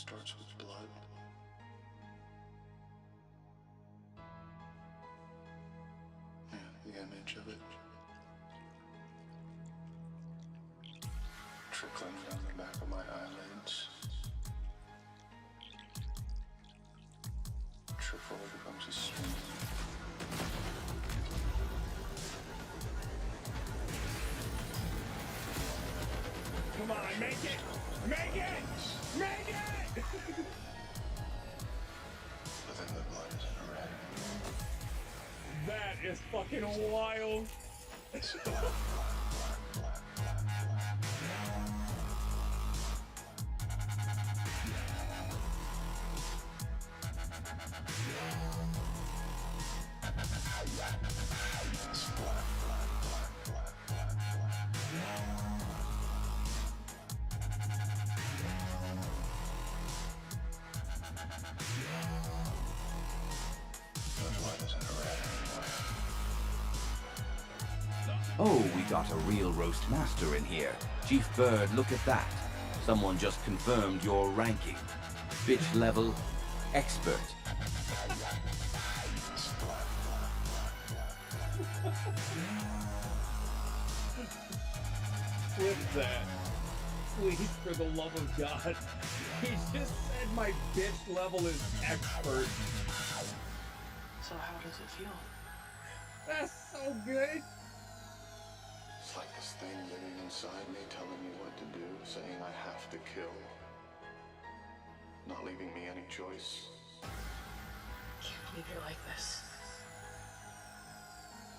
starts with blood. Yeah, the image of it trickling down the back of my eyelids. Trickle becomes a stream. Come on, make it! Make it! Make it! But then the blood isn't red. That is fucking wild. It's black, black, black, black, black, black. It's black, black, black, black, black, black. The blood isn't red anymore. Oh, we got a real roast master in here. Chief Bird, look at that. Someone just confirmed your ranking. Bitch level, expert. It's black, black, black, black. Flip that. Please, for the love of God. He just said my bitch level is expert. So how does it feel? That's so good. It's like this thing living inside me telling me what to do, saying I have to kill. Not leaving me any choice. Can't believe you're like this.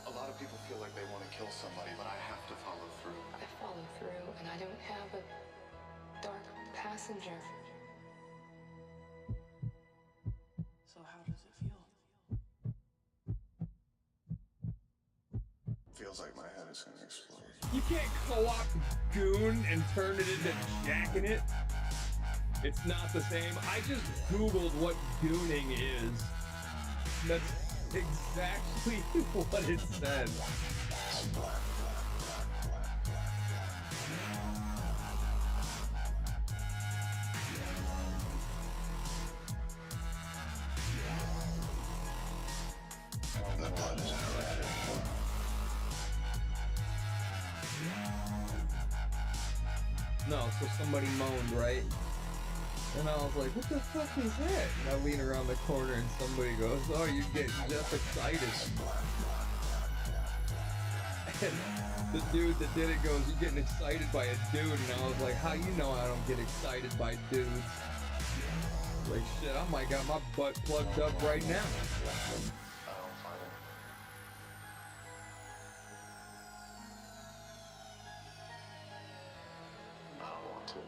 A lot of people feel like they want to kill somebody, but I have to follow through. I follow through and I don't have a dark passenger. So how does it feel? Feels like my head is gonna explode. You can't co-op goon and turn it into jacking it. It's not the same. I just Googled what gooning is. That's exactly what it said. It's black, black, black, black, black. The blood isn't red anymore. No, so somebody moaned, right? And I was like, what the fuck is that? And I lean around the corner and somebody goes, oh, you're getting just excited. And the dude that did it goes, you're getting excited by a dude. And I was like, how you know I don't get excited by dudes? Like, shit, I might got my butt plugged up right now. I don't find it. I don't want to.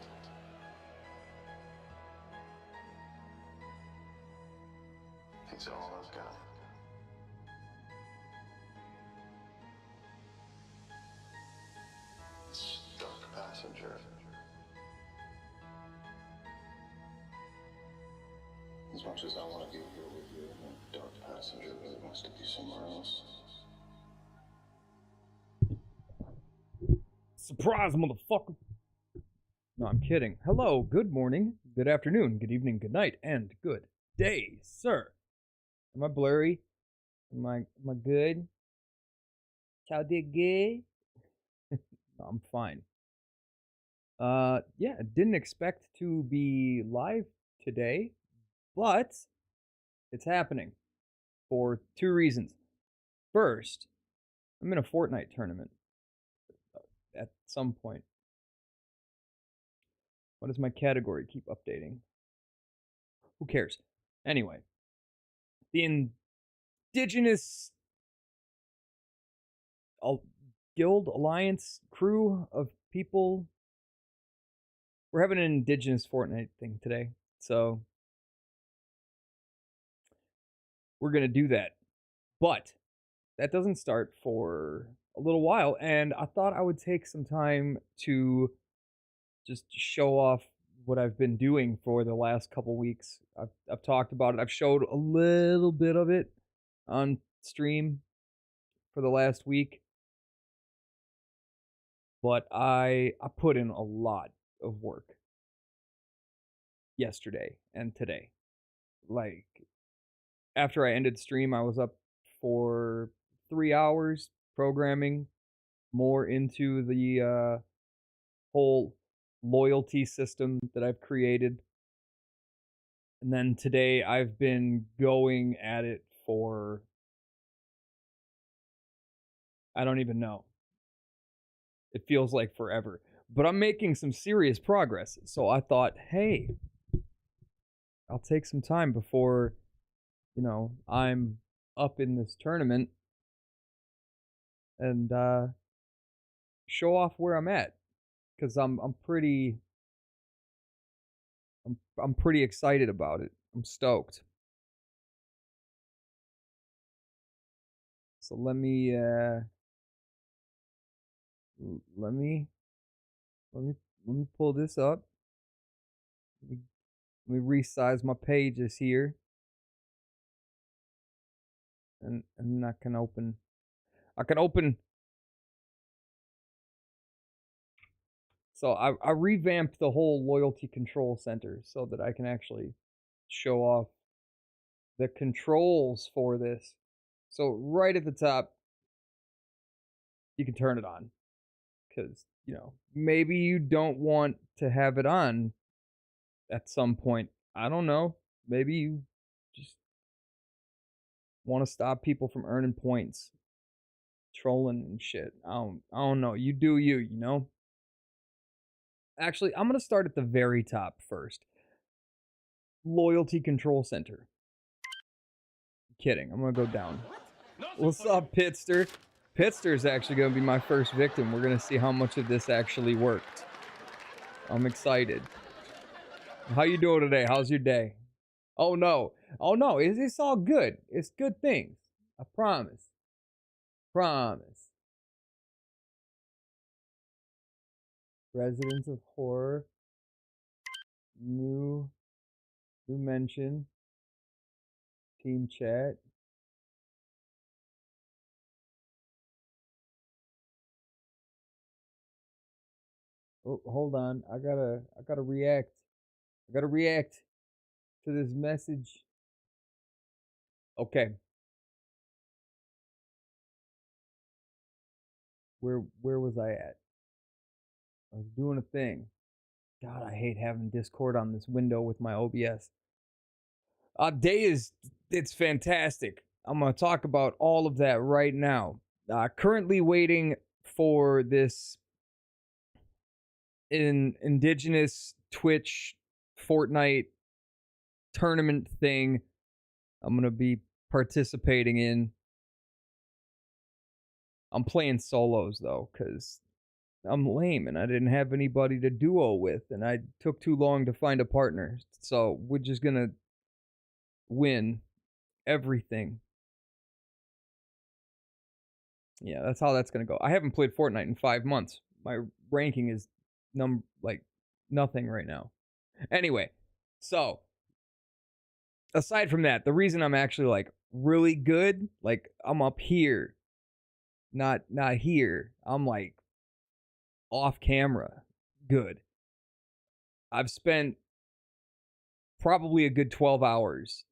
It's all I've got. It's dark passenger. As much as I want to be here with you, the dark passenger really wants to be somewhere else. Surprise, motherfucker. No, I'm kidding. Hello, good morning, good afternoon, good evening, good night, and good day, sir. Am I blurry? Am I good? Chow did good? No, I'm fine. Yeah, didn't expect to be live today, but it's happening for two reasons. First, I'm in a Fortnite tournament at some point. What does my category keep updating? Who cares? Anyway, the Indigenous Guild Alliance crew of people, we're having an Indigenous Fortnite thing today, so we're gonna do that. But that doesn't start for a little while, and I thought I would take some time to just show off what I've been doing for the last couple weeks. I've talked about it. I've showed a little bit of it on stream for the last week, but I put in a lot of work. yesterday and today. Like, after I ended stream, I was up for 3 hours programming more into the whole loyalty system that I've created. And then today I've been going at it for, I don't even know. It feels like forever. But I'm making some serious progress. So I thought, hey, I'll take some time before, I'm up in this tournament and show off where I'm at. Cuz I'm pretty I'm pretty excited about it. I'm stoked. So let me let me let me let me pull this up. Let me resize my pages here. And I can open so I revamped the whole loyalty control center so that I can actually show off the controls for this. So right at the top, you can turn it on. Because, maybe you don't want to have it on at some point. I don't know. Maybe you just want to stop people from earning points, trolling and shit. I don't know. You do you, Actually, I'm going to start at the very top first. Loyalty Control Center. Kidding. I'm going to go down. What's up, Pitster? Pitster's actually going to be my first victim. We're going to see how much of this actually worked. I'm excited. How you doing today? How's your day? Oh, no. Oh, no. It's all good. It's good things. I promise. Promise. Residents of Horror. New mention. Team chat. Oh, hold on. I gotta react. I gotta react to this message. Okay. Where was I at? I was doing a thing. God, I hate having Discord on this window with my OBS. It's fantastic. I'm gonna talk about all of that right now. Currently waiting for this indigenous Twitch Fortnite tournament thing I'm gonna be participating in. I'm playing solos though, because I'm lame and I didn't have anybody to duo with, and I took too long to find a partner. So we're just gonna win everything. Yeah, that's how that's gonna go. I haven't played Fortnite in 5 months. My ranking is nothing right now. Anyway, so aside from that, the reason I'm actually really good, I'm up here, not here. I'm off camera good. I've spent probably a good 12 hours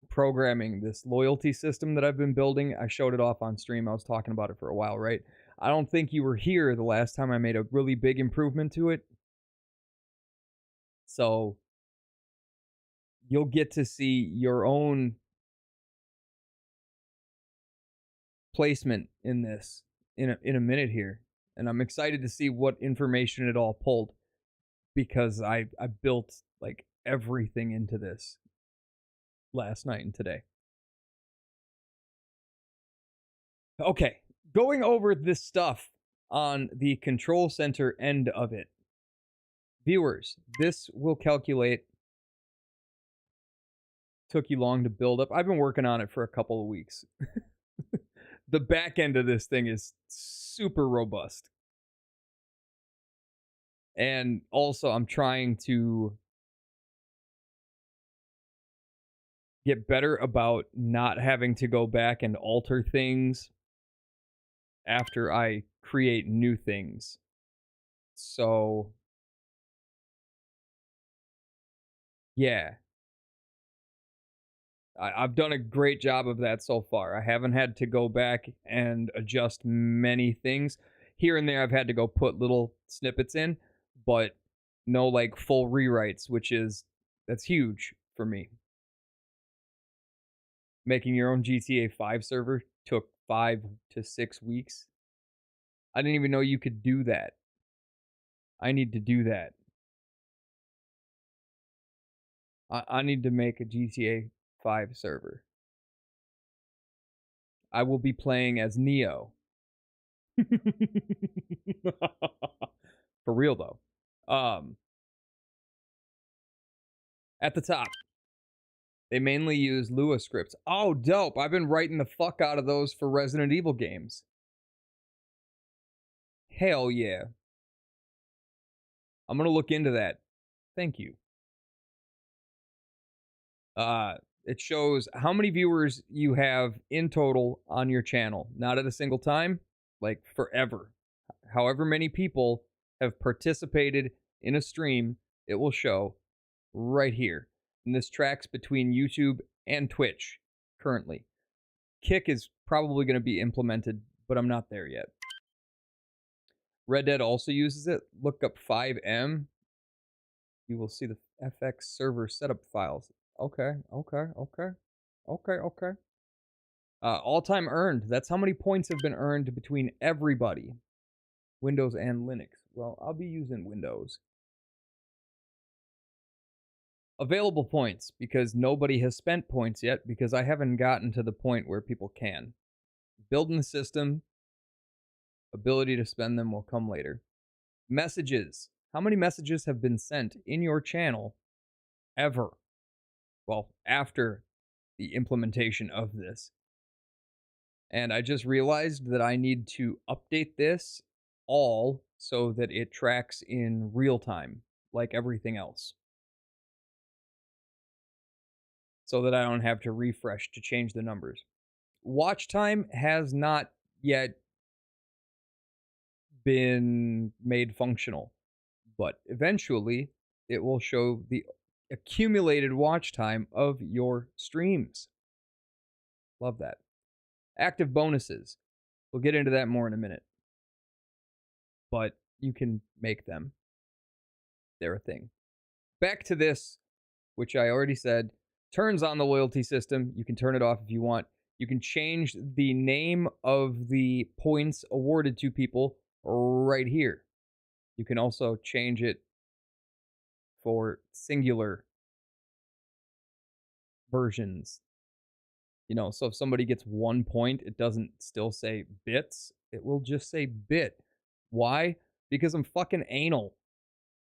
programming this loyalty system that I've been building. I showed it off on stream. I was talking about it for a while, right? I don't think you were here the last time I made a really big improvement to it. So you'll get to see your own placement in this in a minute here. And I'm excited to see what information it all pulled, because I built everything into this last night and today. Okay, going over this stuff on the control center end of it. Viewers, this will calculate. Took you long to build up. I've been working on it for a couple of weeks. The back end of this thing is super robust. And also, I'm trying to get better about not having to go back and alter things after I create new things. So Yeah. I've done a great job of that so far. I haven't had to go back and adjust many things. Here and there, I've had to go put little snippets in, but no like full rewrites, that's huge for me. Making your own GTA 5 server took 5 to 6 weeks. I didn't even know you could do that. I need to do that. I need to make a GTA 5 server. I will be playing as Neo. For real though. At the top, they mainly use Lua scripts. Oh, dope. I've been writing the fuck out of those for Resident Evil games. Hell yeah. I'm going to look into that. Thank you. It shows how many viewers you have in total on your channel. Not at a single time, like forever. However many people have participated in a stream, it will show right here. And this tracks between YouTube and Twitch currently. Kick is probably going to be implemented, but I'm not there yet. Red Dead also uses it. Look up 5M. You will see the FX server setup files. Okay. All-time earned. That's how many points have been earned between everybody. Windows and Linux. Well, I'll be using Windows. Available points, because nobody has spent points yet, because I haven't gotten to the point where people can. Building the system, ability to spend them will come later. Messages. How many messages have been sent in your channel ever? Well, after the implementation of this. And I just realized that I need to update this all so that it tracks in real time, like everything else. So that I don't have to refresh to change the numbers. Watch time has not yet been made functional, but eventually it will show the accumulated watch time of your streams. Love that. Active bonuses. We'll get into that more in a minute. But you can make them. They're a thing. Back to this, which I already said, turns on the loyalty system. You can turn it off if you want. You can change the name of the points awarded to people right here. You can also change it for singular versions. You know, so if somebody gets 1 point, it doesn't still say bits. It will just say bit. Why? Because I'm fucking anal.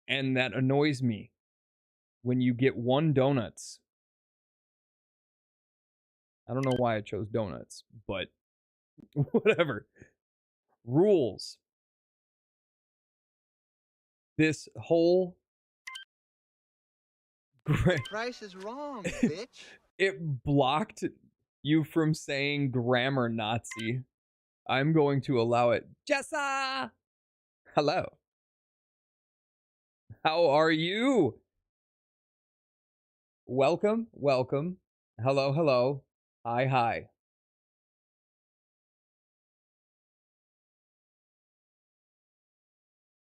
And that annoys me. When you get 1 donuts. I don't know why I chose donuts, but whatever. Rules. This whole Price is wrong, bitch. It blocked you from saying grammar Nazi. I'm going to allow it. Jessa! Hello. How are you? Welcome, welcome. Hello, hello. Hi, hi.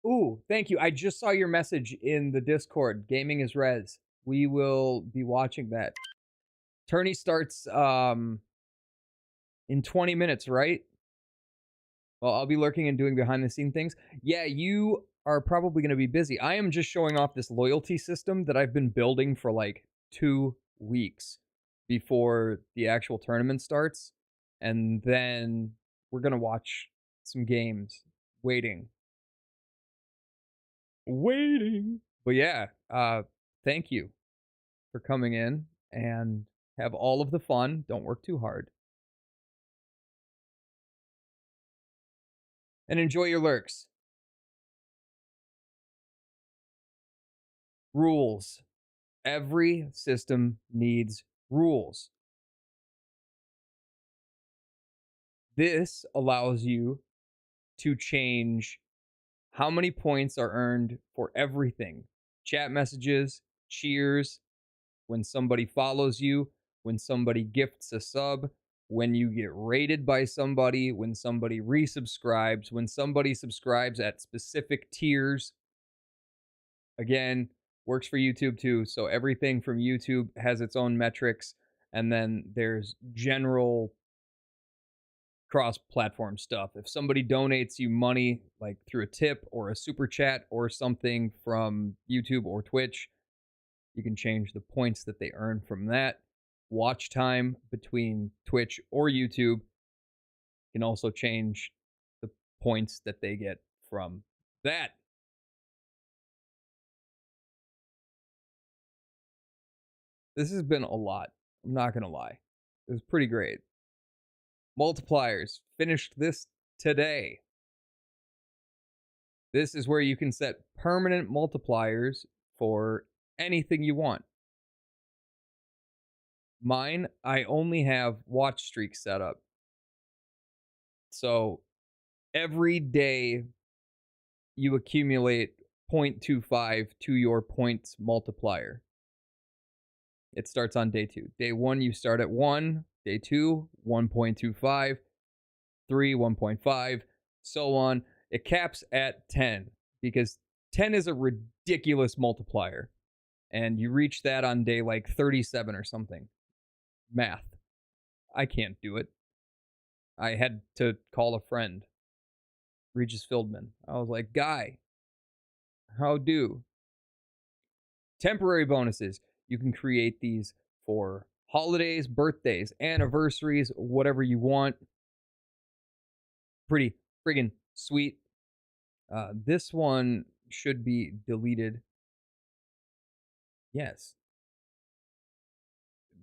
Ooh, thank you. I just saw your message in the Discord. Gaming is res. We will be watching that. Tourney starts in 20 minutes, right? Well, I'll be lurking and doing behind the scene things. Yeah, you are probably going to be busy. I am just showing off this loyalty system that I've been building for like 2 weeks before the actual tournament starts. And then we're going to watch some games. Waiting. But yeah, thank you for coming in and have all of the fun. Don't work too hard. And enjoy your lurks. Rules. Every system needs rules. This allows you to change how many points are earned for everything. Chat messages, cheers, when somebody follows you, when somebody gifts a sub, when you get rated by somebody, when somebody resubscribes, when somebody subscribes at specific tiers. Again, works for YouTube too. So everything from YouTube has its own metrics. And then there's general cross-platform stuff. If somebody donates you money, like through a tip or a super chat or something from YouTube or Twitch, you can change the points that they earn from that. Watch time between Twitch or YouTube can also change the points that they get from that. This has been a lot. I'm not going to lie. It was pretty great. Multipliers. Finished this today. This is where you can set permanent multipliers for anything you want. Mine, I only have watch streaks set up. So every day you accumulate 0.25 to your points multiplier. It starts on day 2. Day 1, you start at 1. Day 2, 1.25. 3, 1.5, so on. It caps at 10 because 10 is a ridiculous multiplier. And you reach that on day like 37 or something. Math. I can't do it. I had to call a friend, Regis Fieldman. I was like, guy, how do? Temporary bonuses. You can create these for holidays, birthdays, anniversaries, whatever you want. Pretty friggin' sweet. This one should be deleted. Yes.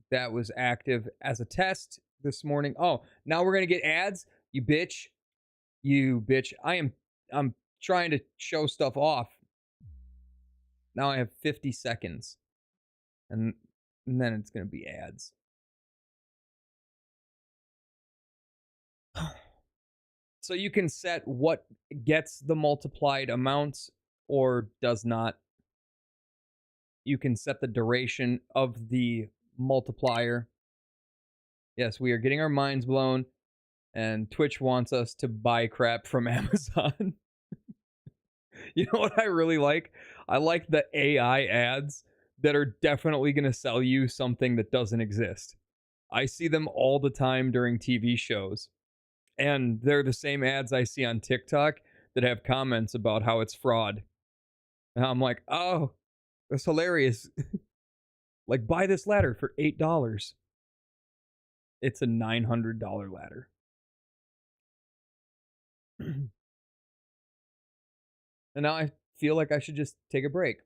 That was active as a test this morning. Oh, now we're gonna get ads? You bitch. You bitch. I'm trying to show stuff off. Now I have 50 seconds. And then it's gonna be ads. So you can set what gets the multiplied amounts or does not. You can set the duration of the multiplier. Yes, we are getting our minds blown, and Twitch wants us to buy crap from Amazon. You know what I really like? I like the AI ads that are definitely going to sell you something that doesn't exist. I see them all the time during TV shows. And they're the same ads I see on TikTok that have comments about how it's fraud. And I'm like, oh, that's hilarious. Like, buy this ladder for $8. It's a $900 ladder. And now I feel like I should just take a break.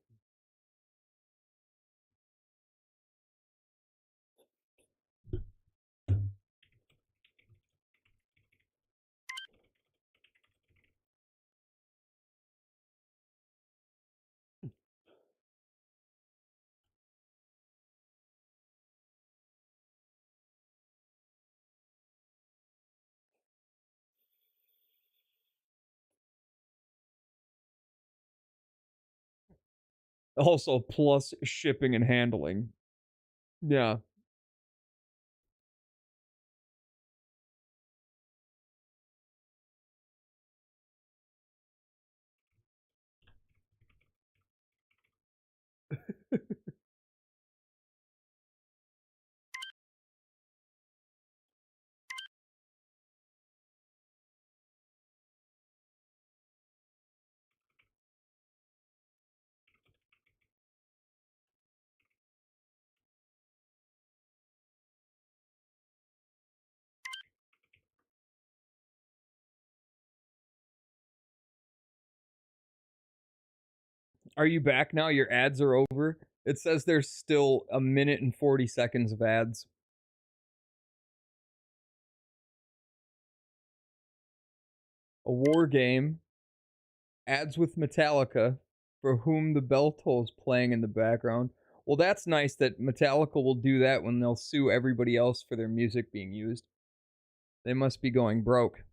Also, plus shipping and handling. Yeah. Are you back now? Your ads are over? It says there's still 1 minute and 40 seconds of ads. A war game. Ads with Metallica, for whom the bell tolls playing in the background. Well, that's nice that Metallica will do that when they'll sue everybody else for their music being used. They must be going broke.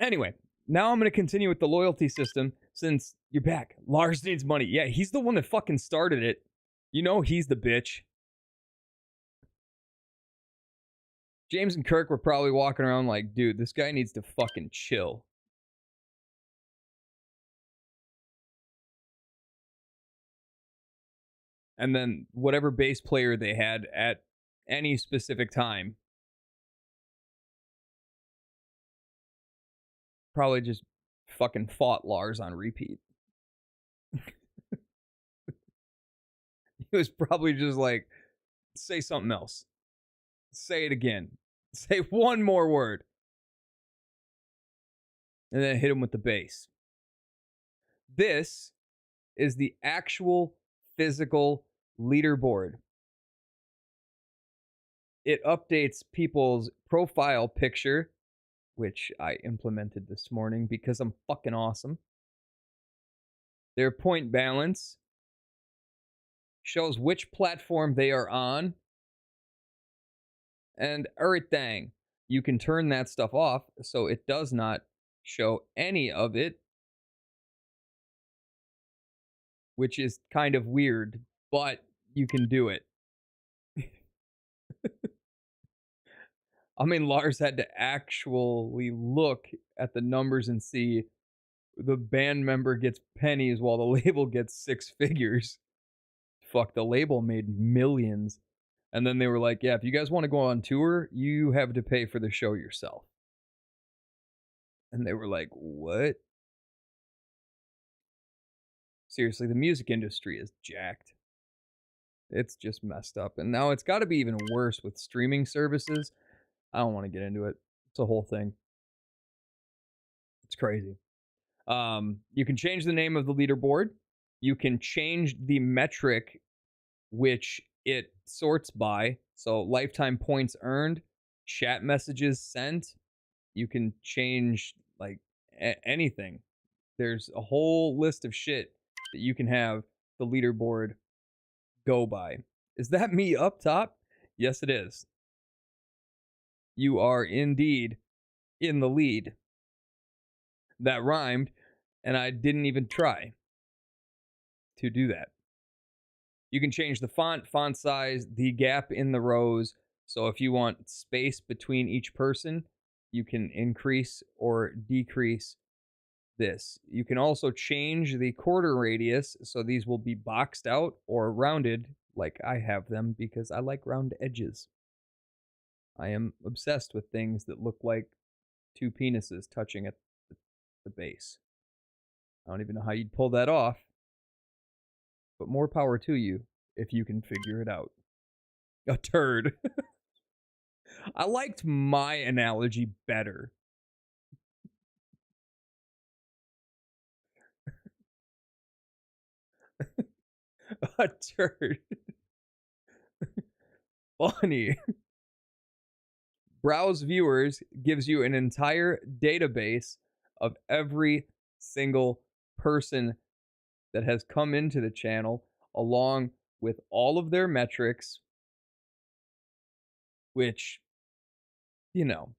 Anyway, Now I'm going to continue with the loyalty system since you're back. Lars needs money. Yeah, he's the one that fucking started it. You know he's the bitch. James and Kirk were probably walking around like, dude, this guy needs to fucking chill. And then whatever bass player they had at any specific time probably just fucking fought Lars on repeat. He was probably just like, say something else. Say it again. Say one more word. And then hit him with the bass. This is the actual physical leaderboard. It updates people's profile picture, which I implemented this morning because I'm fucking awesome. Their point balance shows which platform they are on, and everything. You can turn that stuff off so it does not show any of it, which is kind of weird, but you can do it. I mean, Lars had to actually look at the numbers and see the band member gets pennies while the label gets six figures. Fuck, the label made millions. And then they were like, yeah, if you guys want to go on tour, you have to pay for the show yourself. And they were like, what? Seriously, the music industry is jacked. It's just messed up. And now it's got to be even worse with streaming services. I don't want to get into it. It's a whole thing. It's crazy. You can change the name of the leaderboard. You can change the metric which it sorts by. So lifetime points earned, chat messages sent. You can change like anything. There's a whole list of shit that you can have the leaderboard go by. Is that me up top? Yes, it is. You are indeed in the lead. That rhymed, and I didn't even try to do that. You can change the font size, the gap in the rows. So if you want space between each person, you can increase or decrease this. You can also change the quarter radius, so these will be boxed out or rounded like I have them because I like round edges. I am obsessed with things that look like two penises touching at the base. I don't even know how you'd pull that off, but more power to you if you can figure it out. A turd. I liked my analogy better. A turd. Funny. Browse viewers gives you an entire database of every single person that has come into the channel, along with all of their metrics, which, you know,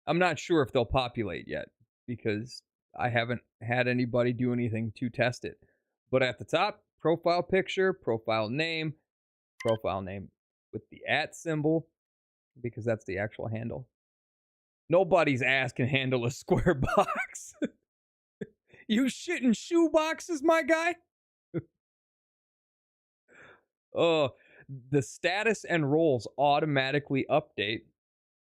I'm not sure if they'll populate yet because I haven't had anybody do anything to test it. But at the top, profile picture, profile name with the @ symbol, because that's the actual handle. Nobody's ass can handle a square box. You shit in shoe boxes, my guy? Oh, the status and roles automatically update.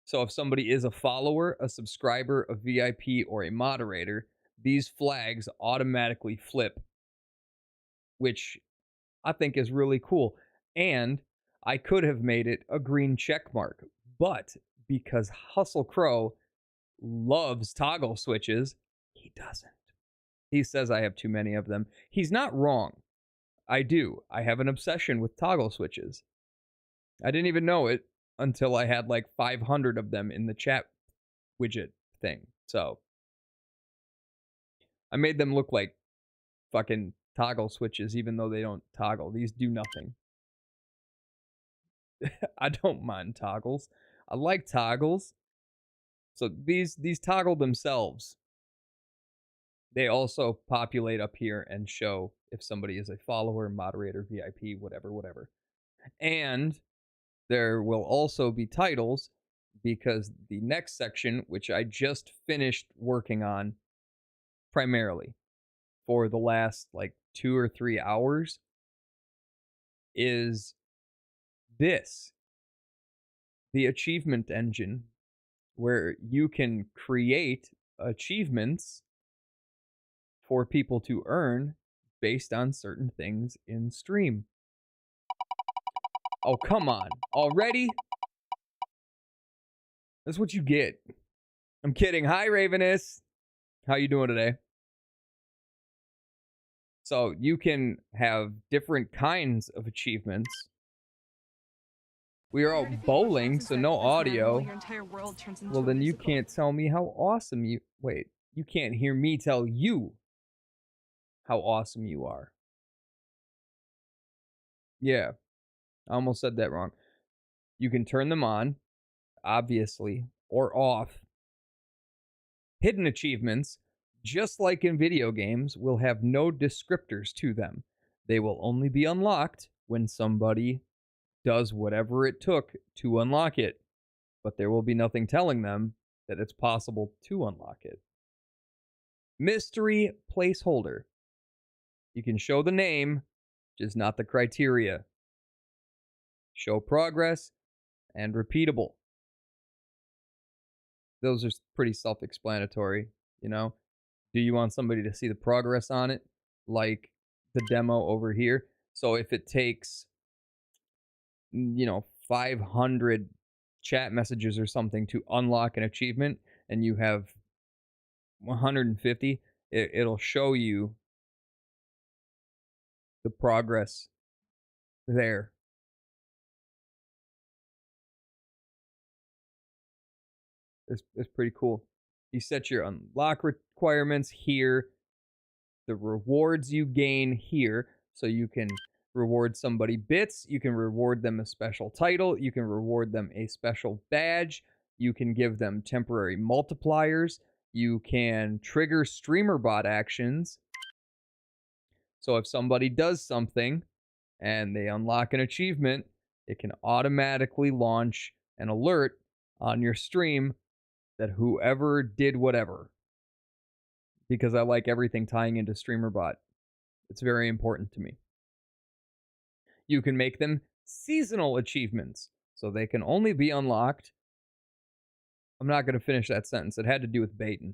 So if somebody is a follower, a subscriber, a VIP, or a moderator, these flags automatically flip, which I think is really cool. And I could have made it a green check mark, but because Hustle Crow loves toggle switches, he doesn't. He says I have too many of them. He's not wrong. I do. I have an obsession with toggle switches. I didn't even know it until I had like 500 of them in the chat widget thing. So I made them look like fucking toggle switches, even though they don't toggle. These do nothing. I don't mind toggles. I like toggles. So these toggle themselves. They also populate up here and show if somebody is a follower, moderator, VIP, whatever. And there will also be titles because the next section, which I just finished working on primarily for the last like 2 or 3 hours, is this, the achievement engine, where you can create achievements for people to earn based on certain things in stream. Oh, come on. Already? That's what you get. I'm kidding. Hi, Ravenous. How you doing today? So you can have different kinds of achievements. We are out bowling, so no audio. Well, then you can't tell me how awesome you... Wait, you can't hear me tell you how awesome you are. Yeah, I almost said that wrong. You can turn them on, obviously, or off. Hidden achievements, just like in video games, will have no descriptors to them. They will only be unlocked when somebody does whatever it took to unlock it, but there will be nothing telling them that it's possible to unlock it. Mystery placeholder. You can show the name, just not the criteria. Show progress and repeatable. Those are pretty self-explanatory, you know? Do you want somebody to see the progress on it? Like the demo over here. So if it takes, 500 chat messages or something to unlock an achievement and you have 150, it'll show you the progress there. It's pretty cool. You set your unlock requirements here, the rewards you gain here, so you can reward somebody bits, you can reward them a special title, you can reward them a special badge, you can give them temporary multipliers, you can trigger streamer bot actions. So if somebody does something and they unlock an achievement, it can automatically launch an alert on your stream that whoever did whatever. Because I like everything tying into streamer bot. It's very important to me. You can make them seasonal achievements, so they can only be unlocked. I'm not going to finish that sentence. It had to do with baiting.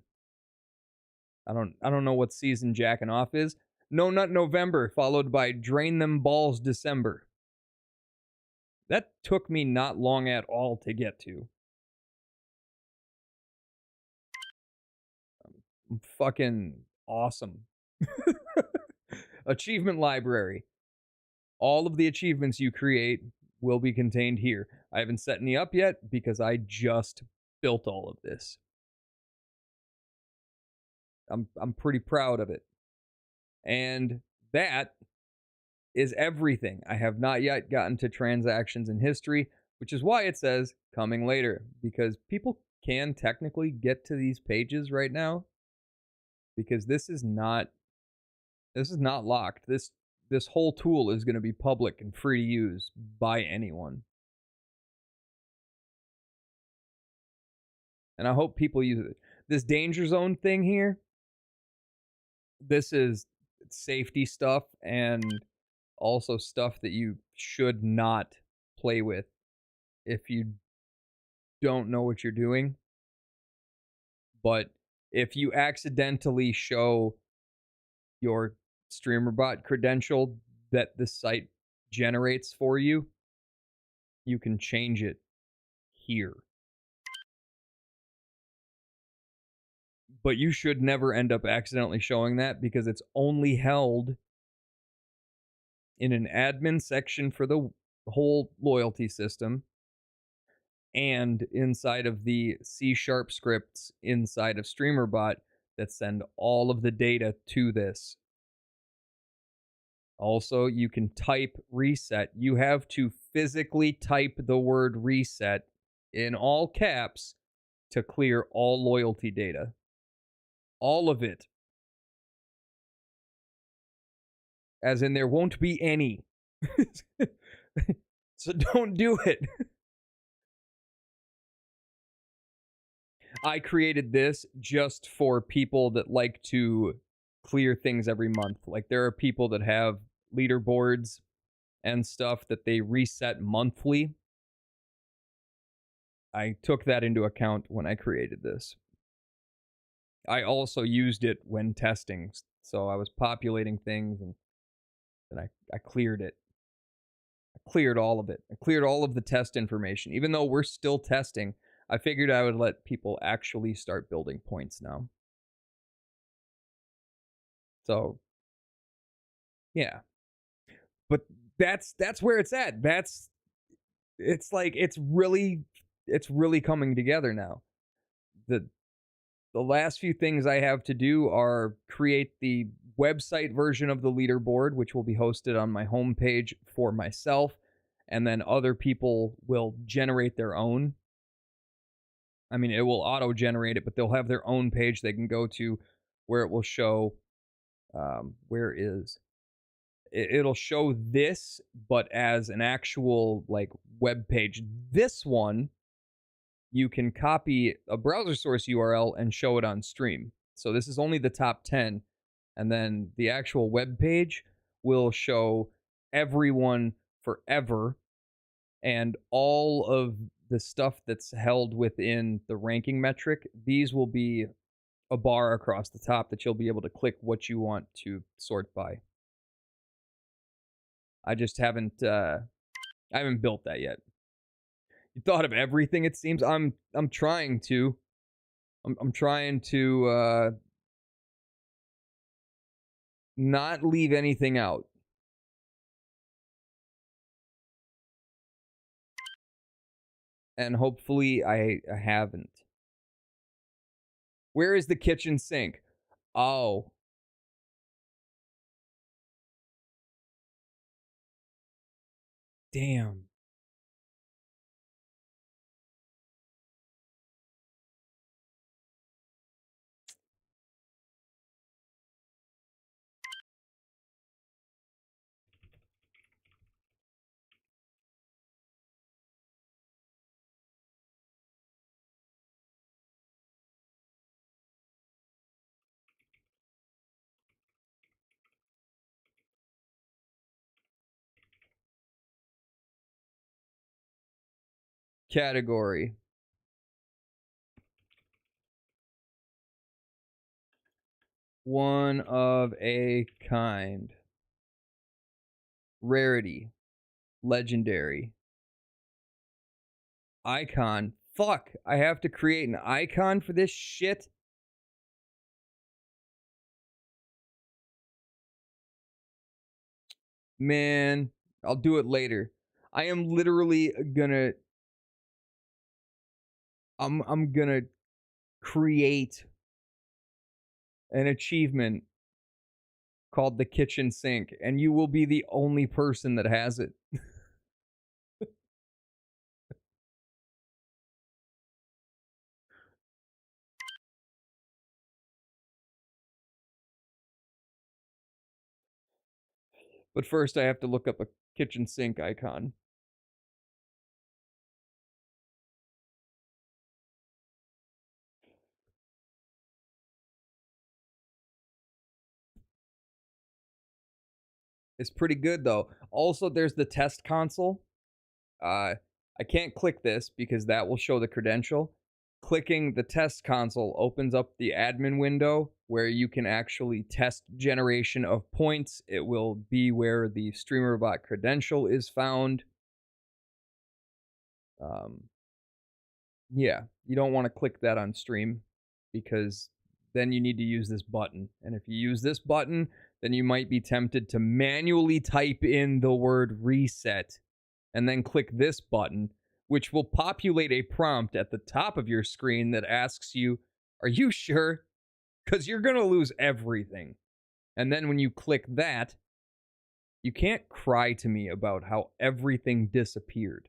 I don't know what season jacking off is. No Nut November, followed by Drain Them Balls December. That took me not long at all to get to. I'm fucking awesome. Achievement library. All of the achievements you create will be contained here. I haven't set any up yet because I just built all of this. I'm pretty proud of it. And that is everything. I have not yet gotten to transactions in history, which is why it says coming later, because people can technically get to these pages right now because this is not locked. This whole tool is going to be public and free to use by anyone. And I hope people use it. This danger zone thing here, this is safety stuff and also stuff that you should not play with if you don't know what you're doing. But if you accidentally show your streamer bot credential that the site generates for you, you can change it here. But you should never end up accidentally showing that because it's only held in an admin section for the whole loyalty system and inside of the C# scripts inside of StreamerBot that send all of the data to this. Also, you can type reset. You have to physically type the word reset in all caps to clear all loyalty data. All of it. as in there won't be any. So don't do it. I created this just for people that like to clear things every month. Like, there are people that have leaderboards and stuff that they reset monthly. I took that into account when I created this. I also used it when testing, so I was populating things and I cleared it. I cleared all of it. I cleared all of the test information. Even though we're still testing, I figured I would let people actually start building points now. So, yeah. But that's where it's at. It's like it's really coming together now. The last few things I have to do are create the website version of the leaderboard, which will be hosted on my homepage for myself, and then other people will generate their own. I mean, it will auto-generate it, but they'll have their own page they can go to where it will show, it'll show this, but as an actual, like, web page. This one, you can copy a browser source URL and show it on stream. So this is only the top 10, and then the actual web page will show everyone forever, and all of the stuff that's held within the ranking metric, these will be a bar across the top that you'll be able to click what you want to sort by. I just haven't I haven't built that yet. You thought of everything, it seems. I'm trying to. I'm trying to not leave anything out. And hopefully I haven't. Where is the kitchen sink? Oh. Damn. Category. One of a kind. Rarity. Legendary. Icon. Fuck, I have to create an icon for this shit? Man, I'll do it later. I am literally gonna... I'm gonna create an achievement called the kitchen sink, and you will be the only person that has it. But first I have to look up a kitchen sink icon. It's pretty good though. Also, there's the test console. I can't click this because that will show the credential. Clicking the test console opens up the admin window where you can actually test generation of points. It will be where the StreamerBot credential is found. Yeah, you don't want to click that on stream because then you need to use this button. And if you use this button, then you might be tempted to manually type in the word reset and then click this button, which will populate a prompt at the top of your screen that asks you, are you sure? Because you're going to lose everything. And then when you click that, you can't cry to me about how everything disappeared.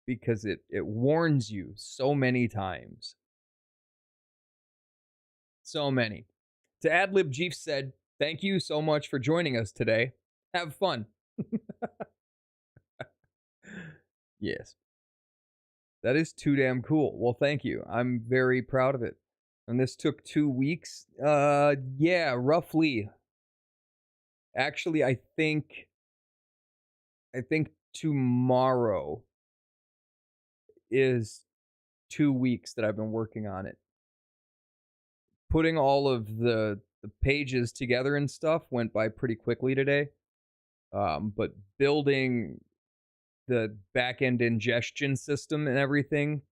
Because it warns you so many times. So many. To Adlib, Jeef said, Thank you so much for joining us today. Have fun. Yes. That is too damn cool. Well, thank you. I'm very proud of it. And this took 2 weeks. Yeah, roughly. Actually, I think tomorrow is 2 weeks that I've been working on it. Putting all of the pages together and stuff went by pretty quickly today. But building the back-end ingestion system and everything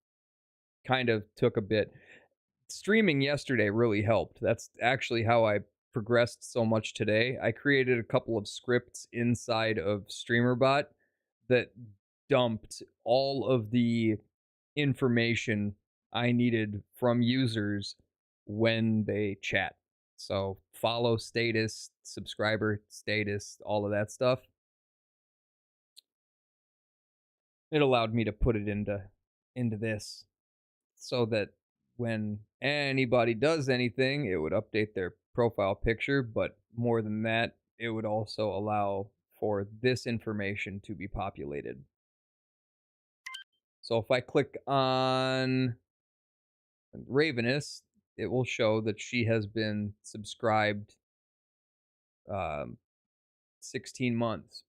kind of took a bit. Streaming yesterday really helped. That's actually how I progressed so much today. I created a couple of scripts inside of StreamerBot that dumped all of the information I needed from users when they chat. So, follow status, subscriber status, all of that stuff. It allowed me to put it into this so that when anybody does anything, it would update their profile picture, but more than that, it would also allow for this information to be populated. So if I click on Ravenous, it will show that she has been subscribed 16 months.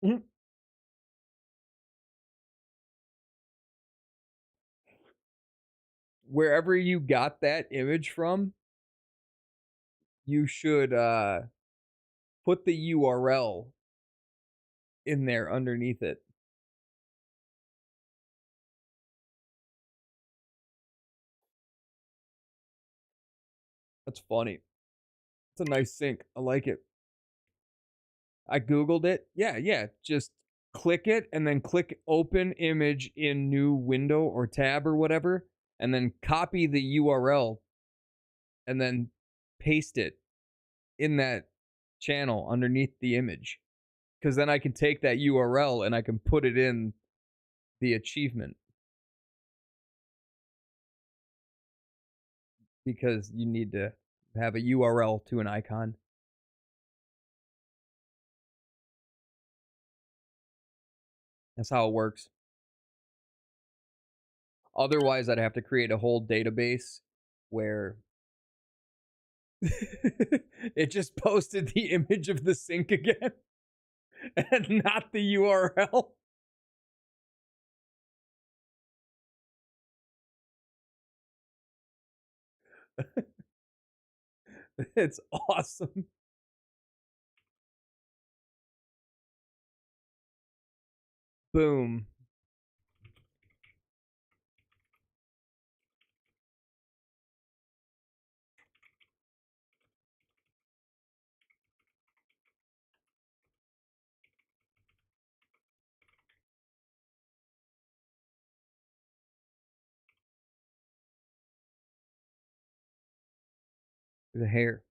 Mhm. Wherever you got that image from, you should put the URL in there underneath it. That's funny. It's a nice sync. I like it. I Googled it. Yeah. Just click it and then click open image in new window or tab or whatever, and then copy the URL and then paste it in that channel underneath the image. Because then I can take that URL and I can put it in the achievement. Because you need to have a URL to an icon. That's how it works. Otherwise, I'd have to create a whole database where it just posted the image of the sync again and not the URL. It's awesome. Boom. The hair.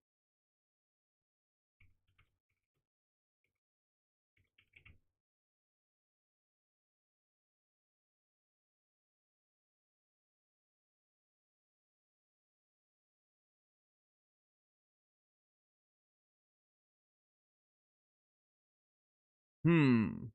Hmm.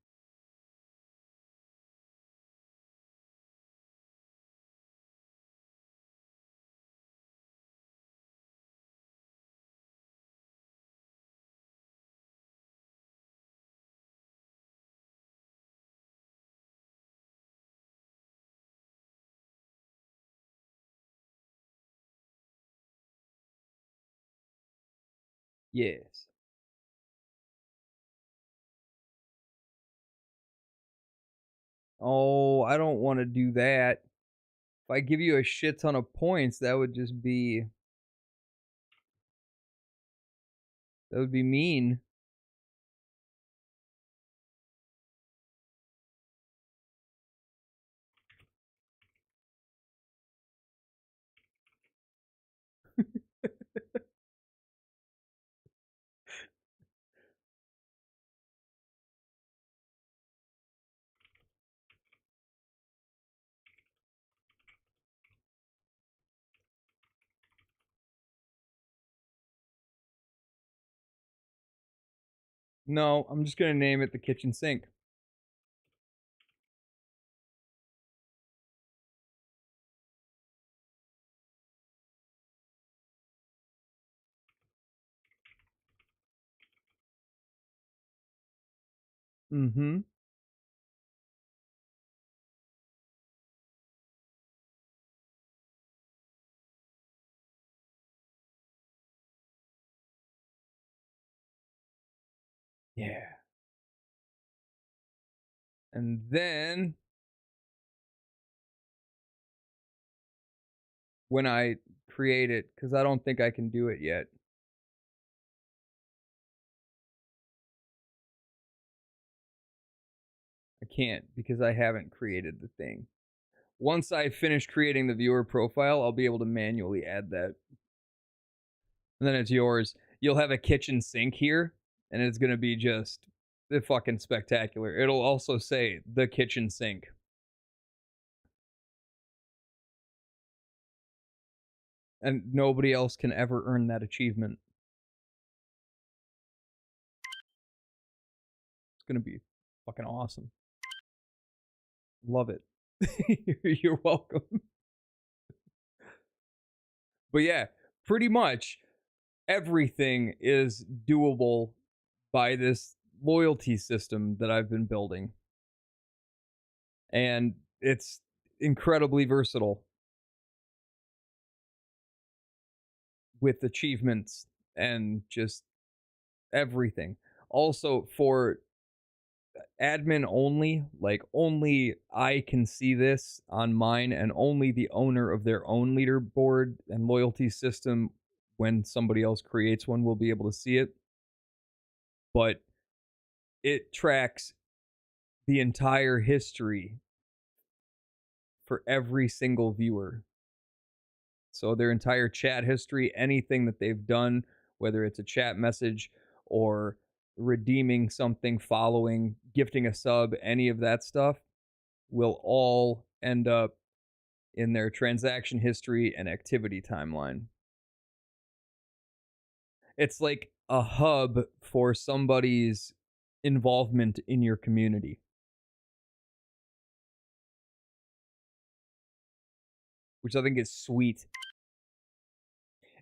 Yes. Oh, I don't want to do that. If I give you a shit ton of points, that would be mean. No, I'm just gonna name it the kitchen sink. Mm-hmm. Yeah. And then when I create it, because I don't think I can do it yet. I can't because I haven't created the thing. Once I finish creating the viewer profile, I'll be able to manually add that. And then it's yours. You'll have a kitchen sink here, and it's going to be just the fucking spectacular. It'll also say the kitchen sink. And nobody else can ever earn that achievement. It's going to be fucking awesome. Love it. You're welcome. But yeah, pretty much everything is doable by this loyalty system that I've been building. And it's incredibly versatile with achievements and just everything. Also, for admin only, like only I can see this on mine, and only the owner of their own leaderboard and loyalty system, when somebody else creates one, will be able to see it. But it tracks the entire history for every single viewer. So their entire chat history, anything that they've done, whether it's a chat message or redeeming something, following, gifting a sub, any of that stuff, will all end up in their transaction history and activity timeline. It's like a hub for somebody's involvement in your community, which I think is sweet.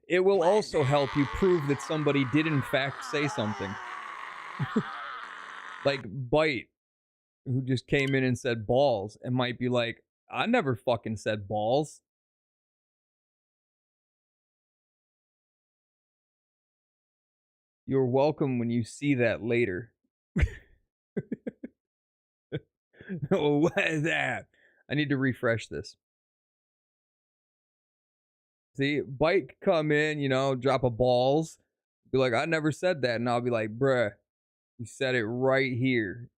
It will also help you prove that somebody did in fact say something. Like Bite, who just came in and said balls, and might be like, I never fucking said balls. You're welcome when you see that later. Oh, what is that? I need to refresh this. See, Bite come in, you know, drop a balls, be like, I never said that. And I'll be like, bruh, you said it right here.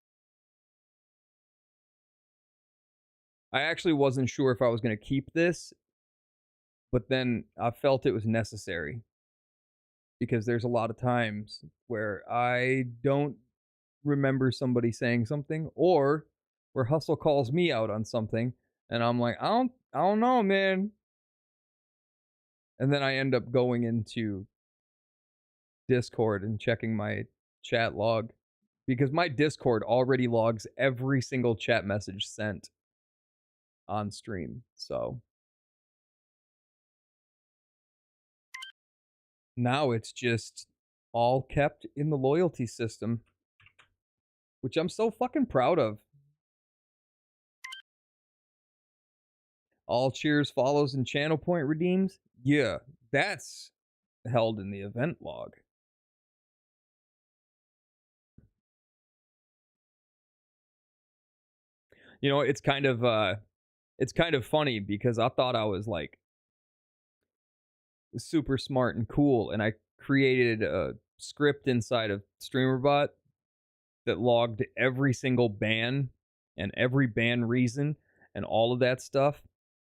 I actually wasn't sure if I was going to keep this, but then I felt it was necessary. Because there's a lot of times where I don't remember somebody saying something, or where Hustle calls me out on something, and I'm like, I don't know, man. And then I end up going into Discord and checking my chat log, because my Discord already logs every single chat message sent on stream. So now it's just all kept in the loyalty system, which I'm so fucking proud of. All cheers, follows, and channel point redeems. Yeah, that's held in the event log. You know, it's kind of funny because I thought I was like super smart and cool, and I created a script inside of StreamerBot that logged every single ban and every ban reason and all of that stuff.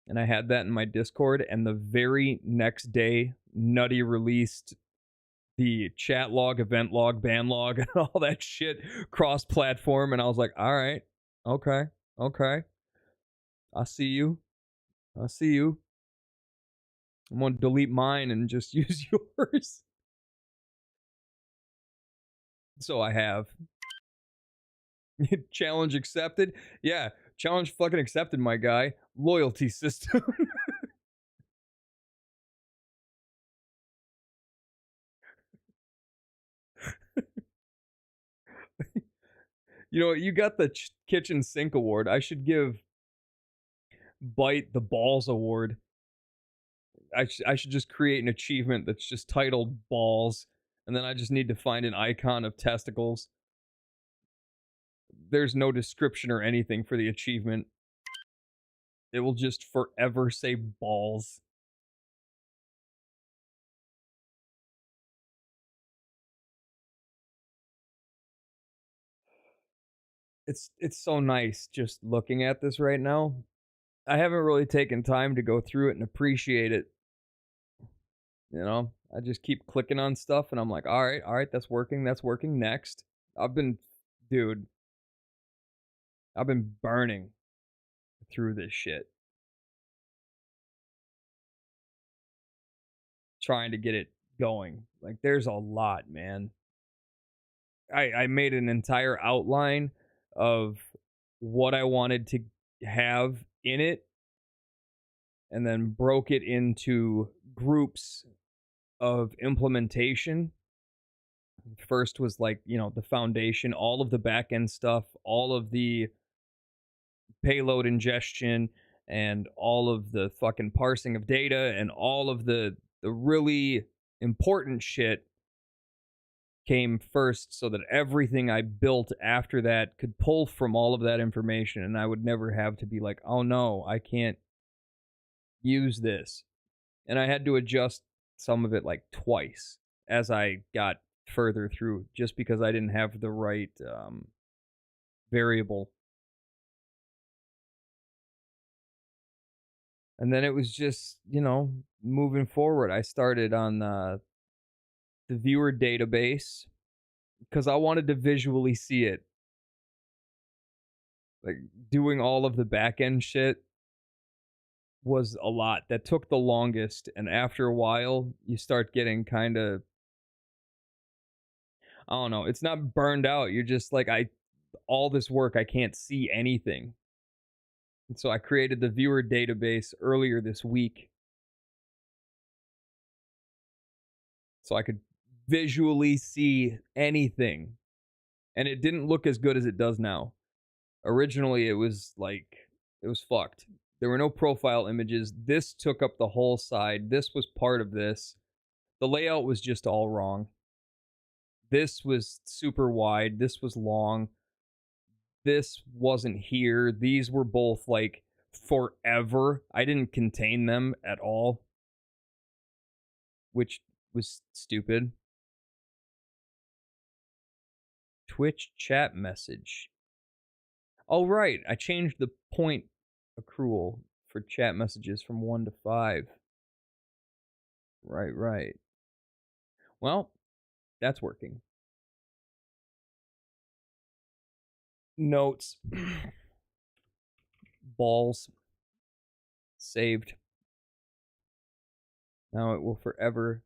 And I had that in my Discord, and the very next day, Nutty released the chat log, event log, ban log, and all that shit cross-platform, and I was like, all right, okay, I see you. I'm gonna delete mine and just use yours. So I have. Challenge accepted? Yeah, challenge fucking accepted, my guy. Loyalty system. You know, you got the kitchen sink award. I should give Bite the balls award. I should just create an achievement that's just titled balls, and then I just need to find an icon of testicles. There's no description or anything for the achievement. It will just forever say balls. It's so nice just looking at this right now. I haven't really taken time to go through it and appreciate it. You know, I just keep clicking on stuff and I'm like, all right, that's working, next. Dude, I've been burning through this shit. Trying to get it going. Like, there's a lot, man. I made an entire outline of what I wanted to have in it and then broke it into groups of implementation. First was like, you know, the foundation, all of the back end stuff, all of the payload ingestion, and all of the fucking parsing of data, and all of the really important shit came first, so that everything I built after that could pull from all of that information, and I would never have to be like, oh no, I can't use this. And I had to adjust some of it like twice as I got further through, just because I didn't have the right variable. And then it was just, you know, moving forward. I started on the viewer database because I wanted to visually see it. Like, doing all of the back end shit was a lot. That took the longest. And after a while, you start getting kind of, I don't know, it's not burned out. You're just like, all this work, I can't see anything. And so I created the viewer database earlier this week, so I could visually see anything. And it didn't look as good as it does now. Originally, it was fucked. There were no profile images. This took up the whole side. This was part of this. The layout was just all wrong. This was super wide. This was long. This wasn't here. These were both like forever. I didn't contain them at all, which was stupid. Twitch chat message. Oh, right. I changed the point accrual for chat messages from 1 to 5. Right. Well, that's working. Notes. Balls. Saved. Now it will forever.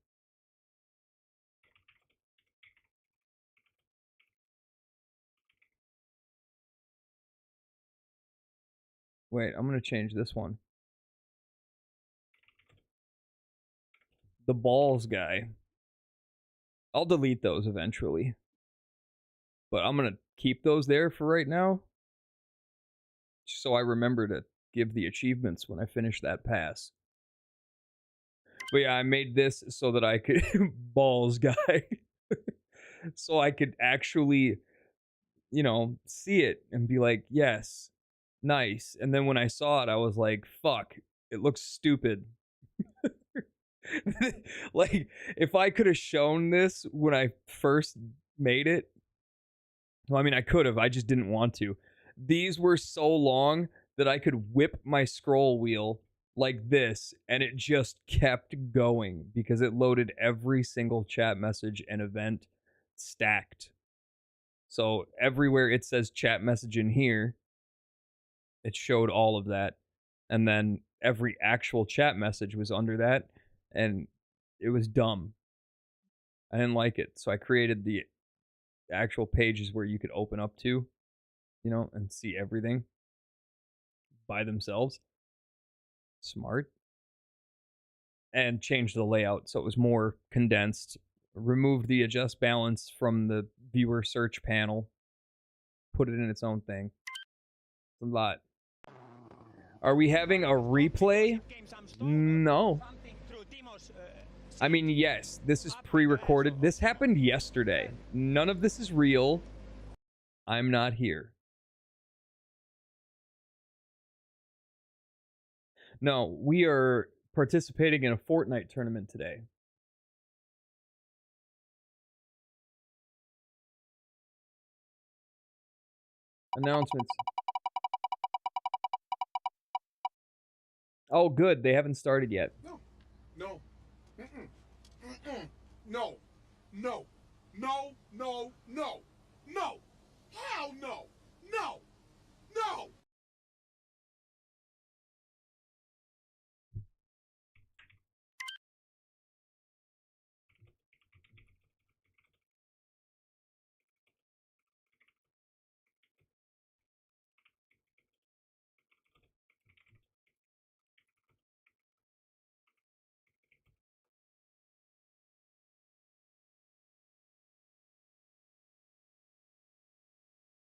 Wait, I'm going to change this one. The balls guy. I'll delete those eventually. But I'm going to keep those there for right now, so I remember to give the achievements when I finish that pass. But yeah, I made this so that I could balls guy. So I could actually, you know, see it and be like, yes, nice. And then when I saw it, I was like, fuck, it looks stupid. Like, if I could have shown this when I first made it, well, I mean, I could have, I just didn't want to. These were so long that I could whip my scroll wheel like this, and it just kept going because it loaded every single chat message and event stacked. So everywhere it says chat message in here, it showed all of that. And then every actual chat message was under that, and it was dumb. I didn't like it, so I created the actual pages where you could open up to, you know, and see everything by themselves. Smart. And changed the layout so it was more condensed. Removed the adjust balance from the viewer search panel. Put it in its own thing. It's a lot. Are we having a replay? No. I mean, yes, this is pre-recorded. This happened yesterday. None of this is real. I'm not here. No, we are participating in a Fortnite tournament today. Announcements. Oh, good. They haven't started yet. No. No. Mm-mm. Mm-mm. No. No. No. No. No. No. Hell no. No. No.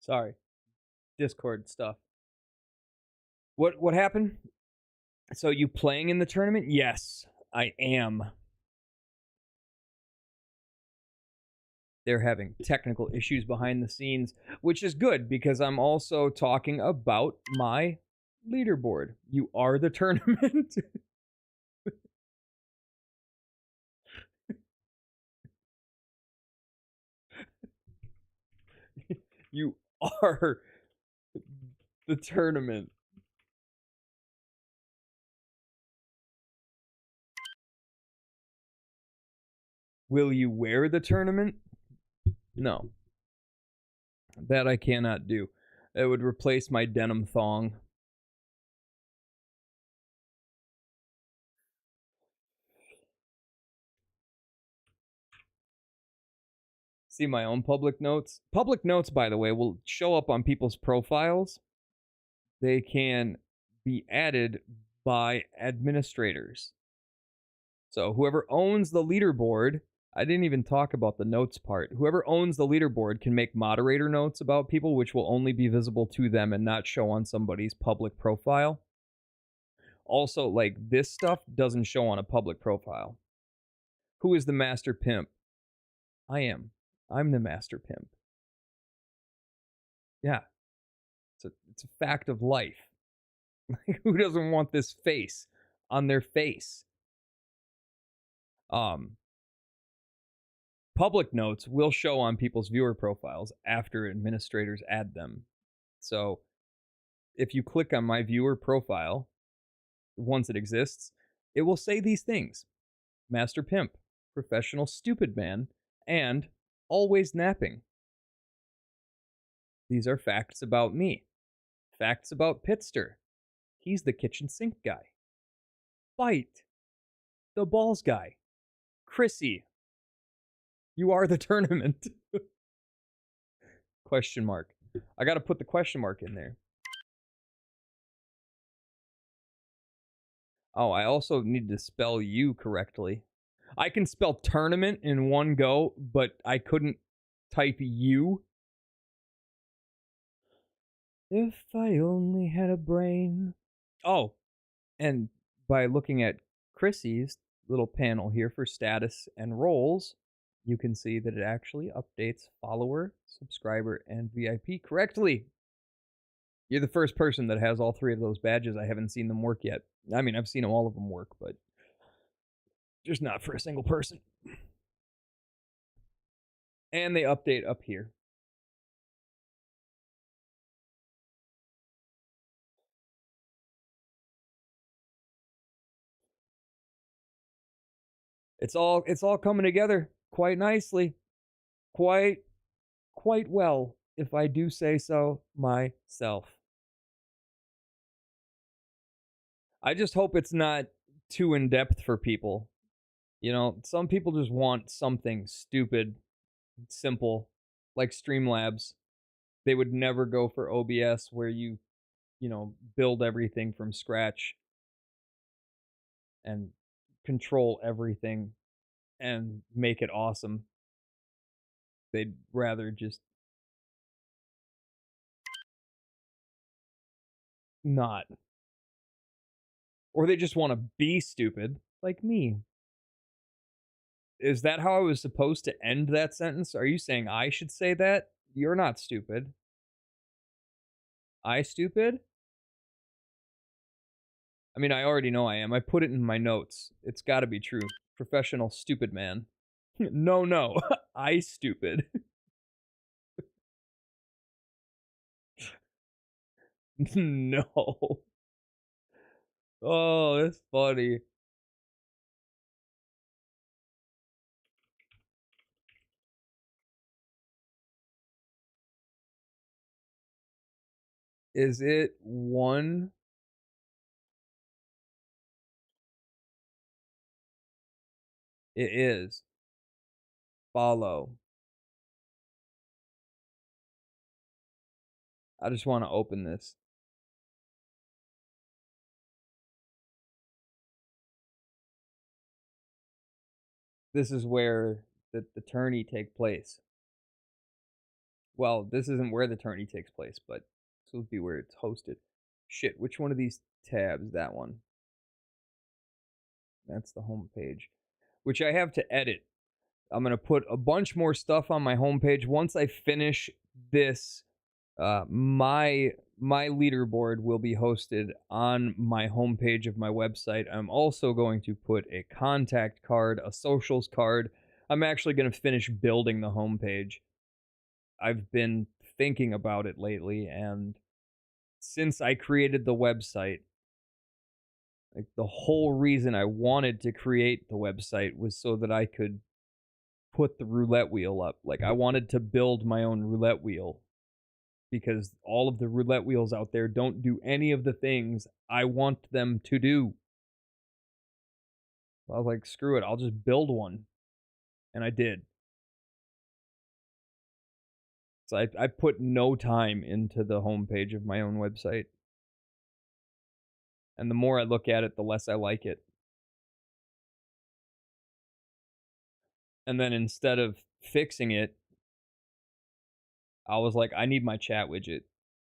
Sorry. Discord stuff. What happened? So you playing in the tournament? Yes, I am. They're having technical issues behind the scenes, which is good because I'm also talking about my leaderboard. You are the tournament. You are the tournament. Will you wear the tournament? No. That I cannot do. It would replace my denim thong. See my own public notes. Public notes, by the way, will show up on people's profiles. They can be added by administrators. So whoever owns the leaderboard, I didn't even talk about the notes part. Whoever owns the leaderboard can make moderator notes about people, which will only be visible to them and not show on somebody's public profile. Also, like, this stuff doesn't show on a public profile. Who is the master pimp? I am. I'm the master pimp. Yeah. It's a fact of life. Who doesn't want this face on their face? Public notes will show on people's viewer profiles after administrators add them. So if you click on my viewer profile, once it exists, it will say these things: Master Pimp, Professional Stupid Man, and Always Napping. These are facts about me. Facts about Pitster. He's the kitchen sink guy. Bite. The balls guy. Chrissy. You are the tournament. Question mark. I gotta put the question mark in there. Oh, I also need to spell you correctly. I can spell tournament in one go, but I couldn't type you. If I only had a brain. Oh, and by looking at Chrissy's little panel here for status and roles, you can see that it actually updates follower, subscriber, and VIP correctly. You're the first person that has all three of those badges. I haven't seen them work yet. I mean, I've seen all of them work, but just not for a single person. And they update up here. It's all coming together quite nicely. Quite well, if I do say so myself. I just hope it's not too in-depth for people. You know, some people just want something stupid, simple, like Streamlabs. They would never go for OBS where you build everything from scratch and control everything and make it awesome. They'd rather just not. Or they just want to be stupid, like me. Is that how I was supposed to end that sentence? Are you saying I should say that? You're not stupid. I stupid? I mean, I already know I am. I put it in my notes. It's gotta be true. Professional stupid man. No. I stupid. No. Oh, that's funny. Is it one? It is. Follow. I just want to open this. This is where the tourney take place. Well, this isn't where the tourney takes place, but this would be where it's hosted. Shit, which one of these tabs? That one. That's the home page, which I have to edit. I'm going to put a bunch more stuff on my homepage. Once I finish this, my leaderboard will be hosted on my homepage of my website. I'm also going to put a contact card, a socials card. I'm actually going to finish building the homepage. I've been thinking about it lately, and since I created the website, like the whole reason I wanted to create the website was so that I could put the roulette wheel up. Like, I wanted to build my own roulette wheel because all of the roulette wheels out there don't do any of the things I want them to do. So I was like, screw it, I'll just build one. And I did. So I put no time into the homepage of my own website. And the more I look at it, the less I like it. And then instead of fixing it, I was like, I need my chat widget.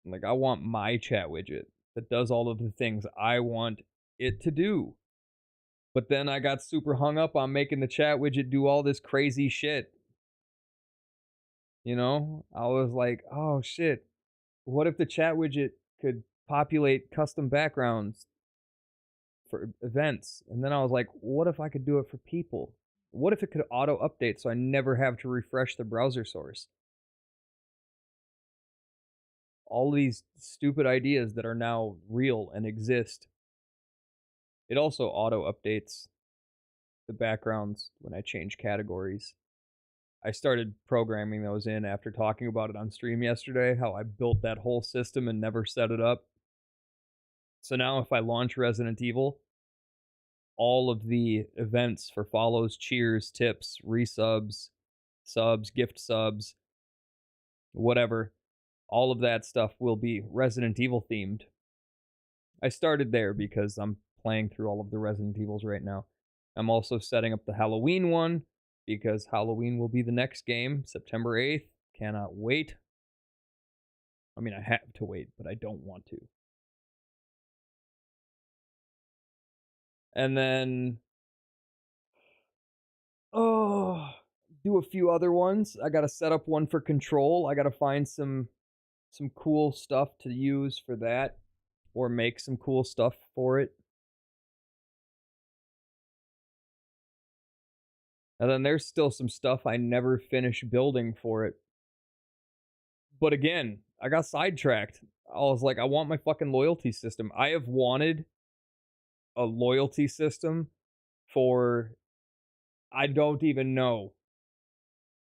Like, I want my chat widget that does all of the things I want it to do. But then I got super hung up on making the chat widget do all this crazy shit. You know? I was like, oh shit. What if the chat widget could populate custom backgrounds for events? And then I was like, what if I could do it for people? What if it could auto update so I never have to refresh the browser source? All these stupid ideas that are now real and exist. It also auto updates the backgrounds when I change categories. I started programming those in after talking about it on stream yesterday, how I built that whole system and never set it up. So now if I launch Resident Evil, all of the events for follows, cheers, tips, resubs, subs, gift subs, whatever, all of that stuff will be Resident Evil themed. I started there because I'm playing through all of the Resident Evils right now. I'm also setting up the Halloween one because Halloween will be the next game, September 8th. Cannot wait. I mean, I have to wait, but I don't want to. And then, do a few other ones. I gotta set up one for Control. I gotta find some cool stuff to use for that, or make some cool stuff for it. And then there's still some stuff I never finished building for it. But again, I got sidetracked. I was like, I want my fucking loyalty system. I have wanted a loyalty system for, I don't even know,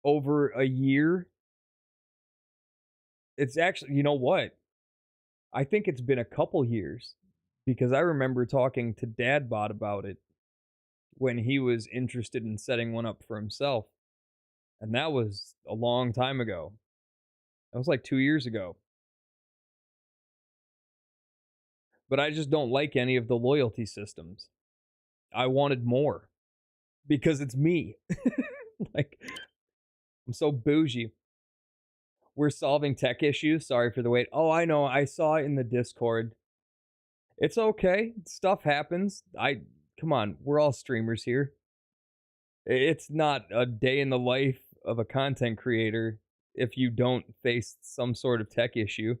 over a year. It's actually, you know what? I think it's been a couple years because I remember talking to Dadbot about it when he was interested in setting one up for himself. And that was a long time ago. That was like 2 years ago. But I just don't like any of the loyalty systems. I wanted more because it's me. Like, I'm so bougie. We're solving tech issues. Sorry for the wait. Oh, I know. I saw it in the Discord. It's okay. Stuff happens. Come on. We're all streamers here. It's not a day in the life of a content creator if you don't face some sort of tech issue.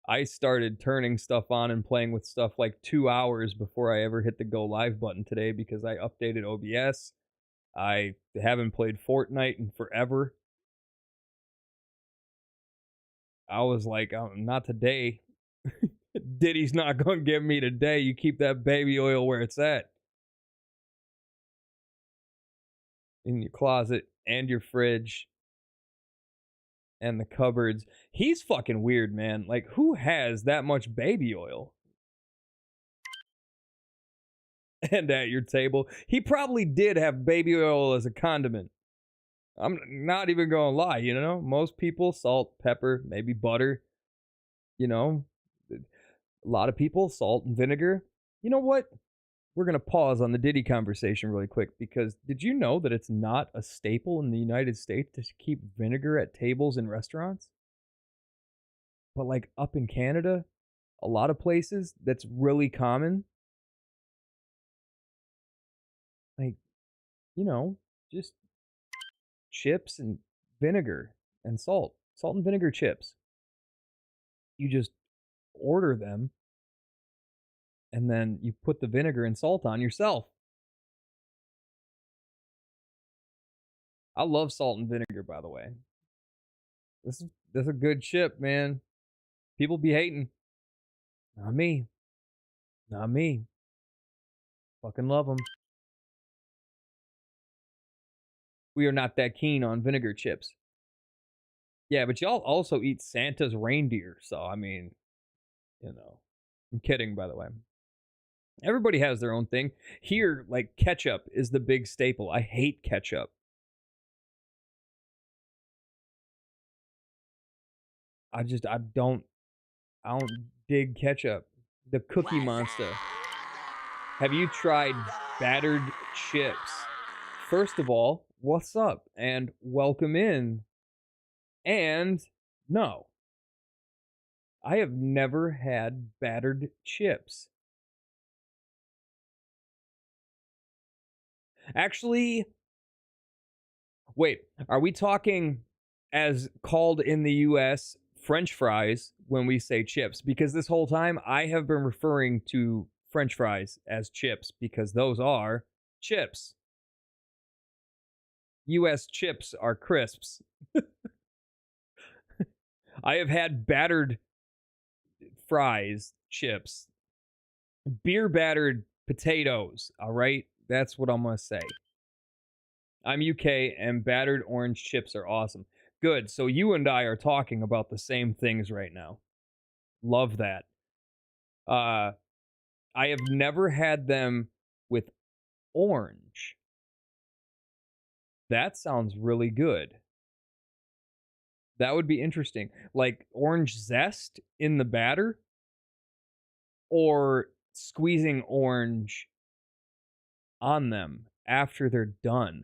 I started turning stuff on and playing with stuff like 2 hours before I ever hit the go live button today because I updated OBS. I haven't played Fortnite in forever. I was like, oh, not today. Diddy's not going to give me today. You keep that baby oil where it's at. In your closet and your fridge and the cupboards. He's fucking weird, man. Like, who has that much baby oil? And at your table. He probably did have baby oil as a condiment. I'm not even going to lie, you know? Most people, salt, pepper, maybe butter. You know? A lot of people, salt and vinegar. You know what? We're going to pause on the Diddy conversation really quick because did you know that it's not a staple in the United States to keep vinegar at tables in restaurants? But like up in Canada, a lot of places, that's really common. Like, you know, just chips and vinegar and salt. Salt and vinegar chips. You just order them and then you put the vinegar and salt on yourself. I love salt and vinegar, by the way. This is a good chip, man. People be hating. Not me. Not me. Fucking love them. We are not that keen on vinegar chips. Yeah, but y'all also eat Santa's reindeer, so I mean, you know. I'm kidding, by the way. Everybody has their own thing. Here, like, ketchup is the big staple. I hate ketchup. I don't dig ketchup. The Cookie Monster. Have you tried battered chips? First of all, what's up? And welcome in. And no, I have never had battered chips. Actually, wait, are we talking as called in the US French fries when we say chips? Because this whole time I have been referring to French fries as chips because those are chips. US chips are crisps. I have had battered fries, chips, beer battered potatoes, all right? That's what I'm going to say. I'm UK and battered orange chips are awesome. Good. So you and I are talking about the same things right now. Love that. I have never had them with orange. That sounds really good. That would be interesting. Like orange zest in the batter or squeezing orange on them after they're done.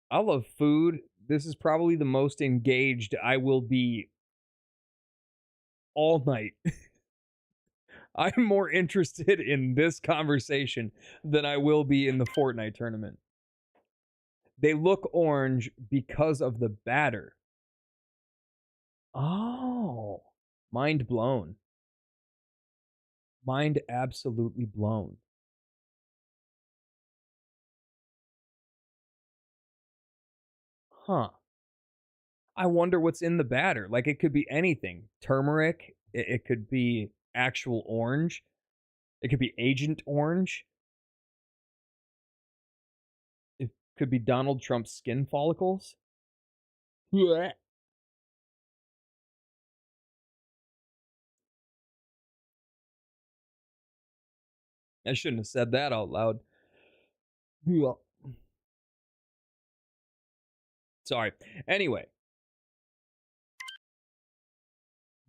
I love food. This is probably the most engaged I will be all night. I'm more interested in this conversation than I will be in the Fortnite tournament. They look orange because of the batter. Oh, mind blown. Mind absolutely blown. Huh. I wonder what's in the batter. Like, it could be anything. Turmeric. It could be actual orange. It could be Agent Orange. It could be Donald Trump's skin follicles. Blech. I shouldn't have said that out loud. Blech. Sorry. Anyway.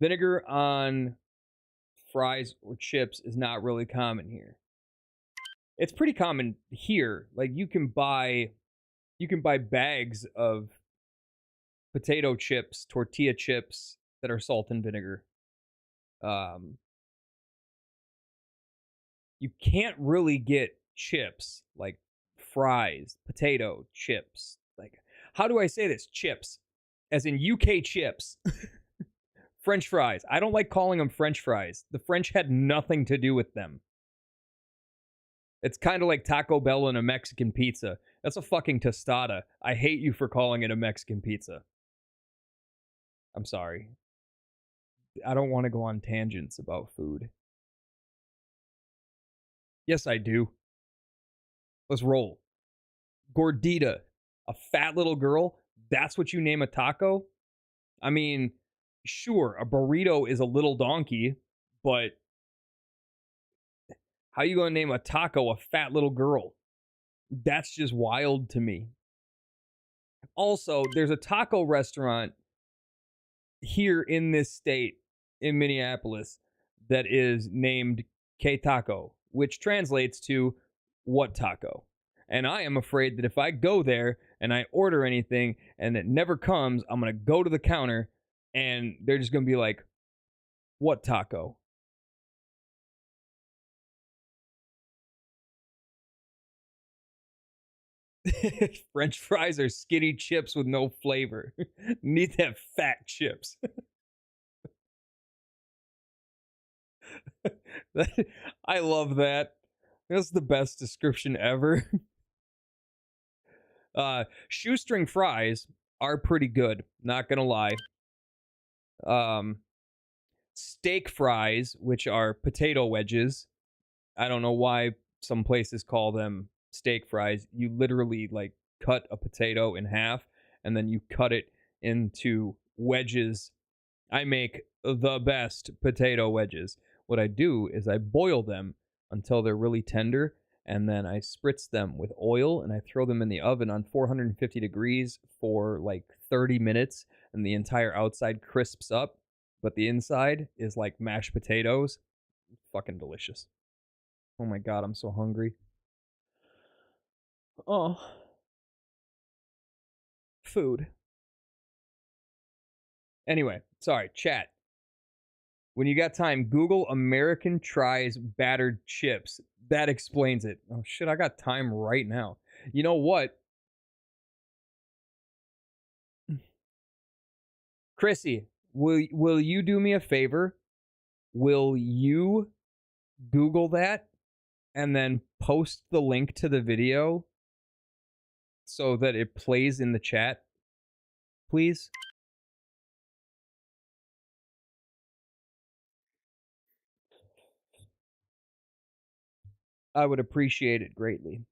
Vinegar on fries or chips is not really common here. It's pretty common here. Like you can buy bags of potato chips, tortilla chips that are salt and vinegar. You can't really get chips like fries, potato chips. Like, how do I say this? Chips, as in UK chips. French fries. I don't like calling them French fries. The French had nothing to do with them. It's kind of like Taco Bell and a Mexican pizza. That's a fucking tostada. I hate you for calling it a Mexican pizza. I'm sorry. I don't want to go on tangents about food. Yes, I do. Let's roll. Gordita. A fat little girl? That's what you name a taco? I mean, sure, a burrito is a little donkey, but how you gonna name a taco a fat little girl? That's just wild to me. Also, there's a taco restaurant here in this state, in Minneapolis, that is named K Taco, which translates to what taco. And I am afraid that if I go there and I order anything and it never comes, I'm going to go to the counter and they're just going to be like, what taco? French fries are skinny chips with no flavor. Need that fat chips. I love that. That's the best description ever. Shoestring fries are pretty good, not gonna lie. Steak fries, which are potato wedges. I don't know why some places call them steak fries. You literally like cut a potato in half and then you cut it into wedges. I make the best potato wedges. What I do is I boil them until they're really tender, and then I spritz them with oil and I throw them in the oven on 450 degrees for like 30 minutes, and the entire outside crisps up, but the inside is like mashed potatoes. Fucking delicious. Oh my god, I'm so hungry. Oh. Food. Anyway, sorry, chat. When you got time, Google American Tries battered chips. That explains it. Oh shit, I got time right now. You know what? Chrissy, will you do me a favor? Will you Google that and then post the link to the video so that it plays in the chat, please? I would appreciate it greatly.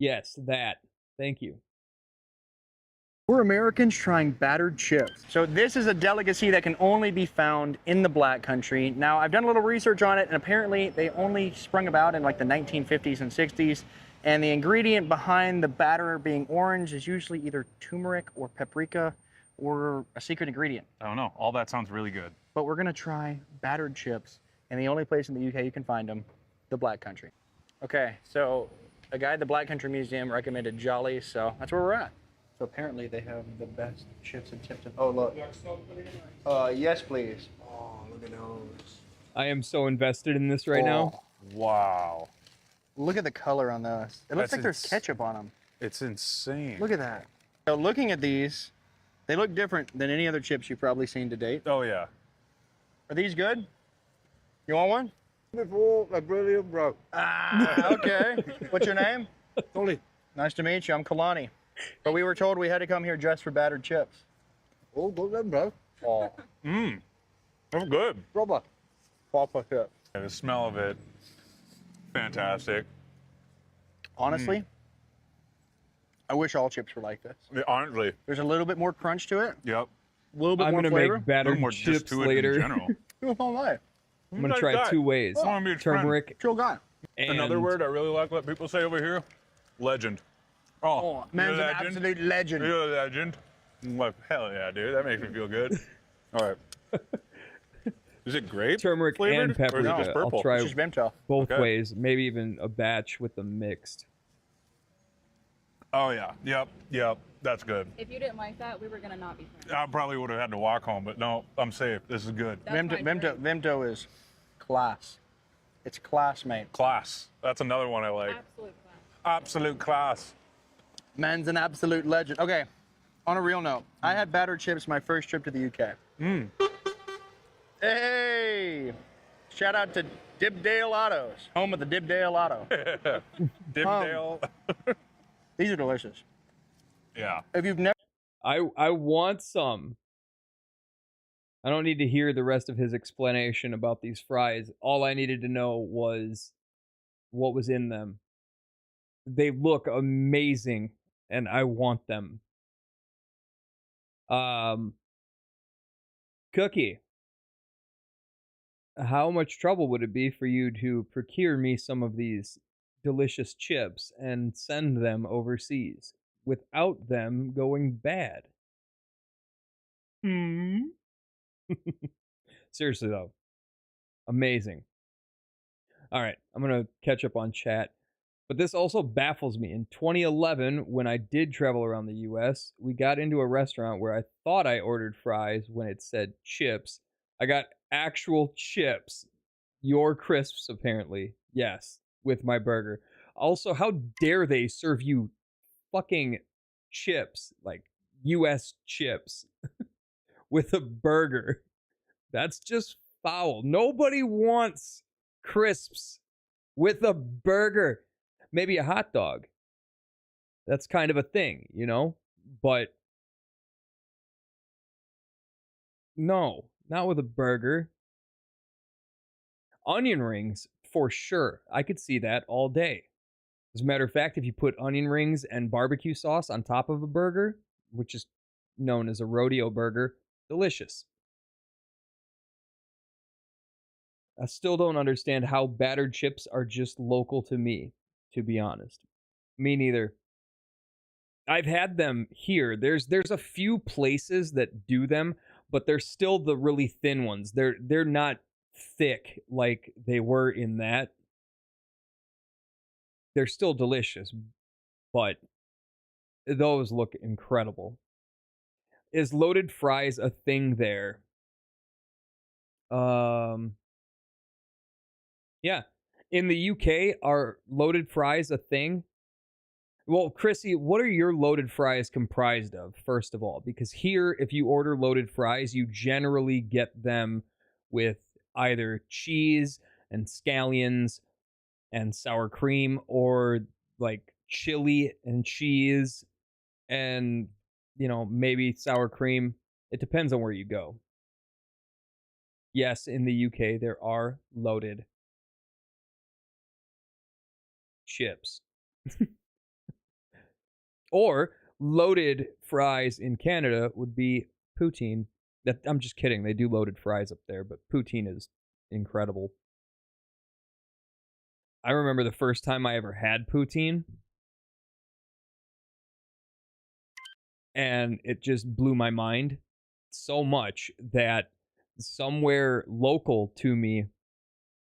Yes, that. Thank you. We're Americans trying battered chips. So this is a delicacy that can only be found in the Black Country. Now, I've done a little research on it, and apparently they only sprung about in like the 1950s and 60s. And the ingredient behind the batter being orange is usually either turmeric or paprika or a secret ingredient. I don't know. All that sounds really good. But we're gonna try battered chips, and the only place in the UK you can find them, the Black Country. Okay, so a guy at the Black Country Museum recommended Jolly, so that's where we're at. So apparently they have the best chips and tips. Oh, look. Yes, please. Oh, look at those. I am so invested in this right now. Wow. Look at the color on those. It looks That's like there's ketchup on them. It's insane. Look at that. So looking at these, they look different than any other chips you've probably seen to date. Oh yeah. Are these good? You want one? Before I brilliant broke. Ah, okay. What's your name? Tourny. Nice to meet you. I'm Kalani. But we were told we had to come here just for battered chips. Oh, go them, bro. Oh, Mmm. That's good. proper. Proper chip. And the smell of it, fantastic. Honestly, I wish all chips were like this. Honestly, There's a little bit more crunch to it, yep. a little bit I'm more gonna flavor. make battered More just chips to it later. in general. Who am I? I'm gonna Nice try guy. 2 ways: I wanna be his friend. turmeric Chill guy. and Another word I really like what people say over here, legend. Oh, man's you're a an legend? absolute legend. You're a legend. I'm like, hell yeah, dude. That makes me feel good. All right. Is it grape turmeric flavored, and paprika. or is it just I'll purple? try It's just Bimtel. both Okay. ways, maybe even a batch with them mixed. Oh yeah. Yep. That's good. If you didn't like that, we were gonna not be friends. I probably would have had to walk home, but no, I'm safe. This is good. That's my drink. Vimto is class. It's class, mate. Class. That's another one I like. Absolute class. Absolute class. Man's an absolute legend. Okay, on a real note, I had battered chips my first trip to the UK. Hey! Shout out to Dibdale Autos, home of the Dibdale Auto. Dibdale. These are delicious. Yeah. If you've never I want some. I don't need to hear the rest of his explanation about these fries. All I needed to know was what was in them. They look amazing, and I want them. Cookie, how much trouble would it be for you to procure me some of these delicious chips and send them overseas without them going bad? Seriously though, amazing. All right, I'm gonna catch up on chat, but this also baffles me. In 2011, when I did travel around the US, we got into a restaurant where I thought I ordered fries when it said chips. I got actual chips, your crisps apparently, yes, with my burger. Also, how dare they serve you fucking chips, like US chips, with a burger? That's just foul. Nobody wants crisps with a burger. Maybe a hot dog. That's kind of a thing, you know? But no, not with a burger. Onion rings, for sure. I could see that all day. As a matter of fact, if you put onion rings and barbecue sauce on top of a burger, which is known as a rodeo burger, delicious. I still don't understand how battered chips are just local to me, to be honest. Me neither. I've had them here. There's a few places that do them, but they're still the really thin ones. They're not thick like they were in that. They're still delicious, but those look incredible. Is loaded fries a thing there? Yeah. In the UK, are loaded fries a thing? Well, Chrissy, what are your loaded fries comprised of, first of all? Because here, if you order loaded fries, you generally get them with either cheese and scallions and sour cream, or like chili and cheese and, maybe sour cream. It depends on where you go. Yes, in the UK, there are loaded chips. Or loaded fries in Canada would be poutine. I'm just kidding. They do loaded fries up there, but poutine is incredible. I remember the first time I ever had poutine, and it just blew my mind so much that somewhere local to me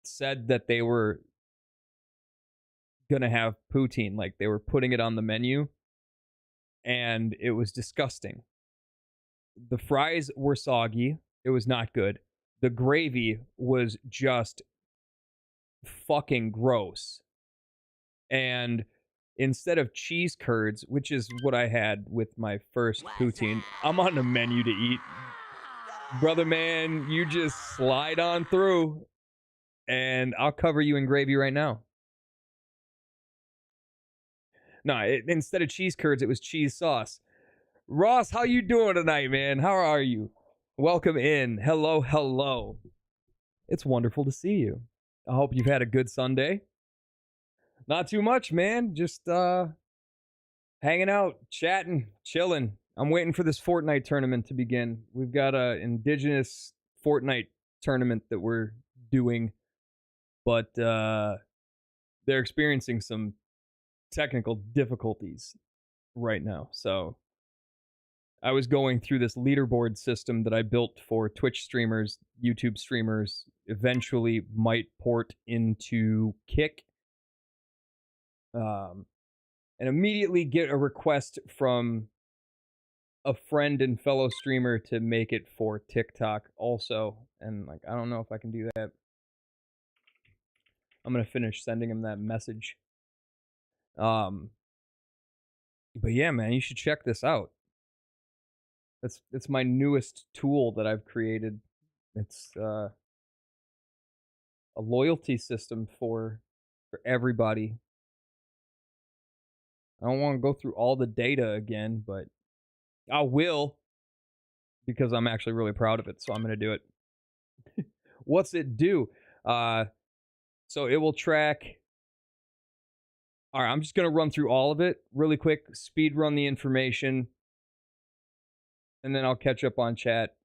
said that they were gonna have poutine, like they were putting it on the menu, and it was disgusting. The fries were soggy. It was not good. The gravy was just fucking gross. And instead of cheese curds, which is what I had with my first poutine, I'm on the menu to eat. Brother man, you just slide on through and I'll cover you in gravy right now. No, instead of cheese curds, it was cheese sauce. Ross, how you doing tonight, man? How are you? Welcome in. Hello, hello. It's wonderful to see you. I hope you've had a good Sunday. Not too much, man. Just hanging out, chatting, chilling. I'm waiting for this Fortnite tournament to begin. We've got a indigenous Fortnite tournament that we're doing, but they're experiencing some technical difficulties right now. So I was going through this leaderboard system that I built for Twitch streamers, YouTube streamers, eventually might port into Kick. And immediately get a request from a friend and fellow streamer to make it for TikTok also. And like, I don't know if I can do that. I'm gonna finish sending him that message. But yeah, man, you should check this out. It's my newest tool that I've created. It's a loyalty system for everybody. I don't want to go through all the data again, but I will, because I'm actually really proud of it, so I'm going to do it. What's it do? So it will track... All right, I'm just going to run through all of it really quick, speed run the information, and then I'll catch up on chat.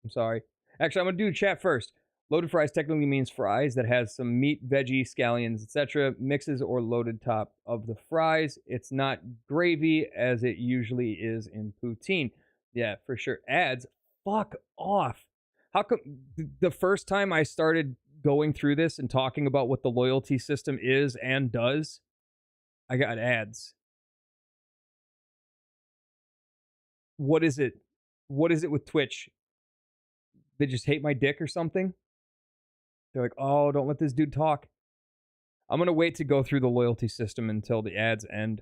I'm sorry. Actually, I'm going to do chat first. Loaded fries technically means fries that has some meat, veggie, scallions, etc. Mixes or loaded top of the fries. It's not gravy as it usually is in poutine. Yeah, for sure. Ads, fuck off. How come the first time I started going through this and talking about what the loyalty system is and does, I got ads. What is it? What is it with Twitch? They just hate my dick or something? They're like, oh, don't let this dude talk. I'm going to wait to go through the loyalty system until the ads end.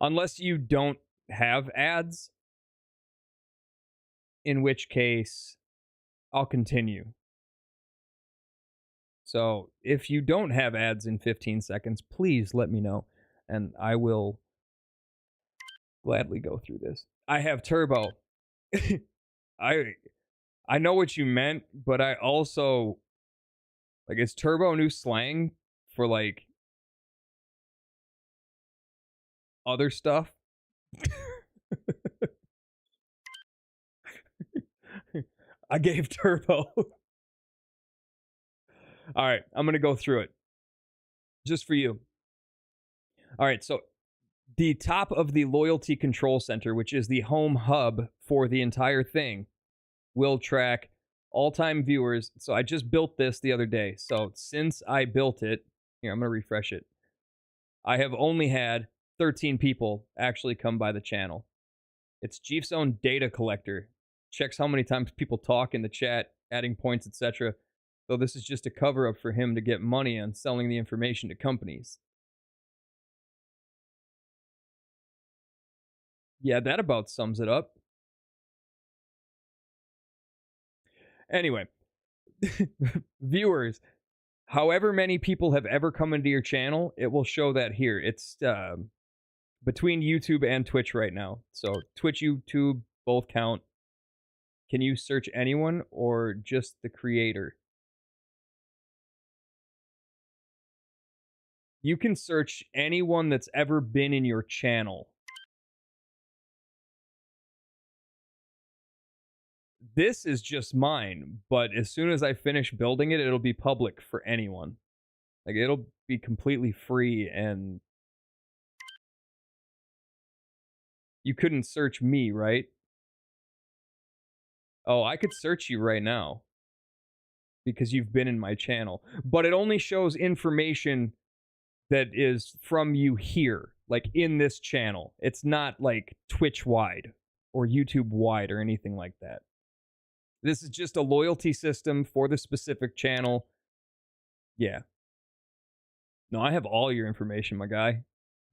Unless you don't have ads, in which case I'll continue. So if you don't have ads in 15 seconds, please let me know, and I will gladly go through this. I have turbo. I know what you meant, but I also, like, is turbo new slang for, like, other stuff? I gave turbo. All right, I'm going to go through it. Just for you. All right, so the top of the loyalty control center, which is the home hub for the entire thing, will track all-time viewers. So I just built this the other day. So since I built it, here, I'm going to refresh it. I have only had 13 people actually come by the channel. It's Jeef's own data collector. Checks how many times people talk in the chat, adding points, etc. So this is just a cover-up for him to get money on selling the information to companies. Yeah, that about sums it up. Anyway, viewers, however many people have ever come into your channel, it will show that here. It's between YouTube and Twitch right now. So Twitch, YouTube, both count. Can you search anyone or just the creator? You can search anyone that's ever been in your channel. This is just mine, but as soon as I finish building it, it'll be public for anyone. Like, it'll be completely free, and you couldn't search me, right? Oh, I could search you right now because you've been in my channel, but it only shows information that is from you here, like in this channel. It's not like Twitch wide or YouTube wide or anything like that. This is just a loyalty system for the specific channel. Yeah. No, I have all your information, my guy.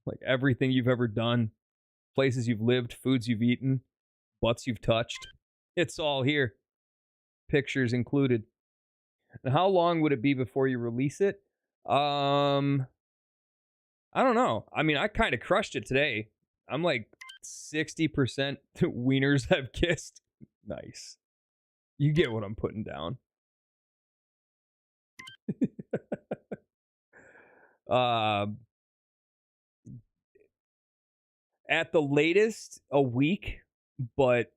Like everything you've ever done, places you've lived, foods you've eaten, butts you've touched. It's all here. Pictures included. And how long would it be before you release it? I don't know. I mean, I kind of crushed it today. I'm like 60% wieners have kissed. Nice. You get what I'm putting down. At the latest, a week, but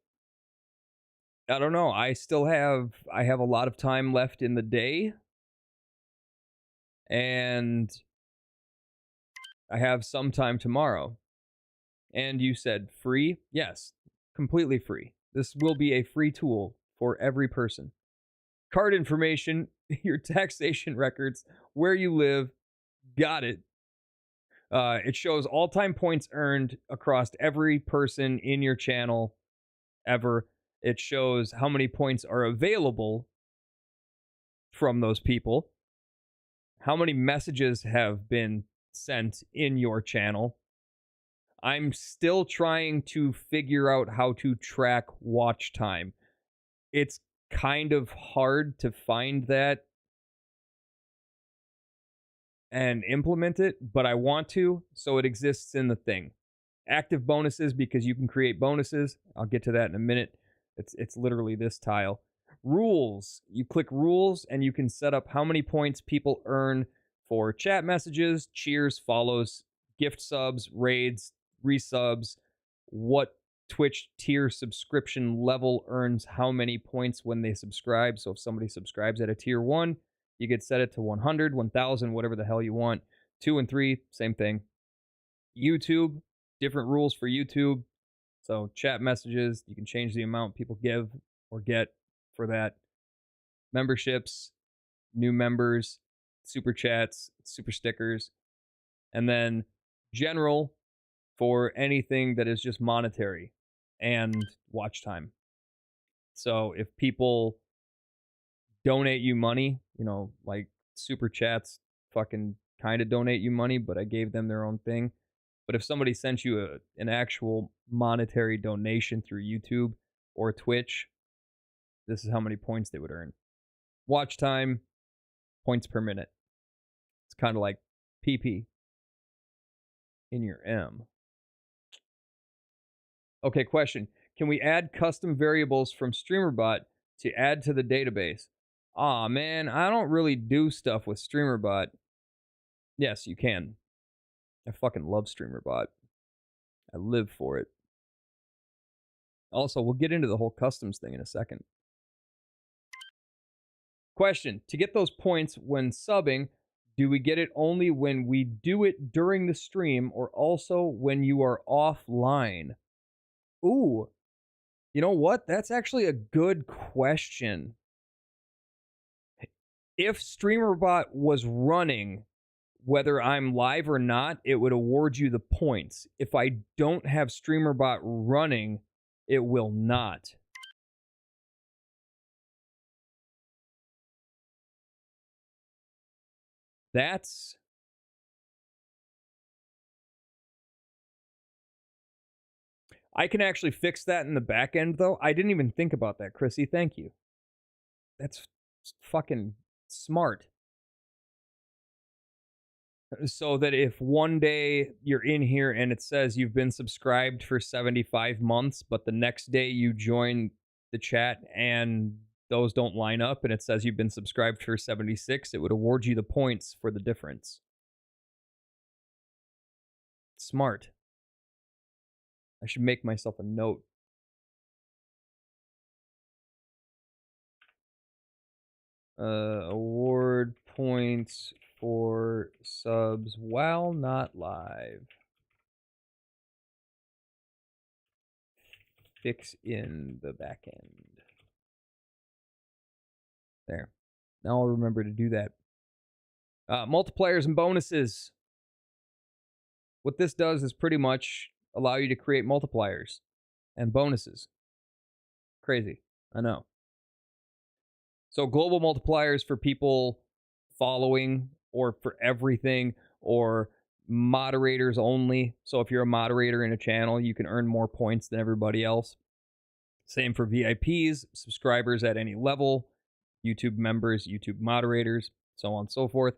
I don't know. I have a lot of time left in the day, and I have some time tomorrow. And you said free? Yes, completely free. This will be a free tool for every person. Card information, your taxation records, where you live, got it. It shows all-time points earned across every person in your channel ever. It shows how many points are available from those people, how many messages have been sent in your channel. I'm still trying to figure out how to track watch time. It's kind of hard to find that and implement it, but I want to, so it exists in the thing. Active bonuses, because you can create bonuses. I'll get to that in a minute. It's literally this tile. Rules. You click rules and you can set up how many points people earn for chat messages, cheers, follows, gift subs, raids, resubs, what Twitch tier subscription level earns how many points when they subscribe. So if somebody subscribes at a tier 1, you could set it to 100, 1,000, whatever the hell you want. 2 and 3, same thing. YouTube, different rules for YouTube. So chat messages, you can change the amount people give or get for that. Memberships, new members, super chats, super stickers. And then general for anything that is just monetary and watch time. So if people donate you money, you know, like super chats fucking kind of donate you money, but I gave them their own thing. But if somebody sent you an actual monetary donation through YouTube or Twitch, this is how many points they would earn. Watch time, points per minute. It's kind of like PP in your M. Okay, question. Can we add custom variables from StreamerBot to add to the database? Aw, man, I don't really do stuff with StreamerBot. Yes, you can. I fucking love StreamerBot. I live for it. Also, we'll get into the whole customs thing in a second. Question. To get those points when subbing, do we get it only when we do it during the stream or also when you are offline? Ooh. You know what? That's actually a good question. If StreamerBot was running, whether I'm live or not, it would award you the points. If I don't have StreamerBot running, it will not. That's... I can actually fix that in the back end, though. I didn't even think about that, Chrissy. Thank you. That's fucking smart. So that if one day you're in here and it says you've been subscribed for 75 months, but the next day you join the chat and those don't line up and it says you've been subscribed for 76, it would award you the points for the difference. Smart. I should make myself a note. Award points for subs while not live. Fix in the back end. There. Now I'll remember to do that. Multipliers and bonuses. What this does is pretty much allow you to create multipliers and bonuses. Crazy, I know. So global multipliers for people following or for everything, or moderators only. So if you're a moderator in a channel, you can earn more points than everybody else. Same for VIPs, subscribers at any level, YouTube members, YouTube moderators, so on and so forth.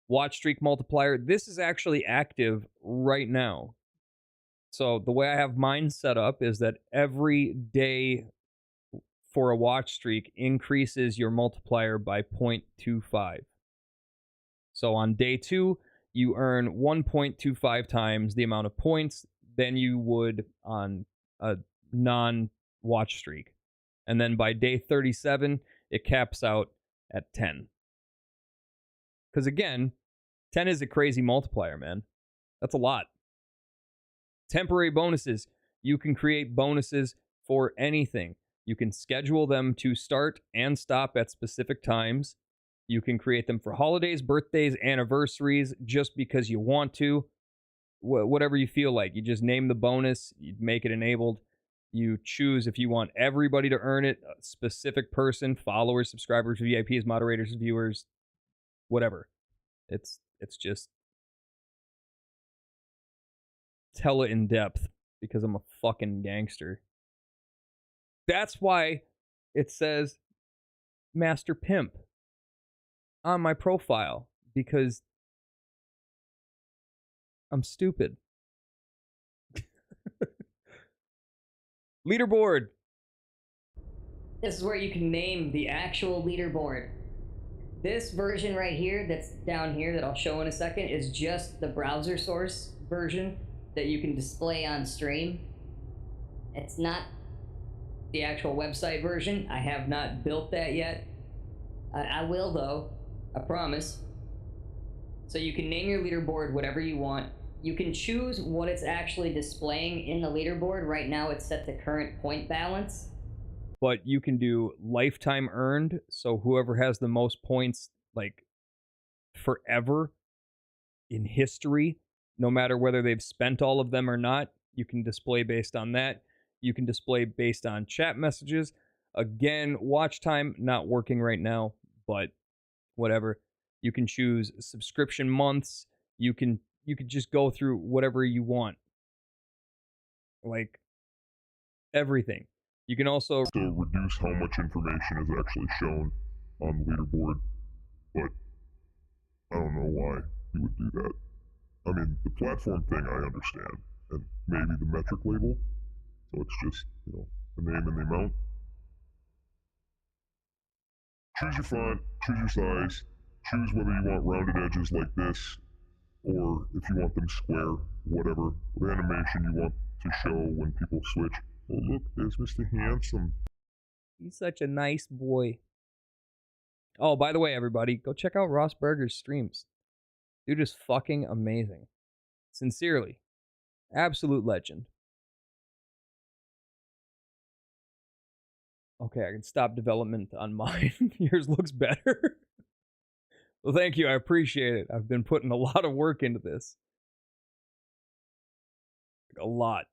Watch streak multiplier. This is actually active right now. So the way I have mine set up is that every day for a watch streak increases your multiplier by 0.25. So on day 2, you earn 1.25 times the amount of points than you would on a non-watch streak. And then by day 37, it caps out at 10. Because again, 10 is a crazy multiplier, man. That's a lot. Temporary bonuses. You can create bonuses for anything. You can schedule them to start and stop at specific times. You can create them for holidays, birthdays, anniversaries, just because you want to. Whatever you feel like. You just name the bonus, you make it enabled. You choose if you want everybody to earn it, a specific person, followers, subscribers, VIPs, moderators, viewers, whatever. It's just tell it in depth because I'm a fucking gangster. That's why it says Master Pimp on my profile, because I'm stupid. Leaderboard. This is where you can name the actual leaderboard. This version right here, that's down here, that I'll show in a second, is just the browser source version that you can display on stream. It's not the actual website version. I have not built that yet. I will though, I promise. So you can name your leaderboard whatever you want. You can choose what it's actually displaying in the leaderboard. Right now it's set to current point balance. But you can do lifetime earned, so whoever has the most points, like, forever in history, no matter whether they've spent all of them or not, you can display based on that. You can display based on chat messages. Again, watch time, not working right now, but whatever. You can choose subscription months. You could just go through whatever you want. Like, everything. You can also reduce how much information is actually shown on the leaderboard, but I don't know why you would do that. I mean, the platform thing I understand, and maybe the metric label, so it's just, the name and the amount. Choose your font, choose your size, choose whether you want rounded edges like this, or if you want them square, whatever animation you want to show when people switch. Oh look, there's Mr. Handsome. He's such a nice boy. Oh, by the way, everybody, go check out Ross Berger's streams. Dude is fucking amazing. Sincerely. Absolute legend. Okay, I can stop development on mine. Yours looks better. Well, thank you. I appreciate it. I've been putting a lot of work into this. A lot.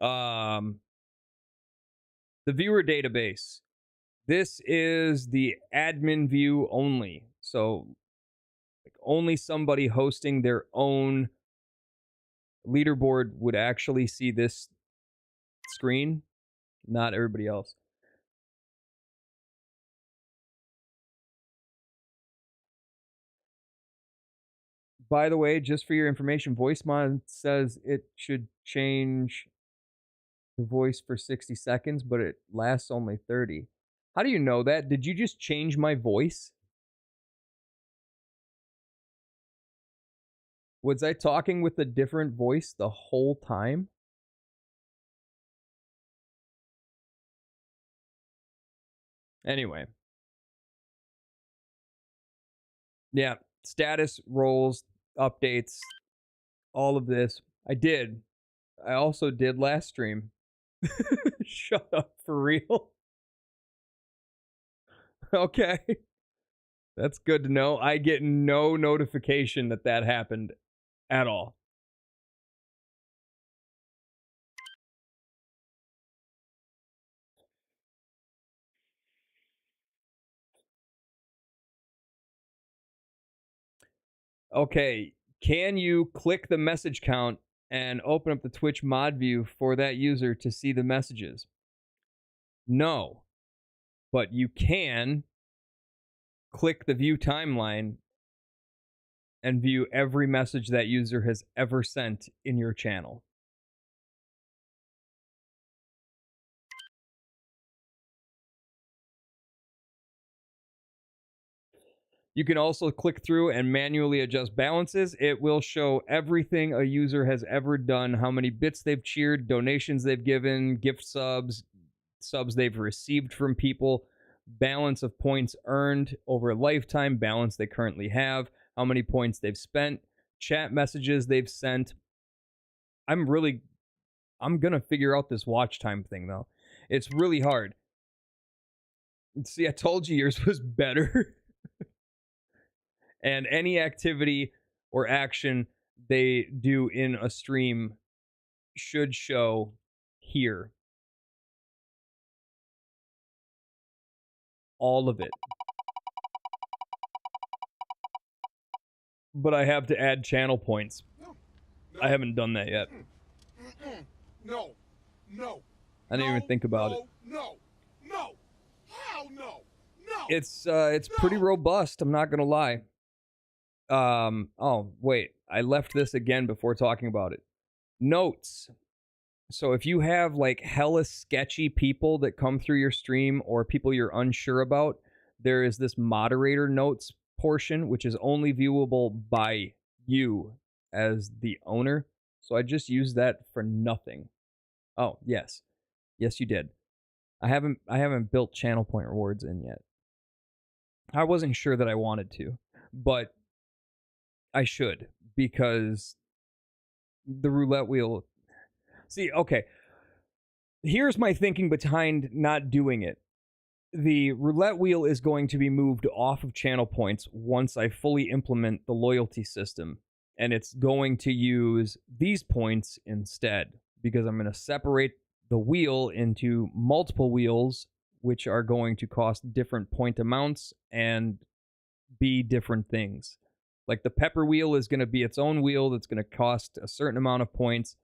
The viewer database. This is the admin view only. So, like, only somebody hosting their own leaderboard would actually see this screen, not everybody else. By the way, just for your information, VoiceMod says it should change the voice for 60 seconds, but it lasts only 30. How do you know that? Did you just change my voice? Was I talking with a different voice the whole time? Anyway. Yeah, status, roles, updates, all of this. I also did last stream. Shut up, for real? Okay. That's good to know. I get no notification that that happened at all. Okay, can you click the message count and open up the Twitch mod view for that user to see the messages? No, but you can click the view timeline and view every message that user has ever sent in your channel. You can also click through and manually adjust balances. It will show everything a user has ever done, how many bits they've cheered, donations they've given, gift subs, subs they've received from people, balance of points earned over a lifetime, balance they currently have, how many points they've spent, chat messages they've sent. I'm going to figure out this watch time thing, though. It's really hard. See, I told you yours was better. And any activity or action they do in a stream should show here. All of it. But I have to add channel points. I haven't done that yet. No. I didn't even think about it. No. Hell no. It's pretty robust, I'm not gonna lie. Oh, wait. I left this again before talking about it. Notes. So if you have like hella sketchy people that come through your stream or people you're unsure about, there is this moderator notes portion, which is only viewable by you as the owner. So I just used that for nothing. Oh, yes. Yes, you did. I haven't built channel point rewards in yet. I wasn't sure that I wanted to, but I should, because the roulette wheel... See, okay. Here's my thinking behind not doing it. The roulette wheel is going to be moved off of channel points once I fully implement the loyalty system. And it's going to use these points instead, because I'm going to separate the wheel into multiple wheels, which are going to cost different point amounts and be different things. Like the pepper wheel is going to be its own wheel that's going to cost a certain amount of points.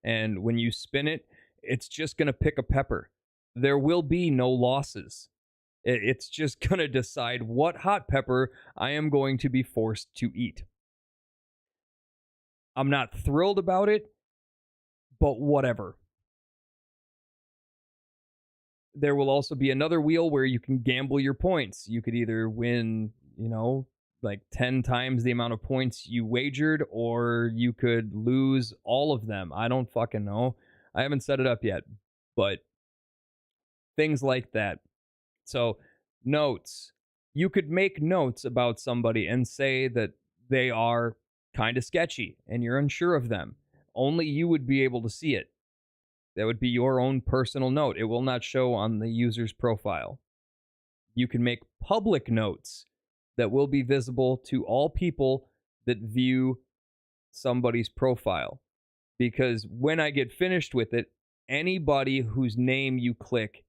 And when you spin it, it's just going to pick a pepper. There will be no losses. It's just going to decide what hot pepper I am going to be forced to eat. I'm not thrilled about it, but whatever. There will also be another wheel where you can gamble your points. You could either win, like 10 times the amount of points you wagered, or you could lose all of them. I don't fucking know. I haven't set it up yet, but things like that. So, notes. You could make notes about somebody and say that they are kind of sketchy and you're unsure of them. Only you would be able to see it. That would be your own personal note. It will not show on the user's profile. You can make public notes that will be visible to all people that view somebody's profile. Because when I get finished with it, anybody whose name you click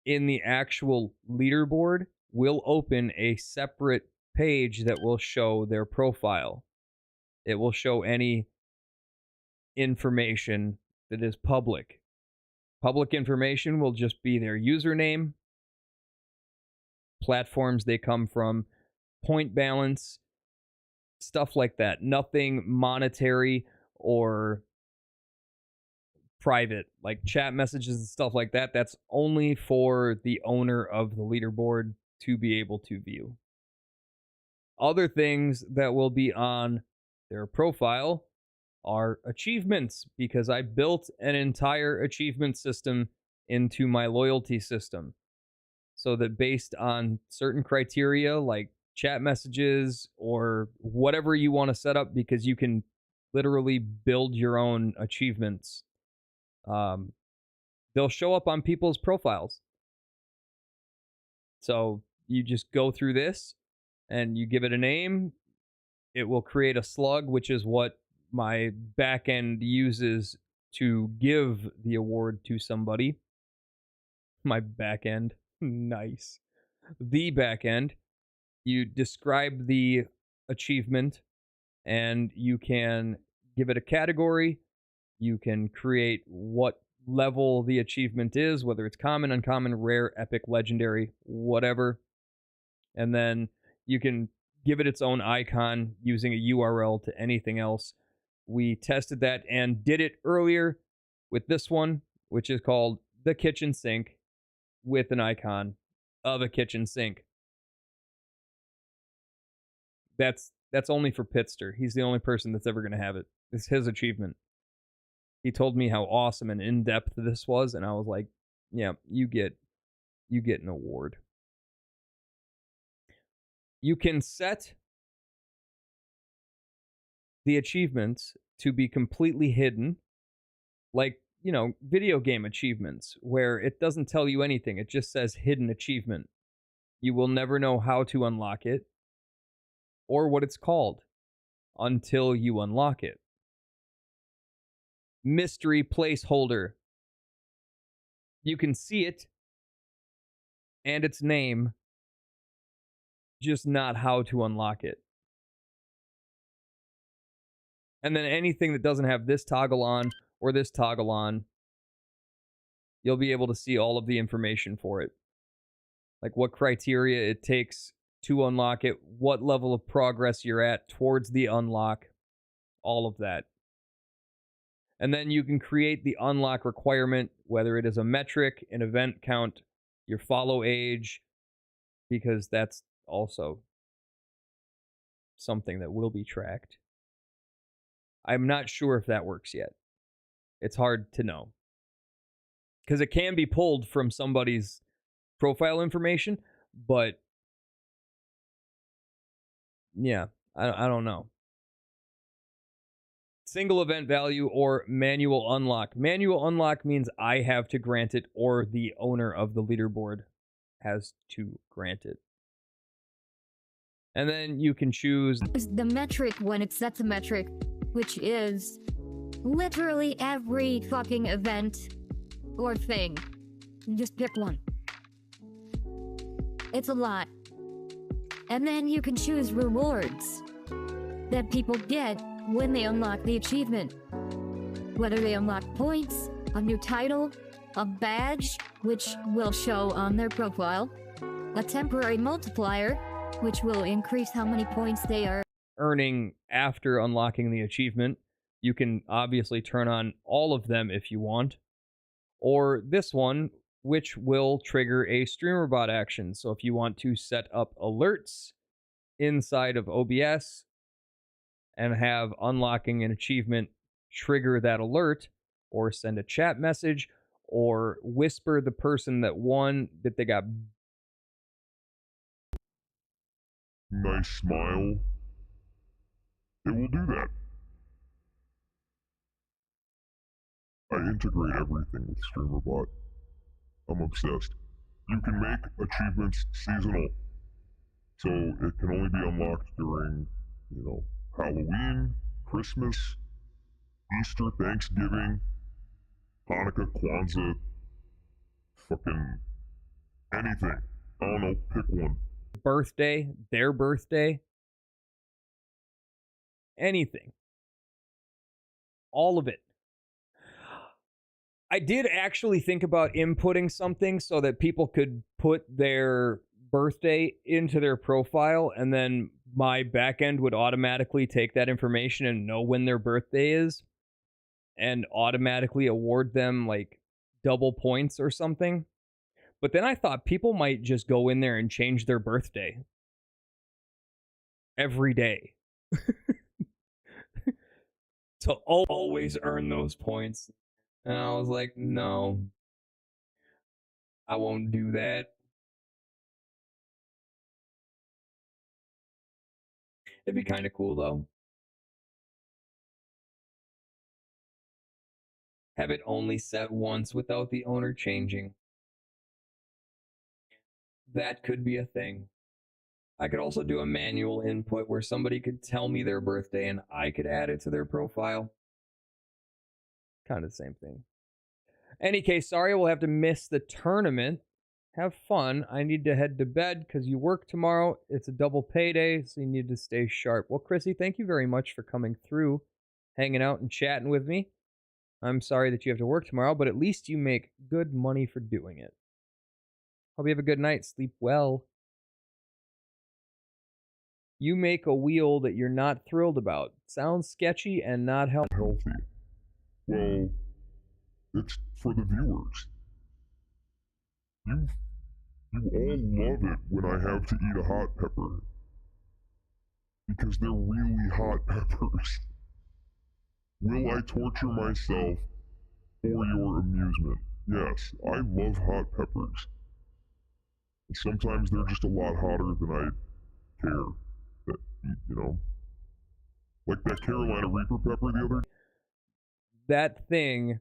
in the actual leaderboard will open a separate page that will show their profile. It will show any information that is public. Public information will just be their username, platforms they come from, point balance, stuff like that. Nothing monetary or private, like chat messages and stuff like that. That's only for the owner of the leaderboard to be able to view. Other things that will be on their profile are achievements, because I built an entire achievement system into my loyalty system. So that based on certain criteria like chat messages or whatever you want to set up, because you can literally build your own achievements, they'll show up on people's profiles. So you just go through this and you give it a name. It will create a slug, which is what my backend uses to give the award to somebody. My backend. Nice. The backend. You describe the achievement and you can give it a category. You can create what level the achievement is, whether it's common, uncommon, rare, epic, legendary, whatever. And then you can give it its own icon using a URL to anything else. We tested that and did it earlier with this one, which is called the kitchen sink with an icon of a kitchen sink. That's only for Pitster. He's the only person that's ever going to have it. It's his achievement. He told me how awesome and in-depth this was, and I was like, yeah, you get an award. You can set the achievements to be completely hidden, like, you know, video game achievements, where it doesn't tell you anything. It just says hidden achievement. You will never know how to unlock it or what it's called until you unlock it. Mystery placeholder. You can see it and its name, just not how to unlock it. And then anything that doesn't have this toggle on or this toggle on, you'll be able to see all of the information for it. Like what criteria it takes to unlock it, what level of progress you're at towards the unlock, all of that. And then you can create the unlock requirement, whether it is a metric, an event count, your follow age, because that's also something that will be tracked. I'm not sure if that works yet. It's hard to know. Because it can be pulled from somebody's profile information, but yeah, I don't know. Single event value or manual unlock. Manual unlock means I have to grant it or the owner of the leaderboard has to grant it. And then you can choose the metric when it sets a metric, which is literally every fucking event or thing. You just pick one. It's a lot. And then you can choose rewards that people get when they unlock the achievement. Whether they unlock points, a new title, a badge, which will show on their profile, a temporary multiplier, which will increase how many points they are earning after unlocking the achievement. You can obviously turn on all of them if you want. Or this one, which will trigger a streamer bot action. So if you want to set up alerts inside of OBS and have unlocking an achievement trigger that alert, or send a chat message, or whisper the person that won that they got nice smile, it will do that. I integrate everything with StreamerBot. I'm obsessed. You can make achievements seasonal, so it can only be unlocked during, you know, Halloween, Christmas, Easter, Thanksgiving, Hanukkah, Kwanzaa, fucking anything. I don't know, pick one. Birthday, their birthday, anything. All of it. I did actually think about inputting something so that people could put their birthday into their profile, and then my backend would automatically take that information and know when their birthday is and automatically award them like double points or something. But then I thought people might just go in there and change their birthday every day to always earn those points. And I was like, no, I won't do that. It'd be kind of cool, though. Have it only set once without the owner changing. That could be a thing. I could also do a manual input where somebody could tell me their birthday and I could add it to their profile. Kind of the same thing. Any case, sorry we'll have to miss the tournament. have fun. I need to head to bed because you work tomorrow. It's a double payday, so you need to stay sharp. Well, Chrissy, thank you very much for coming through, hanging out and chatting with me. I'm sorry that you have to work tomorrow, but at least you make good money for doing it. Hope you have a good night. Sleep well. You make a wheel that you're not thrilled about. Sounds sketchy and not healthy. Well, it's for the viewers. You all love it when I have to eat a hot pepper. Because they're really hot peppers. Will I torture myself for your amusement? Yes, I love hot peppers. And sometimes they're just a lot hotter than I care. That, you know? Like that Carolina Reaper pepper the other day. That thing,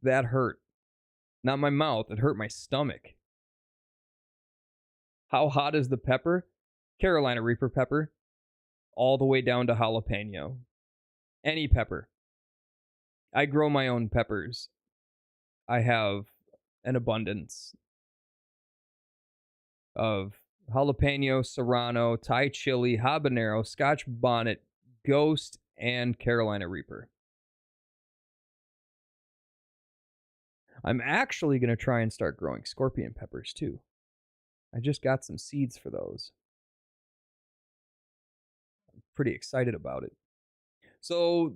that hurt. Not my mouth, it hurt my stomach. How hot is the pepper? Carolina Reaper pepper. All the way down to jalapeno. Any pepper. I grow my own peppers. I have an abundance of jalapeno, serrano, Thai chili, habanero, Scotch bonnet, ghost, and Carolina Reaper. I'm actually going to try and start growing scorpion peppers too. I just got some seeds for those. I'm pretty excited about it. So,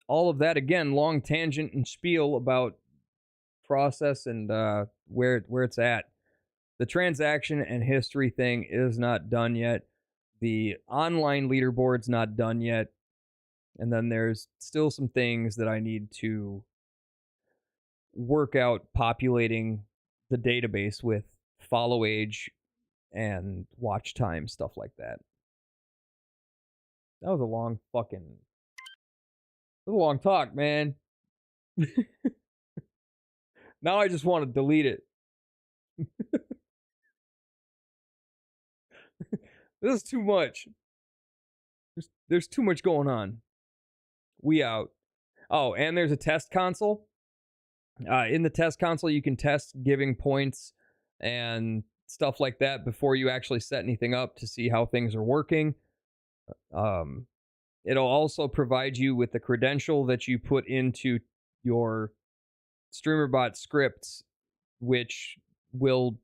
all of that, again, long tangent and spiel about process and where it's at. The transaction and history thing is not done yet. The online leaderboard's not done yet. And then there's still some things that I need to work out populating the database with follow age and watch time, stuff like that. That was a long talk, man. Now I just want to delete it. This is too much. There's too much going on. We out. Oh, and there's a test console. In the test console, you can test giving points and stuff like that before you actually set anything up to see how things are working. It'll also provide you with the credential that you put into your StreamerBot scripts, which will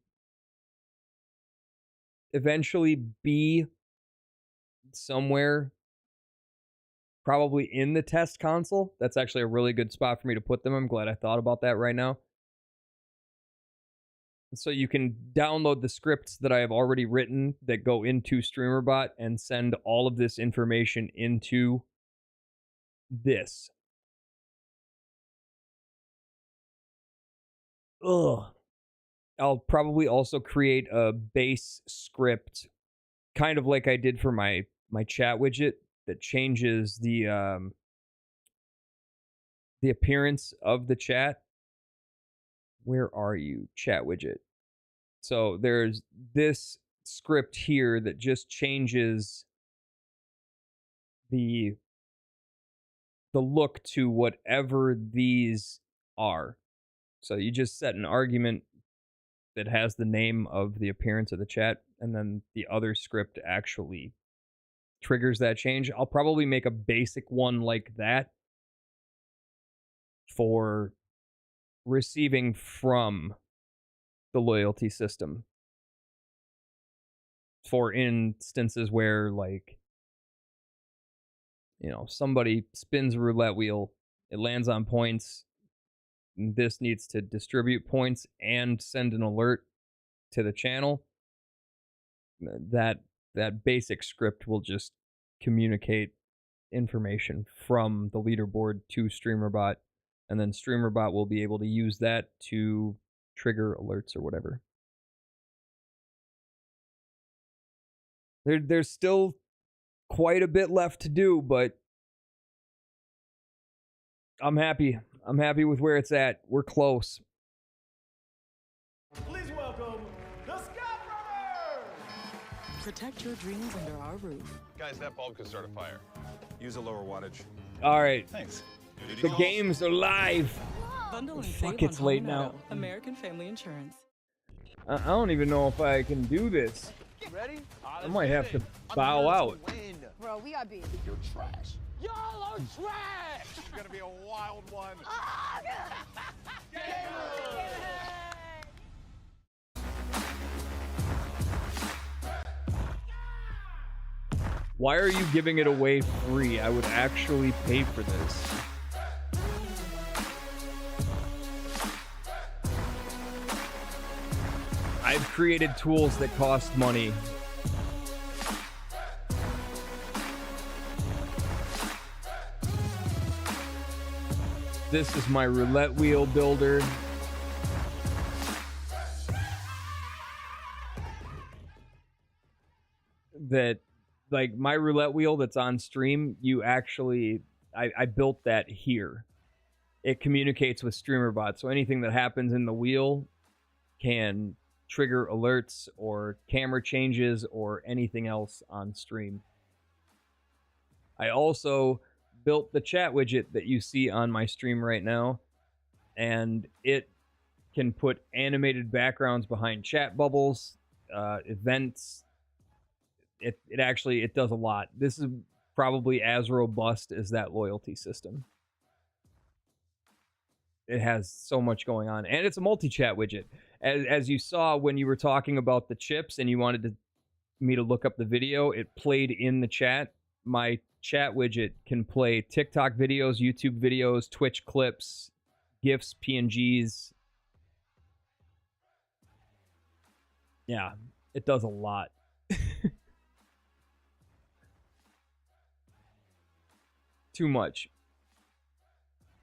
eventually be somewhere probably in the test console. That's actually a really good spot for me to put them. I'm glad I thought about that right now. So you can download the scripts that I have already written that go into StreamerBot and send all of this information into this. Ugh. I'll probably also create a base script, kind of like I did for my chat widget, that changes the appearance of the chat. Where are you, chat widget? So there's this script here that just changes the look to whatever these are. So you just set an argument that has the name of the appearance of the chat, and then the other script actually triggers that change. I'll probably make a basic one like that for receiving from the loyalty system. For instances where, like, you know, somebody spins a roulette wheel, it lands on points, and this needs to distribute points and send an alert to the channel. That basic script will just communicate information from the leaderboard to StreamerBot, and then StreamerBot will be able to use that to trigger alerts or whatever. There's still quite a bit left to do, but I'm happy. I'm happy with where it's at. We're close. Please welcome the Scott Brothers! Protect your dreams under our roof. Guys, that bulb could start a fire. Use a lower wattage. All right. Thanks. The games are live. Whoa! Bundle and Fuck, save it's on late home and now. auto. American Family Insurance. I don't even know if I can do this. Ready? I might have to bow out. Bro, we got beat. You're trash. Y'all are trash! It's gonna be a wild one. Why are you giving it away free? I would actually pay for this. I've created tools that cost money. This is my roulette wheel builder. That, like, my roulette wheel that's on stream, you actually, I built that here. It communicates with streamer bots, so anything that happens in the wheel can trigger alerts or camera changes or anything else on stream. I also built the chat widget that you see on my stream right now, and it can put animated backgrounds behind chat bubbles, events. It actually does a lot. This is probably as robust as that loyalty system. It has so much going on, and it's a multi-chat widget. As you saw when you were talking about the chips and you wanted me to look up the video, it played in the chat. My chat widget can play TikTok videos, YouTube videos, Twitch clips, GIFs, PNGs. Yeah, it does a lot. Too much.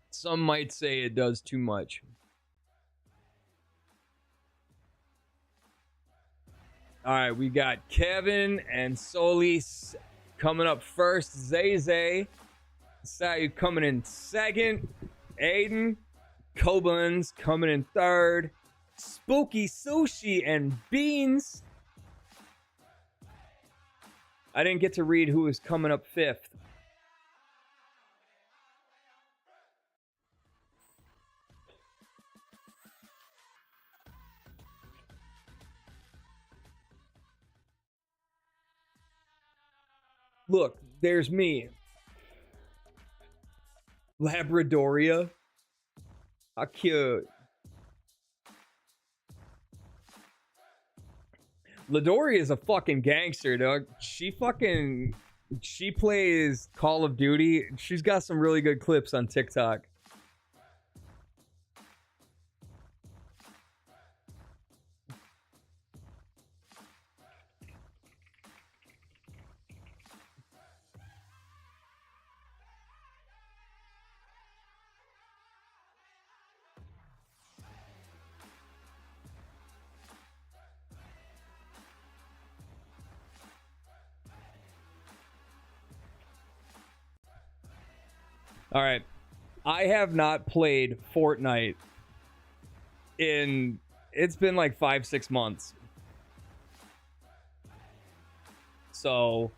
Some might say it does too much. All right, we got Kevin and Solis coming up first. Zay Sayu coming in second. Aiden, Koblenz coming in third. Spooky Sushi and Beans. I didn't get to read who is coming up fifth. Look, there's me. Labradoria. How cute. Ladoria is a fucking gangster, dog. She plays Call of Duty. She's got some really good clips on TikTok. All right. I have not played Fortnite it's been like 5-6 months. So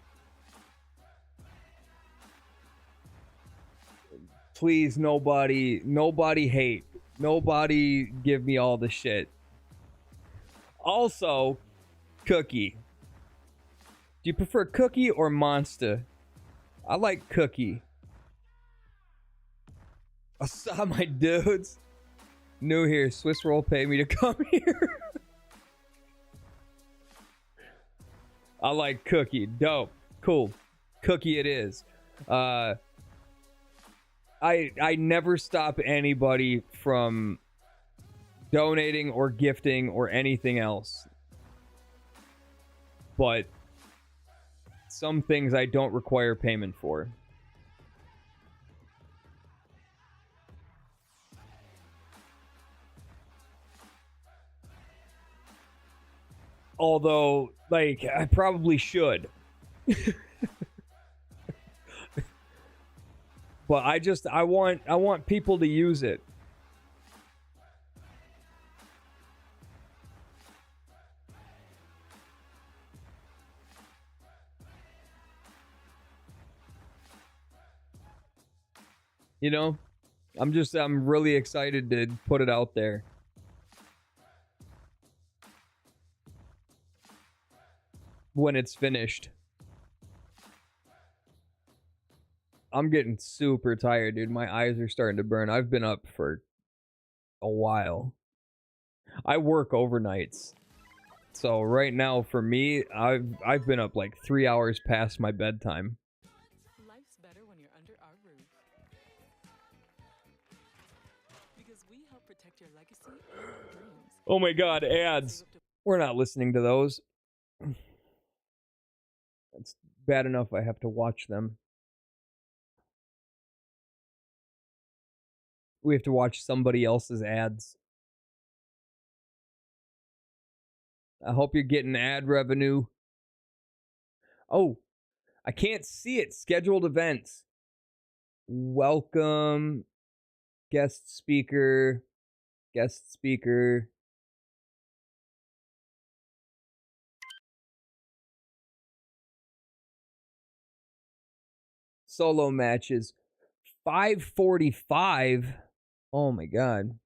please, nobody hate. Nobody give me all the shit. Also, Cookie. Do you prefer Cookie or Monster? I like Cookie. I saw my dudes. New here. Swiss roll pay me to come here. I like Cookie. Dope. Cool. Cookie it is. I never stop anybody from donating or gifting or anything else. But some things I don't require payment for. Although, like, I probably should. But I want people to use it. You know? I'm really excited to put it out there. When it's finished. I'm getting super tired, dude. My eyes are starting to burn. I've been up for a while. I work overnights. So right now for me, I've been up like 3 hours past my bedtime. Life's better when you're under our roof. Because we help protect your legacy and your dreams. Oh my god, ads. We're not listening to those. It's bad enough I have to watch them. We have to watch somebody else's ads. I hope you're getting ad revenue. Oh, I can't see it. Scheduled events. Welcome. Guest speaker. Guest speaker. Solo matches. 5:45. Oh my god.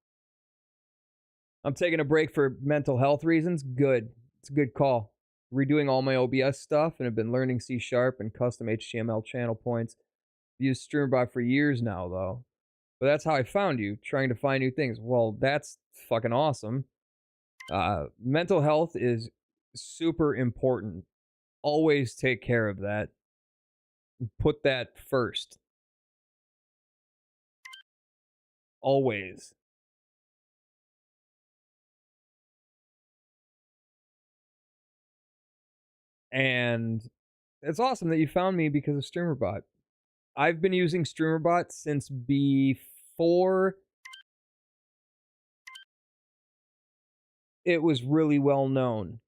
I'm taking a break for mental health reasons. Good. It's a good call. Redoing all my OBS stuff and have been learning C# and custom HTML channel points. I've used StreamerBot for years now, though. But that's how I found you, trying to find new things. Well, that's fucking awesome. Mental health is super important. Always take care of that. Put that first. Always. And it's awesome that you found me because of StreamerBot. I've been using StreamerBot since before it was really well known.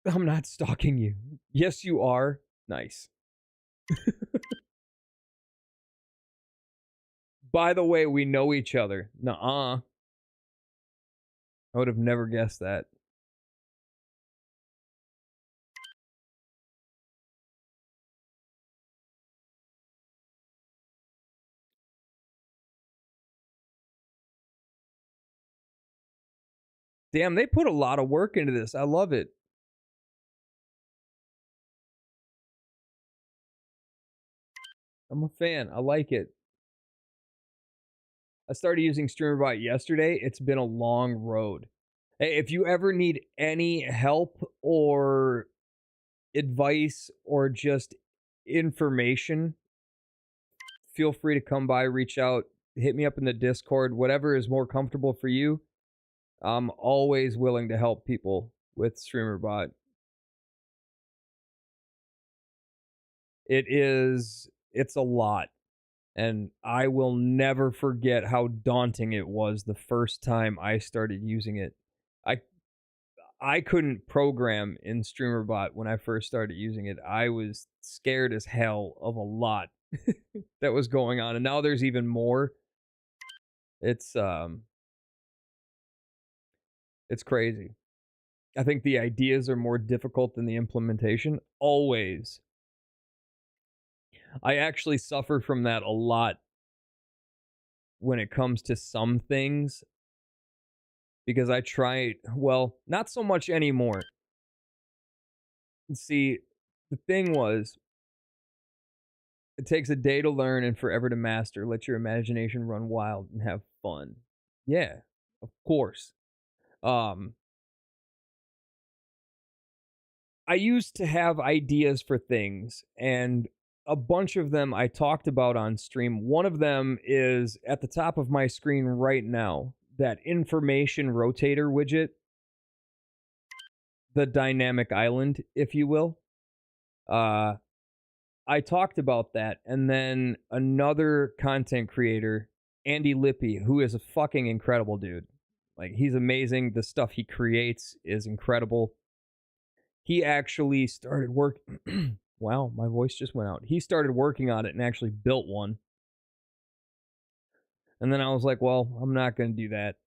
I'm not stalking you. Yes, you are. Nice. By the way, we know each other. Nuh-uh. I would have never guessed that. Damn, they put a lot of work into this. I love it. I'm a fan. I like it. I started using StreamerBot yesterday. It's been a long road. Hey, if you ever need any help or advice or just information, feel free to come by, reach out, hit me up in the Discord, whatever is more comfortable for you. I'm always willing to help people with StreamerBot. It's a lot. And I will never forget how daunting it was the first time I started using it. I couldn't program in StreamerBot when I first started using it. I was scared as hell of a lot that was going on. And now there's even more. It's crazy. I think the ideas are more difficult than the implementation. Always. I actually suffer from that a lot when it comes to some things. Because I try, well, not so much anymore. See, the thing was, it takes a day to learn and forever to master. Let your imagination run wild and have fun. Yeah, of course. I used to have ideas for things, and a bunch of them I talked about on stream. One of them is at the top of my screen right now, that information rotator widget. The dynamic island, if you will. I talked about that, and then another content creator, Andy Lippy, who is a fucking incredible dude. Like, he's amazing. The stuff he creates is incredible. He actually started work. Wow, my voice just went out. He started working on it and actually built one. And then I was like, well, I'm not going to do that.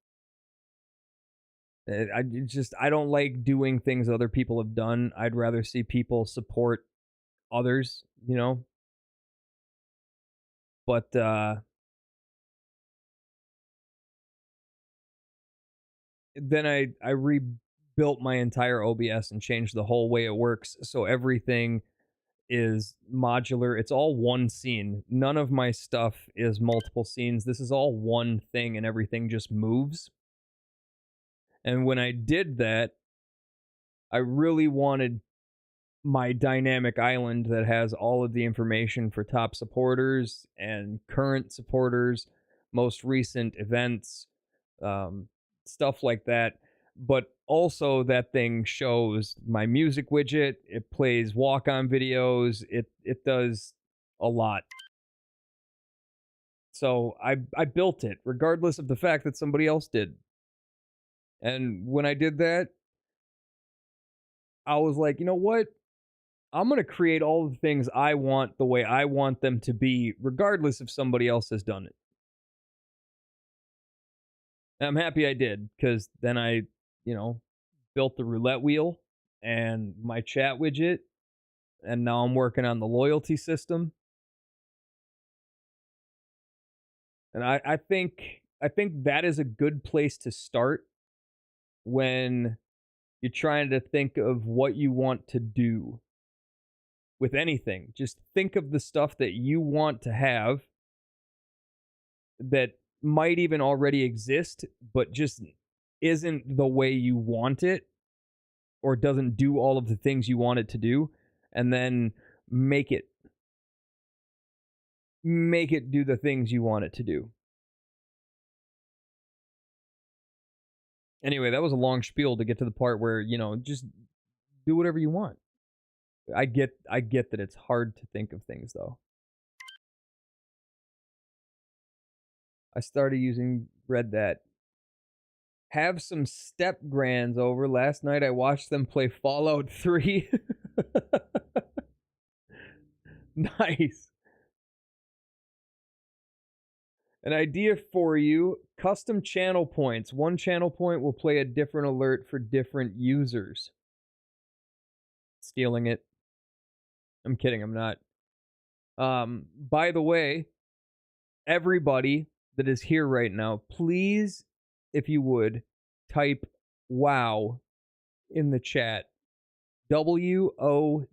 I don't like doing things other people have done. I'd rather see people support others, you know. But then I rebuilt my entire OBS and changed the whole way it works, so everything is modular. It's all one scene. None of my stuff is multiple scenes. This is all one thing, and everything just moves. And when I did that, I really wanted my dynamic island that has all of the information for top supporters and current supporters, most recent events, stuff like that. But also that thing shows my music widget, it plays walk-on videos, it does a lot. So I built it, regardless of the fact that somebody else did. And when I did that, I was like, you know what? I'm going to create all the things I want the way I want them to be, regardless if somebody else has done it. And I'm happy I did, because then I, you know, built the roulette wheel and my chat widget, and now I'm working on the loyalty system. And I think that is a good place to start when you're trying to think of what you want to do with anything. Just think of the stuff that you want to have that might even already exist, but just isn't the way you want it, or doesn't do all of the things you want it to do, and then make it do the things you want it to do. Anyway, that was a long spiel to get to the part where, you know, just do whatever you want. I get that it's hard to think of things, though. I started using Read That. Have some step-grands over. Last night I watched them play Fallout 3. Nice. An idea for you. Custom channel points. One channel point will play a different alert for different users. Stealing it. I'm kidding, I'm not. By the way, everybody that is here right now, please, if you would, type WOW in the chat. WOW.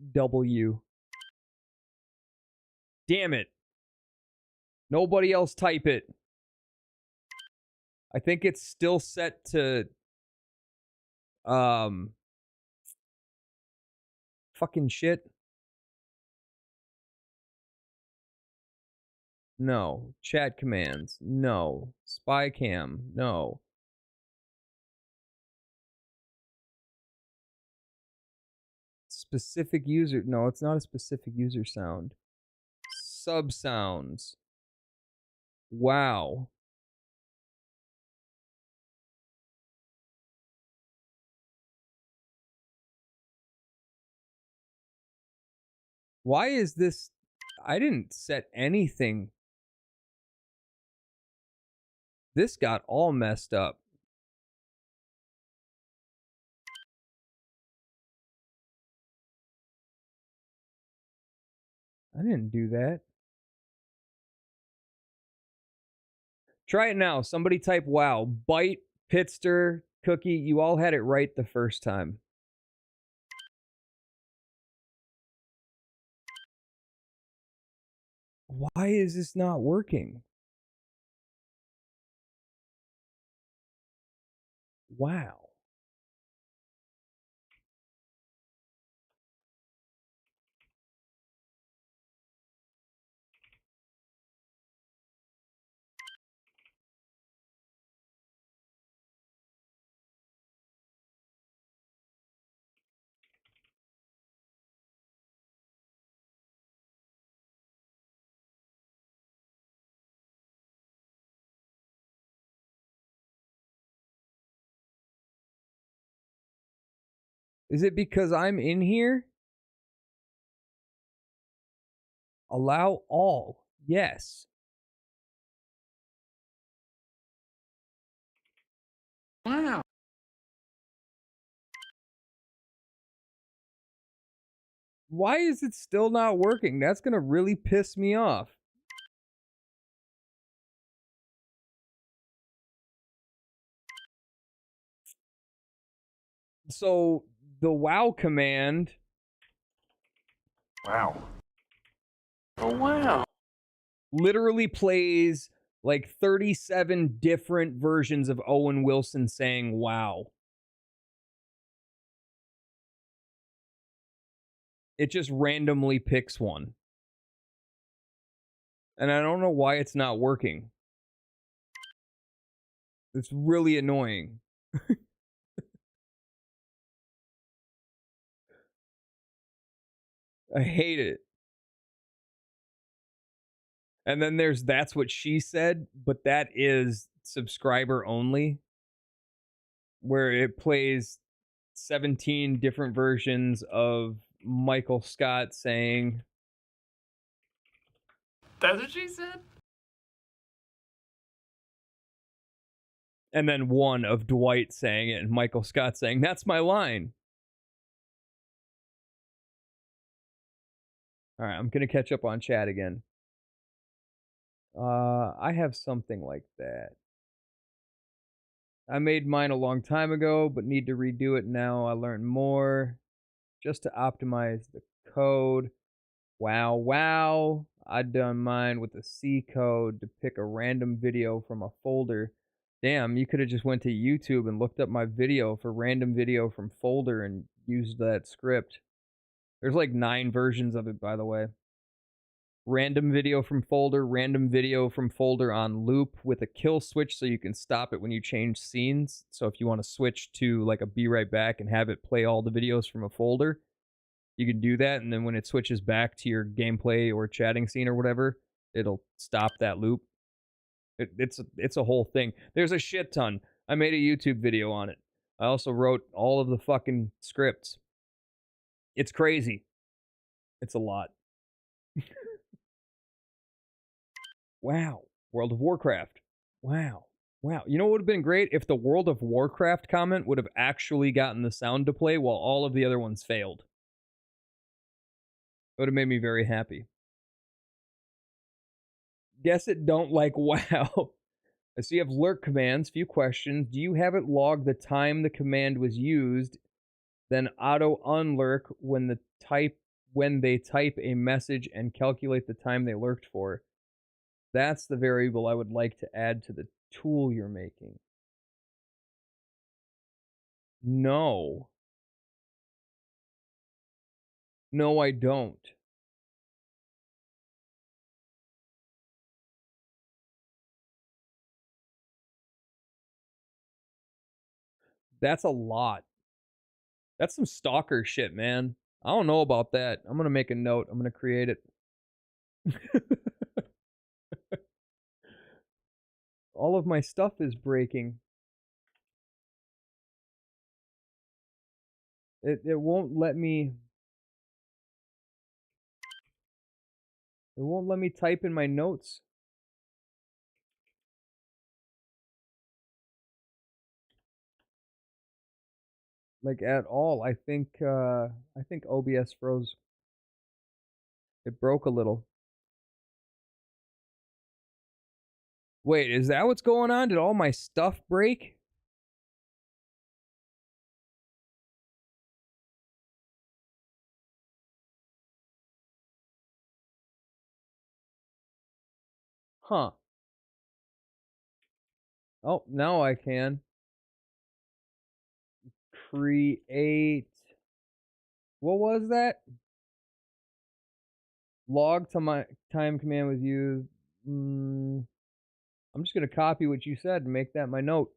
Damn it. Nobody else type it. I think it's still set to fucking shit. No. Chat commands. No. Spy cam. No. Specific user. No, it's not a specific user sound. Sub sounds. Wow. Why is this? I didn't set anything. This got all messed up. I didn't do that. Try it now. Somebody type WOW. Bite, Pitster, Cookie. You all had it right the first time. Why is this not working? Wow. Is it because I'm in here? Allow all. Yes. Wow. Why is it still not working? That's gonna really piss me off. So the WoW command. Wow. Oh, wow. Literally plays like 37 different versions of Owen Wilson saying wow. It just randomly picks one. And I don't know why it's not working. It's really annoying. I hate it. And then there's That's What She Said, but that is subscriber only, where it plays 17 different versions of Michael Scott saying, That's what she said? and then one of Dwight saying it and Michael Scott saying, that's my line. All right, I'm going to catch up on chat again. I have something like that. I made mine a long time ago, but need to redo it now. I learned more just to optimize the code. Wow. I done mine with the C code to pick a random video from a folder. Damn, you could have just went to YouTube and looked up my video for random video from folder and used that script. There's like 9 versions of it, by the way. Random video from folder on loop with a kill switch so you can stop it when you change scenes. So if you want to switch to like a be right back and have it play all the videos from a folder, you can do that, and then when it switches back to your gameplay or chatting scene or whatever, it'll stop that loop. It's a whole thing. There's a shit ton. I made a YouTube video on it. I also wrote all of the fucking scripts. It's crazy. It's a lot. Wow. World of Warcraft. Wow. You know what would have been great? If the World of Warcraft comment would have actually gotten the sound to play while all of the other ones failed. It would have made me very happy. Guess it don't like wow. So you have lurk commands. Few questions. Do you have it log the time the command was used, then auto unlurk when they type a message and calculate the time they lurked for? That's the variable I would like to add to the tool you're making. No. No, I don't. That's a lot. That's some stalker shit, man. I don't know about that. I'm going to make a note. I'm going to create it. All of my stuff is breaking. It won't let me... It won't let me type in my notes. Like at all. I think OBS froze. It broke a little. Wait, is that what's going on? Did all my stuff break? Huh. Oh, now I can. Create. What was that? Log to my time command was used. I'm just going to copy what you said and make that my note.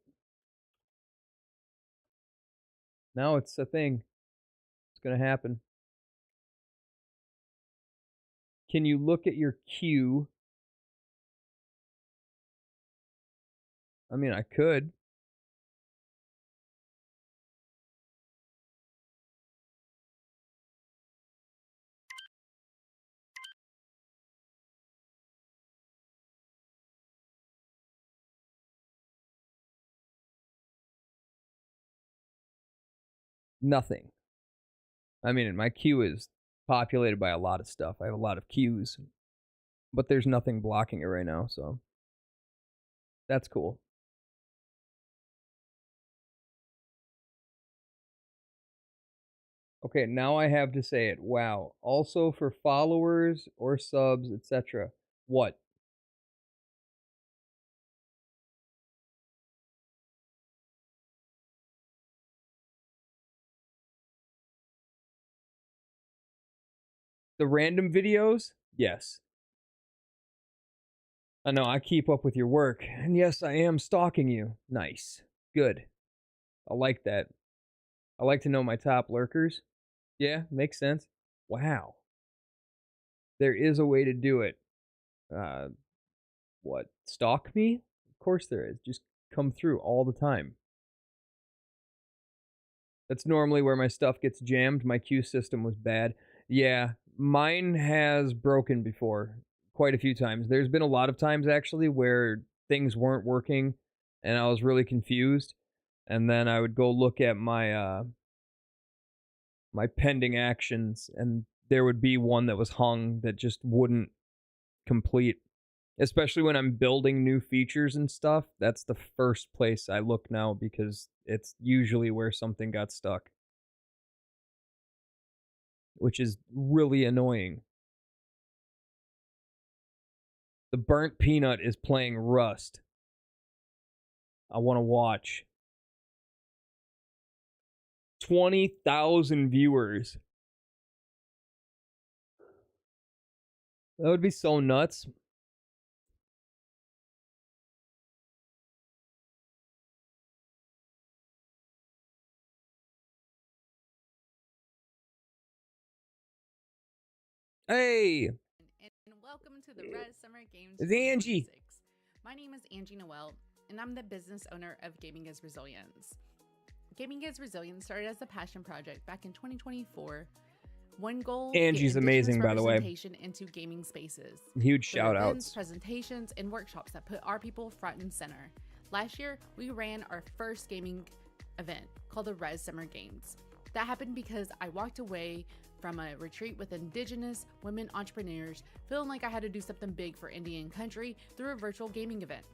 Now it's a thing. It's going to happen. Can you look at your queue? I mean, I could. Nothing. I mean, my queue is populated by a lot of stuff. I have a lot of queues, but there's nothing blocking it right now, so that's cool. Okay, now I have to say it. Wow. Also for followers or subs, etc. What? The random videos? Yes. I know, I keep up with your work. And yes, I am stalking you. Nice. Good. I like that. I like to know my top lurkers. Yeah, makes sense. Wow. There is a way to do it. What? Stalk me? Of course there is. Just come through all the time. That's normally where my stuff gets jammed. My queue system was bad. Yeah, mine has broken before. Quite a few times. There's been a lot of times, actually, where things weren't working, and I was really confused. And then I would go look at my my pending actions, and there would be one that was hung that just wouldn't complete. Especially when I'm building new features and stuff, that's the first place I look now because it's usually where something got stuck. Which is really annoying. The burnt peanut is playing Rust. I want to watch. 20,000 viewers. That would be so nuts. Hey! And welcome to the Res Summer Games. It's Angie. 2026. My name is Angie Noel, and I'm the business owner of Gaming is Resilience. Gaming is Resilience started as a passion project back in 2024. One goal: Angie's amazing, by the way. Representation into gaming spaces. Huge Through shout events, outs. presentations, and workshops that put our people front and center. Last year, we ran our first gaming event called the Res Summer Games. That happened because I walked away from a retreat with Indigenous women entrepreneurs, feeling like I had to do something big for Indian country through a virtual gaming event.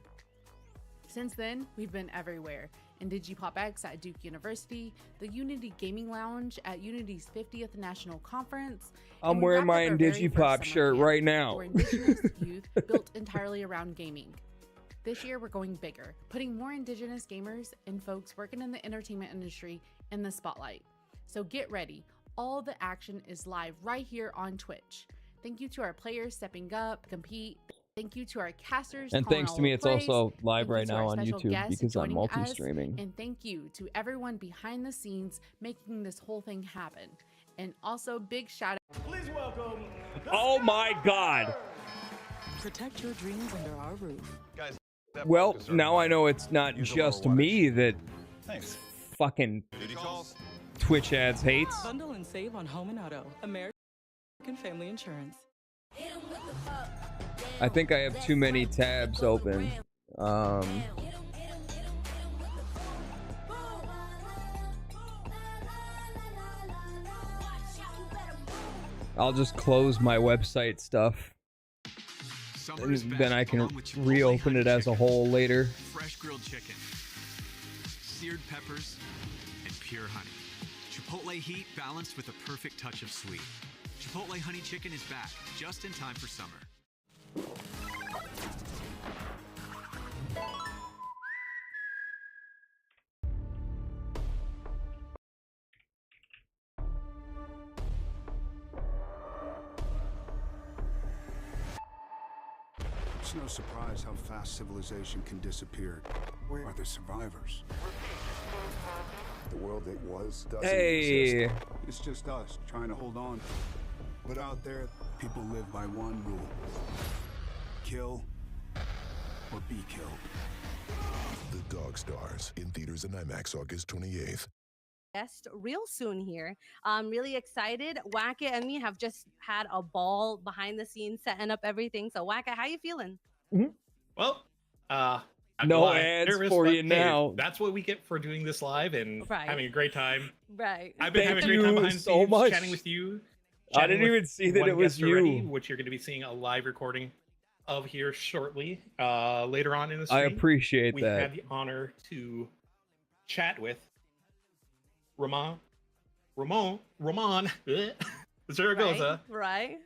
Since then, we've been everywhere. Indigi Pop X at Duke University, the Unity Gaming Lounge at Unity's 50th National Conference. I'm wearing my Indigi Pop shirt right now. For Indigenous youth built entirely around gaming. This year, we're going bigger, putting more Indigenous gamers and folks working in the entertainment industry in the spotlight. So get ready. All the action is live right here on Twitch. Thank you to our players stepping up, compete. Thank you to our casters. And thanks to me, it's also live right now on special YouTube guests because I'm joining us. multi-streaming. And thank you to everyone behind the scenes making this whole thing happen. And also big shout out. Please welcome. Oh my God. Protect your dreams under our roof. Guys, Well, now I know it's not just me that Thanks. fucking duty calls. Twitch ads hates. Bundle and save on home and auto. American Family Insurance. I think I have too many tabs open. I'll just close my website stuff. And then I can reopen it as a whole later. Fresh grilled chicken, seared peppers, and pure honey. Chipotle heat balanced with a perfect touch of sweet. Chipotle honey chicken is back, just in time for summer. It's no surprise how fast civilization can disappear. Where are the survivors? The world it was doesn't Hey. exist. It's just us trying to hold on. But out there, people live by one rule. Kill or be killed. The Dog Stars in theaters and IMAX August 28th. Guest real soon here. I'm really excited. Waka and me have just had a ball behind the scenes setting up everything. So Waka, how you feeling? Well, No ads for you now. That's what we get for doing this live and Right. having a great time. Right. I've been Thank having a great time you behind the so scenes, much. chatting with you. I didn't even see that one it was guest already, you. which you're going to be seeing a live recording of here shortly, later on in the I stream. appreciate we that. had the honor to chat with Ramon, Zaragoza, Right.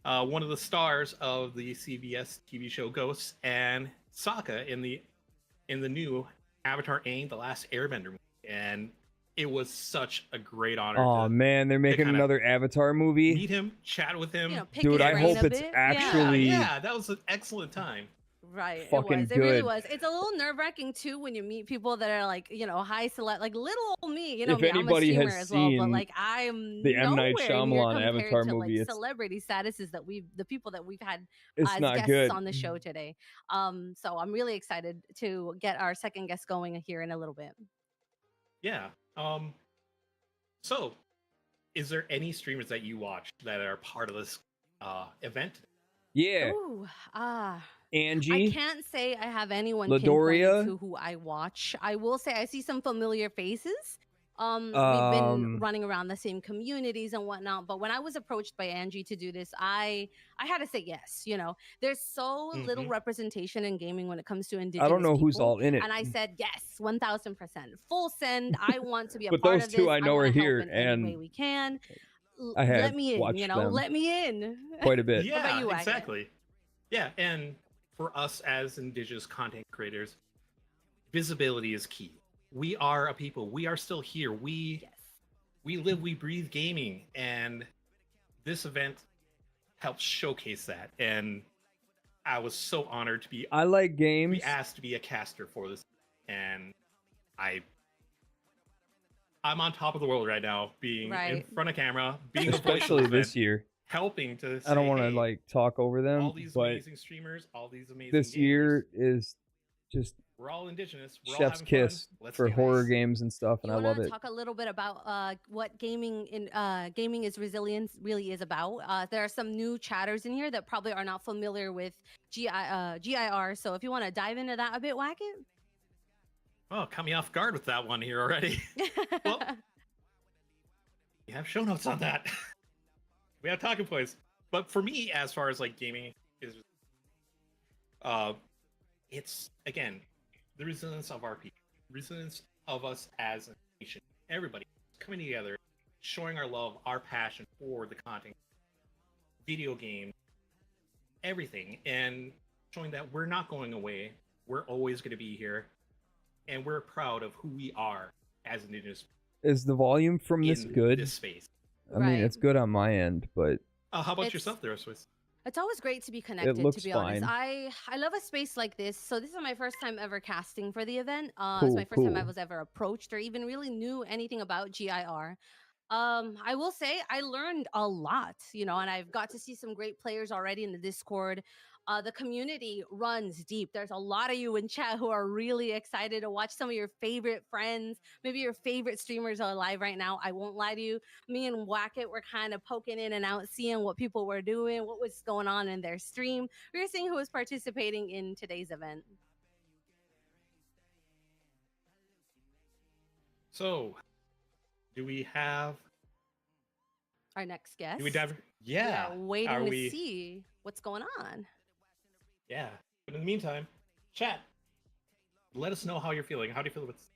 one of the stars of the CBS TV show Ghosts, and Sokka in the new Avatar: Aang: The Last Airbender movie. And it was such a great honor Oh to man, they're making kinda another Avatar movie. meet him, chat with him. Dude, I hope it's actually Yeah, that was an excellent time. Right. fucking It really good. was. It's a little nerve wracking too when you meet people that are like, high select, like little old me. You know If me, I'm a anybody streamer has as well, but seen like I'm the M. Night nowhere Shyamalan near compared Avatar to movie, like it's celebrity statuses that the people that we've had It's as not guests good. on the show today. So I'm really excited to get our second guest going here in a little bit. Yeah. So, is there any streamers that you watch that are part of this event? Yeah. Ooh, I Angie, can't say I have anyone Ladoria? pinpointed to who I watch. I will say I see some familiar faces. We've been running around the same communities and whatnot, but when I was approached by Angie to do this, I had to say yes. There's so little representation in gaming when it comes to indigenous I don't know who's people, all in it. and I said yes, 1000%, full send. I want to be a But part those of two this. I know wanna are help here, in any way and we can. I have Let me in, watched them let me in. quite a bit. What about Yeah, you, Wyatt? exactly. Yeah, and for us as indigenous content creators, visibility is key. We are a people. We are still here. We live, we breathe gaming, and this event helps showcase that. And I was so honored to be I like games. asked to be a caster for this, and I'm on top of the world right now, being in front of camera, being Especially this year. helping to. I don't want to say, like talk over them, all these but amazing streamers, all these amazing this gamers, year is just we're all indigenous. We're all chef's having fun. kiss Let's for get horror this. games and stuff, and You I want love to it. talk a little bit about what gaming is resilience really is about? There are some new chatters in here that probably are not familiar with GIR. So if you want to dive into that a bit, Wackett. Oh, caught me off guard with that one here already. Well, we have show notes on that. We have talking points. But for me, as far as like gaming is, it's again the resilience of our people, resilience of us as a nation. Everybody coming together, showing our love, our passion for the content, video games, everything, and showing that we're not going away. We're always going to be here, and we're proud of who we are as indigenous. Is the volume from this in good? this space. I mean, it's good on my end, but How about It's- yourself there, Swiss? It's always great to be connected, looks to be honest. fine. I love a space like this. So this is my first time ever casting for the event. It's Cool, my first time I cool. was ever approached or even really knew anything about GIR. I will say I learned a lot, and I've got to see some great players already in the Discord. The community runs deep. There's a lot of you in chat who are really excited to watch some of your favorite friends. Maybe your favorite streamers are live right now. I won't lie to you. Me and Wackett were kind of poking in and out, seeing what people were doing, what was going on in their stream. We were seeing who was participating in today's event. So, do we have? Our next guest. Do we dive? Yeah. We're waiting Are to we? see what's going on. Yeah. But in the meantime, chat. Let us know how you're feeling. How do you feel about this?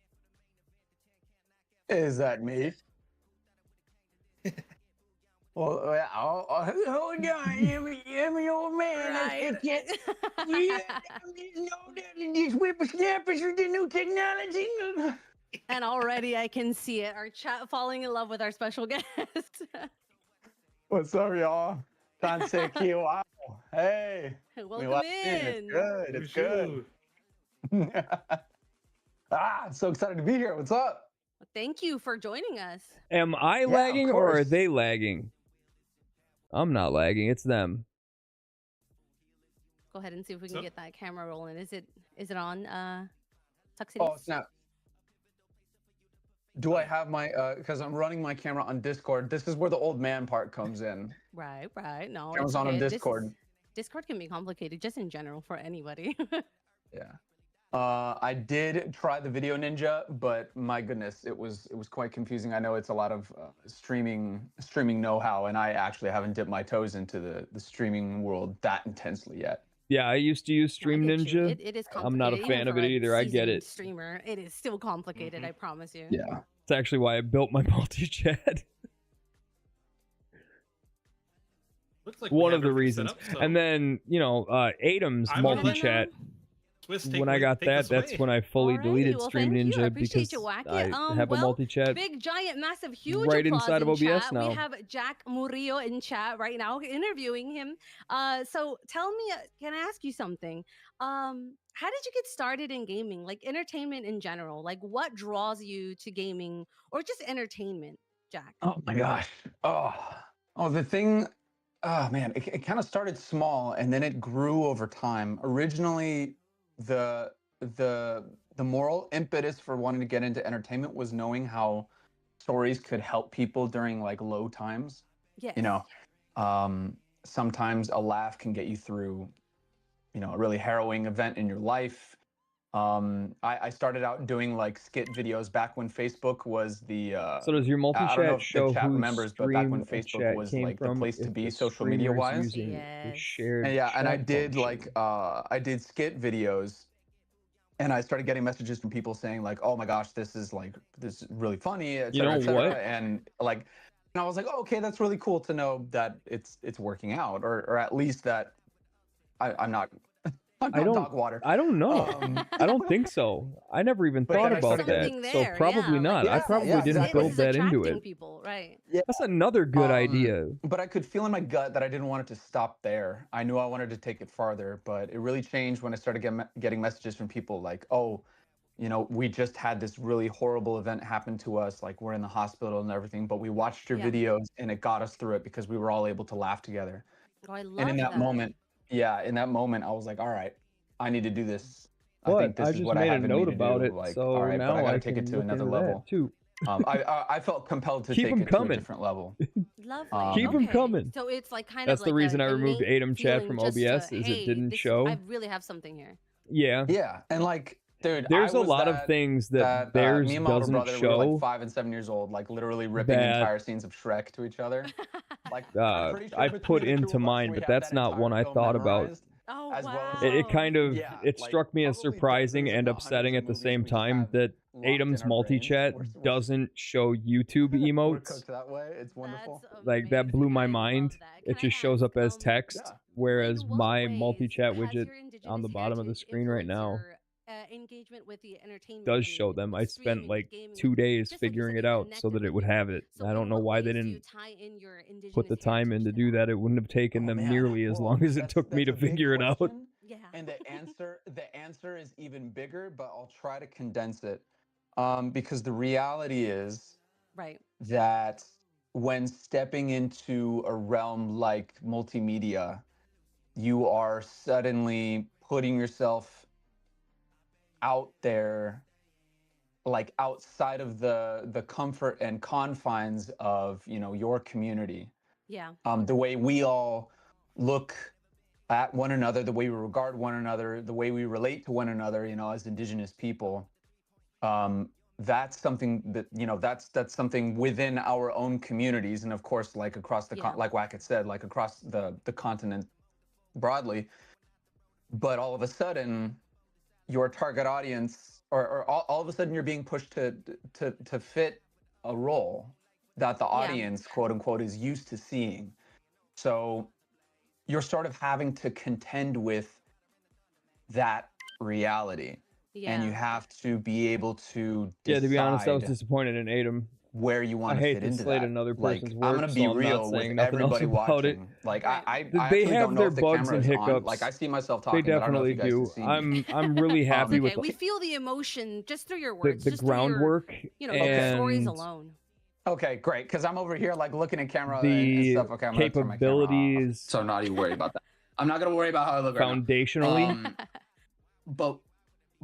Is that me? Well, hold on, I'm an old man. I can't. Yeah, know that these whippersnappers with the new technology. And already I can see it. Our chat falling in love with our special guest. What's up, y'all? Tanseki, wow. Hey. Welcome It's in. good. It's good. I'm so excited to be here. What's up? Thank you for joining us. Am I of lagging or are course. they lagging? I'm not lagging. It's them. Go ahead and see if we can So- get that camera rolling. Is it on? Tuxedo? Oh, snap. Do I have my, because I'm running my camera on Discord. This is where the old man part comes in. Right. No. Camera's it's on okay. Discord. Discord can be complicated just in general for anybody. Yeah. I did try the Video Ninja, but my goodness, it was quite confusing. I know it's a lot of streaming know-how, and I actually haven't dipped my toes into the streaming world that intensely yet. Yeah, I used to use Stream Ninja. It is complicated. I'm not a even fan of for it a either. I get seasoned it. Streamer, it is still complicated. I promise you. Yeah. It's actually why I built my multi-chat. Looks like One of the reasons. And then, you know, Adam's I'm gonna let multi-chat. Swiss, When I got that, that's when I fully deleted well, Stream thank you. I Ninja appreciate because you, Wacky. I have a Well, multi-chat. Big, giant, massive, huge right applause inside of in OBS chat. now. We have Jack Murillo in chat right now, interviewing him. So tell me, can I ask you something? How did you get started in gaming, like entertainment in general? Like, what draws you to gaming or just entertainment, Jack? Oh my gosh. The thing. Oh man, it kind of started small and then it grew over time. Originally, the moral impetus for wanting to get into entertainment was knowing how stories could help people during like low times. Yes. You know, sometimes a laugh can get you through, you know, a really harrowing event in your life. I started out doing like skit videos back when Facebook was the So does your I don't know multi-chat if show the chat whose remembers, but back when stream of Facebook chat was came like the from? place to If be the social media streamer's wise. using the shared And and I chat did function. like I did skit videos, and I started getting messages from people saying like, "Oh my gosh, this is really funny," et You cetera, know et cetera. what? And like, and I was like, "Oh, okay, that's really cool to know that it's working out, or at least that I'm not I don't dog water." I don't know. I don't think so. I never even But thought then I about started that. getting So there, probably yeah, not. I Yeah, probably yeah, didn't exactly. build that into it. People, right? That's another good idea. But I could feel in my gut that I didn't want it to stop there. I knew I wanted to take it farther, but it really changed when I started getting messages from people like, "Oh, you know, we just had this really horrible event happen to us. Like we're in the hospital and everything, but we watched your Yeah. videos and it got us through it because we were all able to laugh together." Oh, I love And in that that. moment, in that moment, I was like, "All right, I need to do this. I But think this I is just what I made a have in me note to about do. it, Like, so all right, but I now got I to take it can to look another into that level." too. I felt compelled to Keep take 'em it to a coming. different level. Lovely. Keep 'em Okay. coming. So it's like kind That's of the like reason I removed innate Atom chat feeling from just OBS to, is hey, it didn't this, show. I really have something here. Yeah. Yeah, and like, dude, There's I a was lot of that, things that me theirs and my older doesn't brother, we were like show 5 and 7 years old, like literally ripping that entire scenes of Shrek to each other. Like, I'm pretty sure I between put the two into of us, mine, we but have that's that not one entire I film thought about. memorized, Oh, as well as It kind of yeah, it like struck me as probably surprising dozens, if and not upsetting at hundreds the of same movies we time have that locked in Atom's our brains. multi-chat We're doesn't show YouTube we're emotes. cooked that way. It's wonderful. Like that blew my mind. It just shows up as text, whereas my multi-chat widget on the bottom of the screen right now Engagement with the entertainment does show them. I spent like 2 days figuring it out so that it would have it. I don't know why they didn't put the time in to do that. It wouldn't have taken them nearly as long as it took me to That's a big figure it out. question, and the answer is even bigger, but I'll try to condense it. Because the reality is right that when stepping into a realm like multimedia, you are suddenly putting yourself out there, like outside of the comfort and confines of, you know, your community. Yeah. The way we all look at one another, the way we regard one another, the way we relate to one another, you know, as Indigenous people. That's something that, you know, that's something within our own communities, and of course, like across the like Wackett said, like across the continent broadly. But all of a sudden, your target audience, or all of a sudden, you're being pushed to fit a role that the audience, quote unquote, is used to seeing. So you're sort of having to contend with that reality. And you have to be able to decide, to be honest, I was disappointed in Atom. Where you want I to hate fit to into slate that. another Like, person's I'm work, gonna so be I'm not real saying with nothing else everybody about it. watching. Like I They actually have don't know their if the bugs camera and is hiccups. on. Like I see myself They talking, but I don't know if definitely you guys do. can see me. I'm really happy with Okay, we feel the emotion just through your words, the just through your, groundwork you know, the stories and alone. Okay, great. Because I'm over here like looking at camera and the stuff. Okay, I'm gonna turn my camera off, capabilities. so I'm not even worried about that. I'm not gonna worry about how I look right now. Foundationally,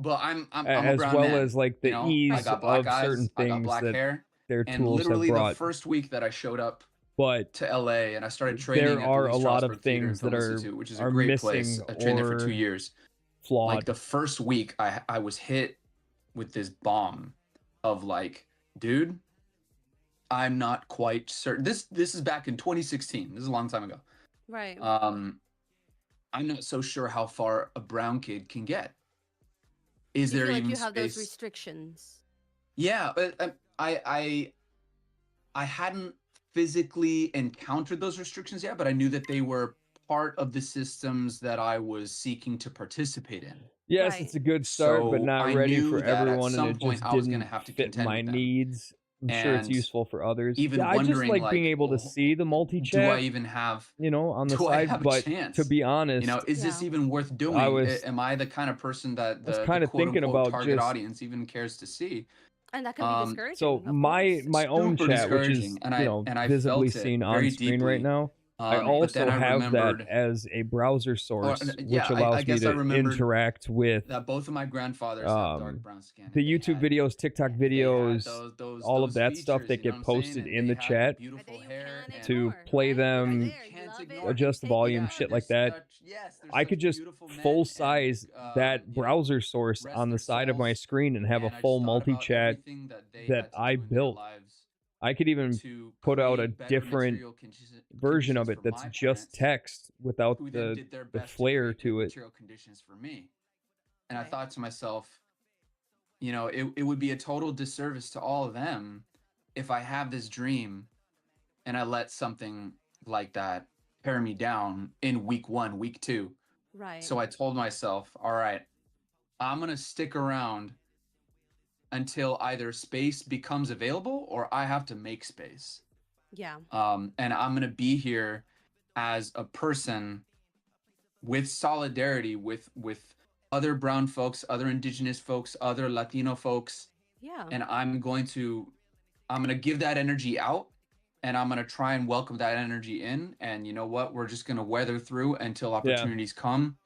But I'm a as brown well man, as like the you know? ease I got black of eyes, certain I got things black that hair, their and tools literally have the brought. first week that I showed up But to LA and I started training there at are the a Lee lot Strasberg of Theater in things Film that Institute, which is a are great missing place. I trained there for 2 or years. flawed. Like the first week, I was hit with this bomb of like, dude, I'm not quite certain. This is back in 2016. This is a long time ago. Right. I'm not so sure how far a brown kid can get. Is You there feel like even you have those space? restrictions. Yeah, but I hadn't physically encountered those restrictions yet, but I knew that they were part of the systems that I was seeking to participate in. Yes, it's a good start, but So not I ready knew for that at everyone, and some it point just I was going to didn't have to fit contend my with them. needs. I'm sure it's And useful for others. even Yeah, I just wondering, like being like, able to see the multi-chat. do I even have, you know, on the do I side? have a But chance? to be honest, You know, is this even worth doing? I was Am I the kind of person that was the kind of quote thinking unquote about target just audience even cares to see? And that can be discouraging. so of my course. own Super chat, which is discouraging, and you know I visibly felt it seen on very screen right deeply. now. I But also then I have that remembered, as a browser source, yeah, which I allows me guess I to remembered interact with that both of my grandfathers have dark brown skin. the YouTube videos, TikTok videos, all of those that stuff features, that you know get what I'm saying? posted And in they the had chat beautiful hair and to play them, can't ignore it. adjust the volume, Yeah, shit like there's that. yes, there's I such could just beautiful men full and, size that you know, browser source rest on the their side of my souls. screen and have a And I full just thought about multi-chat everything that they that had to I do in their built. lives I could even to put out a create better different material version of conditions it for that's my just parents, text without who then the did their the best to flair create good to it. material conditions for me. And I thought to myself, you know, it would be a total disservice to all of them if I have this dream and I let something like that tear me down in week 1, week 2. Right. So I told myself, all right, I'm going to stick around until either space becomes available or I have to make space. Yeah. And I'm going to be here as a person with solidarity with other brown folks, other indigenous folks, other Latino folks. Yeah. And I'm going to give that energy out, and I'm going to try and welcome that energy in. And you know what? We're just going to weather through until opportunities come.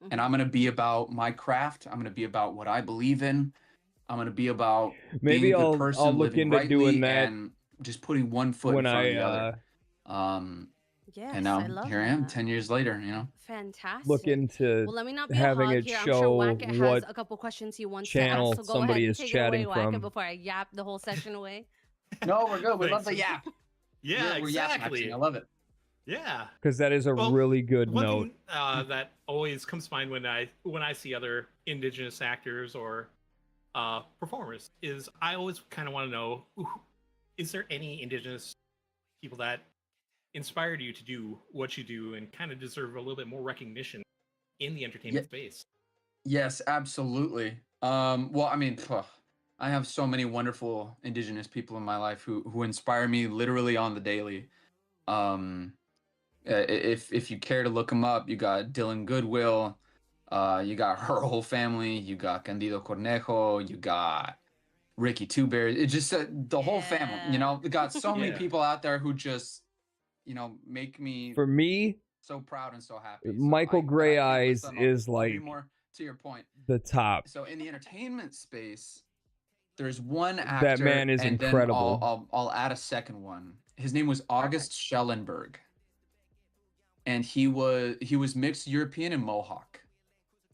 And I'm going to be about my craft. I'm going to be about what I believe in. I'm going to be about Maybe being a good I'll person, look living into doing rightly, that and just putting one foot when in front I of the other. Yes, And now I love here I am, that. 10 years later, you know. Fantastic. look into Well, let me not be a having hog it here. I'm sure show Wacket has what a couple questions he wants to channel ask. So go somebody ahead and is take chatting it away, Wacket, from. before I yap the whole session away. No, we're good. We love the yap. Yeah, We're yap exactly. matching. I love it. Yeah. Because that is a Well, really good One note. thing that always comes to mind when I see other indigenous actors or performers is I always kind of want to know, is there any indigenous people that inspired you to do what you do and kind of deserve a little bit more recognition in the entertainment space? Yes, absolutely. Well, I mean, I have so many wonderful indigenous people in my life who inspire me literally on the daily. If you care to look them up, you got Dylan Goodwill, you got her whole family, you got Candido Cornejo, you got Ricky Two Bears. It just the whole family. You know, we got so many Yeah. people out there who just, you know, make me For me, so proud and so happy. Michael Gray Eyes listen, is I'll like be more to your point. the top. So in the entertainment space, there's one actor. That man is and incredible. Then I'll add a second one. His name was August Schellenberg, and he was mixed European and Mohawk,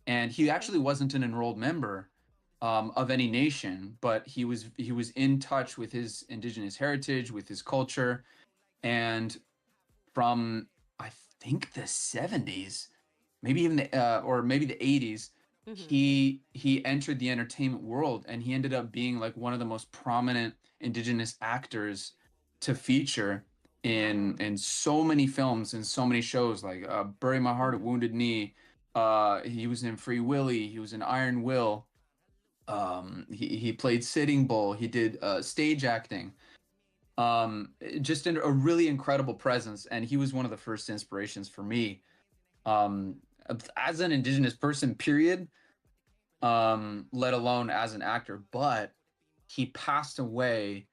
and he actually wasn't an enrolled member of any nation, but he was in touch with his indigenous heritage, with his culture, and from I think the 70s, maybe even maybe the 80s, he entered the entertainment world, and he ended up being like one of the most prominent indigenous actors to feature in so many films and so many shows, like Bury My Heart at Wounded Knee. He was in Free Willy. He was in Iron Will. He played Sitting Bull. He did stage acting. Just a really incredible presence, and he was one of the first inspirations for me as an indigenous person, period, let alone as an actor. But he passed away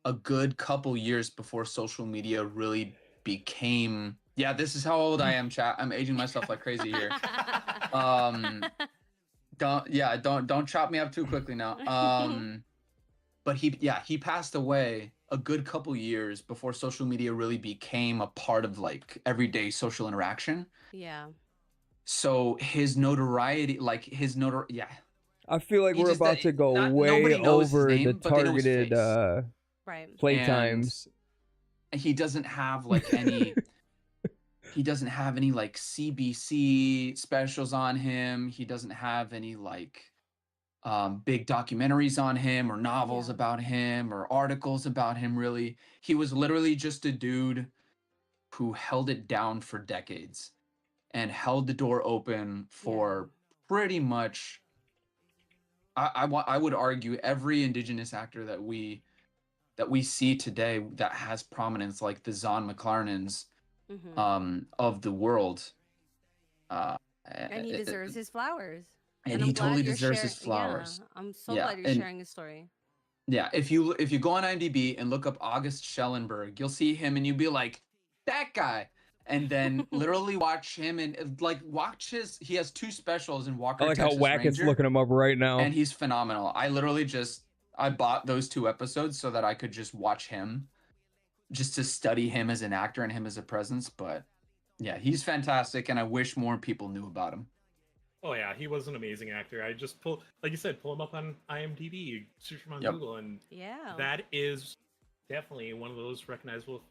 a good couple years before social media really became. Yeah, this is how old I am, chat. I'm aging myself like crazy here. Don't chop me up too quickly now. But he passed away a good couple years before social media really became a part of like everyday social interaction. Yeah. So his notoriety, yeah. I feel like He we're just about to go way nobody knows his over the name, but they know his targeted face. Right. playtimes. And he doesn't have like any he doesn't have any like CBC specials on him. He doesn't have any like big documentaries on him or novels about him or articles about him really. He was literally just a dude who held it down for decades and held the door open for pretty much I would argue every indigenous actor that we see today that has prominence, like the Zon McLarnans of the world. And he deserves his flowers. And I'm he glad totally you're deserves his share- flowers. Yeah, I'm so glad you're sharing his story. Yeah, if you go on IMDb and look up August Schellenberg, you'll see him and you'll be like, that guy. And then literally watch him and like watch he has 2 specials in Walker, I like Texas how Wackett's Ranger, looking him up right now. and he's phenomenal. I literally I bought those 2 episodes so that I could just watch him, just to study him as an actor and him as a presence. But yeah, he's fantastic, and I wish more people knew about him. Oh yeah, he was an amazing actor. I just like you said, pull him up on IMDb, search him on Yep. Google, and yeah, that is definitely one of those recognizable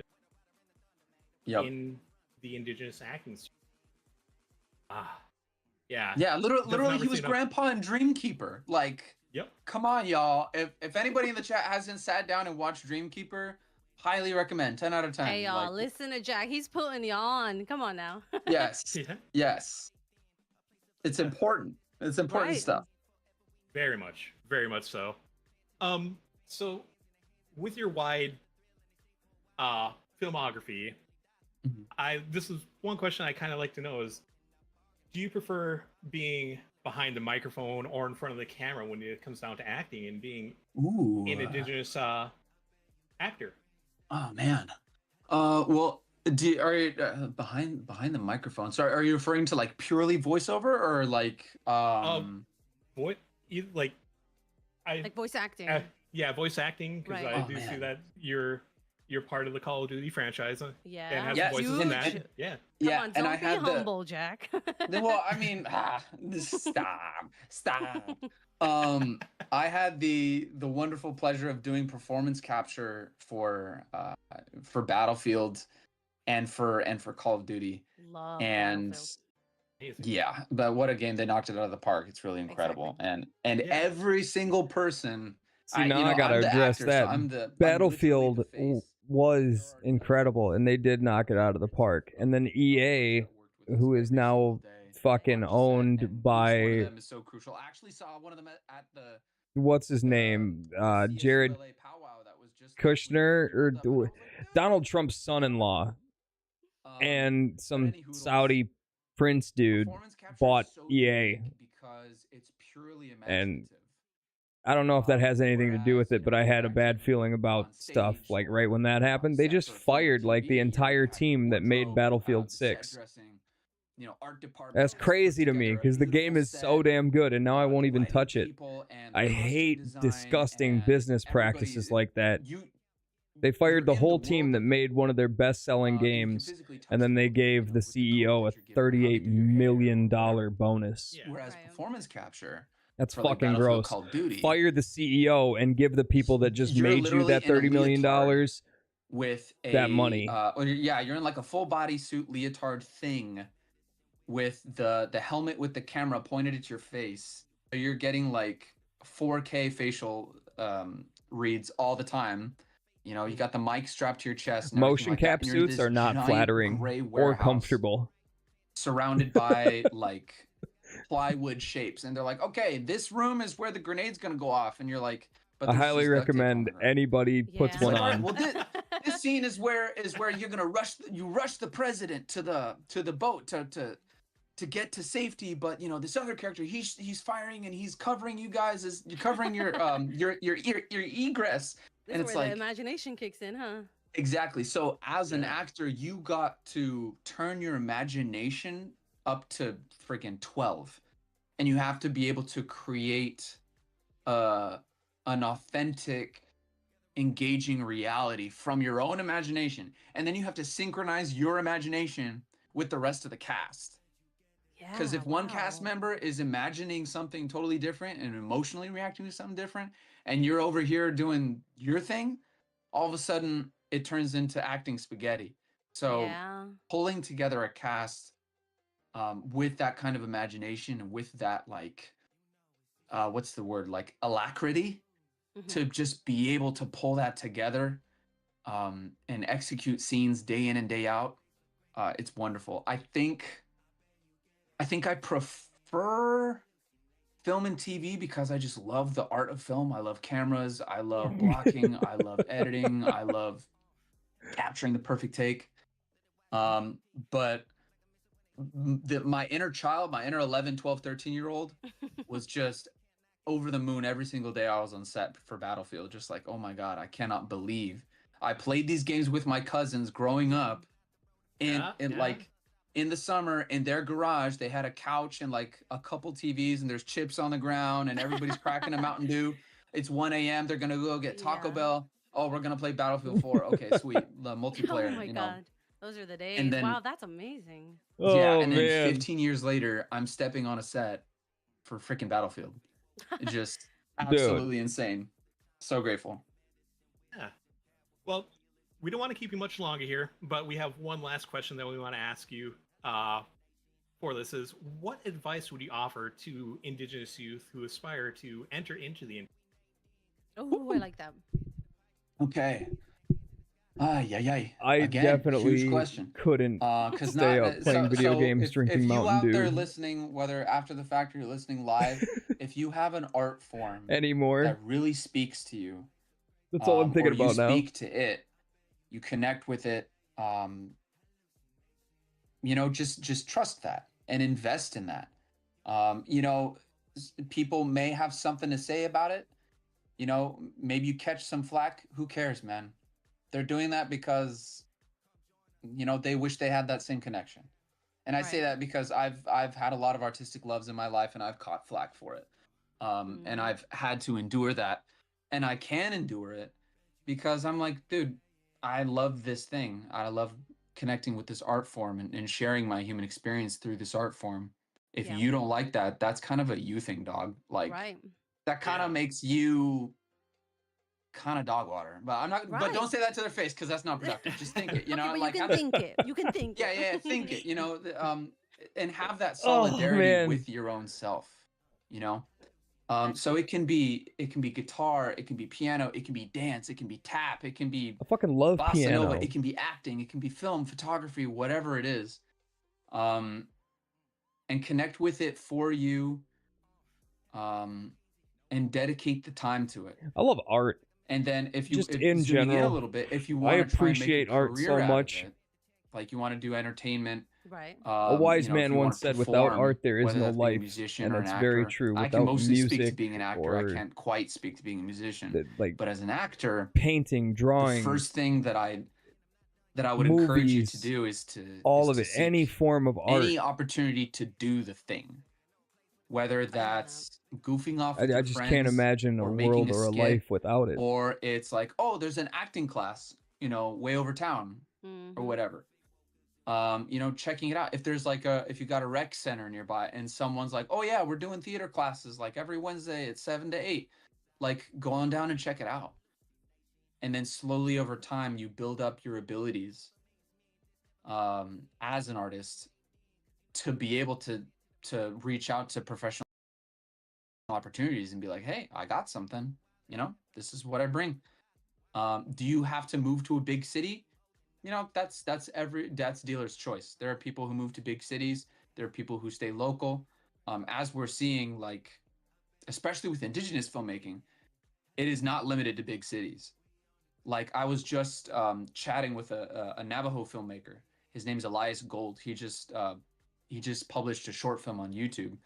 things in the indigenous acting. Yeah. Yeah, literally he was Grandpa in Dreamkeeper. Like, come on, y'all. If anybody in the chat hasn't sat down and watched Dreamkeeper, highly recommend. 10 out of 10. Hey y'all, listen to Jack. He's putting you on. Come on now. Yes. Yes. It's important. It's important stuff. Very much so. So with your wide filmography, this is one question I kind of like to know is, do you prefer being behind the microphone or in front of the camera when it comes down to acting and being an indigenous actor? Oh man. Well, are you behind the microphone? So are you referring to like purely voiceover or like like voice acting? Yeah, voice acting, because Right. I do see that you're part of the Call of Duty franchise. Yeah. And have voices in that. Huge. Yeah. Come Yeah, on, and don't I be had the- humble, Jack. Well, I mean, stop. I had the wonderful pleasure of doing performance capture for Battlefield and for Call of Duty. Love And Battlefield. yeah, but what a game. They knocked it out of the park. It's really incredible. And every single person. See, now I gotta address that. Battlefield was incredible, and they did knock it out of the park. And then EA, who is now fucking owned by Them is so crucial. I actually saw one of them at the what's his name, Jared Kushner or Donald Trump's son-in-law, and some Saudi prince dude bought EA, because it's purely and I don't know if that has anything to do with it, but I had a bad feeling about stuff like right when that happened. They just fired like the entire team that made Battlefield 6. That's crazy to me because the game is so damn good, and now I won't even touch it. I hate disgusting business practices like that. They fired the whole team that made one of their best-selling games, and then they gave the CEO a $38 million bonus. Whereas performance capture, that's for, like, fucking Battlefield, gross. Call of Duty, Fire the CEO and give the people that just You're made you literally that in a $30 million with that money. You're in like a full bodysuit leotard thing with the helmet with the camera pointed at your face. So you're getting like 4K facial reads all the time. You know, you got the mic strapped to your chest. And Motion everything like cap that, and you're suits this are not giant flattering gray or warehouse comfortable. surrounded by like plywood shapes, and they're like, okay, this room is where the grenade's gonna go off, and you're like, but I there's highly just duct tape on recommend the room. anybody puts It's one like, all right, on. well, this scene is where you're gonna rush the president to the boat to get to safety, but you know this other character, he's firing and he's covering you guys as you're covering your egress. This And is it's where like, the imagination kicks in, huh? exactly. So as an actor, you got to turn your imagination up to freaking 12, and you have to be able to create an authentic, engaging reality from your own imagination, and then you have to synchronize your imagination with the rest of the cast. Because if one cast member is imagining something totally different and emotionally reacting to something different, and you're over here doing your thing, all of a sudden it turns into acting spaghetti. So Yeah. pulling together a cast with that kind of imagination and with that like what's the word, like alacrity to just be able to pull that together and execute scenes day in and day out, it's wonderful. I think I prefer film and TV because I just love the art of film. I love cameras, I love blocking, I love editing, I love capturing the perfect take. But my inner child, my inner 11, 12, 13-year-old was just over the moon every single day I was on set for Battlefield. Just like, oh my God, I cannot believe I played these games with my cousins growing up like in the summer in their garage. They had a couch and like a couple TVs and there's chips on the ground and everybody's cracking a Mountain Dew. It's 1 a.m. They're going to go get Taco Bell. Oh, we're going to play Battlefield 4. Okay, sweet. The multiplayer, Oh my you know. God. Those are the days. And then, wow, that's amazing. yeah, Oh and then man. 15 years later, I'm stepping on a set for freaking Battlefield. Just Dude. absolutely insane. So grateful. Yeah. Well, we don't want to keep you much longer here, but we have one last question that we want to ask you for this is, what advice would you offer to Indigenous youth who aspire to enter into the Oh, I like that. Okay. I Again, definitely huge question. couldn't Because stay up playing video games, drinking if you Mountain out Dew there listening, whether after the fact or you're listening live, if you have an art form anymore. that really speaks to you, That's all I'm thinking or you about now. speak to it, you connect with it, you know, just trust that and invest in that. You know, people may have something to say about it. You know, maybe you catch some flack. Who cares, man? They're doing that because, you know, they wish they had that same connection. And I say that because I've had a lot of artistic loves in my life and I've caught flack for it. And I've had to endure that. And I can endure it because I'm like, dude, I love this thing. I love connecting with this art form and sharing my human experience through this art form. If you don't like that, that's kind of a you thing, dog. Like that kind of makes you kind of dog water. But I'm not but don't say that to their face because that's not productive. Just think it, you know, but like you can think it. You can think it. yeah, think it, you know, and have that Oh, solidarity man. with your own self, you know. So it can be guitar, it can be piano, it can be dance, it can be tap, it can be I fucking love bossa piano. nova, it can be acting, it can be film, photography, whatever it is. And connect with it for you, and dedicate the time to it. I love art. And then if you Just if in zooming in a general, little bit, if you I want to try and make a appreciate art career so out much. of it, like you want to do entertainment, right? A wise you know, if man you wanna once said, "Without perform, art, there is whether no that's being a life," musician and or an that's very actor. true. I can Without mostly speak to music being an actor. I or can't quite speak to being a musician. like But as an actor, painting, drawing, the first thing that I would encourage you to movies, do is all of to it, any seek form of art. any opportunity to do the thing, whether that's goofing off with I your just friends can't imagine a or making world a or a skit, life without it. or it's like, oh, there's an acting class, you know, way over town or whatever. You know, checking it out. If there's like if you got a rec center nearby and someone's like, oh yeah, we're doing theater classes like every Wednesday at 7 to 8, like go on down and check it out. And then slowly over time, you build up your abilities as an artist to be able to reach out to professional opportunities and be like, hey, I got something, you know, this is what I bring. Do you have to move to a big city? You know, that's dealer's choice. There are people who move to big cities. There are people who stay local. As we're seeing, like, especially with Indigenous filmmaking, it is not limited to big cities. Like, I was just chatting with a Navajo filmmaker. His name is Elias Gold. He just published a short film on YouTube,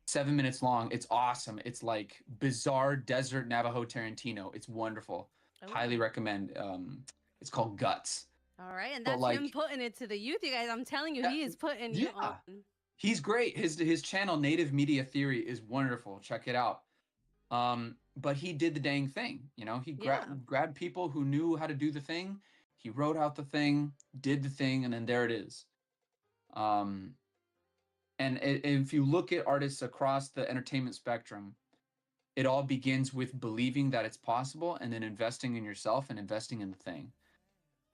7 minutes long. It's awesome. It's like bizarre desert Navajo Tarantino. It's wonderful. Highly recommend. It's called Guts. All right, and But, that's like, him putting it to the youth, you guys. I'm telling you, he is putting you on. He's great. His channel, Native Media Theory, is wonderful. Check it out. But he did the dang thing. You know, he grabbed people who knew how to do the thing. He wrote out the thing, did the thing, and then there it is. And if you look at artists across the entertainment spectrum, it all begins with believing that it's possible and then investing in yourself and investing in the thing.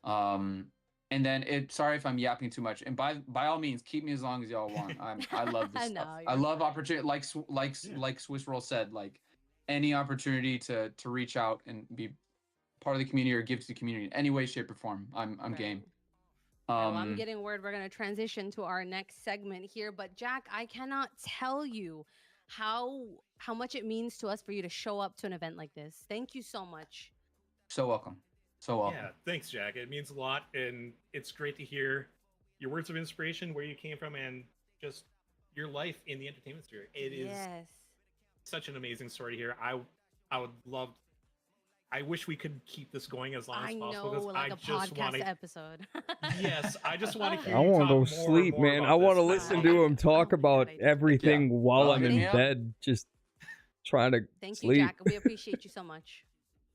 And then sorry if I'm yapping too much. And by all means, keep me as long as y'all want. I love this stuff. I love opportunity, like Swiss Roll said, like any opportunity to reach out and be part of the community or give to the community in any way, shape, or form. I'm game. Well, I'm getting word we're going to transition to our next segment here, but Jack, I cannot tell you how much it means to us for you to show up to an event like this. Thank you so much. So welcome. So welcome. Yeah, thanks, Jack. It means a lot, and it's great to hear your words of inspiration, where you came from, and just your life in the entertainment sphere. It is such an amazing story to hear. I would love. I wish we could keep this going as long as possible. I know, like a podcast episode. Yes, I just want to hear I you want to talk go more sleep, and more man. about I want to this. listen to him talk about everything while I'm in Yeah. bed, just trying to Thank sleep. you, Jack. We appreciate you so much.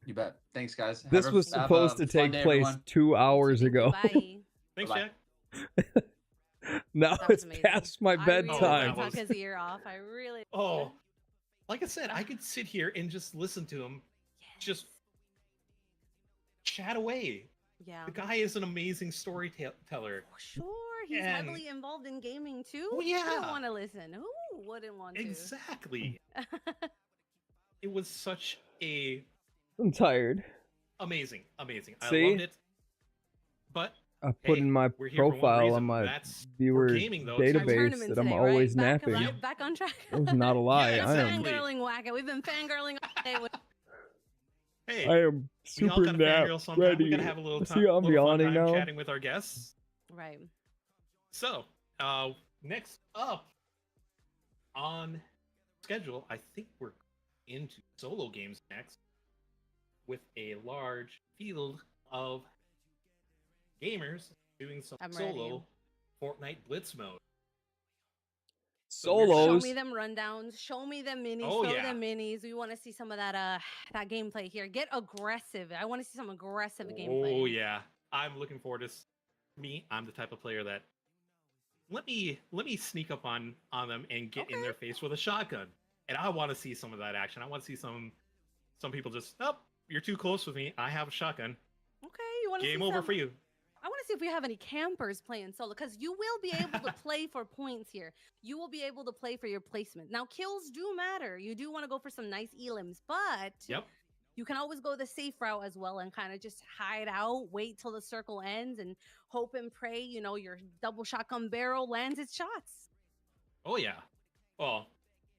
You bet. Thanks, guys. This was supposed to take place 2 hours ago. Bye. Thanks, Jack. Now it's past my bedtime. Took his ear off. I really. Oh, like I said, I could sit here and just listen to him, just chat away. Yeah. The guy is an amazing storyteller. Sure, he's heavily involved in gaming too. Oh, Who yeah. wouldn't want to listen? Who wouldn't want to? Exactly. It was such a I'm tired. amazing. See? I loved it. But I put in my we're here for one profile reason. on my That's- viewer we're gaming, though. It's our database tournament that I'm today, always right? napping. Back on track. That was not a lie. Yeah, I am. exactly. Fangirling Whack-It. We've been fangirling all day. Hey, I am we all super gotta nap fangirl sometime. ready. We gotta have a little See, time, I'm little fun yawning time now. chatting with our guests. Right. So, next up on schedule, I think we're into solo games next, with a large field of gamers doing some I'm solo Fortnite Blitz mode. Solos. Show me them rundowns. Show me them minis. Oh, show yeah. them minis. We want to see some of that that gameplay here. Get aggressive. I want to see some aggressive gameplay. Oh yeah, I'm looking forward to me. I'm the type of player that let me sneak up on them and get in their face with a shotgun. And I want to see some of that action. I want to see some people just, oh, you're too close with me. I have a shotgun. Okay, you want to Game see over some... for you. I want to see if we have any campers playing solo, because you will be able to play for points here. You will be able to play for your placement. Now, kills do matter. You do want to go for some nice elims, but you can always go the safe route as well and kind of just hide out, wait till the circle ends, and hope and pray, your double shotgun barrel lands its shots. Oh yeah. Well,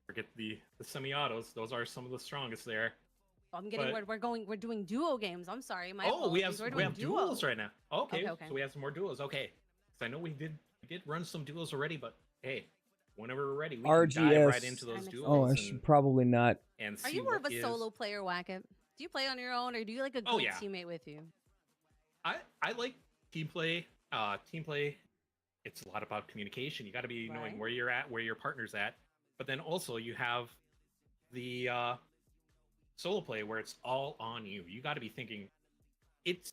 forget the semi-autos. Those are some of the strongest there. I'm getting word we're doing duo games. I'm sorry. My we apologies. have We're doing duels right now. Okay, okay. So we have some more duels. Okay, because I know we did run some duels already, but hey, whenever we're ready, we can dive right into those duels. Oh, I should probably not. And Are see you more of what a is- solo player, Whack-It? Do you play on your own, or do you like a good teammate with you? I like team play. Team play, it's a lot about communication. You got to be knowing where you're at, where your partner's at, but then also you have the solo play where it's all on you. You got to be thinking. It's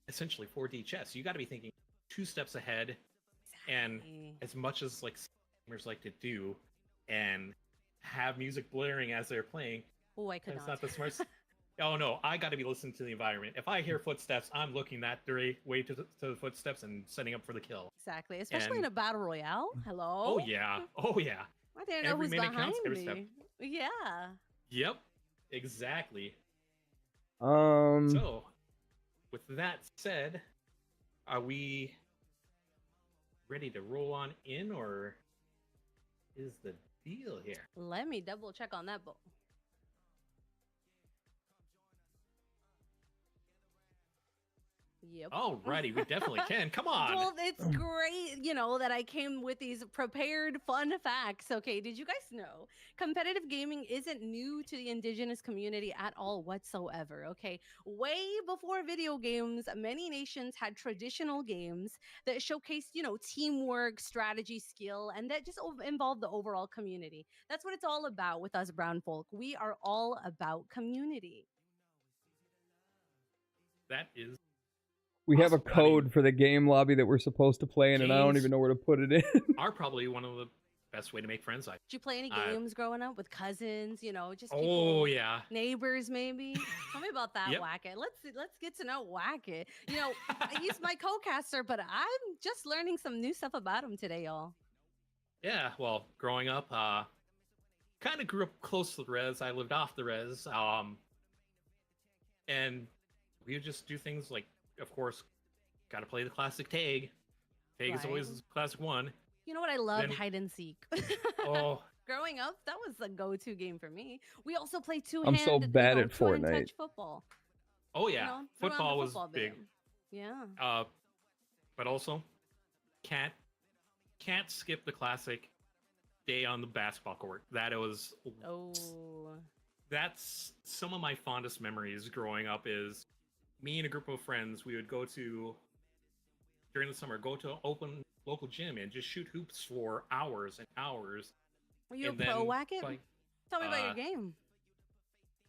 essentially 4D chess. You got to be thinking 2 steps ahead, and as much as like gamers like to do, and have music blaring as they're playing. Oh, I could That's not. not the smartest. Oh no, I got to be listening to the environment. If I hear footsteps, I'm looking that way to the footsteps and setting up for the kill. Exactly, especially in And- a battle royale. Hello. Oh yeah, oh yeah. I didn't know Every who's minute behind counts, every step. me. Yeah. Yep, exactly. Um. So, with that said, are we ready to roll on in, or is the deal here? Let me double check on that book. Yep. Alrighty, we definitely can. Come on. Well, it's great, that I came with these prepared fun facts. Okay, did you guys know competitive gaming isn't new to the indigenous community at all whatsoever? Okay, way before video games, many nations had traditional games that showcased, teamwork, strategy, skill, and that just involved the overall community. That's what it's all about with us brown folk. We are all about community. That is. We have a code for the game lobby that we're supposed to play in, and I don't Games even know where to put it in. Are probably one of the best way to make friends. Did you play any Uh, games growing up with cousins? You know, just Oh, people, yeah. neighbors maybe. Tell me about that, Yep. Wacket. Let's get to know Wacket. You know, he's my co-caster, but I'm just learning some new stuff about him today, y'all. Yeah, well, growing up, kind of grew up close to the res. I lived off the res, and we would just do things like, of course, got to play the classic tag. Tag is always Right. the classic one. You know what? I loved Then- hide and seek. Oh, Growing up, that was the go-to game for me. We also played I'm two-hand. so bad at two-hand Fortnite. touch football. oh yeah, You know, threw on the football was football big. bit. Yeah. But also, can't skip the classic day on the basketball court. Oh. That's some of my fondest memories growing up. Is me and a group of friends. We would go to during the summer, go to an open local gym and just shoot hoops for hours and hours. Were you and a pro then, Wacket? like, Tell me about your uh, game.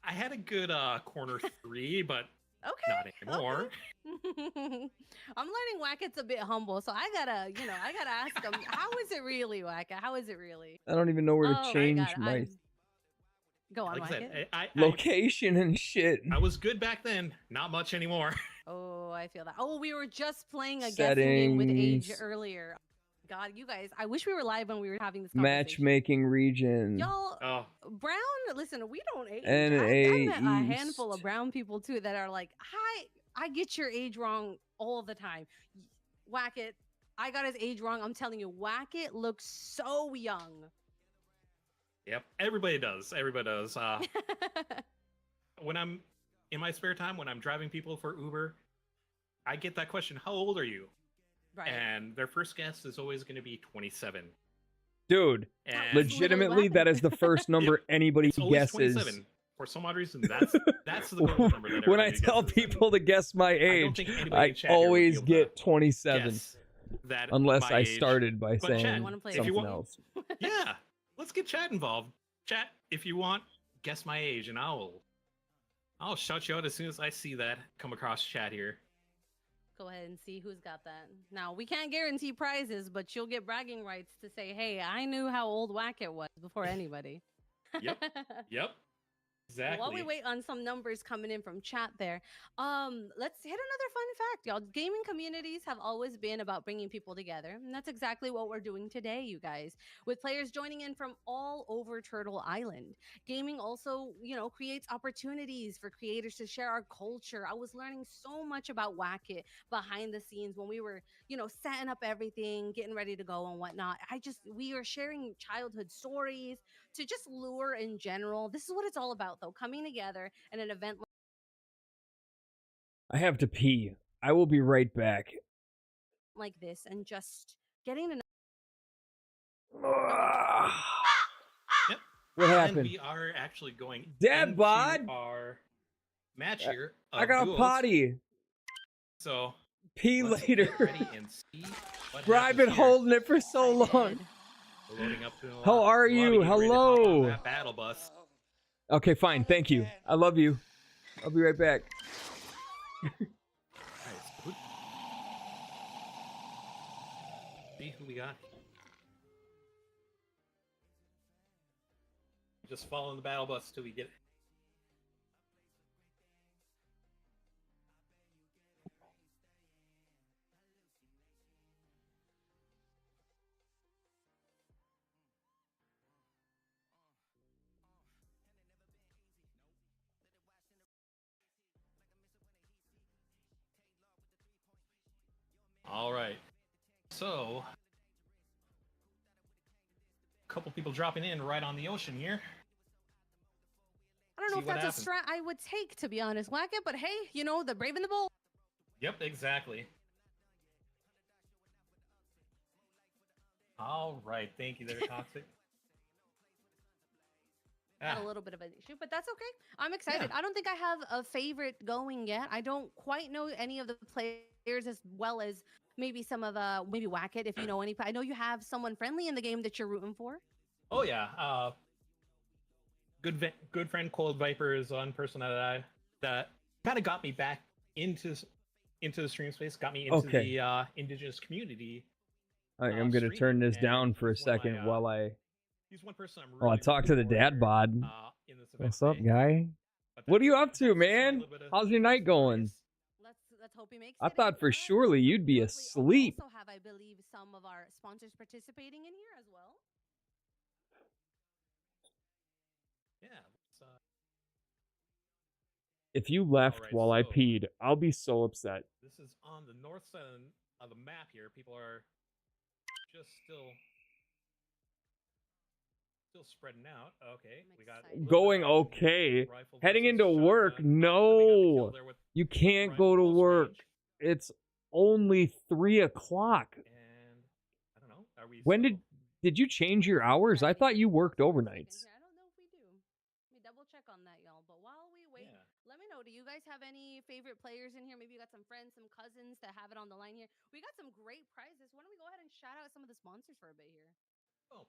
I had a good corner three, but Okay. not anymore. I'm learning Wacket's a bit humble, so I gotta ask him, how is it really, Wacket? How is it really? I don't even know where to Oh my change God, my Go on, Like I Wacket. said, I location and shit. I was good back then, not much anymore. Oh, I feel that. Oh, we were just playing a guessing game with Age Settings. earlier. God, you guys, I wish we were live when we were having this conversation. Matchmaking region. Y'all, Oh, Brown, listen, we don't age. NA I met a East. handful of brown people too that are like, hi, I get your age wrong all the time. Wacket, I got his age wrong. I'm telling you, Wacket looks so young. yep. Everybody does. Everybody does. When I'm in my spare time, when I'm driving people for Uber, I get that question, how old are you? Right. And their first guess is always going to be 27. Dude, And legitimately, that is the first number anybody it's always guesses. 27. For some odd reason, that's the golden number that When I everybody tell guesses. people to guess my don't age, think anybody I in chat here would be always able get to 27. guess that Unless my I age. started by But saying chat, You wanna play something if you want, else. yeah, let's get chat involved. Chat, if you want, guess my age, and I'll shout you out as soon as I see that come across chat here. Go ahead and see who's got that. Now, we can't guarantee prizes, but you'll get bragging rights to say, hey, I knew how old Wacket was before anybody. Yep. Yep. Exactly. While we wait on some numbers coming in from chat there, let's hit another fun fact, y'all. Gaming communities have always been about bringing people together, and that's exactly what we're doing today, you guys, with players joining in from all over Turtle Island. Gaming also, creates opportunities for creators to share our culture. I was learning so much about Wacket behind the scenes when we were, setting up everything, getting ready to go and whatnot. We are sharing childhood stories to just lure in general. This is what it's all about, though, coming together at an event I have to pee. I will be right back. like this and just getting to know. Yep. What And happened? we are actually going Dad into bod? our match here. I of got a duels. potty. So Pee let's later. get ready and see what Bro, I've happens been here. holding it for so long. We're loading up to the How are lobby, you? getting ready to hop on Hello. that battle bus. Okay, fine. Thank you. I love you. I'll be right back. See who we got. Just following the battle bus till we get it. All right. So, a couple people dropping in right on the ocean here. I don't know See if what that's a happens. strat I would take, to be honest, Wacket, but hey, the brave and the bold. Yep, exactly. All right. Thank you there, Toxic. Had a little bit of an issue, but that's okay. I'm excited. I don't think I have a favorite going yet. I don't quite know any of the players as well as maybe some of maybe Wacket, if you know any. I know you have someone friendly in the game that you're rooting for. Oh yeah, good friend Cold Viper is one person that kind of got me back into the stream space, got me into the indigenous community. I think I'm gonna turn this down for a second while I. I talk to the dad bod. What's up, guy? What are you up to, man? How's your night going? Let's hope he makes I it. thought for surely you'd be asleep. We also have, I believe, some of our sponsors participating in here as well. Yeah. If you left Alright, while I so- peed, I'll be so upset. This is on the north side of the map here. People are just still spreading out. Okay, we got a little Going bit of action here. okay. Rifle Heading versus into work, shotgun. no. there with You can't go to work. It's only 3 o'clock. And I don't know. Are we? When did you change your hours? I thought you worked overnights. I don't know if we do. Let me double check on that, y'all. But while we wait, let me know. Do you guys have any favorite players in here? Maybe you got some friends, some cousins that have it on the line here. We got some great prizes. Why don't we go ahead and shout out some of the sponsors for a bit here? Oh.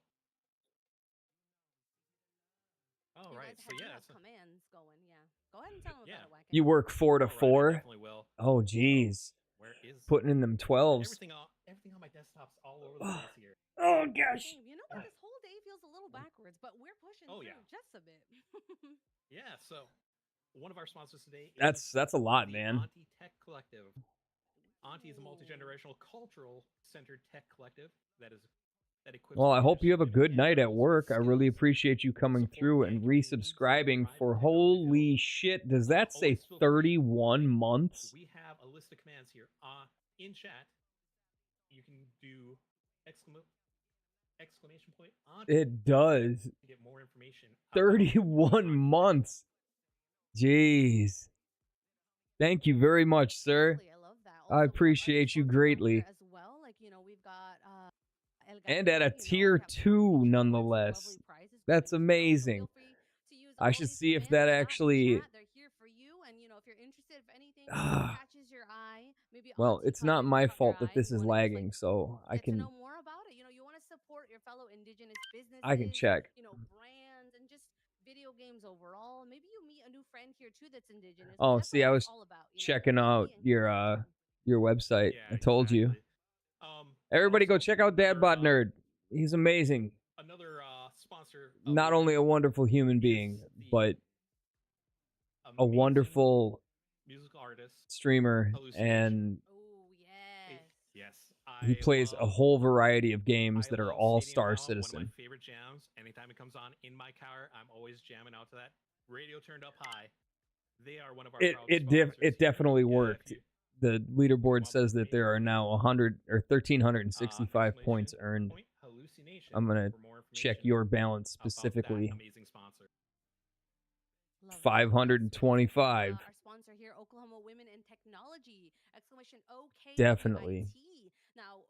All You right. guys So do yeah. have commands going. Yeah. Go ahead and tell them about it, Wack. You work 4 to 4? definitely will. Oh, jeez. Where is Putting in them 12s. everything on my desktop's all over the place here. Oh, gosh. Dave, you know what? This whole day feels a little backwards, but we're pushing Oh, through yeah. just a bit. Yeah. So one of our sponsors today. That's a lot, man. Auntie Tech Collective. Auntie is a multi-generational, cultural-centered tech collective that equips. Well, I hope you have a leaders good in night at skills, work. I really appreciate you coming through and resubscribing for holy shit. Does that say 31 months? We have a list of commands here. In chat, you can do exclamation point Auntie It does. to get more information. about 31 months. Jeez. Thank you very much, sir. I appreciate you greatly. As well, like, you know, we've got And at a tier 2, nonetheless. That's amazing. I should see if that actually... they're here for you, and you know, if you're interested, if anything catches your eye, maybe Well, it's not my fault that this is lagging, so I get to can... know more about it. You know, you want to support your fellow indigenous businesses. I can check. You know, brands and just video games overall. Maybe you meet a new friend here too that's indigenous. Oh, That's see, what I it's was all about, you know? checking out your website. I told you. Everybody go check out Dadbot Nerd. He's amazing. Another sponsor. Not only a wonderful human being, but a wonderful musical artist, streamer, and yes, he plays a whole variety of games that are all Star One Citizen. of my favorite jams. Anytime it comes on in my car, I'm always jamming out to that. Radio turned up high. They are one of our proud sponsors. It definitely worked. The leaderboard says that there are now 1,365 points earned. I'm gonna check your balance specifically. Amazing sponsor. 525. Our sponsor here, Oklahoma Women in Technology! Exclamation OK. Definitely. Now,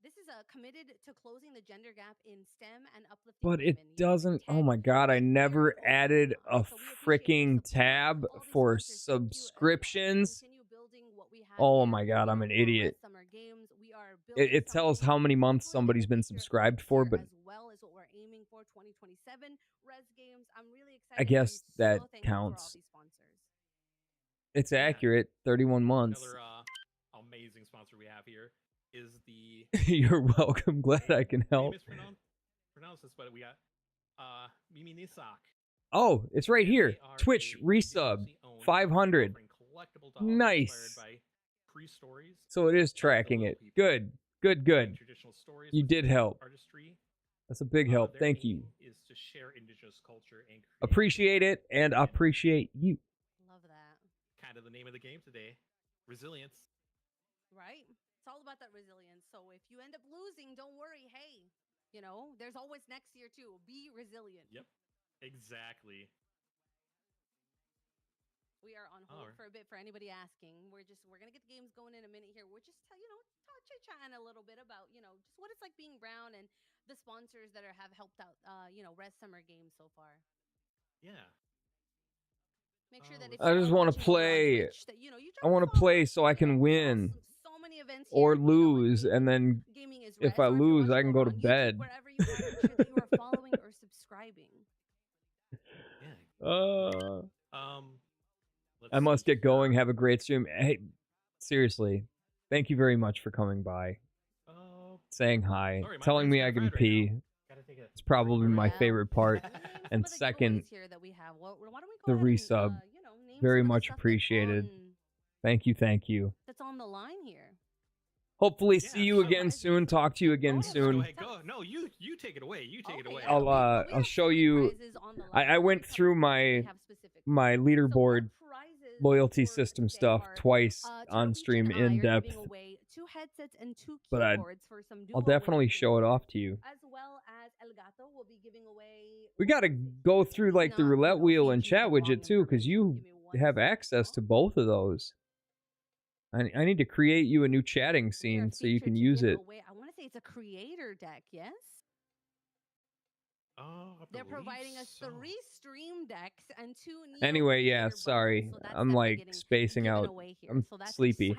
this is committed to closing the gender gap in STEM and uplifting But women. it doesn't. Oh my god! I never added a freaking tab for subscriptions. Oh my god! I'm an idiot. It tells how many months somebody's been subscribed for, but As well as what we're aiming for 2027 Res Games. I'm really excited. I guess that counts. It's accurate. 31 months. Another amazing sponsor we have here is the. You're welcome. Glad I can help. Pronounce this, but we got Mimi Nisak. Oh, it's right here. Twitch resub 500. Nice. So it is tracking it. Good. Good. You did help. That's a big help. Thank you. Is to share indigenous culture and Appreciate it, and appreciate you. Love that. kind of the name of the game today. Resilience. Right? It's all about that resilience. So if you end up losing, don't worry. Hey, you know, there's always next year too. Be resilient. Yep. Exactly. We are on hold for a bit for anybody asking. We're gonna get the games going in a minute here. We're just chit-chatting a little bit about, you know, just what it's like being brown and the sponsors that have helped out Res Summer Games so far. Yeah. Make sure that if I just want to play. I want to play so I can win or lose, and then if I lose, I can go to bed. Wherever you are, make sure that you are following or subscribing. I must get going. Have a great stream. Hey, seriously, thank you very much for coming by. saying hi, Sorry, my telling brain's me kinda I can fried right pee. now. Gotta take a It's probably my Yeah. favorite part. Name some And of the second, giveaways here that we have. Well, why don't we the go ahead and resub. you know, name Very some of the much stuff appreciated. Thank you, thank you. that's on the line here. Hopefully see you so- again soon. Talk to you again Go soon. ahead, go. No, you take it away. You take it away. I'll show you. I went through my leaderboard loyalty system stuff twice on stream in depth, Away 2 headsets and 2 but keyboards for some I'll duo definitely winners show it off to you. as well as El Gato will be giving away We gotta go through like the roulette wheel and chat widget too, because you have access to both of those. I need to create you a new chatting scene so you can use it. away. I want to say it's a creator deck, yes? They're providing us 3 stream decks and 2 Anyway, yeah, sorry. I'm like spacing out. I'm sleepy.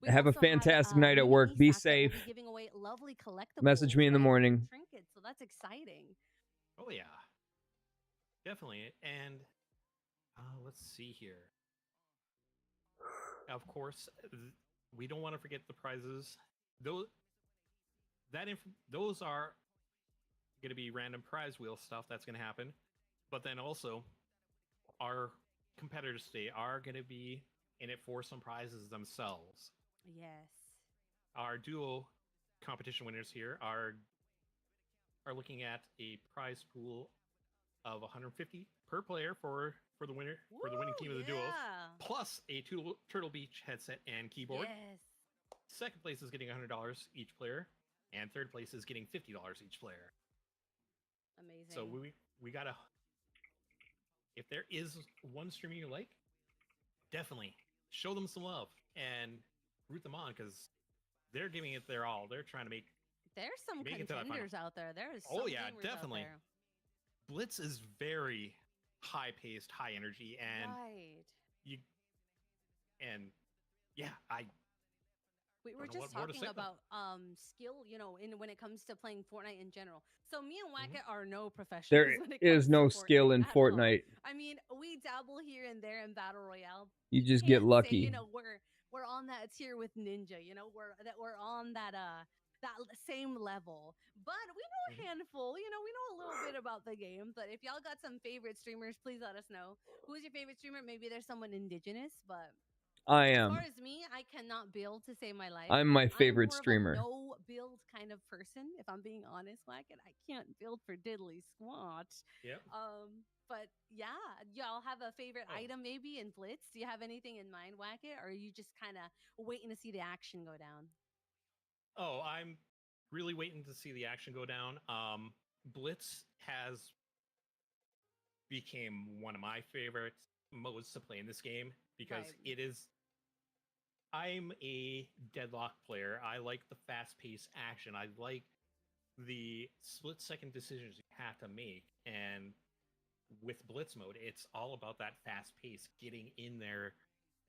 Have a fantastic night at work. Be safe. Giving away lovely collectibles. Message me in the morning. Trinkets, so that's exciting. Oh yeah, definitely. And let's see here. Of course, we don't want to forget the prizes. Those are going to be random prize wheel stuff that's going to happen. But then also, our competitors today are going to be in it for some prizes themselves. Yes. Our duo competition winners here are looking at a prize pool of 150 per player for the winner, for the winning team of the duos, plus a Turtle Beach headset and keyboard. Yes. Second place is getting $100 each player, and third place is getting $50 each player. Amazing. So we gotta. If there is one streamer you like, definitely show them some love and root them on, because they're giving it their all. They're trying to make. There's some make it to that contenders final. out there. There is. Oh some yeah, gamers definitely. Out there. Blitz is very high paced, high energy, and Right. you. And yeah, We were don't know just what more to talking say about about skill, you know, when it comes to playing Fortnite in general. So me and Wacket are no professionals. There when it is comes no to skill in at all. Fortnite. I mean, we dabble here and there in battle royale. You just Can't get say, lucky. you know, we're on that tier with Ninja. You know, we're on that same level. But we know a handful. You know, we know a little bit about the game. But if y'all got some favorite streamers, please let us know. Who's your favorite streamer? Maybe there's someone indigenous, but. I As am. far as me, I cannot build to save my life. I'm my favorite more of a streamer. no build kind of person, if I'm being honest, Wacket. I can't build for diddly squat. Yep. But yeah, y'all have a favorite item maybe in Blitz? Do you have anything in mind, Wacket, or are you just kind of waiting to see the action go down? Oh, I'm really waiting to see the action go down. Blitz has became one of my favorite modes to play in this game because it is. I'm a deadlock player. I like the fast-paced action. I like the split-second decisions you have to make. And with Blitz mode, it's all about that fast pace, getting in there,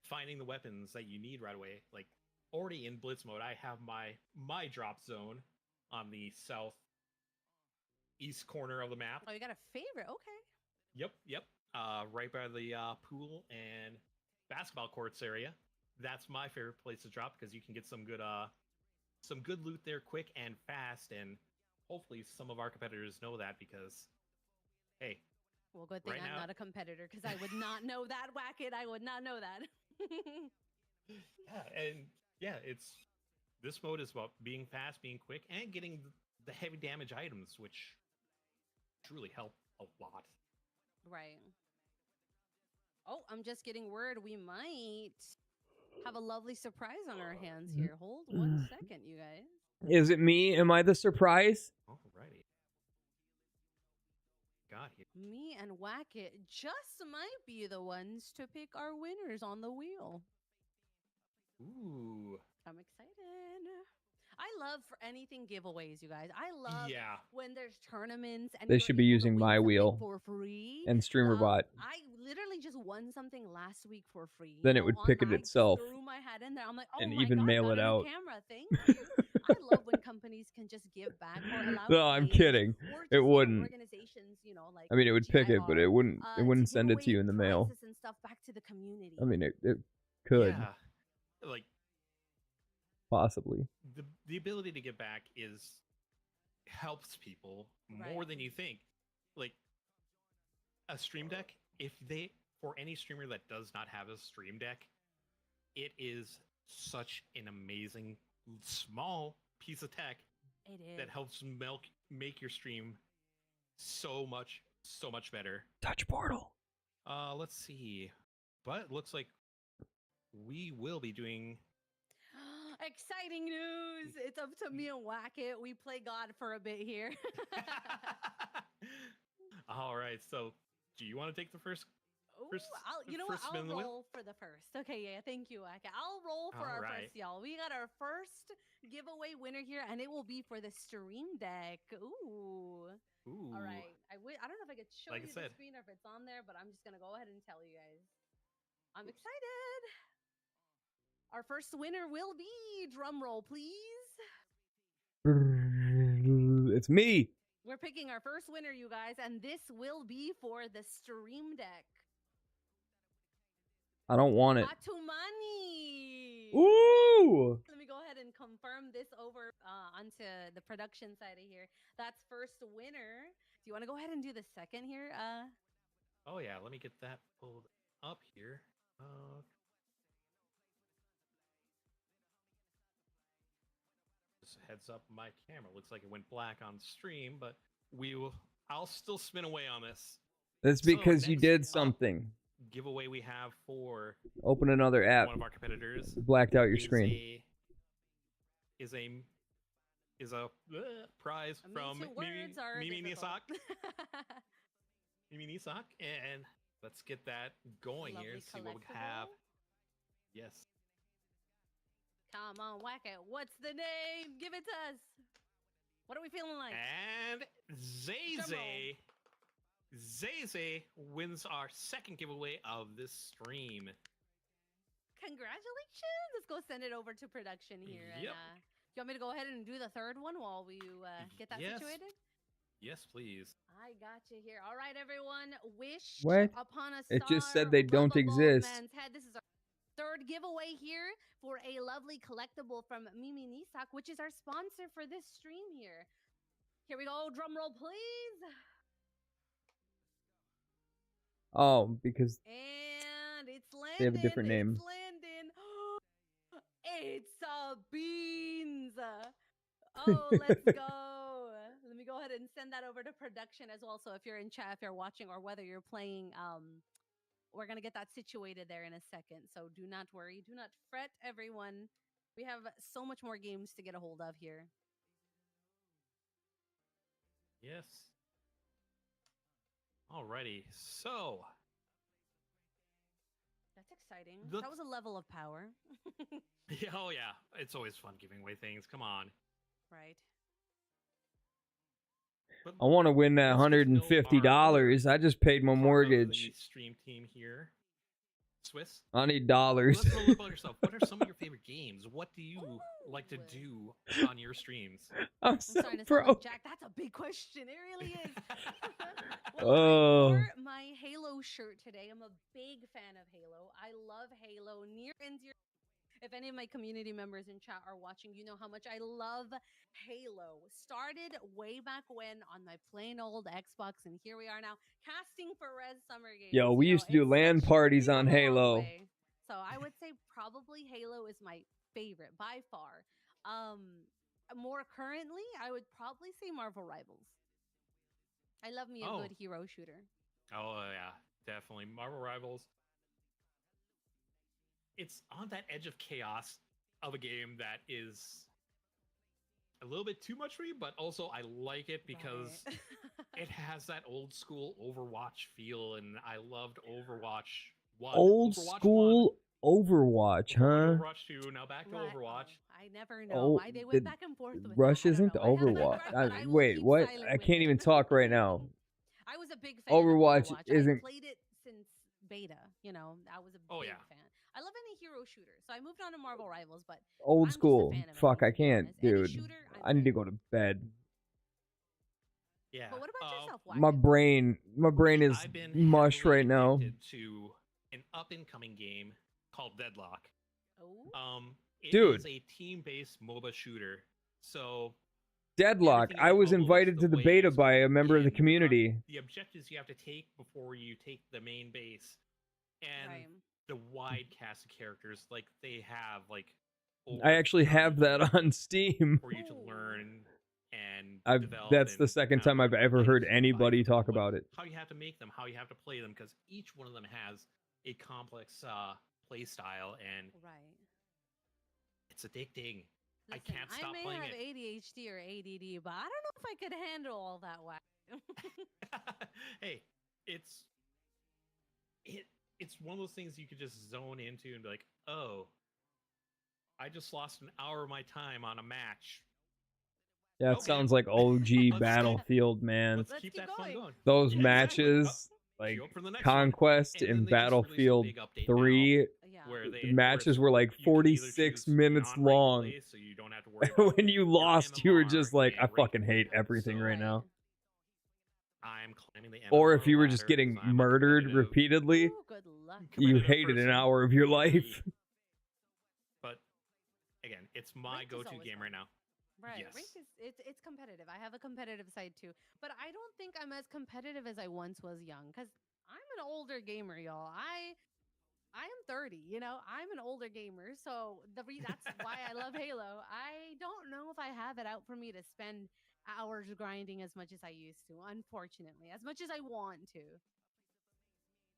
finding the weapons that you need right away. Like already in Blitz mode, I have my drop zone on the southeast corner of the map. Oh, you got a favorite? Okay. Yep. Right by the pool and basketball courts area. That's my favorite place to drop because you can get some good loot there quick and fast, and hopefully some of our competitors know that because, hey. Well, good thing I'm not a competitor because I would not know that, Wacket. I would not know that. This mode is about being fast, being quick, and getting the heavy damage items, which truly help a lot. Right. Oh, I'm just getting word we might have a lovely surprise on our hands here. Hold 1 second, you guys. Is it me? Am I the surprise? Alrighty. Got here. Me and Wacket just might be the ones to pick our winners on the wheel. Ooh. I'm excited. I love for anything giveaways, you guys. I love when there's tournaments and They should be using my wheel for free. and StreamerBot. I literally just won something last week for free. Then it would pick it itself Threw my hat in there. I'm like, oh and my even God, mail got it a new out. Camera. Thank you. I love when companies can just give back or allow. No, I'm kidding. It wouldn't. Organizations, you know, like I mean, it would pick it, but it wouldn't. It wouldn't send it to you in the mail. prizes and stuff back to the community. I mean, it could. Yeah. Like Possibly. the ability to get back helps people more than you think. Like a Stream Deck, for any streamer that does not have a Stream Deck, it is such an amazing small piece of tech that helps make your stream so much better. Touch portal. Let's see. But it looks like we will be doing Exciting news! It's up to me and Whack It. We play God for a bit here. All right, so do you want to take the first? You know what? I'll roll for the first. Okay, yeah, thank you, Whack It. I'll roll for our first, y'all. We got our first giveaway winner here, and it will be for the Stream Deck. Ooh. All right. I don't know if I could show you the screen or if it's on there, but I'm just gonna go ahead and tell you guys. I'm excited. Our first winner will be, drum roll, please. It's me. We're picking our first winner, you guys, and this will be for the Stream Deck. I don't want it. Atumani. Ooh. Let me go ahead and confirm this over onto the production side of here. That's first winner. Do you want to go ahead and do the second here? Oh yeah, let me get that pulled up here. Just heads up, my camera looks like it went black on stream, but I'll still spin away on this. That's because you did something. Giveaway we have for Open another app. One of our competitors Blacked out your screen. Is a prize from Mimi Nisak. Mimi Nisak, and let's get that going here. See what we have. Yes. Come on, Whack It. What's the name? Give it to us. What are we feeling like? And Zay wins our second giveaway of this stream. Congratulations. Let's go send it over to production here. Yep. And, you want me to go ahead and do the third one while we get that situated? Yes, please. I got you here. All right, everyone. Wish What? upon a star. It just said they don't exist. This is our third giveaway here for a lovely collectible from Mimi Nisak, which is our sponsor for this stream here. Here we go. Drum roll, please. Oh, because and it's landing. they have a different name. It's landing. It's a beans. Oh, let's go. Let me go ahead and send that over to production as well. So if you're in chat, if you're watching, or whether you're playing, we're going to get that situated there in a second. So do not worry. Do not fret, everyone. We have so much more games to get a hold of here. Yes. Alrighty. So. That's exciting. That was a level of power. Yeah, oh yeah. It's always fun giving away things. Come on. Right. But I want to win that $150. I just paid my mortgage. Stream team here. Swiss. I need dollars. Let's know about yourself. What are some of your favorite games? What do you like to do on your streams? I'm so starting to sound broke. like Jack. That's a big question. It really is. Well, Oh. I wore my Halo shirt today. I'm a big fan of Halo. I love Halo near and dear. If any of my community members in chat are watching, you know how much I love Halo. Started way back when on my plain old Xbox, and here we are now casting for Res Summer Games. Yo, we used to do LAN parties on Halo. So I would say probably Halo is my favorite by far. More currently, I would probably say Marvel Rivals. I love me a good hero shooter. Oh yeah, definitely. Marvel Rivals. It's on that edge of chaos of a game that is a little bit too much for you, but also I like it because it has that old school Overwatch feel, and I loved Overwatch 1. Old Overwatch school Overwatch, huh? Overwatch 2, now back to Overwatch. I never know why they went back and forth with Rush that. I don't isn't know. Overwatch. Wait, what? I can't even talk right now. I was a big fan Overwatch of Overwatch. isn't. I played it since beta. You know, I was a big fan. I love any hero shooter, so I moved on to Marvel Rivals, but Old school. Fuck, I can't, dude. I need to go to bed. Yeah. But what about yourself, My brain is mush right now. To an up-and-coming game called Deadlock. It Dude. is a team-based MOBA shooter. So Deadlock. everything I about was MOBA is invited to the beta waves, by a member of the and community. the objectives you have to take before you take the main base, and Right. the wide cast of characters. Like they have like I over actually 30 have that on Steam. for you to learn and develop. That's the and second kind time of I've ever items heard you can buy anybody for them, talk about it. how you have to make them, how you have to play them, because each one of them has a complex play style, and Right. it's addicting. I Listen, can't stop I may playing have it. ADHD or ADD, but I don't know if I could handle all that whack. Hey, it's it's one of those things you could just zone into and be like, oh, I just lost an hour of my time on a match. Yeah, it Okay. sounds like OG Battlefield, man. Let's keep that fun going. Those Yeah, exactly. matches, like Queue up for the next Conquest one. And in then they just released a Battlefield big update 3, where the matches were like you can either 46 choose minutes non-ranked long. play, so you don't have to worry about When you lost, you were MMR just like, and I ranked fucking play. hate everything right now. I'm climbing the Or if MMR you were just ladder getting 'cause I'm a murdered competitive- repeatedly, Ooh, good luck. you competitive hated an person. hour of your life. But again, it's my Ranked is go-to always game fun. right now. Right. Yes. Rank is it's competitive. I have a competitive side too. But I don't think I'm as competitive as I once was young cuz I'm an older gamer, y'all. I am 30, you know. I'm an older gamer. So that's why I love Halo. I don't know if I have it out for me to spend hours grinding as much as I used to, unfortunately. As much as I want to.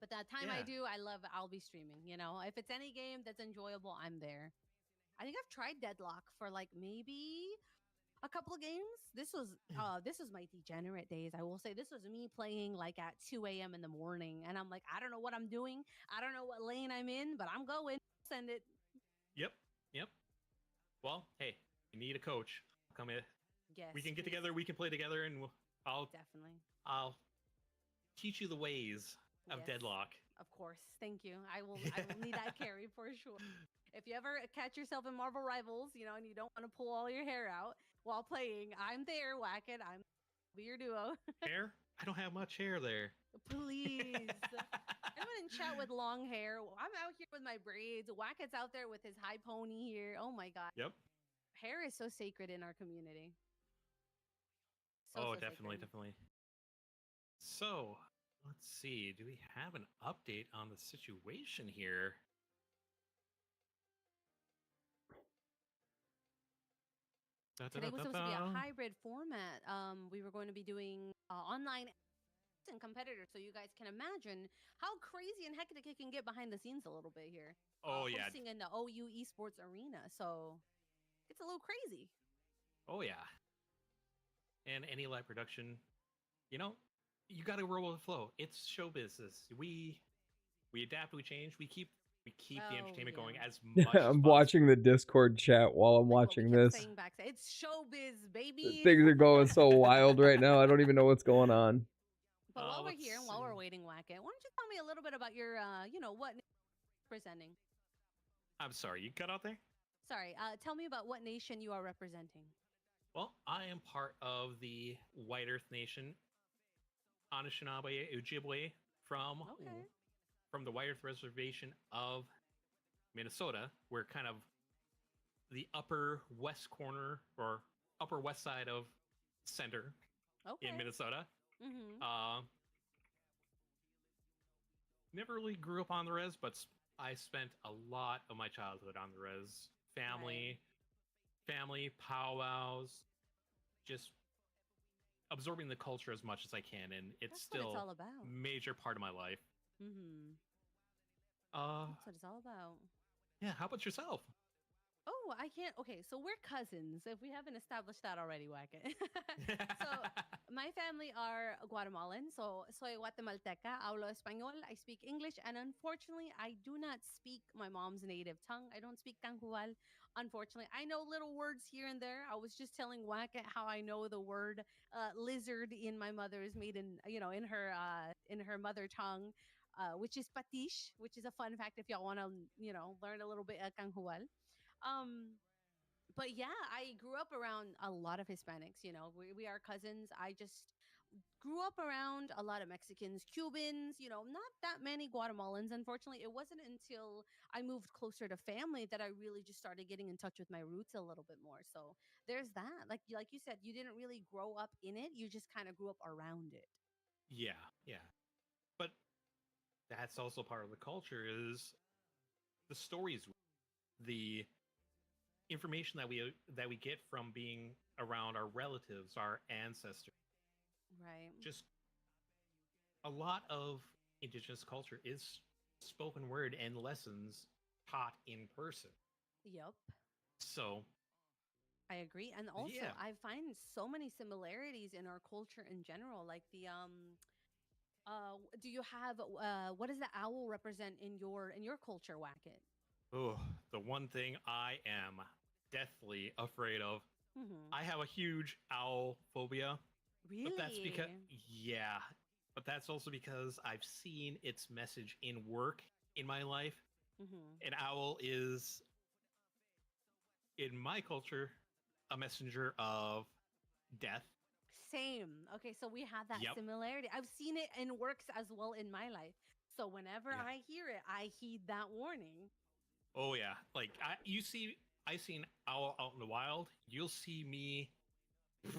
But that time I Yeah. do, I'll be streaming, you know. If it's any game that's enjoyable, I'm there. I think I've tried Deadlock for like maybe a couple of games. This was my degenerate days. I will say this was me playing like at 2 a.m. in the morning, and I'm like, I don't know what I'm doing. I don't know what lane I'm in, but I'm going. Send it. Yep. Yep. Well, hey, you need a coach. Come in. Yes, We can get please. together. We can play together, and I'll Definitely. I'll teach you the ways of Yes. Deadlock. Of course. Thank you. I will need that carry for sure. If you ever catch yourself in Marvel Rivals, you know, and you don't want to pull all your hair out while playing, I'm there, whack it. I'm be your duo. Hair? I don't have much hair there. Please. Anyone in chat with long hair? I'm out here with my braids. Whacket's out there with his high pony here. Oh my god. Yep. Hair is so sacred in our community. Oh, so definitely, sacred. definitely. So, let's see. Do we have an update on the situation here? Today was supposed to be a hybrid format. We were going to be doing online and competitors, so you guys can imagine how crazy and hectic it can get behind the scenes a little bit here. Oh, yeah. Hosting in the OU esports arena, so it's a little crazy. Oh, yeah. And any live production, you know, you got to roll with the flow. It's show business. We adapt, we change, we keep the entertainment going as much as I'm possible. watching the Discord chat while I'm watching this. Saying back, it's showbiz, baby. Things are going so wild right now. I don't even know what's going on. But while we're here and while we're waiting, Wacket, why don't you tell me a little bit about your, what representing? I'm sorry, you cut out there? Sorry, tell me about what nation you are representing. Well, I am part of the White Earth Nation, Anishinaabe Ojibwe from the White Earth Reservation of Minnesota. We're kind of the upper west corner or upper west side of center in Minnesota. Mm-hmm. Never really grew up on the res, but I spent a lot of my childhood on the res. Family powwows, just absorbing the culture as much as I can, and it's That's what still it's all about. major part of my life. Mm-hmm. That's what it's all about. Yeah. How about yourself? Oh, I can't. Okay, so we're cousins. If we haven't established that already, Wacket. So my family are Guatemalan. So soy guatemalteca. Hablo español. I speak English, and unfortunately, I do not speak my mom's native tongue. I don't speak Canjual. Unfortunately, I know little words here and there. I was just telling Wacket how I know the word lizard in my mother's maiden, in her mother tongue, which is patish, which is a fun fact if y'all want to, learn a little bit of Canjual. But yeah, I grew up around a lot of Hispanics. You know, we are cousins. I just grew up around a lot of Mexicans, Cubans, not that many Guatemalans. Unfortunately, it wasn't until I moved closer to family that I really just started getting in touch with my roots a little bit more. So there's that. Like you said, you didn't really grow up in it. You just kind of grew up around it. Yeah, yeah. But that's also part of the culture is the stories, the information that we get from being around our relatives, our ancestors. Right. Just a lot of indigenous culture is spoken word and lessons taught in person. Yep. So I agree. And also yeah. I find so many similarities in our culture in general. Like the do you have what does the owl represent in your culture, Wacket? Oh, the one thing I am deathly afraid of. Mm-hmm. I have a huge owl phobia. Really? But that's because yeah. But that's also because I've seen its message in work in my life. Mm-hmm. An owl is, in my culture, a messenger of death. Same. Okay, so we have that Yep. similarity. I've seen it in works as well in my life. So whenever Yeah. I hear it, I heed that warning. Oh yeah. Like I see an owl out in the wild, you'll see me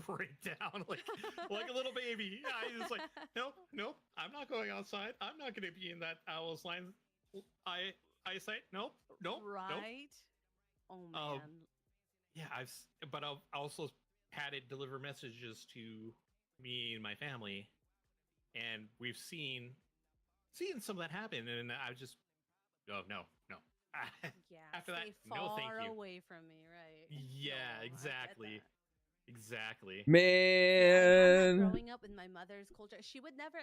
break down like a little baby. I just like, nope, I'm not going outside. I'm not gonna be in that owl's line. I say nope. Right. Oh man. Yeah, but I've also had it deliver messages to me and my family, and we've seen some of that happen, and I just, oh no. Yeah. After Stay that, no, thank far you. away from me, right? Yeah, No, I get exactly. that. Exactly. Yeah, I had that Man, growing up in my mother's culture. She would never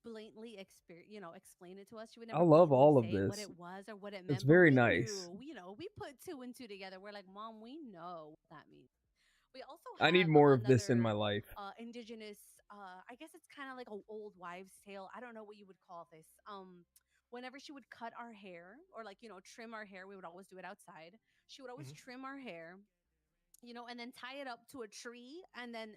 blatantly explain it to us. She would I never love blatantly all of say what this. it was or what it It's meant, but very we nice. knew, we put two and two together. We're like, Mom, we know what that means. We also I need have more of this in my another life. indigenous, I guess it's kind of like an old wives' tale. I don't know what you would call this. Whenever she would cut our hair or trim our hair, we would always do it outside. She would always trim our hair, and then tie it up to a tree. And then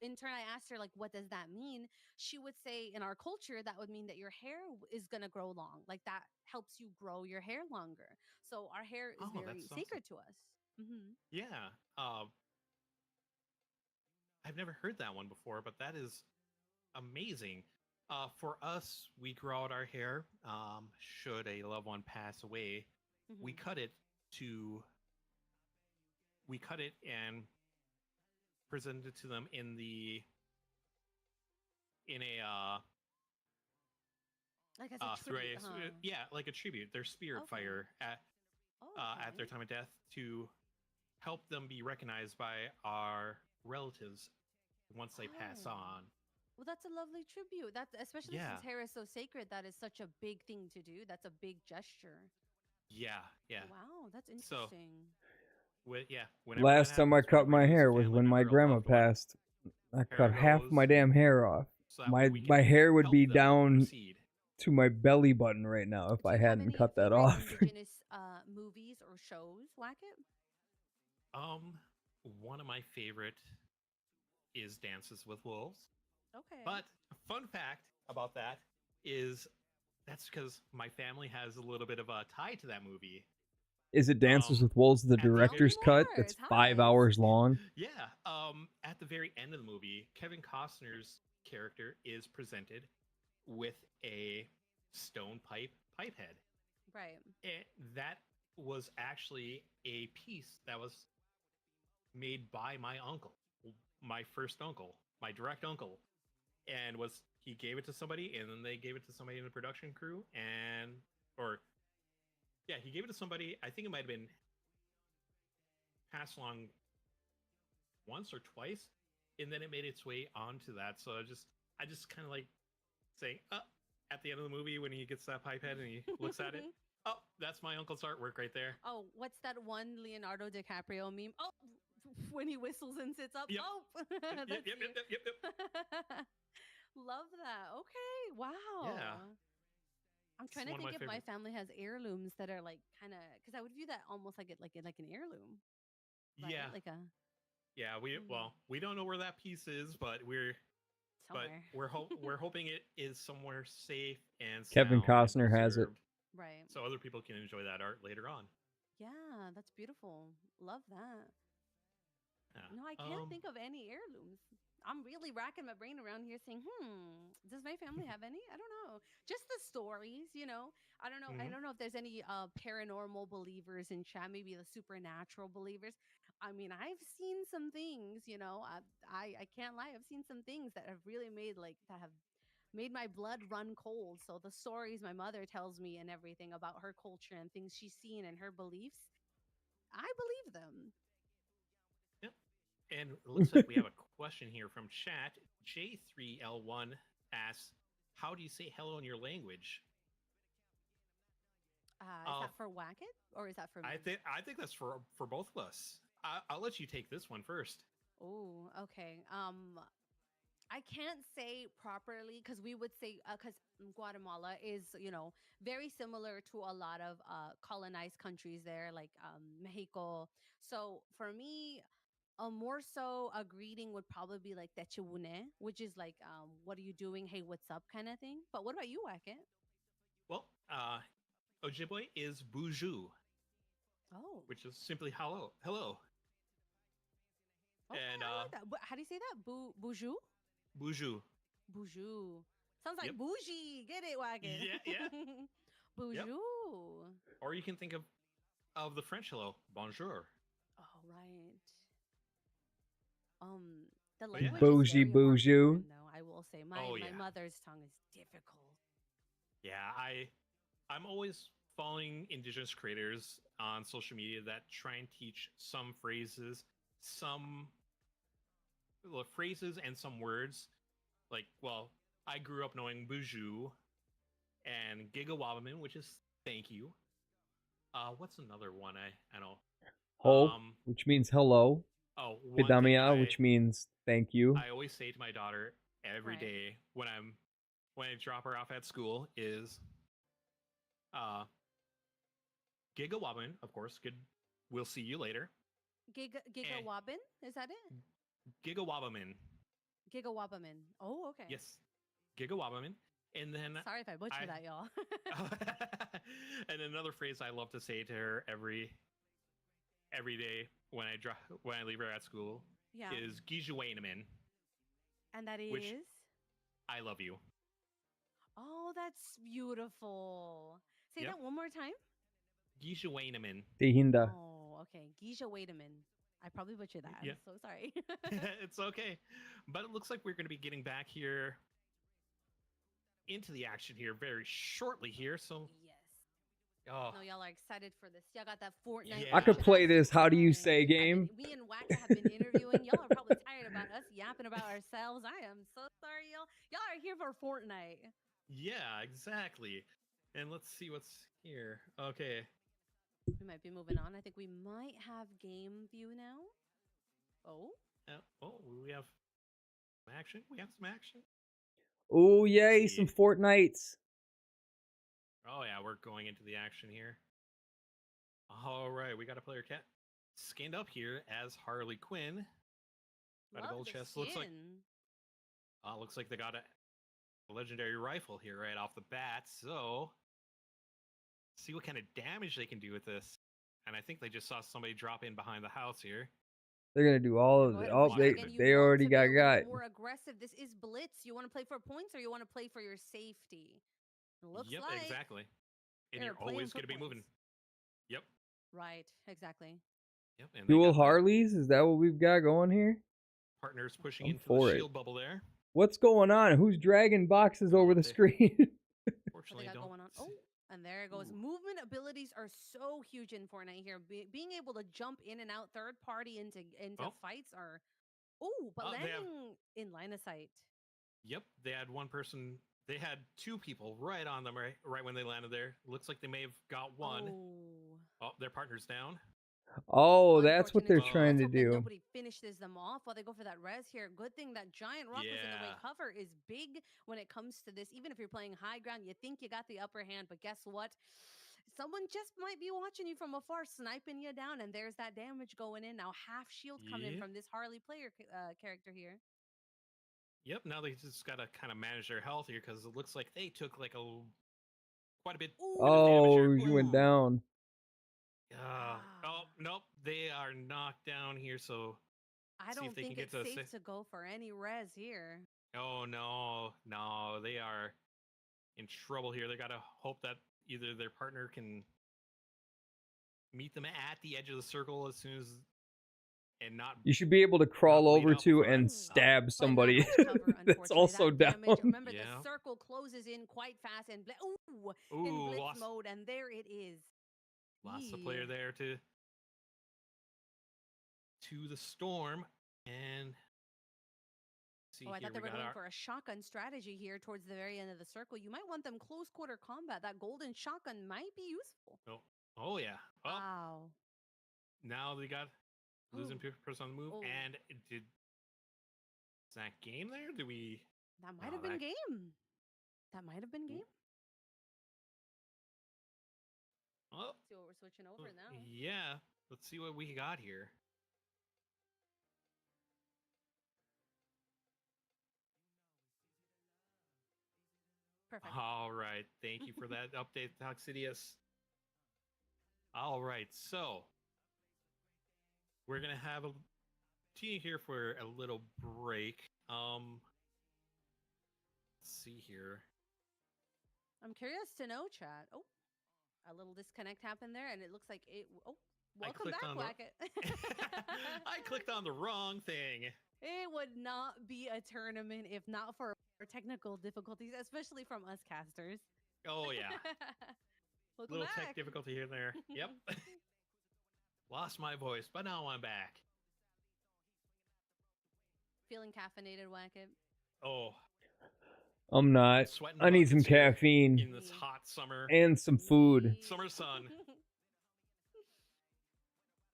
in turn, I asked her, like, what does that mean? She would say, in our culture, that would mean that your hair is going to grow long. Like that helps you grow your hair longer. So our hair is Oh, very that's sacred awesome. to us. Mm-hmm. Yeah. I've never heard that one before, but that is amazing. For us, we grow out our hair. Should a loved one pass away, we Mm-hmm. cut it to we cut it and present it to them in a Like as a through tribute, huh? yeah, like a tribute, their spirit Okay. fire at their Okay. time of death, to help them be recognized by our relatives once they pass Oh. on. Well, that's a lovely tribute. That's especially Yeah. since hair is so sacred. That is such a big thing to do. That's a big gesture. Yeah. Wow, that's So, interesting. whenever that Last time I happens, cut whenever my we lose a hair was family when my member, a grandma loved one, passed. I hair cut half goes my damn hair off. so that way we My can hair would help be them down proceed. to my belly button right now if Do I you have hadn't any cut that favorite off. indigenous movies or shows, Wacket? One of my favorite is Dances with Wolves. Okay. But a fun fact about that is that's because my family has a little bit of a tie to that movie. Is it Dances with Wolves, the director's cut? That's 5 hours long. Yeah. At the very end of the movie, Kevin Costner's character is presented with a stone pipe head. Right. That was actually a piece that was made by my uncle, my first uncle, my direct uncle, and he gave it to somebody, and then they gave it to somebody in the production crew, he gave it to somebody. I think it might have been passed along once or twice, and then it made its way onto that. So I just kind of like saying, at the end of the movie when he gets that pipe head and he looks at it, oh, that's my uncle's artwork right there. Oh, what's that one Leonardo DiCaprio meme? Oh, when he whistles and sits up. Yep. Oh, Yep. Love that. Okay, wow. Yeah. I'm trying to think if my family has heirlooms that are like kind of, because I would view that almost like an heirloom. Right? Yeah. Like a. Yeah. We don't know where that piece is, but we're somewhere. But we're hoping it is somewhere safe and Kevin sound and Costner has it. preserved, Right. so other people can enjoy that art later on. Yeah, that's beautiful. Love that. Yeah. No, I can't think of any heirlooms. I'm really racking my brain around here saying, does my family have any? I don't know. Just the stories, you know. I don't know. I Mhm. don't know if there's any paranormal believers in chat, maybe the supernatural believers. I mean, I've seen some things, you know. I can't lie. I've seen some things that have really that have made my blood run cold. So the stories my mother tells me and everything about her culture and things she's seen and her beliefs, I believe them. Yep. And it looks like we have a question here from chat. J3L1 asks, "How do you say hello in your language?" Is that for Whack It or is that for me? I think that's for both of us. I'll let you take this one first. Oh, okay. I can't say properly because we would say because Guatemala is, you know, very similar to a lot of colonized countries there, like Mexico. So for me, more so a greeting would probably be like techibune, which is like, what are you doing? Hey, what's up, kind of thing. But what about you, Wackett? Well, Ojibwe is buju, Oh, which is simply hello. Hello. okay, And I like that. How do you say that? Buju? buju. Buju. Sounds like Yep. bougie. Get it, Wackett? Yeah. Buju. Or you can think of the French hello, bonjour. Oh, right. The But yeah. language is Bougie very boujou. hard, though. I will say my Oh, my yeah. mother's tongue is difficult. Yeah, I'm always following indigenous creators on social media that try and teach some phrases, some phrases and some words. Like, well, I grew up knowing buju and gigawabamin, which is thank you. What's another one I know? Ho, which means hello. Oh, one thing Pidamia, which means thank you. I always say to my daughter every Right. day when I drop her off at school is Gigawobbin, of course. Good. We'll see you later. Gigawabbin? Is that it? Gigawobbamin. Gigawabamin. Oh, okay. Yes. Gigawobbamin. And then Sorry if I butchered that, y'all. and another phrase I love to say to her every day when I leave her at school Yeah. is Gijuwainamin. And that is? Which I love you. Oh, that's beautiful. Say Yep. that one more time. Gijuwainamin. Tihinda. Oh, okay. Gisha Wademan. I probably butchered that. Yeah. I'm so sorry. It's okay. But it looks like we're going to be getting back here into the action here very shortly here. So yes. Oh. No, y'all are excited for this. Y'all got that Fortnite. Yeah. I could play this How Do You Say game. Me and Wacka have been interviewing. Y'all are probably tired about us yapping about ourselves. I am so sorry, y'all. Y'all are here for Fortnite. Yeah, exactly. And let's see what's here. Okay. We might be moving on. I think we might have game view now. Oh. We have some action. We have some action. Oh, yay, some Fortnites. Oh, yeah, we're going into the action here. All right, we got a player cat skinned up here as Harley Quinn. Got a gold chest. Looks like they got a legendary rifle here right off the bat. So, see what kind of damage they can do with this. And I think they just saw somebody drop in behind the house here. They're gonna do all of it. Oh, they already got. More aggressive. This is Blitz. You want to play for points or you want to play for your safety? It looks yep, like exactly. And you're always going to be moving. Yep. Right. Exactly. Yep. And Dual Harleys. Is that what we've got going here? Partners pushing I'm into for the it. shield bubble there. What's going on? Who's dragging boxes over the screen? Unfortunately, don't. Going on. Oh, and there it goes. Movement abilities are so huge in Fortnite here. Being able to jump in and out third party into fights are. Oh, but landing in line of sight. Yep, they had one person. They had two people right on them right when they landed there. Looks like they may have got one. Oh, their partner's down. Oh, that's what they're trying to do. Nobody finishes them off while they go for that res here. Good thing that giant rock was in the way. Cover is big when it comes to this. Even if you're playing high ground, you think you got the upper hand, but guess what? Someone just might be watching you from afar, sniping you down, and there's that damage going in. Now half shield coming from this Harley player character here. Yep. Now they just gotta kind of manage their health here because it looks like they took like quite a bit. Oh, you went down. Oh nope, they are knocked down here. So I see if don't they can think get it's to safe to go for any res here. Oh no, they are in trouble here. They gotta hope that either their partner can meet them at the edge of the circle as soon as, and not. You should be able to crawl over to and stab somebody that's also down. Remember, the circle closes in quite fast and in blitz lost, mode, and there it is. Lost the player there to the storm, and I thought they were going for a shotgun strategy here towards the very end of the circle. You might want them close quarter combat. That golden shotgun might be useful. Oh yeah. Oh. Wow. Now they got losing person on the move, and is that game there? Do we? That might have been game. That might have been game. Oh. Let's see what we're switching over now. Yeah. Let's see what we got here. Perfect. All right. Thank you for that update, Toxidius. All right. So we're going to have a team here for a little break. Let's see here. I'm curious to know, chat. Oh, a little disconnect happened there, and it looks like it. Oh, welcome back, Wacket. I clicked on the wrong thing. It would not be a tournament if not for technical difficulties, especially from us casters. Oh yeah. Welcome little back. Tech difficulty here and there. Yep. Lost my voice, but now I'm back. Feeling caffeinated, Wacket? Oh. I'm not. I need some caffeine. In this hot summer. And some food. Summer sun.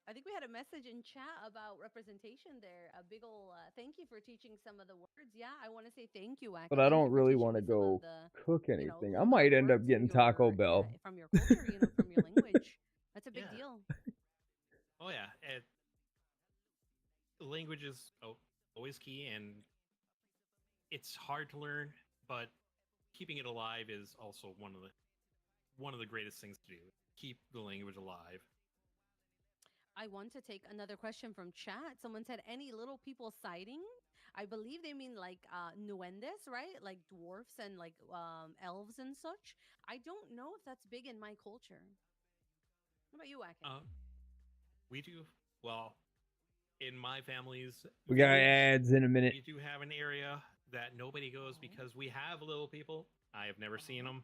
I think we had a message in chat about representation there. A big ol' thank you for teaching some of the words. Yeah, I want to say thank you, Wacket. But I don't really want to go cook anything. I might end up getting Taco Bell. From your culture, from your language. That's a big deal. Oh yeah. Language is always key, and it's hard to learn, but keeping it alive is also one of the greatest things to do. Keep the language alive. I want to take another question from chat. Someone said, any little people sighting? I believe they mean like nuendes, right? Like dwarfs and like elves and such. I don't know if that's big in my culture. What about you, Wacken? We do, well, in my family's We got ads in a minute. We do have an area that nobody goes because we have little people. I have never seen them,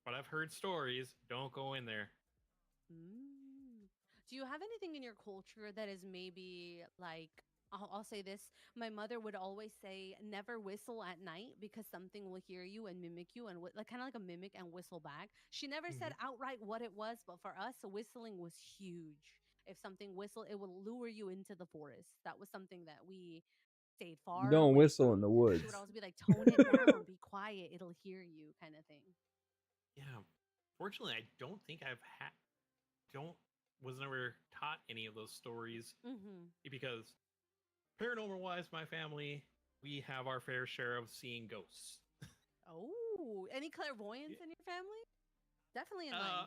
but I've heard stories. Don't go in there. Do you have anything in your culture that is maybe like, I'll say this. My mother would always say, never whistle at night because something will hear you and mimic you, and like kind of like a mimic and whistle back. She never said outright what it was, but for us, whistling was huge. If something whistled, it would lure you into the forest. That was something that we stayed far. You don't away whistle from. in the woods. She would always be like, tone it down, be quiet, it'll hear you, kind of thing. Yeah. Fortunately, I don't think was never taught any of those stories because paranormal wise, my family, we have our fair share of seeing ghosts. Oh, any clairvoyance in your family? Definitely in mine.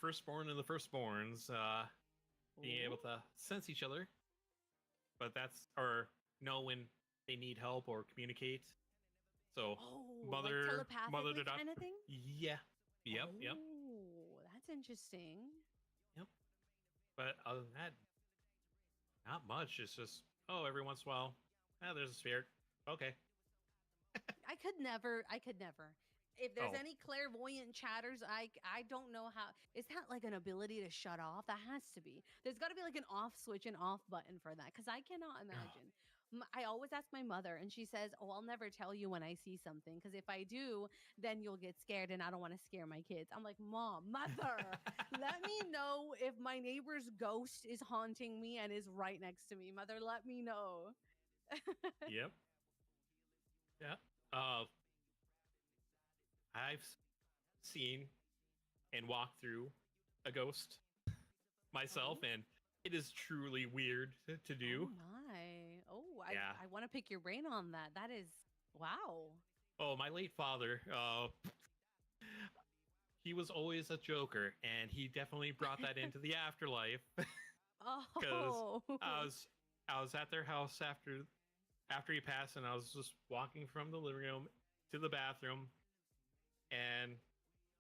Firstborn and the firstborns, being able to sense each other, but or know when they need help or communicate. So mother to daughter kind of thing. Yeah. Yep. Oh, that's interesting. Yep. But other than that, not much. It's just every once in a while, there's a spirit. Okay. I could never. If there's any clairvoyant chatters, I don't know how. Is that like an ability to shut off? That has to be. There's got to be like an off switch, an off button for that, because I cannot imagine. I always ask my mother, and she says, "Oh, I'll never tell you when I see something, because if I do, then you'll get scared, and I don't want to scare my kids." I'm like, Mother, let me know if my neighbor's ghost is haunting me and is right next to me. Mother, let me know. Yep. Yeah. I've seen and walked through a ghost myself, and it is truly weird to do. Oh my! I want to pick your brain on that. That is Wow. Oh, my late father. He was always a joker, and he definitely brought that into the afterlife. Because Oh. I was at their house after he passed, and I was just walking from the living room to the bathroom, and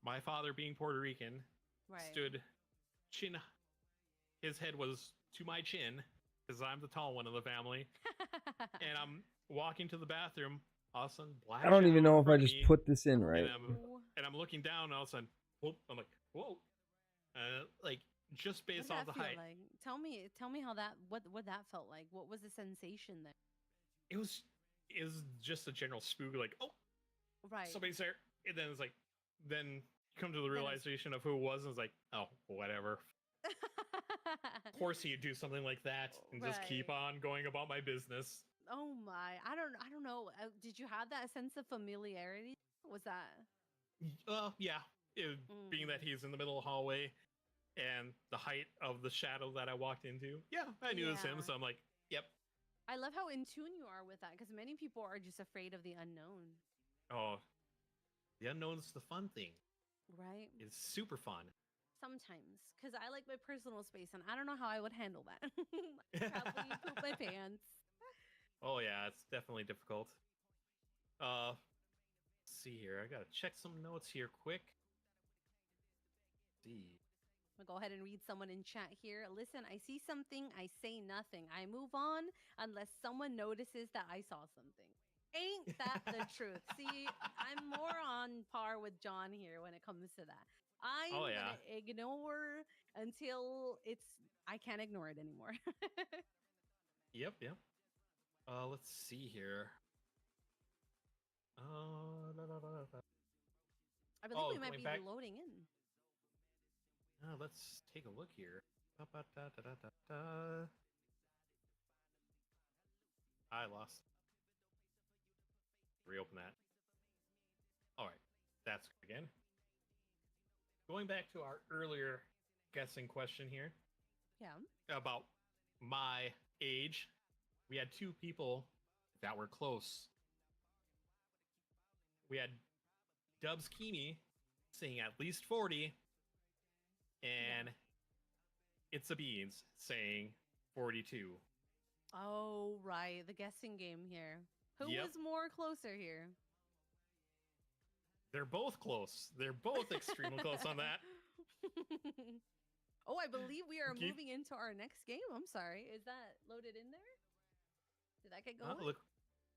my father, being Puerto Rican, Right. stood chin. His head was to my chin, because I'm the tall one of the family, and I'm walking to the bathroom. All of a sudden, black I don't even shadow know in if I front of just me, put this in right. and I'm looking down, and all of a sudden, whoop, I'm like, whoa, like just based What off that the feel height. like? Tell me how that what that felt like. What was the sensation there? It was just a general spook, like, oh, Right. somebody's there, and then it's like, then you come to the Then it's- realization of who it was, and it's like, oh, whatever. Of course, he'd do something like that and just keep on going about my business. Oh my! I don't know. Did you have that sense of familiarity? Was that? Yeah, being that he's in the middle of the hallway and the height of the shadow that I walked into, yeah, I knew it was him. Yeah. So I'm like, yep. I love how in tune you are with that, because many people are just afraid of the unknown. Oh, the unknown's the fun thing. Right. It's super fun. Sometimes, because I like my personal space, and I don't know how I would handle that. I'd probably poop my pants. Oh yeah, it's definitely difficult. Let's see here. I gotta check some notes here quick. See. I'm gonna go ahead and read someone in chat here. Listen, I see something, I say nothing. I move on unless someone notices that I saw something. Ain't that the truth? See, I'm more on par with John here when it comes to that. I'm gonna ignore until I can't ignore it anymore. Yep. Let's see here. I believe we might going be back. loading in. Let's take a look here. I lost. Reopen that. All right, that's good again. Going back to our earlier guessing question here. Yeah. About my age, we had two people that were close. We had Dubs Keeney saying at least 40, and It's a Beans saying 42. Oh, right. The guessing game here. Who was more closer here? They're both close. They're both extremely close on that. Oh, I believe we are moving into our next game. I'm sorry. Is that loaded in there? Did that get going?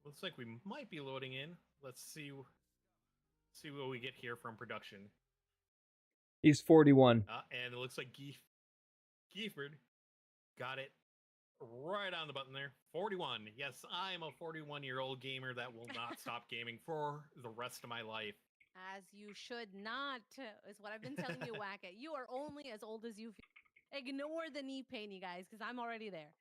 Looks like we might be loading in. Let's see what we get here from production. He's 41. And it looks like Giefford got it right on the button there. 41. Yes, I am a 41-year-old gamer that will not stop gaming for the rest of my life. As you should not, is what I've been telling you, Wacket. You are only as old as you feel. Ignore the knee pain, you guys, because I'm already there.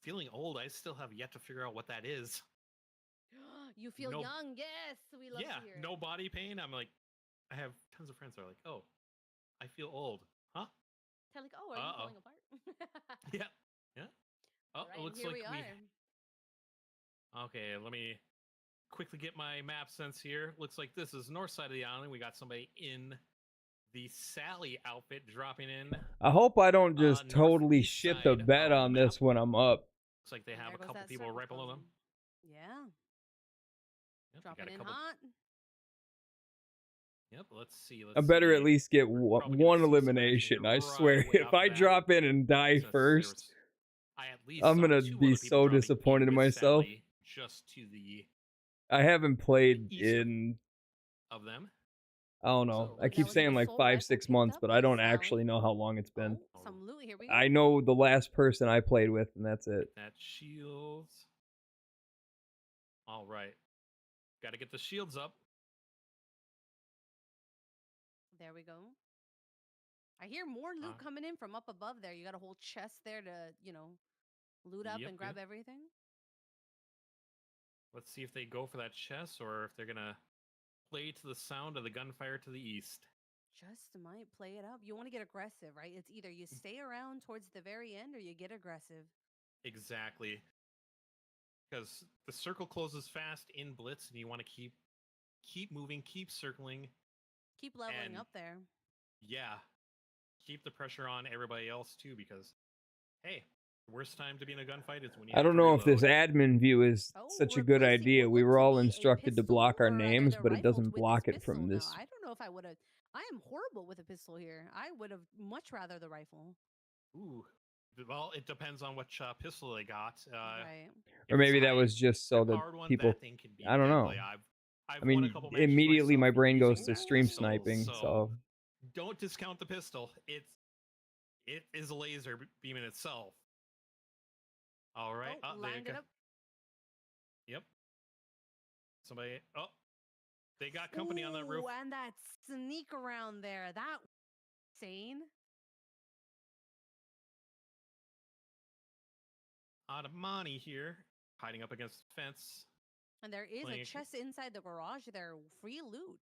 Feeling old, I still have yet to figure out what that is. You feel young, yes. We love to hear it. No body pain. I'm like, I have tons of friends that are like, oh, I feel old. Huh? They're like, oh, are you falling apart? Yeah. Oh, right, it looks here like we are. Okay, let me quickly get my map sense here. Looks like this is north side of the island. We got somebody in the Sally outfit dropping in. I hope I don't just totally shit the bed on this when I'm up. Looks like they have a couple people right below them. Yeah. Yep, Dropping in hot. Yep, let's see. I better at least get one elimination. I swear, if I drop in and die first, I'm gonna be so disappointed in myself. Just to the I haven't played in, of them. I don't know. I keep saying like 5-6 months, but I don't actually know how long it's been. Some loot. Here we go. I know the last person I played with, and that's it. That shields. All right. Got to get the shields up. There we go. I hear more loot coming in from up above there. You got a whole chest there to, loot up and grab everything. Let's see if they go for that chest or if they're going to play to the sound of the gunfire to the east. Just might play it up. You want to get aggressive, right? It's either you stay around towards the very end or you get aggressive. Exactly. because the circle closes fast in Blitz, and you want to keep moving, keep circling. Keep leveling And up there. yeah, keep the pressure on everybody else too, because hey, the worst time to be in a gunfight is when you I have don't to know if this reload. admin view is such a good idea. We were all instructed to block our names, but it doesn't block it from Now, this. I don't know if I would have. I am horrible with a pistol here. I would have much rather the rifle. Ooh, well, it depends on which pistol they got. Right. Or maybe that was just so that Powered one, people. that thing can be I don't know. deadly. I've I won a mean, couple matches immediately my myself brain goes using to that stream pistol, sniping. So don't discount the pistol. It is a laser beam in itself. All right. Oh, There you lined go. it up. Yep. Somebody. Oh, they got company on that roof. Ooh, and that sneak around there. That insane. Adamani here, hiding up against the fence. And there is Playing a a- chest inside the garage there. Free loot.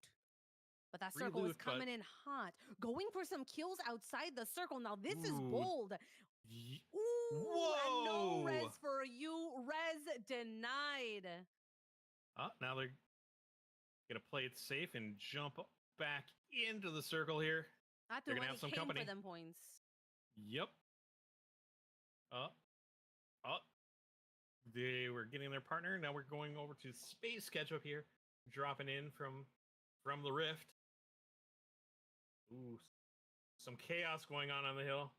But that Free circle is loot, but- coming in hot. Going for some kills outside the circle. Now this is Ooh. bold. Ooh, and no res Whoa! for you. Res denied. Now they're gonna play it safe and jump back into the circle here. After They're gonna when have he some came company. for them points. Yep. They were getting their partner. Now we're going over to Space Ketchup here, dropping in from the rift. Ooh, some chaos going on the hill.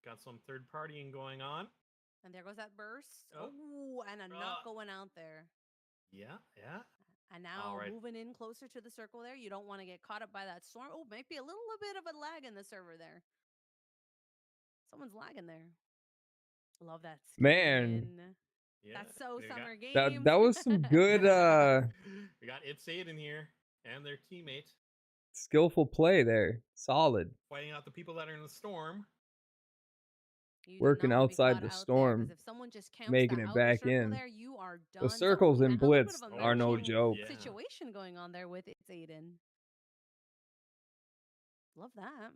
Got some third partying going on. And there goes that burst. Oh. Ooh, and a knock going out there. Yeah. And now All right. moving in closer to the circle there. You don't want to get caught up by that storm. Oh, might be a little bit of a lag in the server there. Someone's lagging there. Love that skin. man, Yeah. That's so we Summer that Games. that was some good We got Ipsade in here and their teammate skillful play there. Solid. fighting out the people that are in the storm. You do Working not wanna be outside caught the out there, 'cause storm, if someone just camps making the it outer back circle in. there, you are The done. So circles we're in gonna have a little bit Blitz of a are no matching joke. situation going on there with It's Aiden. Love that.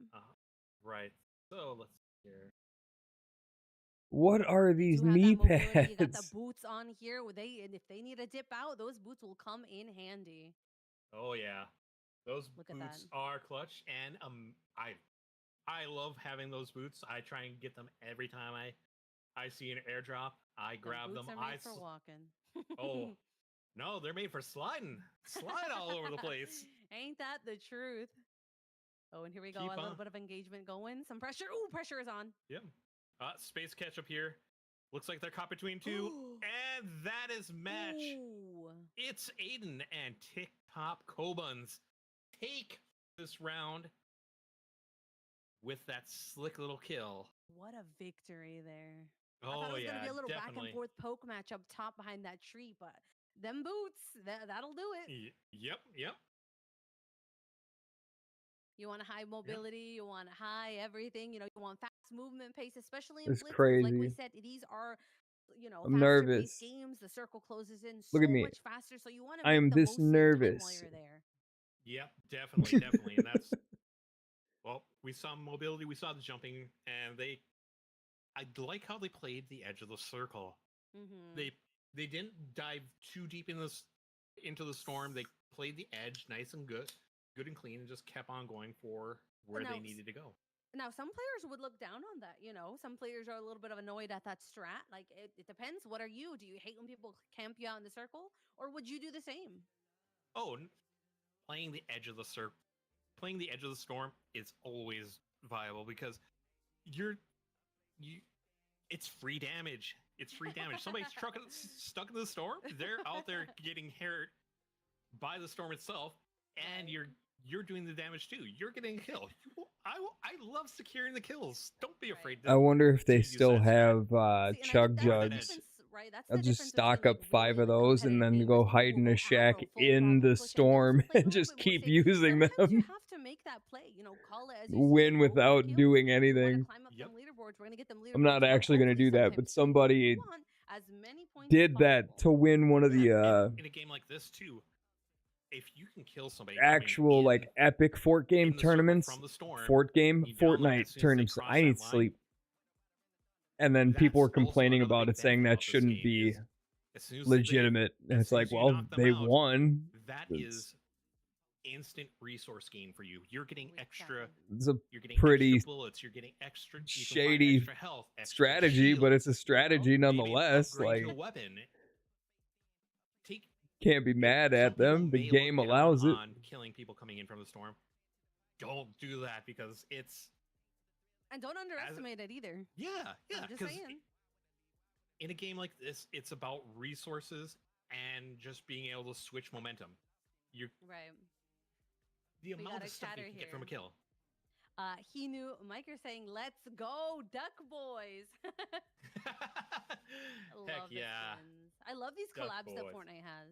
Right. So let's see here. What are these You have knee that mobility. You got the pads? boots on here. And if they need to dip out, those boots will come in handy. Oh yeah, those Look at boots that. are clutch, and I love having those boots. I try and get them every time I see an airdrop. I grab boots them. are made for walking. Oh no, they're made for sliding. Slide all over the place. Ain't that the truth? Oh, and here we go. Keep A little on. bit of engagement going. Some pressure. Ooh, pressure is on. Yep. Space Ketchup here. Looks like they're caught between two, and that is match. Ooh. It's Aiden and Tick Top Cobuns take this round with that slick little kill. What a victory there. I Oh thought it was yeah, gonna be a little definitely. back and forth poke match up top behind that tree, but them boots, that'll do it. Yep. You want a high mobility, you want high everything, you want fast movement pace, especially in It's Blitz. 'Cause like we crazy. said, these are I'm faster nervous. paced games. The circle closes in Look so at me. much faster, so you want to I make am the this most of your time while nervous. you're there. Yep, definitely, and that's well, we saw mobility, we saw the jumping, and I like how they played the edge of the circle. Mm-hmm. They didn't dive too deep into the storm. They played the edge nice and good and clean, and just kept on going for where they needed to go. Now, some players would look down on that. Some players are a little bit of annoyed at that strat. Like, it depends. What are you? Do you hate when people camp you out in the circle, or would you do the same? Oh, playing the edge of the storm is always viable because it's free damage. It's free damage. Somebody's stuck in the storm. They're out there getting hurt by the storm itself, and you're doing the damage too. You're getting a kill. I love securing the kills. Don't be afraid. I wonder if they use still that have See, chug that's the jugs. Difference, right? That's I'll the just difference stock between, up like, 5 of really those and then competitive go gamers. hide in a People will shack hammer full in throttle the push, and those storm who play a and little just bit more keep safe, using sometimes you them. have to make that play. Call it as you see Win it, go for the without kills. doing You want to anything. climb up them leaderboards. We're gonna get them leaderboards. I'm not where actually going to hopefully do that, sometimes but you somebody want as many points as did that possible. to win one of the in a game like this too. If you can kill somebody actual like epic Fort game in the circle tournaments, from the storm, Fort game, you know them as Fortnite soon as they tournaments. cross I need that line. sleep. and then people were That's also complaining another about big it, saying benefit that about this shouldn't game be is as soon as they- legitimate. And as it's soon like, as you well, knock them they out, won. That It's- is instant resource gain for you. You're getting extra. It's a You're getting pretty extra bullets. You're getting extra. You can find shady extra health, extra strategy, but it's a shields, strategy maybe an nonetheless. upgrade Like, to a weapon. Take can't be mad some at people them. The may look game down allows it. on killing people coming in from the storm. Don't do that because it's And don't underestimate it either. yeah. I'm just Because saying. in a game like this, it's about resources and just being able to switch momentum. You Right. the We amount got of a stuff you chatter can get from a here. kill. He knew Mike, you're saying, let's go, Duck Boys. I love the yeah. skins. I love these Duck collabs that Boys. Fortnite has.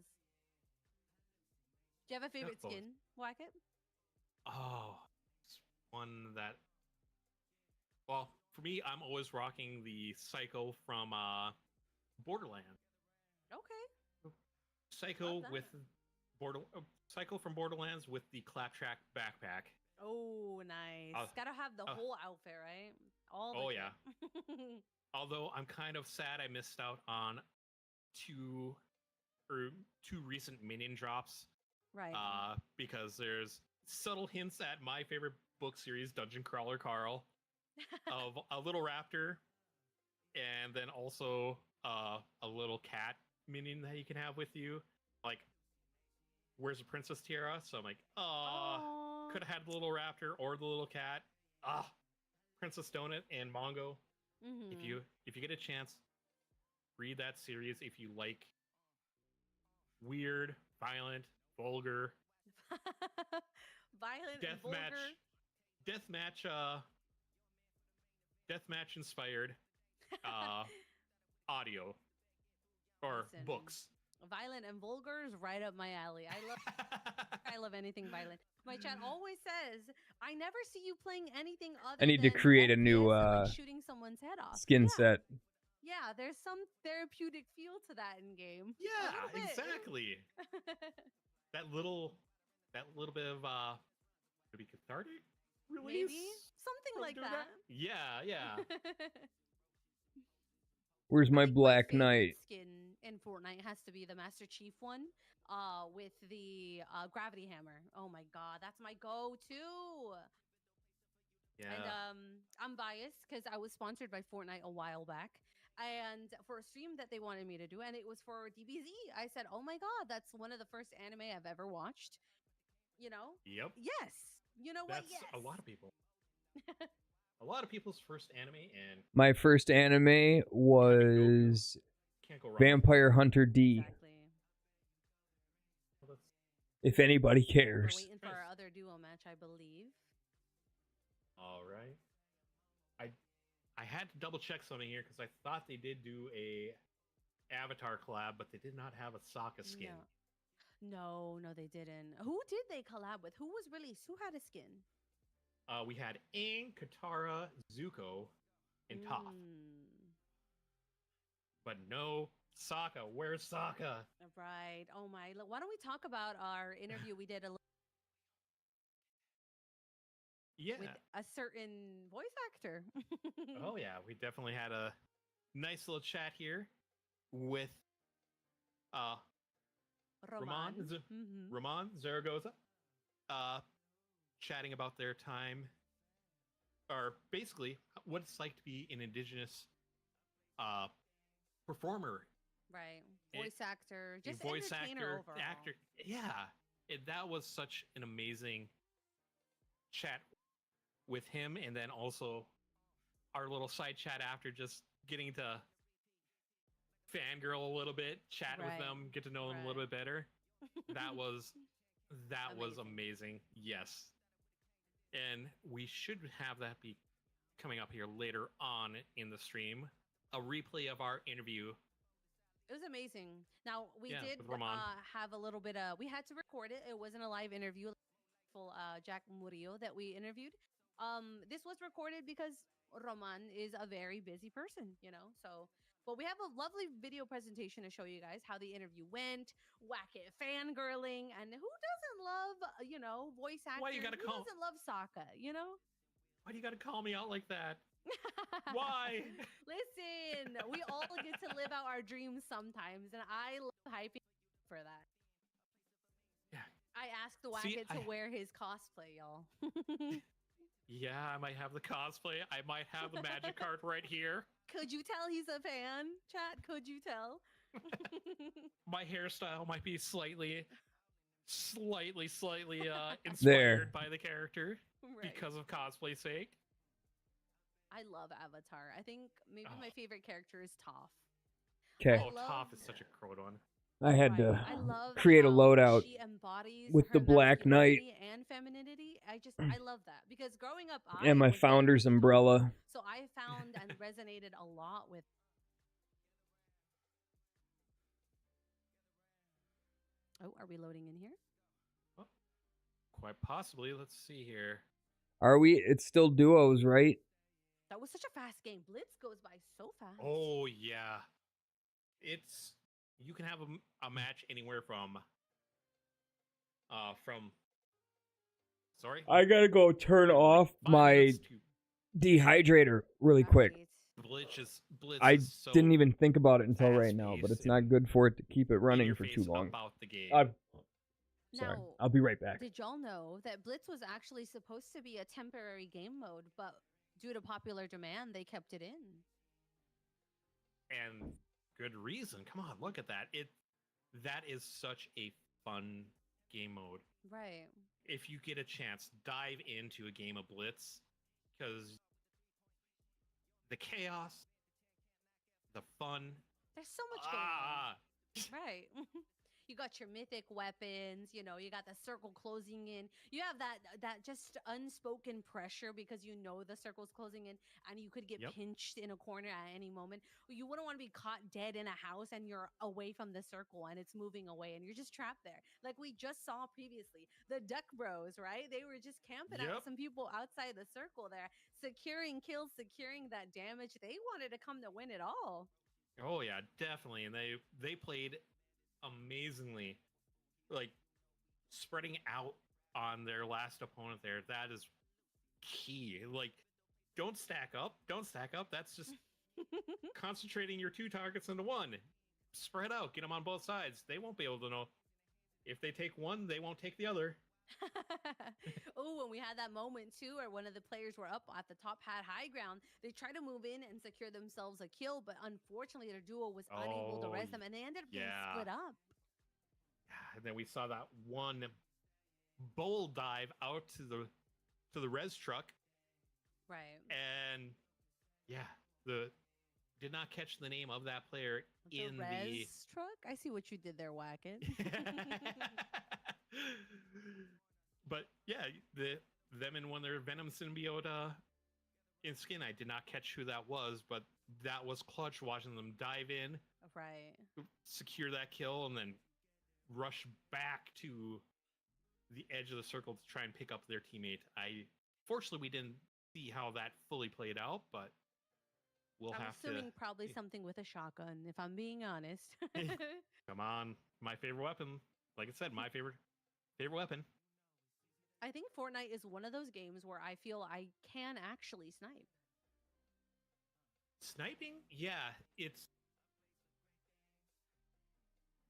Do you have a favorite Boys. skin, Wacket? Oh, it's one that. Well, for me, I'm always rocking the Psycho from Borderlands. Okay. Psycho that. with Psycho from Borderlands with the claptrap backpack. Oh, nice. Gotta have the whole outfit, right? All. Oh the yeah. kit. Although I'm kind of sad I missed out on two recent minion drops. Right. Because there's subtle hints at my favorite book series, Dungeon Crawler Carl, of a little raptor, and then also a little cat minion that you can have with you. Like, where's the princess tiara? So I'm like, could have had the little raptor or the little cat. Princess Donut and Mongo. Mm-hmm. If you get a chance, read that series if you like weird, violent, vulgar, Violent and vulgar. deathmatch inspired audio or Listen, books. Violent and vulgar is right up my alley. I love anything violent. My chat always says, I never see you playing anything other I need to than create a FPS new and, like, shooting someone's head off. skin set. Yeah, there's some therapeutic feel to that in game. Yeah, exactly. that little bit of maybe cathartic release. Maybe something like that. Yeah. Where's my Black Knight? Skin in Fortnite has to be the Master Chief one, with the gravity hammer. Oh my god, that's my go-to. Yeah. And I'm biased because I was sponsored by Fortnite a while back, and for a stream that they wanted me to do, and it was for DBZ. I said, "Oh my god, that's one of the first anime I've ever watched." You know? Yep. Yes. You know what? That's Yes. a lot of people. A lot of people's first anime, and My first anime was can't go wrong. Vampire Hunter D. Exactly. If anybody We're cares. waiting for our other duo match, I believe. All right. I had to double check something here because I thought they did do a Avatar collab, but they did not have a Sokka skin. No, they didn't. Who did they collab with? Who was released? Who had a skin? We had Aang, Katara, Zuko, and Toph. But no Sokka. Where's Sokka? Right. Oh my. Why don't we talk about our interview we did a little Yeah. with a certain voice actor? Oh yeah, we definitely had a nice little chat here with Roman Roman Zaragoza, chatting about their time, or basically what it's like to be an indigenous performer. Right. Voice actor, just voice entertainer actor, overall. actor. Yeah, that was such an amazing chat with him, and then also our little side chat after, just getting to fangirl a little bit, chat with them, get to know them a little bit better. That was amazing. Yes. And we should have that be coming up here later on in the stream. A replay of our interview. It was amazing. Now we did with Roman. have a little bit of. We had to record it. It wasn't a live interview. Jack Murillo that we interviewed. This was recorded because Roman is a very busy person, you know. So, but we have a lovely video presentation to show you guys how the interview went. Whack it, fangirling, and who doesn't love, voice actors? Why you gotta who doesn't love Sokka? You know. Why do you gotta call me out like that? Why? Listen, we all get to live out our dreams sometimes, and I love hyping for that. Yeah. I asked the See, Wacket to wear his cosplay, y'all. Yeah, I might have the cosplay. I might have the magic card right here. Could you tell he's a fan, chat? Could you tell? My hairstyle might be slightly inspired There. by the character because of cosplay sake. I love Avatar. I think maybe my favorite character is Toph. Okay. Oh, Toph is such a crowd one. I had to I love create a how loadout she embodies with the her Black Knight masculinity and femininity. I love that because growing up, I and my was very founder's umbrella. so I found and resonated a lot with. Oh, are we loading in here? Oh, quite possibly. Let's see here. Are we? It's still duos, right? That was such a fast game. Blitz goes by so fast. Oh yeah, it's you can have a match anywhere from. Sorry. I gotta go turn off my dehydrator really quick. Blitz I is so didn't even think about it until right now, but it's not good for it to keep it running for too long. about the game. Sorry, Now, I'll be right back. Did y'all know that Blitz was actually supposed to be a temporary game mode, but due to popular demand, they kept it in? And good reason. Come on, look at that. That is such a fun game mode. Right. If you get a chance, dive into a game of Blitz because the chaos, the fun. There's so much going on. Right. You got your mythic weapons, you got the circle closing in. You have that just unspoken pressure because you know the circle's closing in and you could get pinched in a corner at any moment. You wouldn't want to be caught dead in a house and you're away from the circle and it's moving away and you're just trapped there. Like we just saw previously, the Duck Bros, right? They were just camping out some people outside the circle there, securing kills, securing that damage. They wanted to come to win it all. Oh yeah, definitely. And they played amazingly, like spreading out on their last opponent there. That is key. Like don't stack up. That's just concentrating your two targets into one. Spread out, get them on both sides. They won't be able to know if they take one, they won't take the other. Oh, and we had that moment too where one of the players were up at the top, had high ground. They tried to move in and secure themselves a kill, but unfortunately their duo was unable to res them and they ended up getting split up. And then we saw that one bold dive out to the res truck. Right. And did not catch the name of that player in the res truck. I see what you did there, Wacket. But yeah, them in one of their Venom symbiote in skin. I did not catch who that was, but that was clutch watching them dive in, right, secure that kill, and then rush back to the edge of the circle to try and pick up their teammate. Fortunately we didn't see how that fully played out, but I'm assuming probably something with a shotgun, if I'm being honest. Come on, my favorite weapon. Like I said, my favorite weapon. I think Fortnite is one of those games where I feel I can actually snipe. Sniping? Yeah,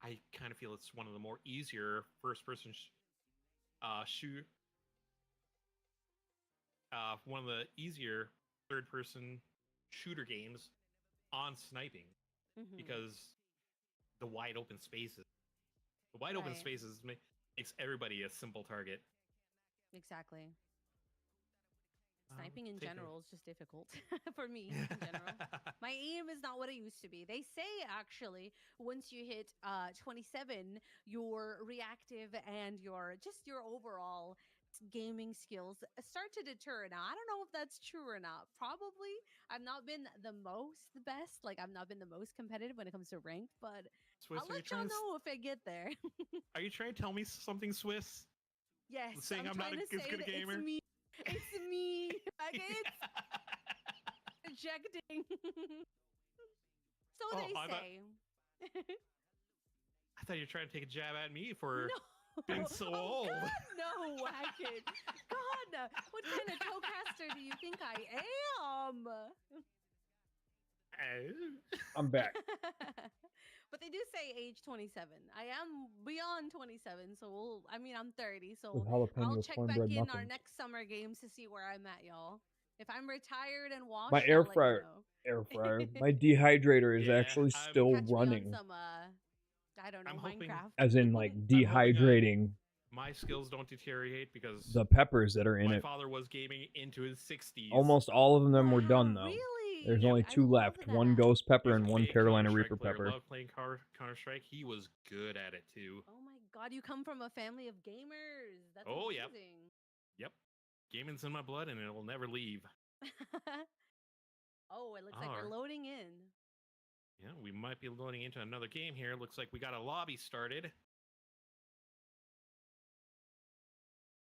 I kind of feel it's one of the more easier first-person shoot. One of the easier third-person shooter games on sniping because the wide open spaces. The wide open spaces makes everybody a simple target. Exactly. Sniping in general is just difficult for me in general. My aim is not what it used to be. They say actually once you hit 27, your reactive and your overall gaming skills start to deter. Now, I don't know if that's true or not. Probably. I've not been the best. Like I've not been the most competitive when it comes to ranked, but Swiss, I'll let y'all know if I get there. Are you trying to tell me something, Swiss? Yes. Saying I'm not as good a gamer? It's me. Like it's ejecting. So they say. I thought you were trying to take a jab at me for being so old. God, no, Wacket. God, What kind of towcaster do you think I am? I'm back. But they do say age 27. I am beyond 27, so I'm 30, so With I'll jalapeno check back cornbread in our muffins. next summer games to see where I'm at, y'all. If I'm retired and washed, My air I'll let you fryer, know. my dehydrator is Yeah, actually still Catch me on running. some, I don't know, I'm hoping- Minecraft. As in, like, I'm hoping, dehydrating my skills don't deteriorate because the peppers that are in my it. father was gaming into his 60s. Almost all of them were done, though. Really? There's only 2 left. One ghost pepper He's and a one big Carolina Counter-Strike Reaper player, pepper. loved playing Counter-Strike. He was good at it too. Oh my god, you come from a family of gamers. That's Oh, amazing. Yep. Gaming's in my blood and it will never leave. Oh, it looks like Alright. we're loading in. Yeah, we might be loading into another game here. Looks like we got a lobby started.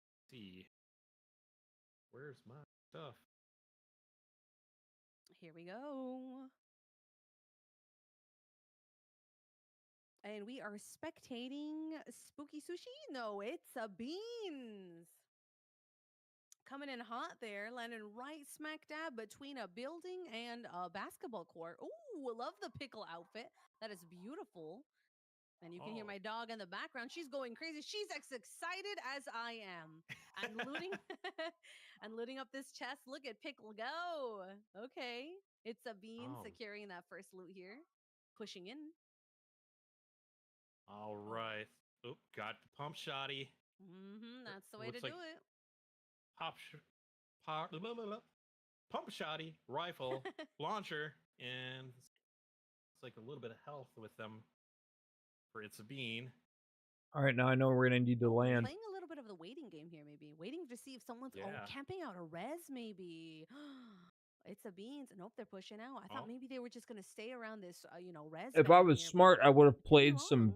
Let's see. Where's my stuff? Here we go. And we are spectating Spooky Sushi. No, it's a Beans. Coming in hot there, landing right smack dab between a building and a basketball court. Ooh, love the pickle outfit. That is beautiful. And you can hear my dog in the background. She's going crazy. She's as excited as I am. And looting and looting up this chest. Look at Pickle go. Okay. It's a Bean securing that first loot here. Pushing in. All right. Oh, got the pump shotty. That's the way Looks to like do it. Pump shotty, rifle, launcher, and it's like a little bit of health with them for It's a Bean. All right, now I know we're going to need to land. Playing a little bit of the waiting game here, maybe. Waiting to see if someone's camping out a res, maybe. It's a Beans. Nope, they're pushing out. I thought maybe they were just going to stay around this, res. If I was smart, I would have played some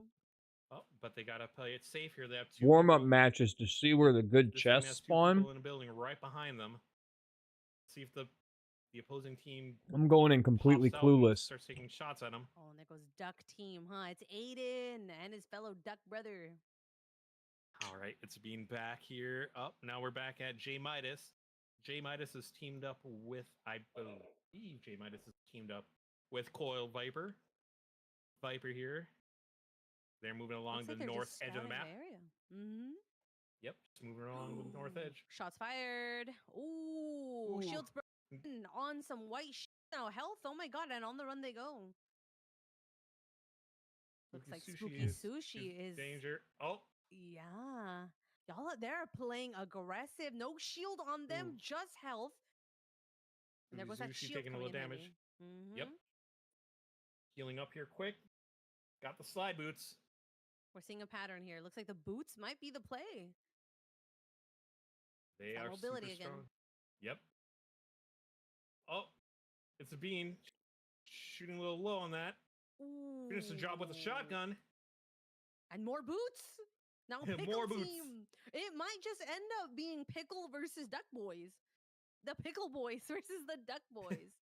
Oh, but they gotta play it safe here. They have 2 warm-up people. matches to see where the good This team has chests 2 people spawn. in a building right behind them. See if the opposing team. I'm going in completely pops out and clueless. starts taking shots at them. Oh, and there goes Duck Team, huh? It's Aiden and his fellow Duck brother. All right, It's a Bean back here. Up now we're back at J Midas. J Midas is teamed up with, I believe, J Midas is teamed up with Coil Viper. Viper here. They're moving along the north edge of the map. Yep, just moving along the north edge. Shots fired. Ooh. Shields broken on some white now. Health. Oh my god, and on the run they go. Looks like Spooky Sushi is danger. Oh. Yeah. Y'all, they're playing aggressive. No shield on them, just health. And there goes that shield taking a little damage. Yep. Healing up here quick. Got the slide boots. We're seeing a pattern here. Looks like the boots might be the play. They are mobility super strong. Yep. Oh, It's a Bean. Shooting a little low on that. Ooh. Finish the job with a shotgun. And more boots. Now Pickle more boots. Team. It might just end up being Pickle versus Duck Boys. The Pickle Boys versus the Duck Boys.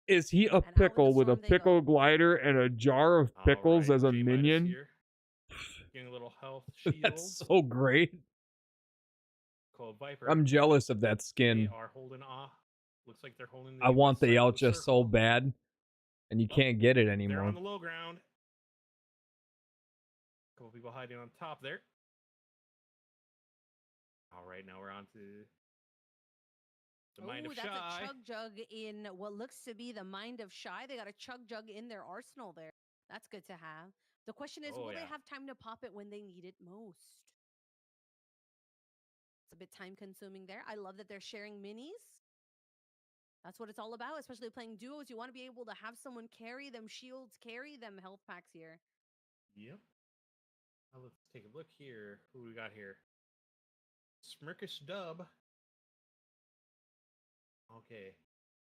Is he a pickle with a pickle glider and a jar of pickles as a minion? Getting a little health shield. That's so great. Called Viper. I'm jealous of that skin. They are holding off. Looks like they're holding. I want the Elcha so bad, and you can't get it They're anymore. on the low ground. A couple people hiding on top there. All right, now we're on to the Mind of Shy. That's a Chug Jug in what looks to be the Mind of Shy. They got a Chug Jug in their arsenal there. That's good to have. The question is, will they have time to pop it when they need it most? It's a bit time consuming there. I love that they're sharing minis. That's what it's all about, especially playing duos. You want to be able to have someone carry them shields, carry them health packs here. Yep. Now let's take a look here. Who we got here? Smirkish Dub. Okay.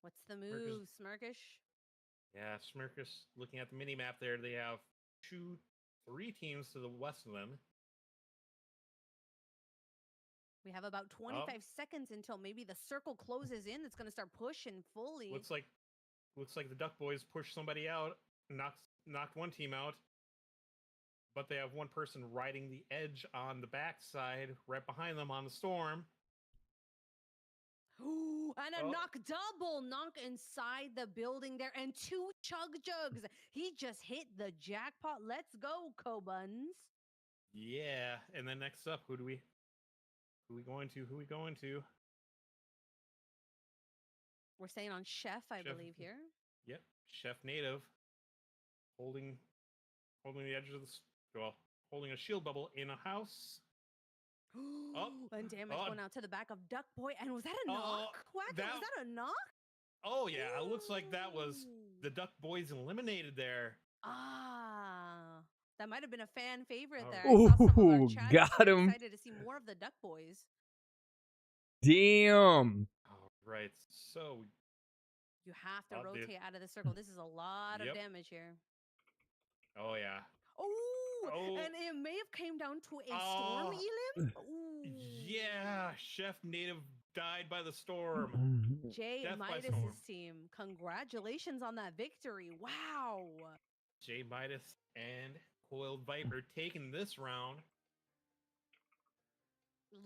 What's the move, Smirkish? Yeah, Smirkish. Looking at the mini map there, they have 3 teams to the west of them. We have about 25 seconds until maybe the circle closes in. It's going to start pushing fully. Looks like the Duck Boys pushed somebody out. Knocked one team out. but they have one person riding the edge on the backside, right behind them on the storm. Ooh, and a Oh. knock double knock inside the building there, and 2 chug jugs. He just hit the jackpot. Let's go, Cobuns. Yeah, and then next up, who we going to? We're staying on Chef, I Chef. believe here. Yep, Chef Native, holding the edge of holding a shield bubble in a house. And damage going out to the back of Duck Boy. And was that a knock? Was that a knock? Oh yeah, it looks like that was the Duck Boys eliminated there. Ah, that might have been a fan favorite there. Ooh, I saw some of our chat got him. excited to see more of the Duck Boys. Damn. All right, so You have to Oh, dude. rotate out of the circle. This is a lot of Yep. damage here. oh yeah. Oh, and it may have came down to a storm elim. Ooh. Yeah, Chef Native died by the storm. Jay Death by Midas's storm. team, congratulations on that victory. Wow. Jay Midas and Coiled Viper taking this round.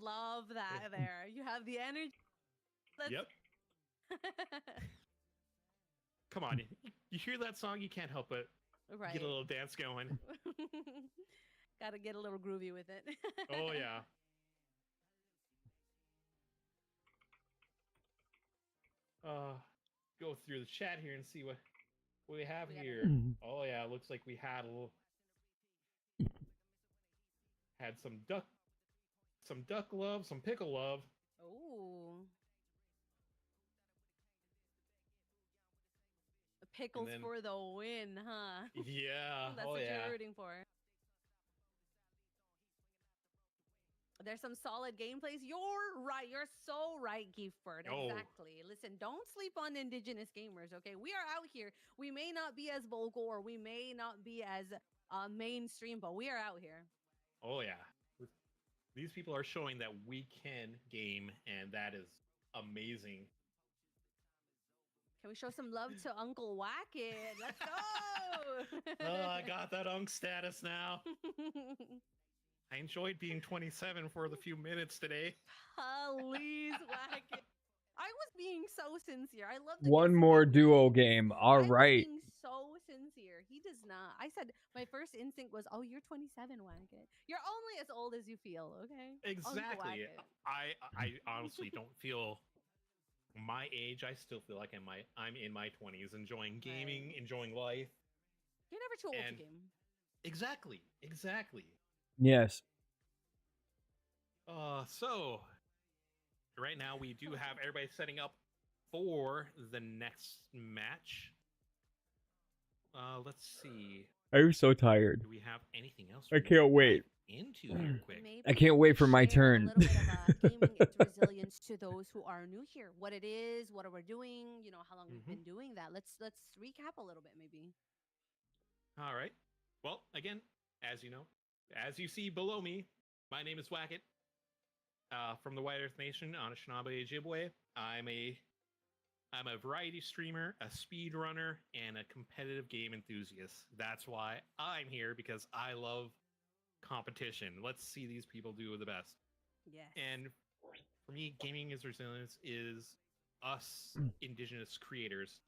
Love that there. You have the energy. Yep. Come on, you hear that song, you can't help but Right. get a little dance going. Gotta get a little groovy with it. Oh yeah. Go through the chat here and see what we have here. Oh yeah, looks like we had some duck love, some pickle love. Ooh. Pickles then- for the win, huh? Yeah. That's oh what yeah. you're rooting for. There's some solid gameplays. You're right. You're so right, Gifford. Oh. Exactly. Listen, don't sleep on indigenous gamers, okay? We are out here. We may not be as vocal or we may not be as mainstream, but we are out here. Oh yeah. These people are showing that we can game, and that is amazing. Can we show some love to Uncle Wacket? Let's go! Oh, I got that unk status now. I enjoyed being 27 for the few minutes today. Please, Wacket. I was being so sincere. I love the One more duo game. All right. being so sincere. He does not. I said my first instinct was, "Oh, you're 27, Wacket. You're only as old as you feel." Okay. Uncle Exactly. Wacket. I honestly don't feel my age. I still feel like I'm in my 20s, enjoying gaming, enjoying life. You're never too old And- to game. Exactly. Yes. So right now we do have everybody setting up for the next match. Let's see. I'm so tired. Do we have anything else? I can't wait. Into here quick. I can't wait for my turn. A little bit of gaming resilience to those who are new here. What it is, what are we doing? You know, how long we've been doing that. Let's recap a little bit, maybe. All right. Well, again, as you know, as you see below me, my name is Wacket. From the White Earth Nation, Anishinaabe, Ojibwe. I'm a variety streamer, a speed runner, and a competitive game enthusiast. That's why I'm here, because I love competition. Let's see these people do the best. Yes. And for me, gaming is resilience is us indigenous creators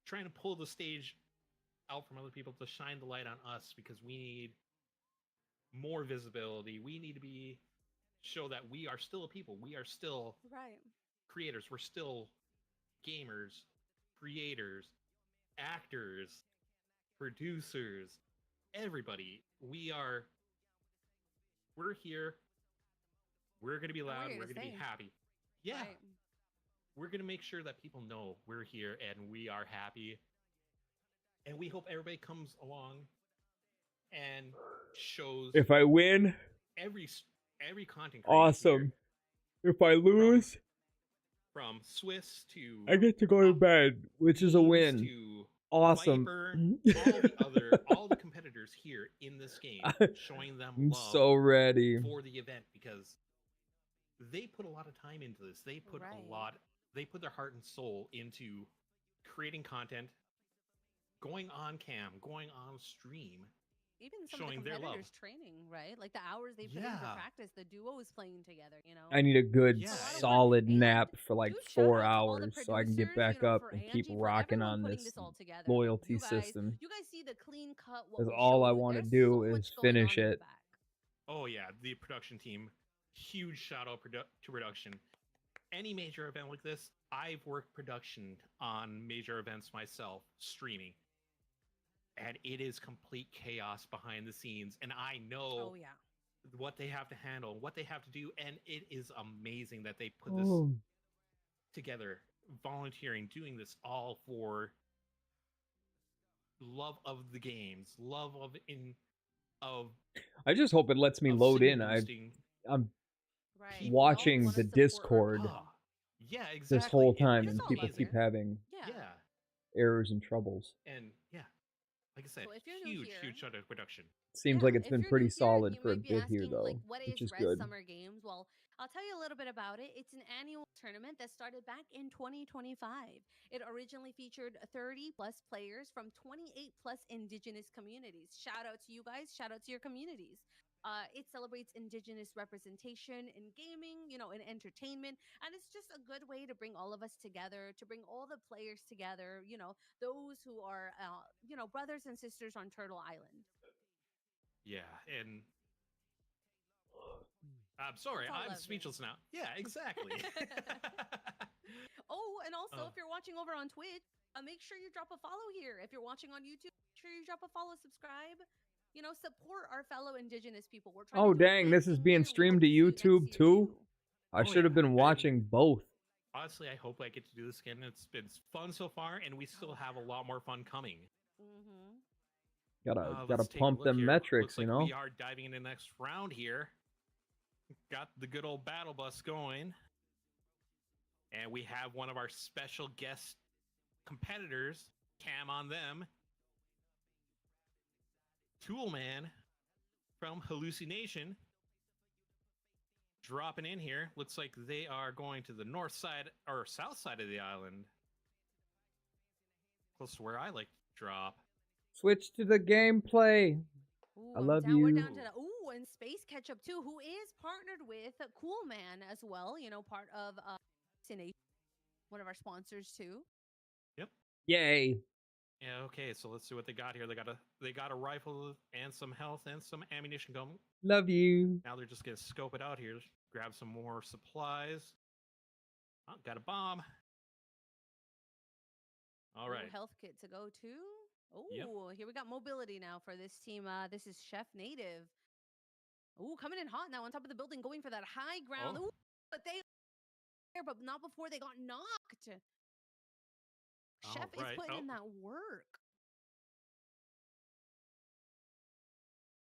trying to pull the stage out from other people to shine the light on us, because we need more visibility. We need to show that we are still a people. We are still right creators. We're still gamers, creators, actors, producers, everybody. We're here. We're going to be loud. We're going to be happy. Yeah. Right. We're going to make sure that people know we're here and we are happy. And we hope everybody comes along and shows. If I win, every content creator awesome. If I lose, from Swiss to I get to go to bed, which is a win. to Awesome. Viper, all the competitors here in this game, showing them I'm love so ready. for the event, because they put a lot of time into this. They put They put their heart and soul into creating content, going on cam, going on stream, Even some showing of the their love. competitors training, right? Like the hours they put in for Yeah. practice, the duo is playing together, you know? I need a good Yeah. solid nap for like 4 out to all the hours so I can get producers, back you know, up for and keep Angie, for rocking everyone on putting this this all together. loyalty system. You guys see the clean cut what Because we all show I you. want to There's do so is much going finish on in the it. back. Oh yeah, the production team. Huge shout out to production. Any major event like this, I've worked production on major events myself, streaming. And it is complete chaos behind the scenes. And I know what they have to handle, what they have to do. And it is amazing that they put this together, volunteering, doing this all for love of the games, love of I just hope it lets me load in. I'm watching the Discord yeah, exactly. this whole time, It's and people amazing. keep having Yeah. errors and troubles. And yeah, like I said, So if you're new huge here- shout out to production. Seems like it's been pretty solid for a bit here, though, Like, what which is is Res good. Summer Games? Well, I'll tell you a little bit about it. It's an annual tournament that started back in 2025. It originally featured 30 plus players from 28 plus indigenous communities. Shout out to you guys. Shout out to your communities. It celebrates indigenous representation in gaming, you know, in entertainment, and it's just a good way to bring all of us together, to bring all the players together, you know, those who are, you know, brothers and sisters on Turtle Island. Yeah, and I'm sorry, It's all I'm love speechless now. Yeah, exactly. Oh, and also, Oh. if you're watching over on Twitch, make sure you drop a follow here. If you're watching on YouTube, make sure you drop a follow, subscribe. You know, support our fellow indigenous people. We're trying Oh, to do dang, great this is things being here. We streamed hope to see you next YouTube, year, too? I Oh, should have yeah, been watching both. Honestly, I hope I get to do this again. It's been fun so far, and we still have a lot more fun coming. Gotta Let's take a pump look them here. metrics, Looks like you know? we are diving into the next round here. Got the good old battle bus going. And we have one of our special guest competitors, Cam on them. Toolman from Hallucination. Dropping in here. Looks like they are going to the north side or south side of the island. Close to where I like to drop. Switch to the gameplay. I love you. We're down to the, and Space Ketchup too, who is partnered with Cool Man as well. You know, part of Cination, one of our sponsors too. Yep. Yay. Yeah. Okay. So let's see what they got here. They got a rifle and some health and some ammunition going. Love you. Now they're just gonna scope it out here. Grab some more supplies. Oh, got a bomb. All right. Health kit to go to. Oh, Yep. Here we got mobility now for this team. This is Chef Native. Oh, coming in hot now on top of the building, going for that high ground. Oh. Ooh, but they there, but not before they got knocked. Chef is right. putting in that work.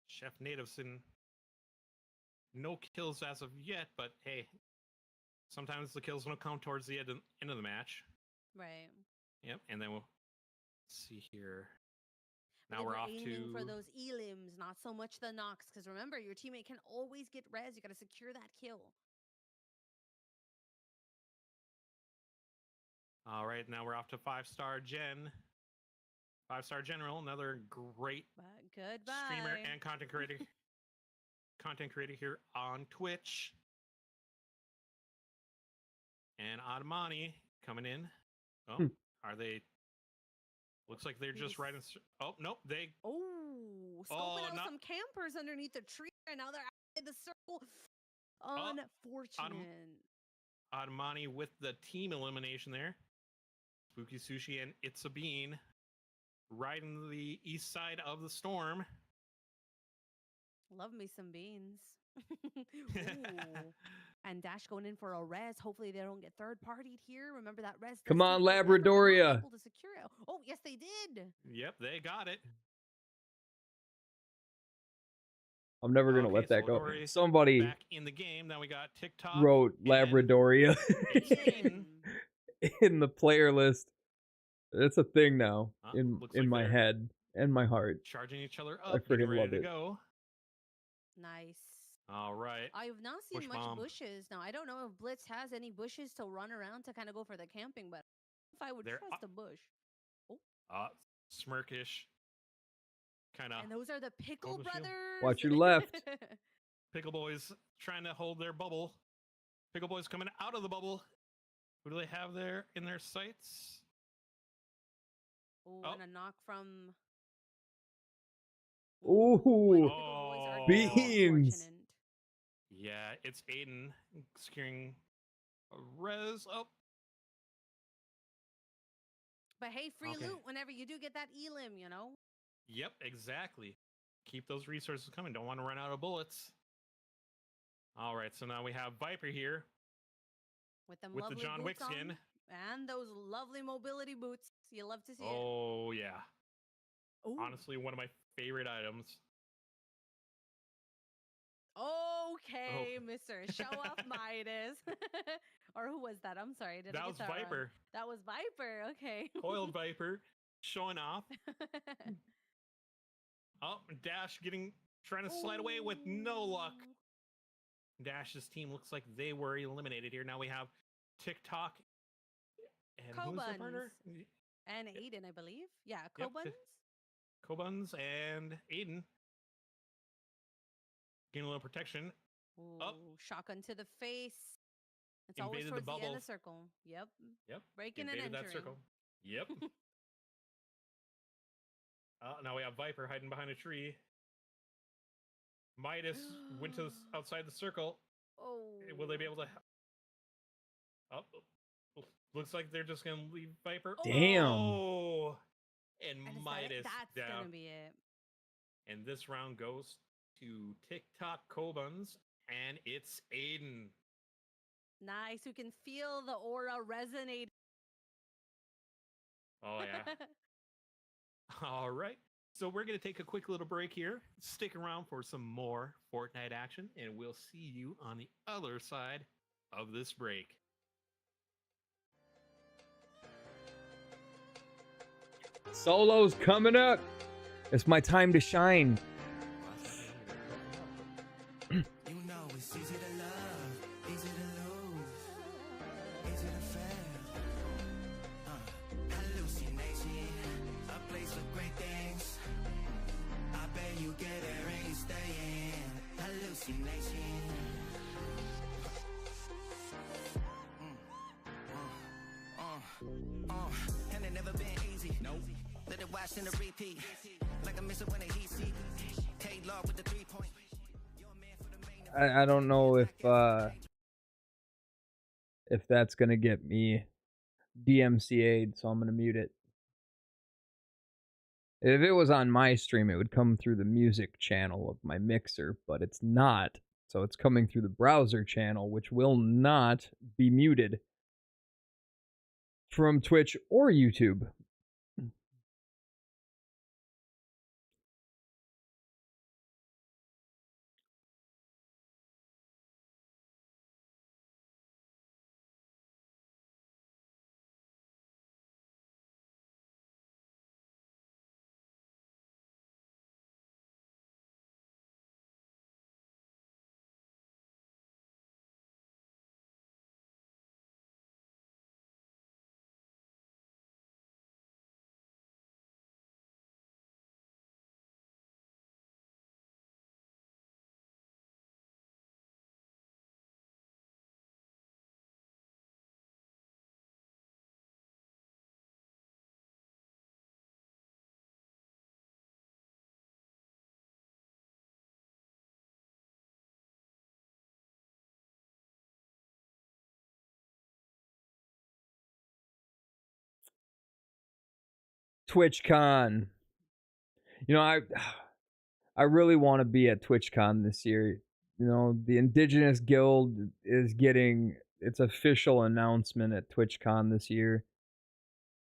Chef Nativeson. No kills as of yet, but hey, sometimes the kills don't come towards the end of the match. Right. Yep, and then we'll see here. Now But we're you're off aiming for to those elims, not so much the knocks. Because remember, your teammate can always get res. You got to secure that kill. all right. Now we're off to 5-star Gen. 5-star General, another great Goodbye. streamer and content creator. Content creator here on Twitch. And Adamani coming in. Oh, are they? Looks like they're just right in. Oh, nope. They. Oh, scoping out some campers underneath the tree, and now they're outside the circle. Unfortunate. Adamani with the team elimination there. Spooky Sushi and It's a Bean riding the east side of the storm. Love me some beans. Ooh. And Dash going in for a res. Hopefully they don't get third partied here. Remember that res. Come on, Labradoria. Able to secure it. Oh, yes, they did. Yep, they got it. I'm never gonna let that go. Somebody back in the game. Now we got TikTok. wrote Labradoria in the player list. It's a thing now in like my head and my heart. Charging each other I up. Getting freaking ready love to it. go. Nice. All right. I've not seen Push much bomb. bushes. Now, I don't know if Blitz has any bushes to run around to kind of go for the camping, but if I would There trust a bush. Oh. smirkish kind of. And those are the Pickle Brothers. Watch your left. Pickle Boys trying to hold their bubble. Pickle Boys coming out of the bubble. Who do they have there in their sights? Ooh, and a knock from. Ooh, Oh, beans. Yeah, it's Aiden securing a res up. But hey, free Okay. loot whenever you do get that elim, you know? Yep, exactly. Keep those resources coming. Don't want to run out of bullets. All right, so now we have Viper here With them with the lovely John Wick boots skin. on and those lovely mobility boots. You love to see it. Oh, yeah. Ooh. Honestly, one of my favorite items. Okay, Mr. Show Off Midas. Or who was that? I'm sorry. Did I That get was that wrong? Viper. That was Viper. Okay. Coiled Viper showing off. Oh, Dash trying to slide away with no luck. Dash's team looks like they were eliminated here. Now we have TikTok and who's their partner? And Aiden, I believe. Yeah, Yep, Cobuns. Cobuns and Aiden. Getting a little protection. Ooh, Up. shotgun to the face. It's always Invaded the towards the end bubble. of circle. Yep. Yep. Breaking and Invaded entering. that circle. Yep. Now we have Viper hiding behind a tree. Midas went to outside the circle. Oh. Will they be able to? Oh, looks like they're just gonna leave Viper. Damn. Oh, and And is that it? Midas That's down. gonna be it. And this round goes to TikTok Cobuns, and it's Aiden. Nice. You can feel the aura resonate. Oh yeah. All right. So we're going to take a quick little break here. Stick around for some more Fortnite action, and we'll see you on the other side of this break. Solo's coming up. It's my time to shine. You know it's easy to love, easy to lose, easy to fail. Hallucination, a place of great things. I bet you get there and you stay in hallucination. And it never been easy. Nope. Let it watch in the repeat. Like I miss it when the heat seek. K-Law with the 3-point. I don't know if that's gonna get me DMCA'd, so I'm gonna mute it. If it was on my stream, it would come through the music channel of my mixer, but it's not. So it's coming through the browser channel, which will not be muted from Twitch or YouTube. TwitchCon. You know, I really want to be at TwitchCon this year. You know, the Indigenous Guild is getting its official announcement at TwitchCon this year.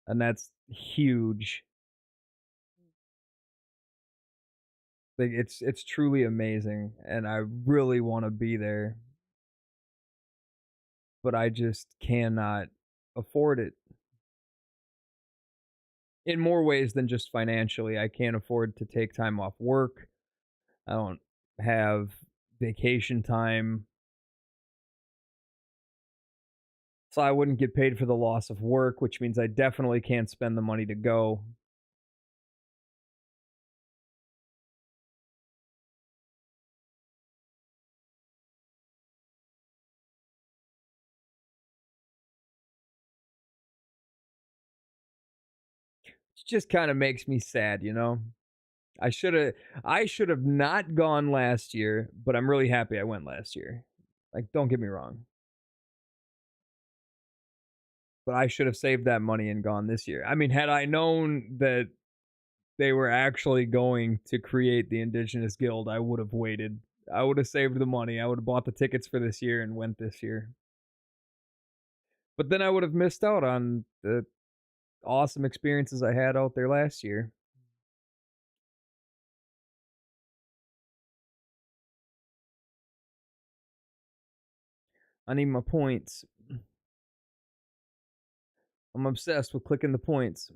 And that's huge. Like it's truly amazing, and I really want to be there. But I just cannot afford it. In more ways than just financially. I can't afford to take time off work. I don't have vacation time. So I wouldn't get paid for the loss of work, which means I definitely can't spend the money to go. just kind of makes me sad, you know? I should have not gone last year, but I'm really happy I went last year. Like, don't get me wrong. But I should have saved that money and gone this year. I mean, had I known that they were actually going to create the Indigenous Guild, I would have waited. I would have saved the money. I would have bought the tickets for this year and went this year. But then I would have missed out on the awesome experiences I had out there last year. I need my points. I'm obsessed with clicking the points.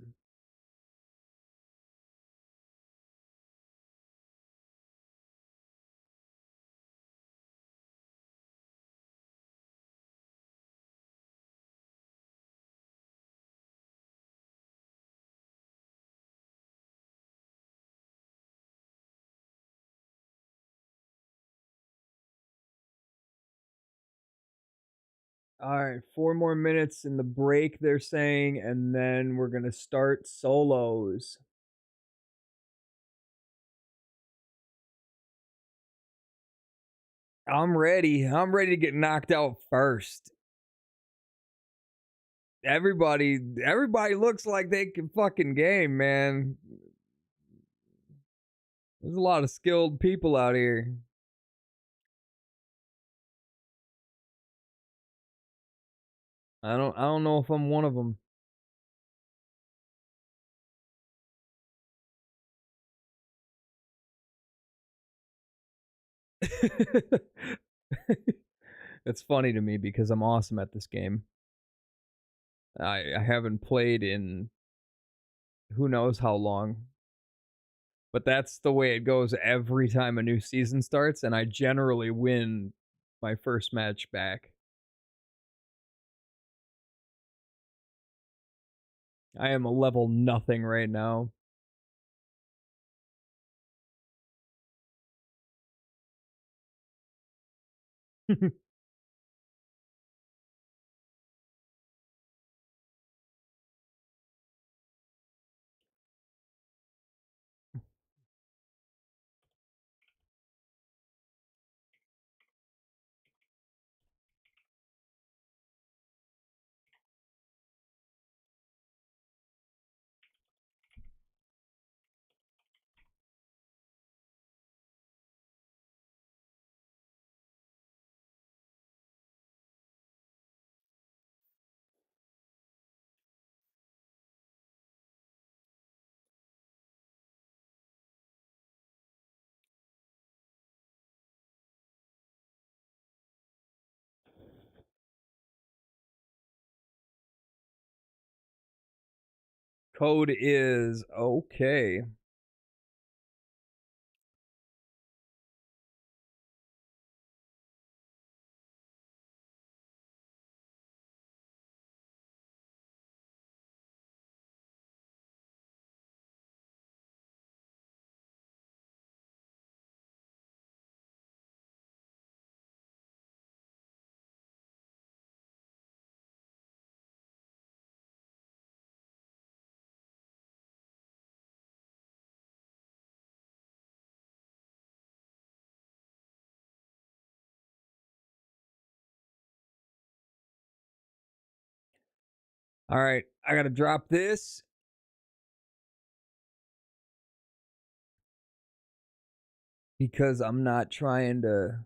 All right, 4 more minutes in the break, they're saying, and then we're going to start solos. I'm ready. I'm ready to get knocked out first. Everybody looks like they can fucking game, man. There's a lot of skilled people out here. I don't know if I'm one of them. It's funny to me because I'm awesome at this game. I haven't played in who knows how long. But that's the way it goes every time a new season starts, and I generally win my first match back. I am a level nothing right now. Code is okay. All right, I gotta drop this. Because I'm not trying to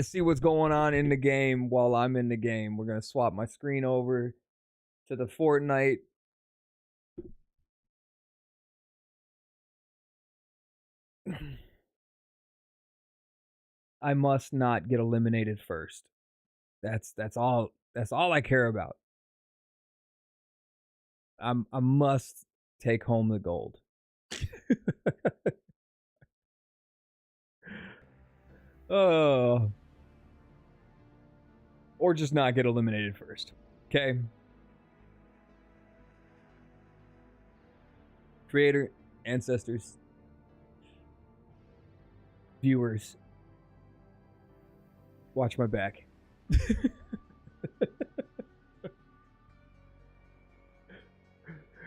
see what's going on in the game while I'm in the game. We're gonna swap my screen over to the Fortnite. I must not get eliminated first. That's all I care about. I must take home the gold. Oh. Or just not get eliminated first. Okay. Creator, ancestors, viewers, watch my back.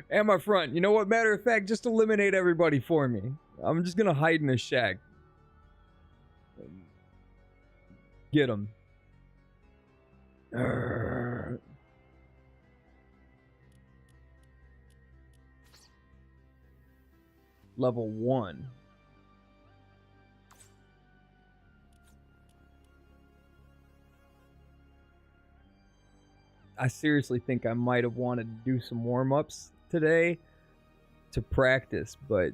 And my front. You know what? Matter of fact, just eliminate everybody for me. I'm just gonna hide in a shack. Get him. Level 1. I seriously think I might have wanted to do some warm-ups today to practice, but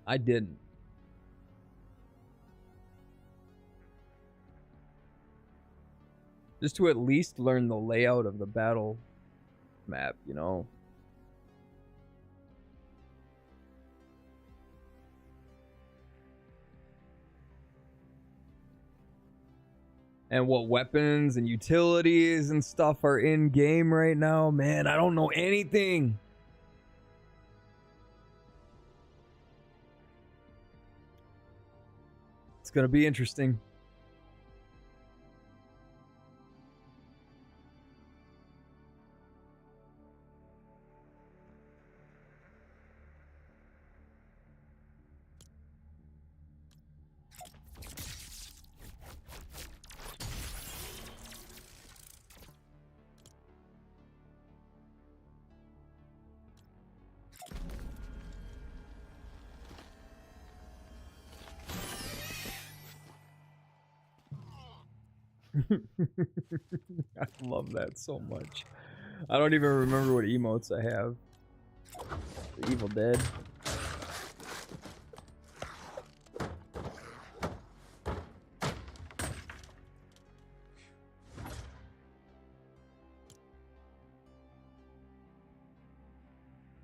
I didn't. Just to at least learn the layout of the battle map, you know? And what weapons and utilities and stuff are in game right now. Man, I don't know anything. It's gonna be interesting. I love that so much. I don't even remember what emotes I have. The Evil Dead.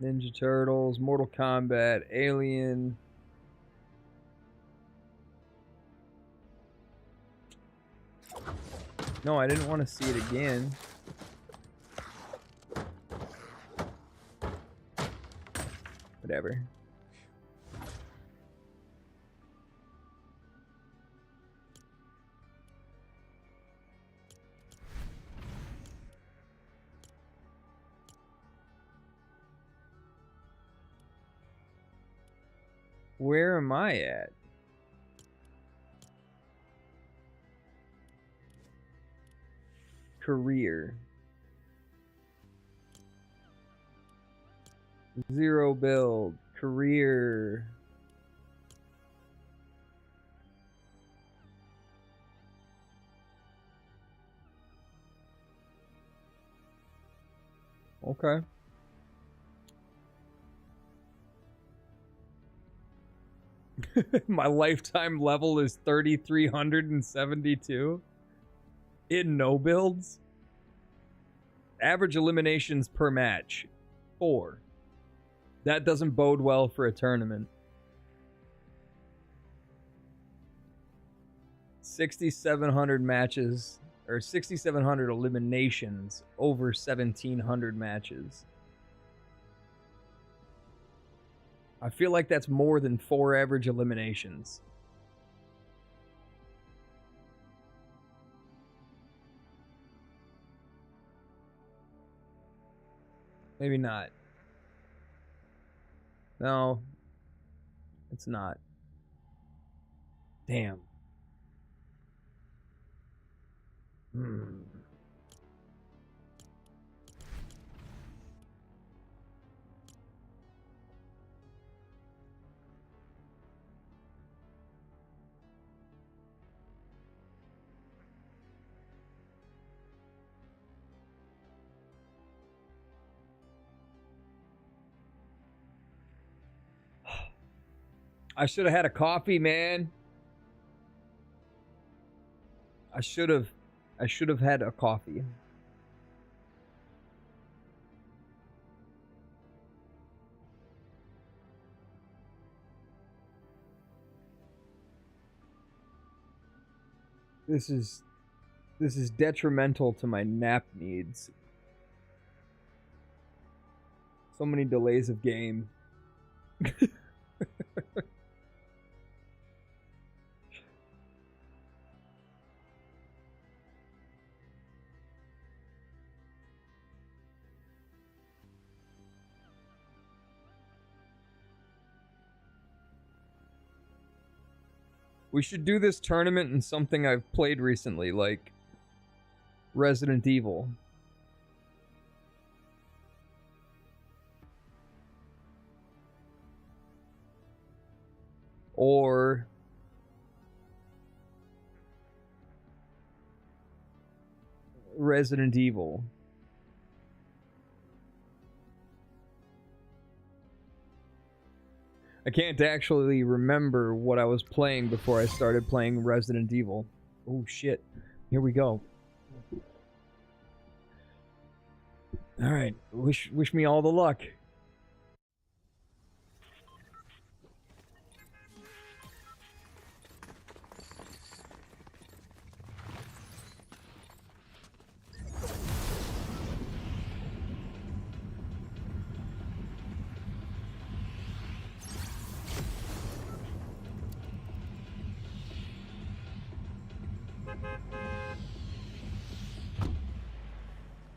Ninja Turtles, Mortal Kombat, Alien. No, I didn't want to see it again. Whatever. Where am I at? Career. 0 build. Career. Okay. My lifetime level is 3,372 in no builds. Average eliminations per match, 4. That doesn't bode well for a tournament. 6,700 matches, or 6,700 eliminations over 1,700 matches. I feel like that's more than 4 average eliminations. Maybe not. No, it's not. Damn. I should have had a coffee, man. I should have had a coffee. This is detrimental to my nap needs. So many delays of game. We should do this tournament in something I've played recently, like Resident Evil. Or Resident Evil. I can't actually remember what I was playing before I started playing Resident Evil. Oh shit. Here we go. Alright, wish me all the luck.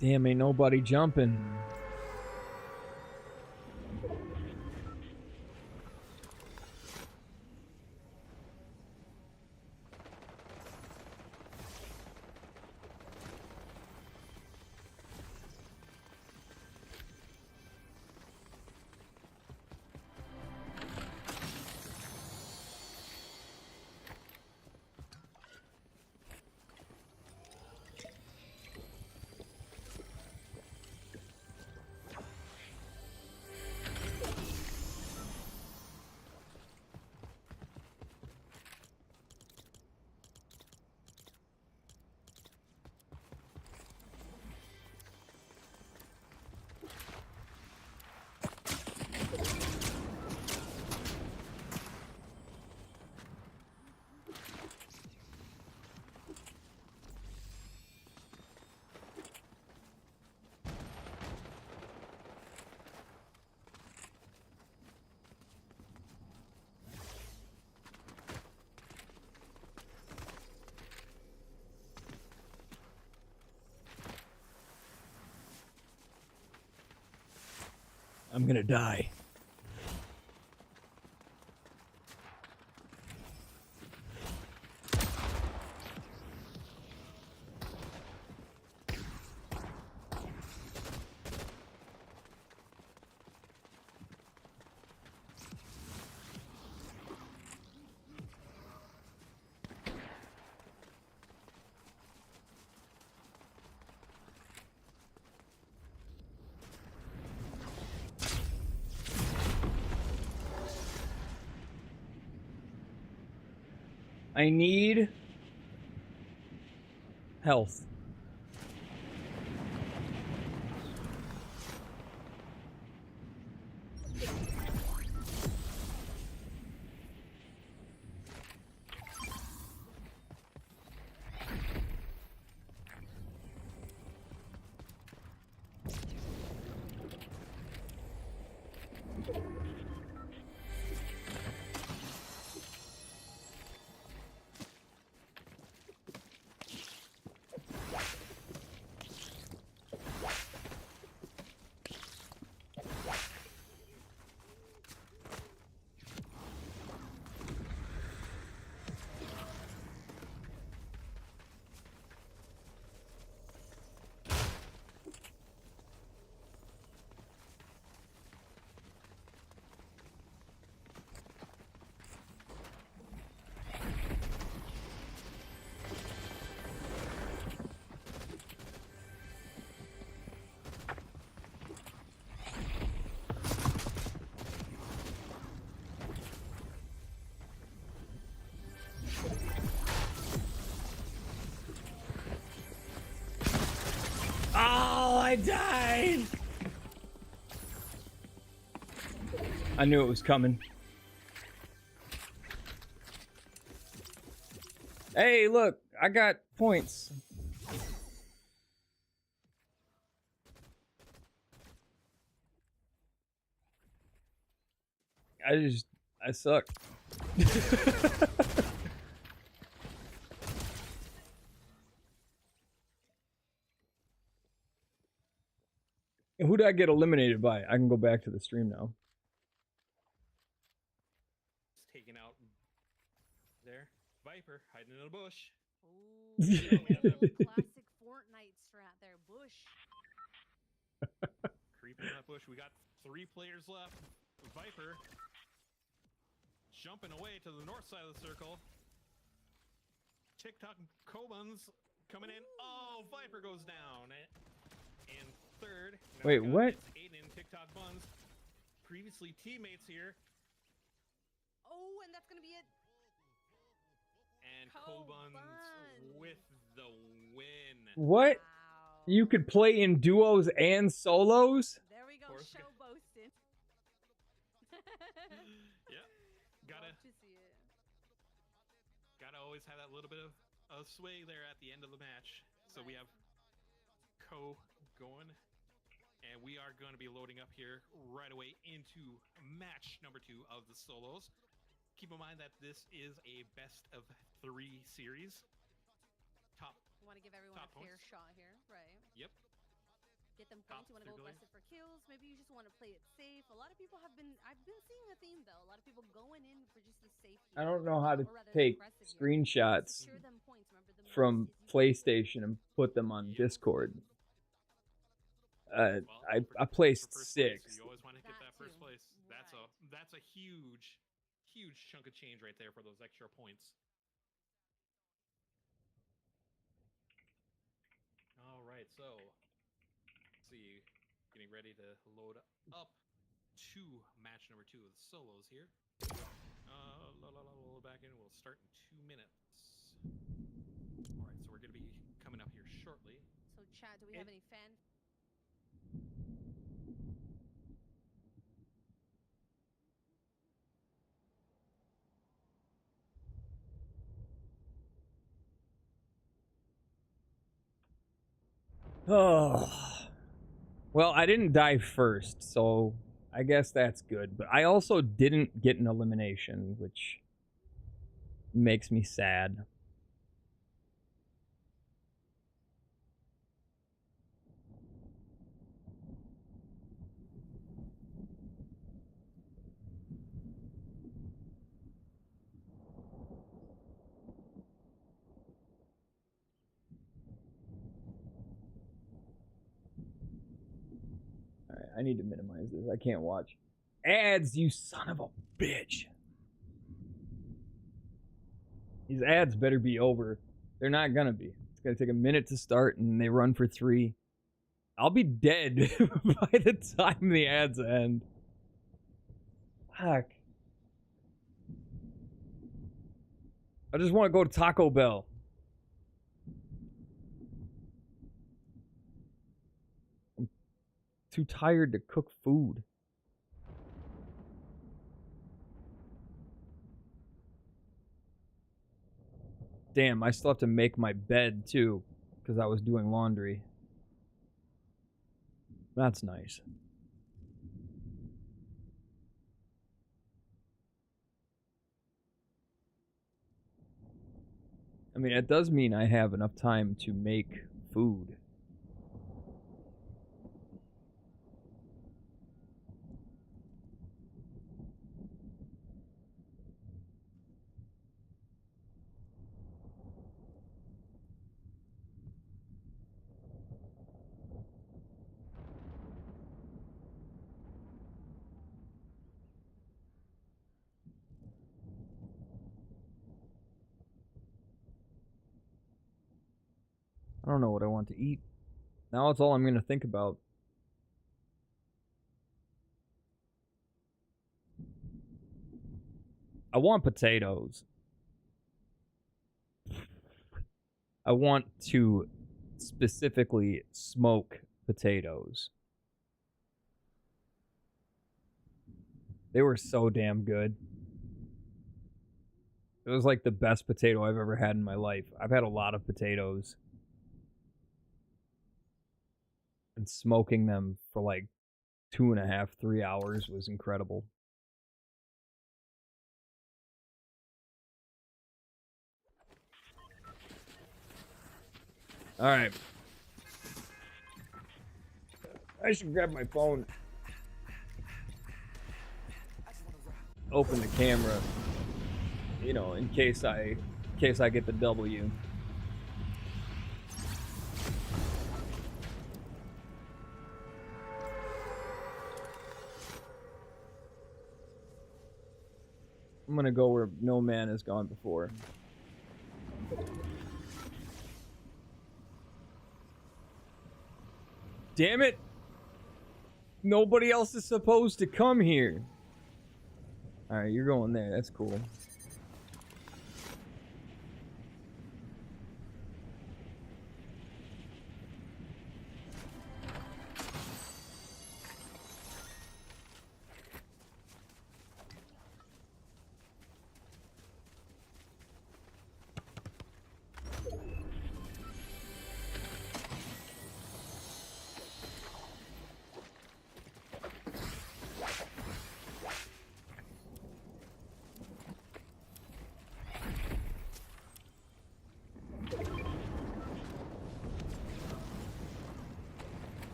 Damn, ain't nobody jumping. I'm gonna die. I need health. Oh, I died! I knew it was coming. Hey, look, I got points. I suck. Who did I get eliminated by? I can go back to the stream now. Taken out there. Viper hiding in a bush. Ooh, classic Fortnite strat there, bush. Creeping in that bush. We got 3 players left. Viper jumping away to the north side of the circle. TikTok Cobuns coming in. Oh, Viper goes down. And third. Wait, what? Aiden and TikTok Buns. Previously teammates here. Oh, and that's gonna be it. And Cobuns with the win. What? Wow. You could play in duos and solos? There we go, show boasting. Yeah. Gotta always have that little bit of sway there at the end of the match. So we have Co going. And we are going to be loading up here right away into match number 2 of the solos. Keep in mind that this is a best of 3 series. You want to give everyone a fair shot here, right? Yep. Get them points. You want to go aggressive for kills. Maybe you just want to play it safe. A lot of people I've been seeing a theme though. A lot of people going in for just the safety. I don't know how to take screenshots from PlayStation and put them on Discord. I placed 6. You always want to get that first place. That's a huge chunk of change right there for those extra points. All right, so let's see, getting ready to load up to match number 2 of the solos here. Back in. We'll start in 2 minutes. All right, so we're gonna be coming up here shortly. So, chat, do we have any fan? Oh. Well, I didn't die first, so I guess that's good. But I also didn't get an elimination, which makes me sad. I need to minimize this. I can't watch ads, you son of a bitch. These ads better be over. They're not gonna be. It's gonna take a minute to start and they run for 3. I'll be dead by the time the ads end. Fuck. I just want to go to Taco Bell. Too tired to cook food. Damn, I still have to make my bed too, because I was doing laundry. That's nice. I mean, it does mean I have enough time to make food. I don't know what I want to eat. Now it's all I'm going to think about. I want potatoes. I want to specifically smoke potatoes. They were so damn good. It was like the best potato I've ever had in my life. I've had a lot of potatoes. And smoking them for like 2.5, 3 hours was incredible. All right. I should grab my phone. Open the camera, you know, in case I in case I get the W. I'm gonna go where no man has gone before. Damn it! Nobody else is supposed to come here. Alright, you're going there. That's cool.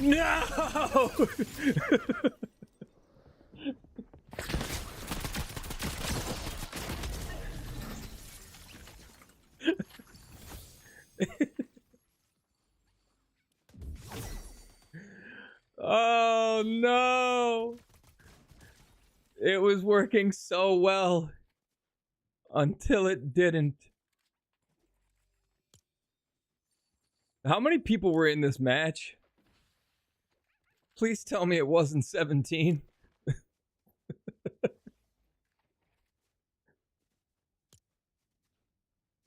No! Oh no! It was working so well until it didn't. How many people were in this match? Please tell me it wasn't 17.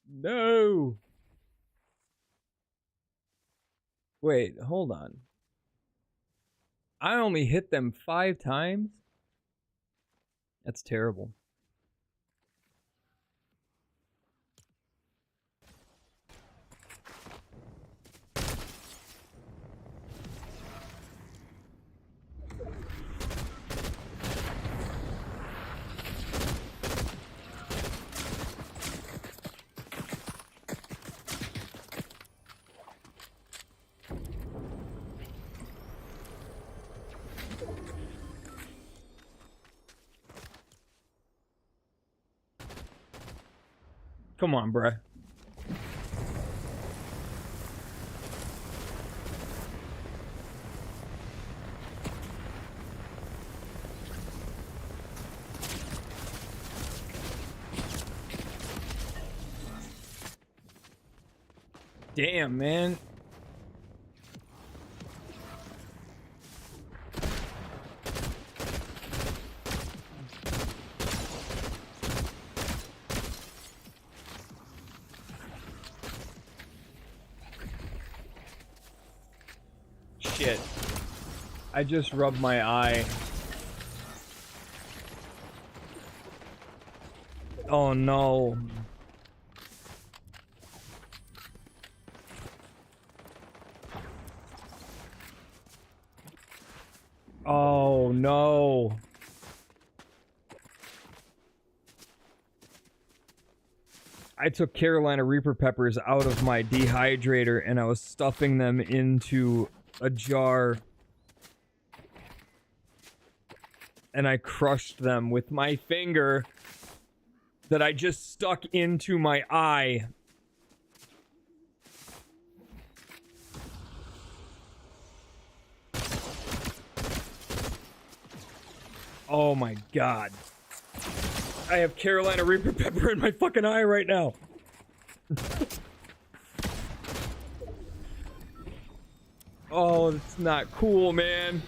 No. Wait, hold on. I only hit them 5 times? That's terrible. Come on, bruh. Damn, man. Shit. I just rubbed my eye. Oh no. Oh no. I took Carolina Reaper peppers out of my dehydrator and I was stuffing them into a jar. And I crushed them with my finger that I just stuck into my eye. Oh my god. I have Carolina Reaper pepper in my fucking eye right now. Oh, that's not cool, man.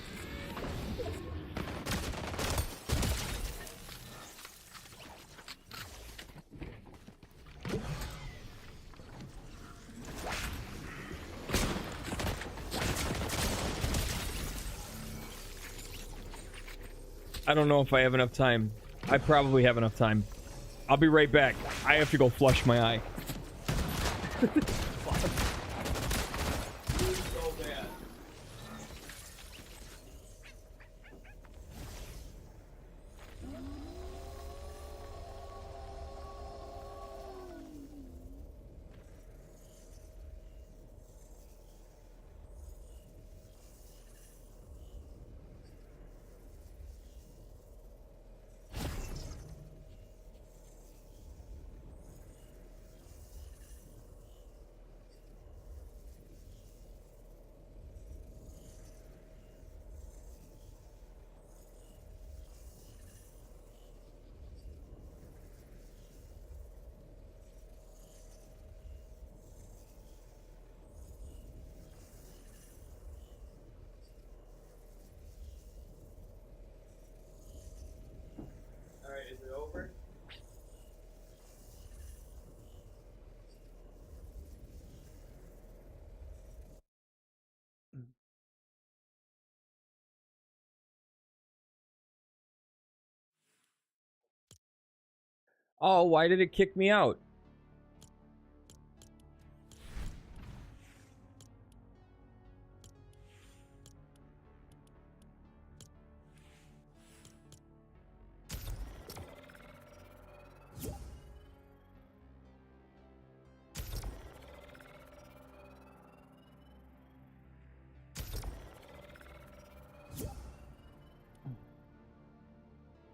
I don't know if I have enough time. I probably have enough time. I'll be right back. I have to go flush my eye. Oh, why did it kick me out?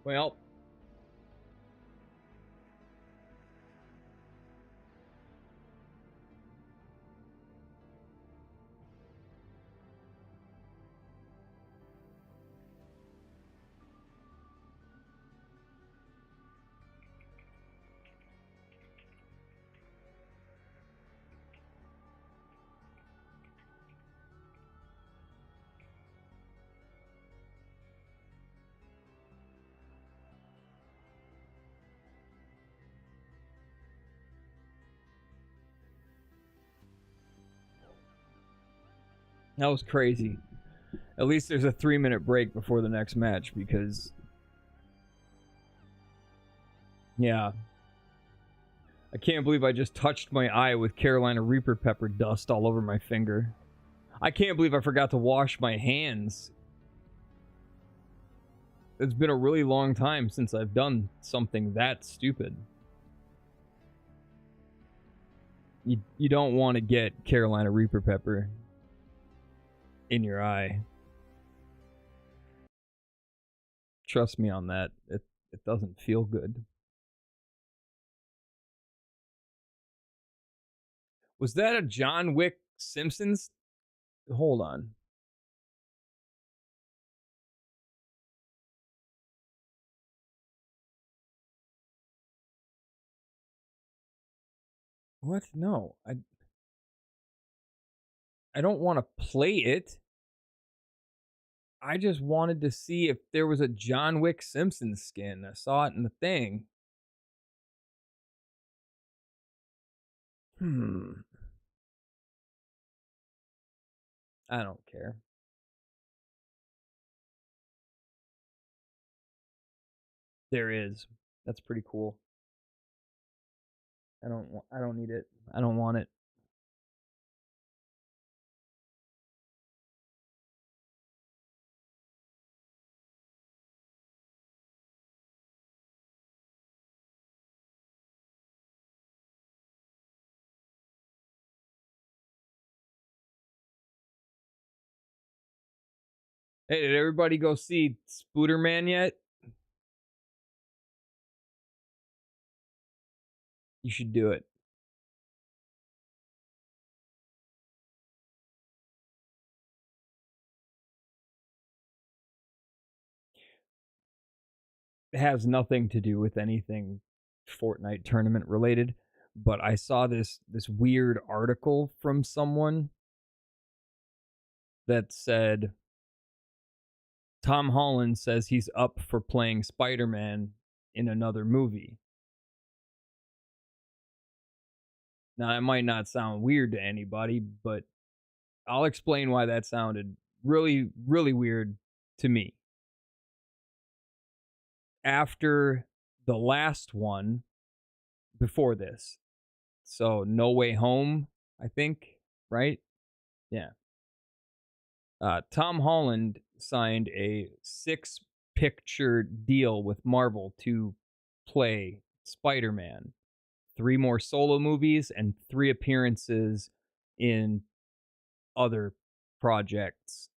Well, that was crazy. At least there's a 3-minute break before the next match because... Yeah. I can't believe I just touched my eye with Carolina Reaper pepper dust all over my finger. I can't believe I forgot to wash my hands. It's been a really long time since I've done something that stupid. You don't want to get Carolina Reaper pepper in your eye. Trust me on that. It doesn't feel good. Was that a John Wick Simpsons? Hold on. What? No. I don't want to play it. I just wanted to see if there was a John Wick Simpsons skin. I saw it in the thing. I don't care. There is. That's pretty cool. I don't need it. I don't want it. Hey, did everybody go see Spooderman yet? You should do it. It has nothing to do with anything Fortnite tournament related, but I saw this weird article from someone that said Tom Holland says he's up for playing Spider-Man in another movie. Now, it might not sound weird to anybody, but I'll explain why that sounded really, really weird to me. After the last one, before this, so No Way Home, I think, right? Yeah. Tom Holland signed a 6-picture deal with Marvel to play Spider-Man. 3 more solo movies and 3 appearances in other projects.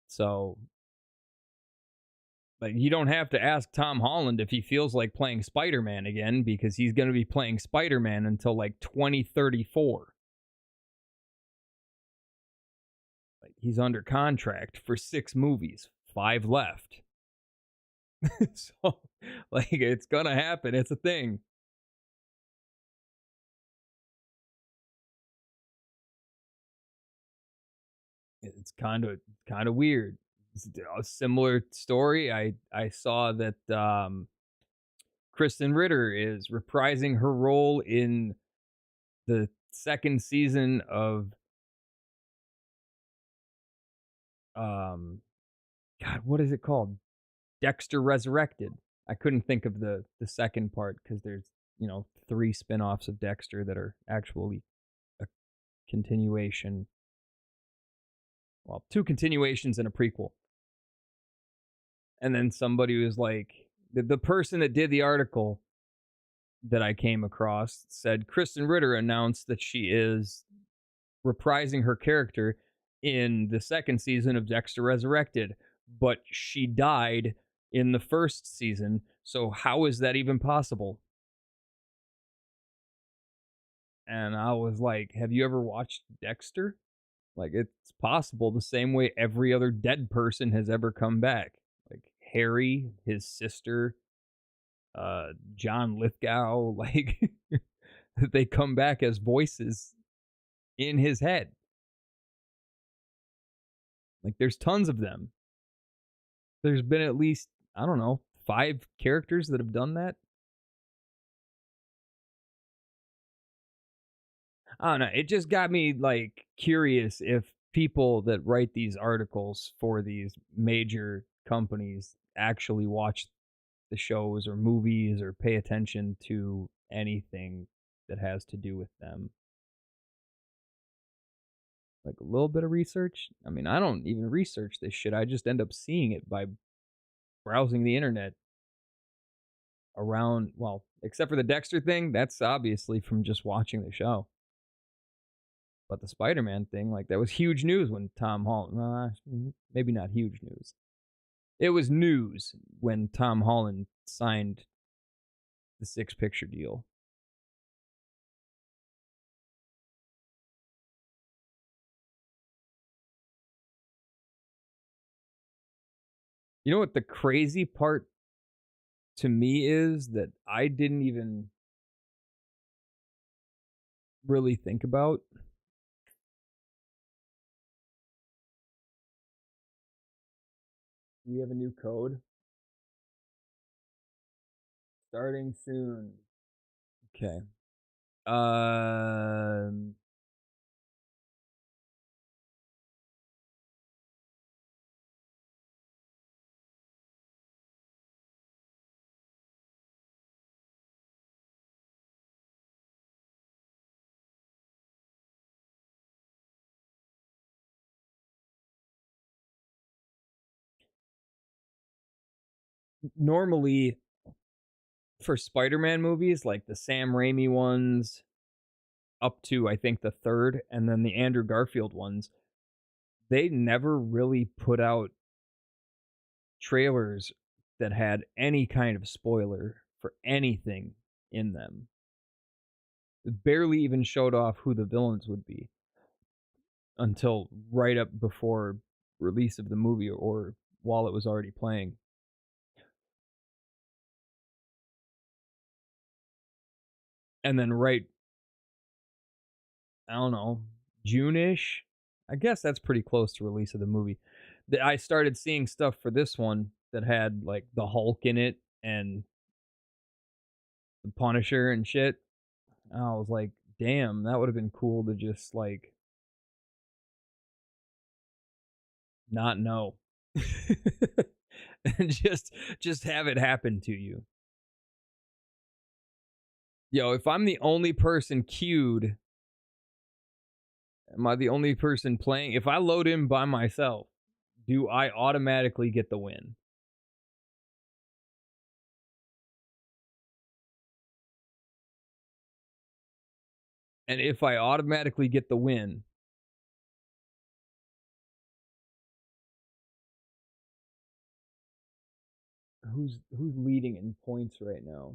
So, like, you don't have to ask Tom Holland if he feels like playing Spider-Man again, because he's going to be playing Spider-Man until like 2034. Like, he's under contract for 6 movies, 5 left. So, like, it's going to happen. It's a thing. It's kind of weird. It's a similar story. I saw that Kristen Ritter is reprising her role in the 2nd season of God, what is it called? Dexter Resurrected. I couldn't think of the second part because there's 3 spin-offs of Dexter that are actually a continuation. Well, 2 continuations and a prequel. And then somebody was like, the person that did the article that I came across said Kristen Ritter announced that she is reprising her character in the second season of Dexter Resurrected, but she died in the first season, so how is that even possible? And I was like, have you ever watched Dexter? Like, it's possible the same way every other dead person has ever come back. Like Harry, his sister, John Lithgow, like they come back as voices in his head. Like there's tons of them. There's been at least, I don't know, 5 characters that have done that. I don't know. It just got me like curious if people that write these articles for these major companies actually watch the shows or movies or pay attention to anything that has to do with them. Like a little bit of research. I mean, I don't even research this shit. I just end up seeing it by browsing the internet around, well, except for the Dexter thing, that's obviously from just watching the show. But the Spider-Man thing, like, that was huge news when Tom Holland, maybe not huge news. It was news when Tom Holland signed the 6-picture deal. You know what the crazy part to me is that I didn't even really think about? We have a new code. Starting soon. Okay. Normally, for Spider-Man movies, like the Sam Raimi ones, up to I think the third, and then the Andrew Garfield ones, they never really put out trailers that had any kind of spoiler for anything in them. It barely even showed off who the villains would be until right up before release of the movie or while it was already playing. And then I don't know, June-ish? I guess that's pretty close to release of the movie. I started seeing stuff for this one that had, like, the Hulk in it and the Punisher and shit. And I was like, damn, that would have been cool to just, like, not know. And just have it happen to you. Yo, if I'm the only person queued, am I the only person playing? If I load in by myself, do I automatically get the win? And if I automatically get the win, who's leading in points right now?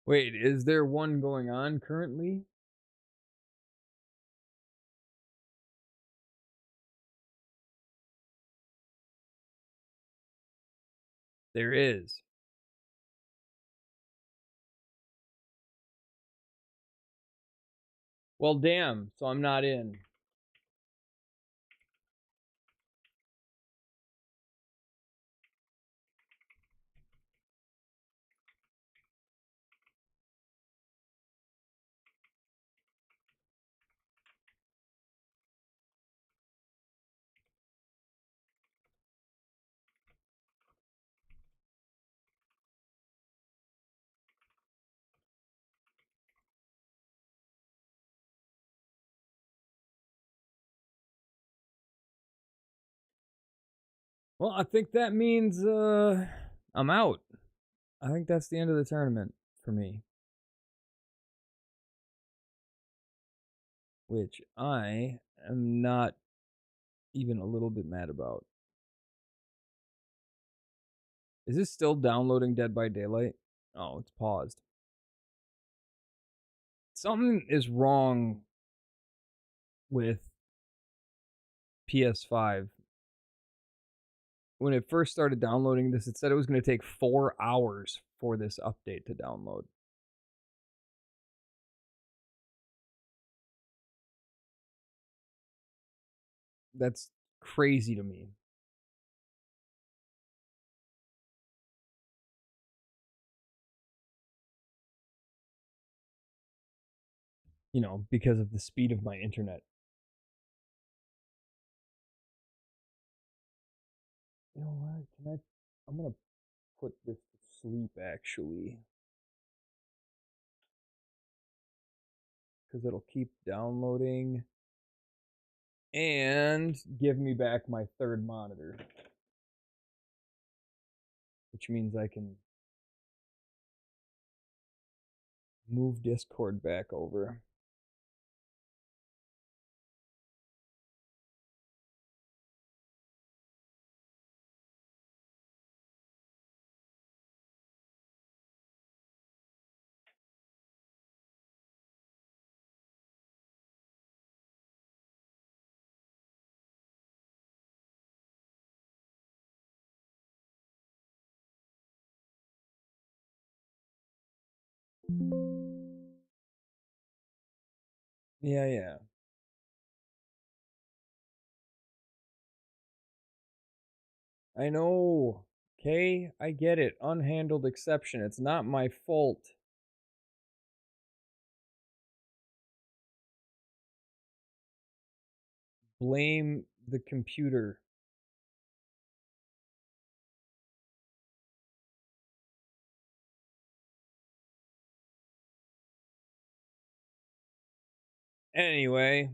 Wait, is there one going on currently? There is. Well, damn. So I'm not in. Well, I think that means I'm out. I think that's the end of the tournament for me. Which I am not even a little bit mad about. Is this still downloading Dead by Daylight? Oh, it's paused. Something is wrong with PS5. When it first started downloading this, it said it was going to take 4 hours for this update to download. That's crazy to me. You know, because of the speed of my internet. You know what? I'm going to put this to sleep, actually. Because it'll keep downloading. And give me back my third monitor. Which means I can move Discord back over. Yeah. I know. Okay, I get it. Unhandled exception. It's not my fault. Blame the computer. Anyway,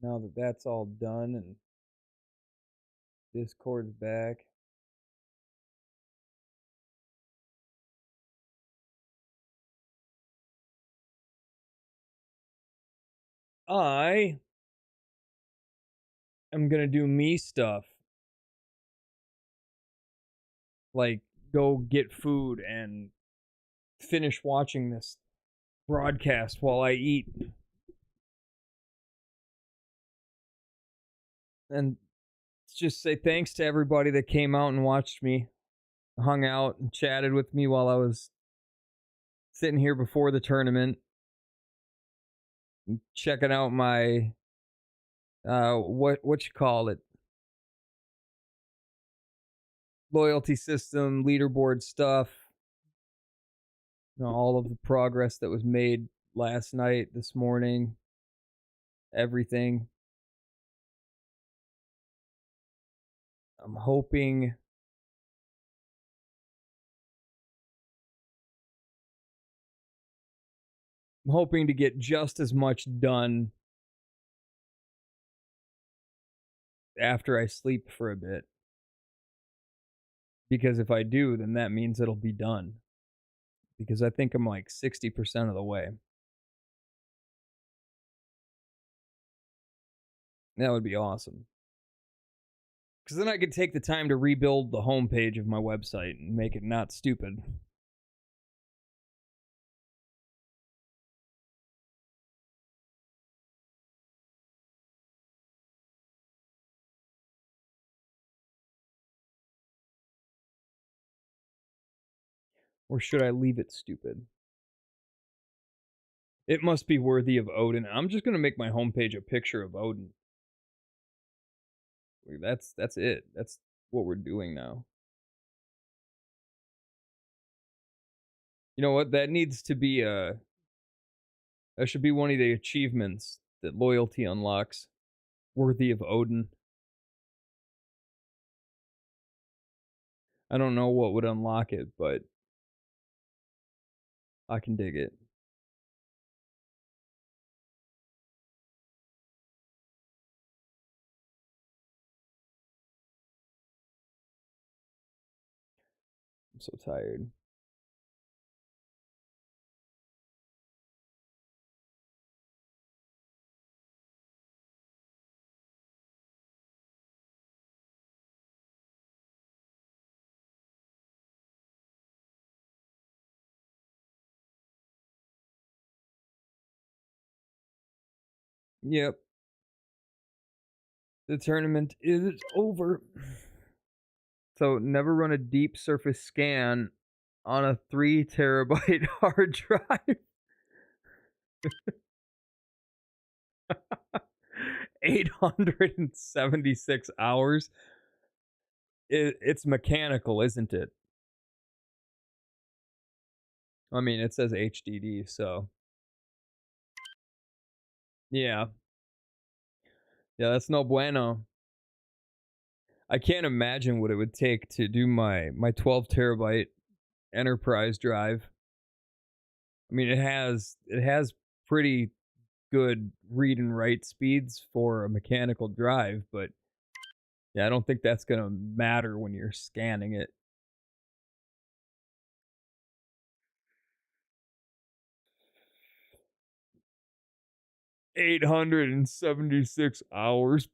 now that that's all done and Discord's back. I am gonna do me stuff. Like, go get food and finish watching this broadcast while I eat. And just say thanks to everybody that came out and watched me, hung out and chatted with me while I was sitting here before the tournament, checking out my what you call it, loyalty system, leaderboard stuff, you know, all of the progress that was made last night, this morning, everything. I'm hoping to get just as much done after I sleep for a bit. Because if I do, then that means it'll be done. Because I think I'm like 60% of the way. That would be awesome. Because then I could take the time to rebuild the homepage of my website and make it not stupid. Or should I leave it stupid? It must be worthy of Odin. I'm just gonna make my homepage a picture of Odin. That's it. That's what we're doing now. You know what? That needs to be that should be one of the achievements that loyalty unlocks. Worthy of Odin. I don't know what would unlock it, but I can dig it. I'm so tired. Yep. The tournament is over. So never run a deep surface scan on a 3 terabyte hard drive. 876 hours. It's mechanical, isn't it? I mean, it says HDD, so. Yeah. Yeah, that's no bueno. I can't imagine what it would take to do my 12 terabyte enterprise drive. I mean, it has pretty good read and write speeds for a mechanical drive, but yeah, I don't think that's going to matter when you're scanning it. $876 hours.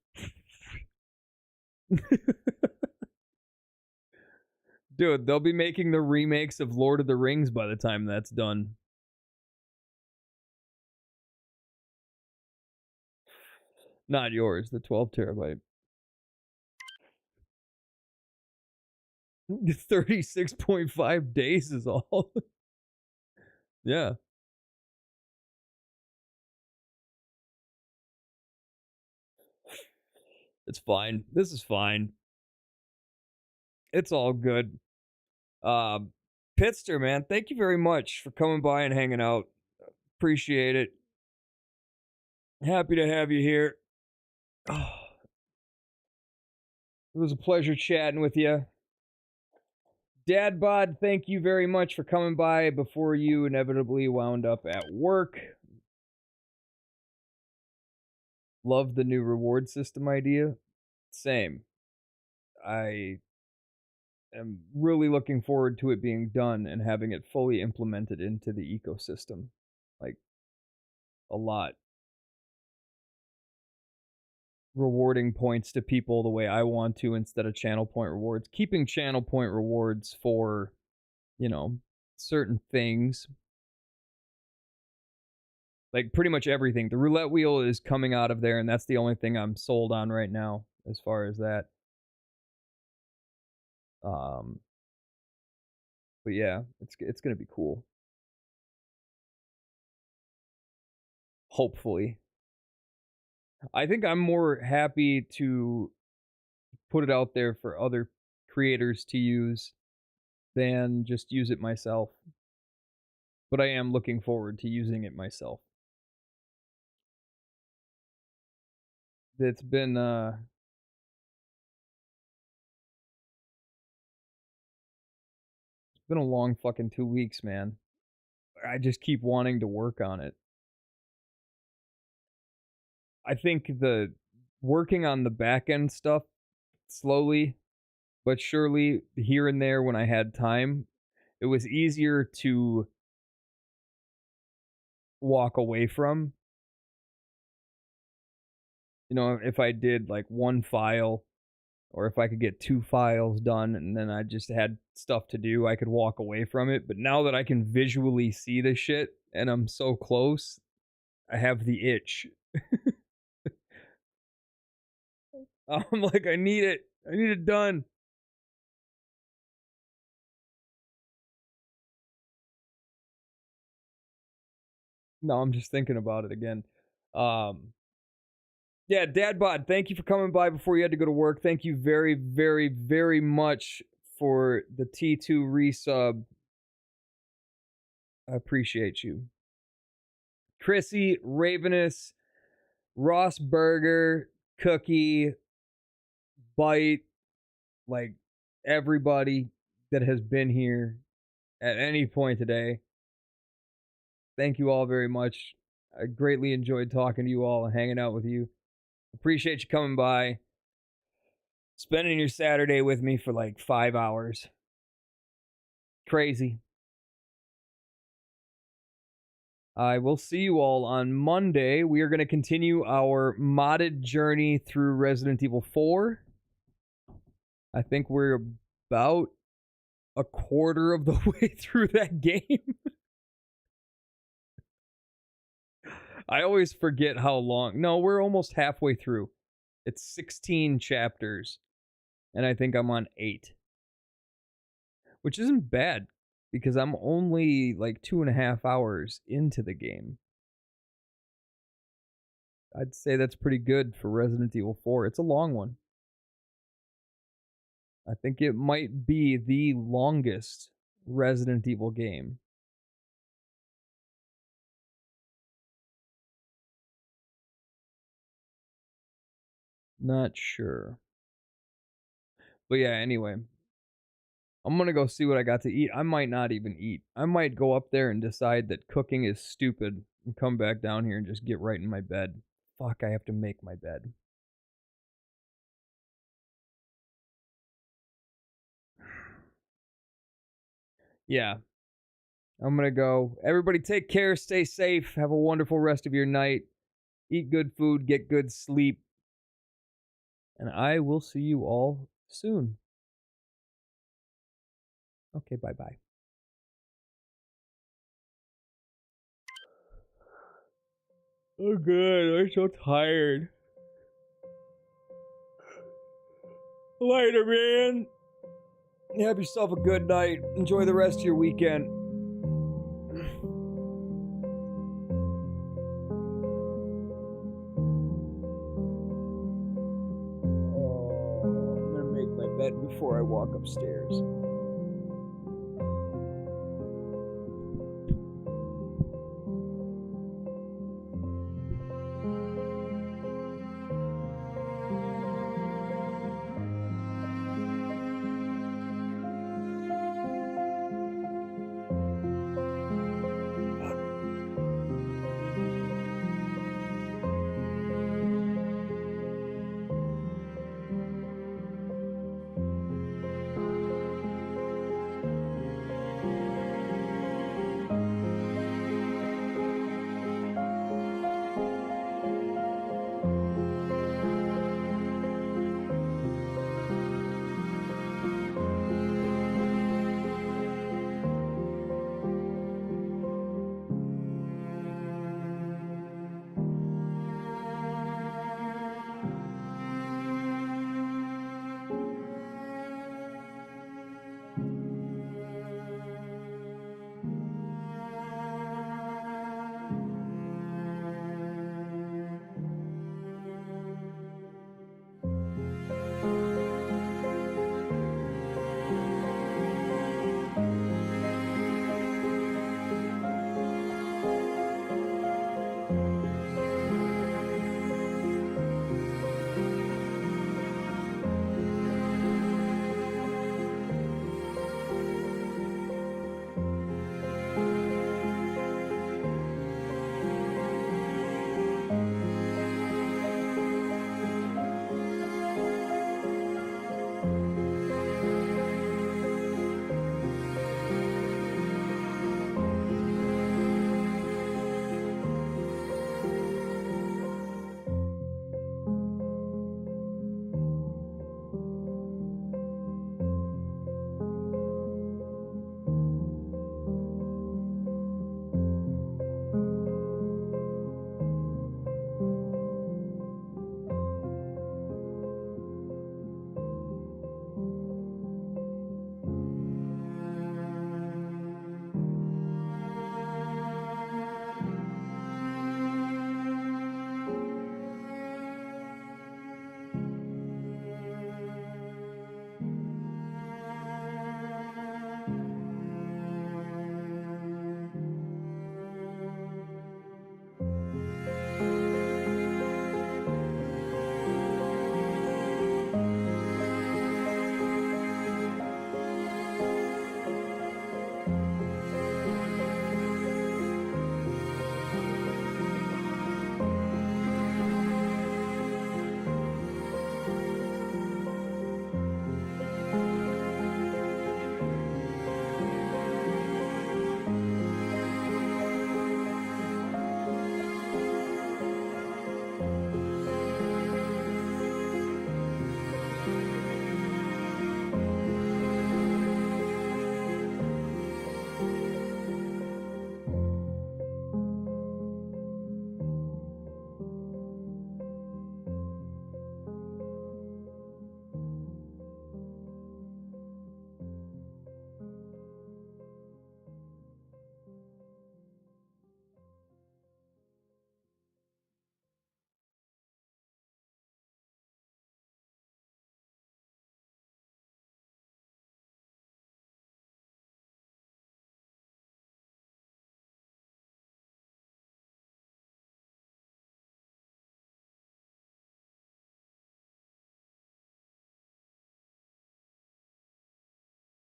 Dude, they'll be making the remakes of Lord of the Rings by the time that's done. Not yours, the 12 terabyte. 36.5 days is all. Yeah. It's fine. This is fine. It's all good. Pitster, man, thank you very much for coming by and hanging out. Appreciate it. Happy to have you here. Oh, it was a pleasure chatting with you. Dad Bod, thank you very much for coming by before you inevitably wound up at work. Love the new reward system idea. Same. I am really looking forward to it being done and having it fully implemented into the ecosystem. Like, a lot. Rewarding points to people the way I want to instead of channel point rewards. Keeping channel point rewards for, you know, certain things. Like, pretty much everything. The roulette wheel is coming out of there, and that's the only thing I'm sold on right now as far as that. But yeah, it's gonna be cool. Hopefully. I think I'm more happy to put it out there for other creators to use than just use it myself. But I am looking forward to using it myself. It's been a long fucking 2 weeks, man. I just keep wanting to work on it. I think the working on the back end stuff slowly but surely here and there when I had time, it was easier to walk away from. You know, if I did like one file or if I could get 2 files done and then I just had stuff to do, I could walk away from it. But now that I can visually see the shit and I'm so close, I have the itch. I'm like, I need it. I need it done. No, I'm just thinking about it again. Yeah, Dad Bod, thank you for coming by before you had to go to work. Thank you very, very, very much for the T2 resub. I appreciate you. Chrissy, Ravenous, Ross Burger, Cookie, Bite, like everybody that has been here at any point today. Thank you all very much. I greatly enjoyed talking to you all and hanging out with you. Appreciate you coming by, spending your Saturday with me for like 5 hours. Crazy. I will see you all on Monday. We are going to continue our modded journey through Resident Evil 4. I think we're about a quarter of the way through that game. I always forget how long. No, we're almost halfway through. It's 16 chapters, and I think I'm on 8. Which isn't bad, because I'm only like 2.5 hours into the game. I'd say that's pretty good for Resident Evil 4. It's a long one. I think it might be the longest Resident Evil game. Not sure. But yeah, anyway. I'm gonna go see what I got to eat. I might not even eat. I might go up there and decide that cooking is stupid and come back down here and just get right in my bed. Fuck, I have to make my bed. Yeah. I'm gonna go. Everybody take care, stay safe, have a wonderful rest of your night. Eat good food, get good sleep. And I will see you all soon. Okay, bye-bye. Oh, good. I'm so tired. Later, man. Have yourself a good night. Enjoy the rest of your weekend. Oh, I'm gonna make my bed before I walk upstairs.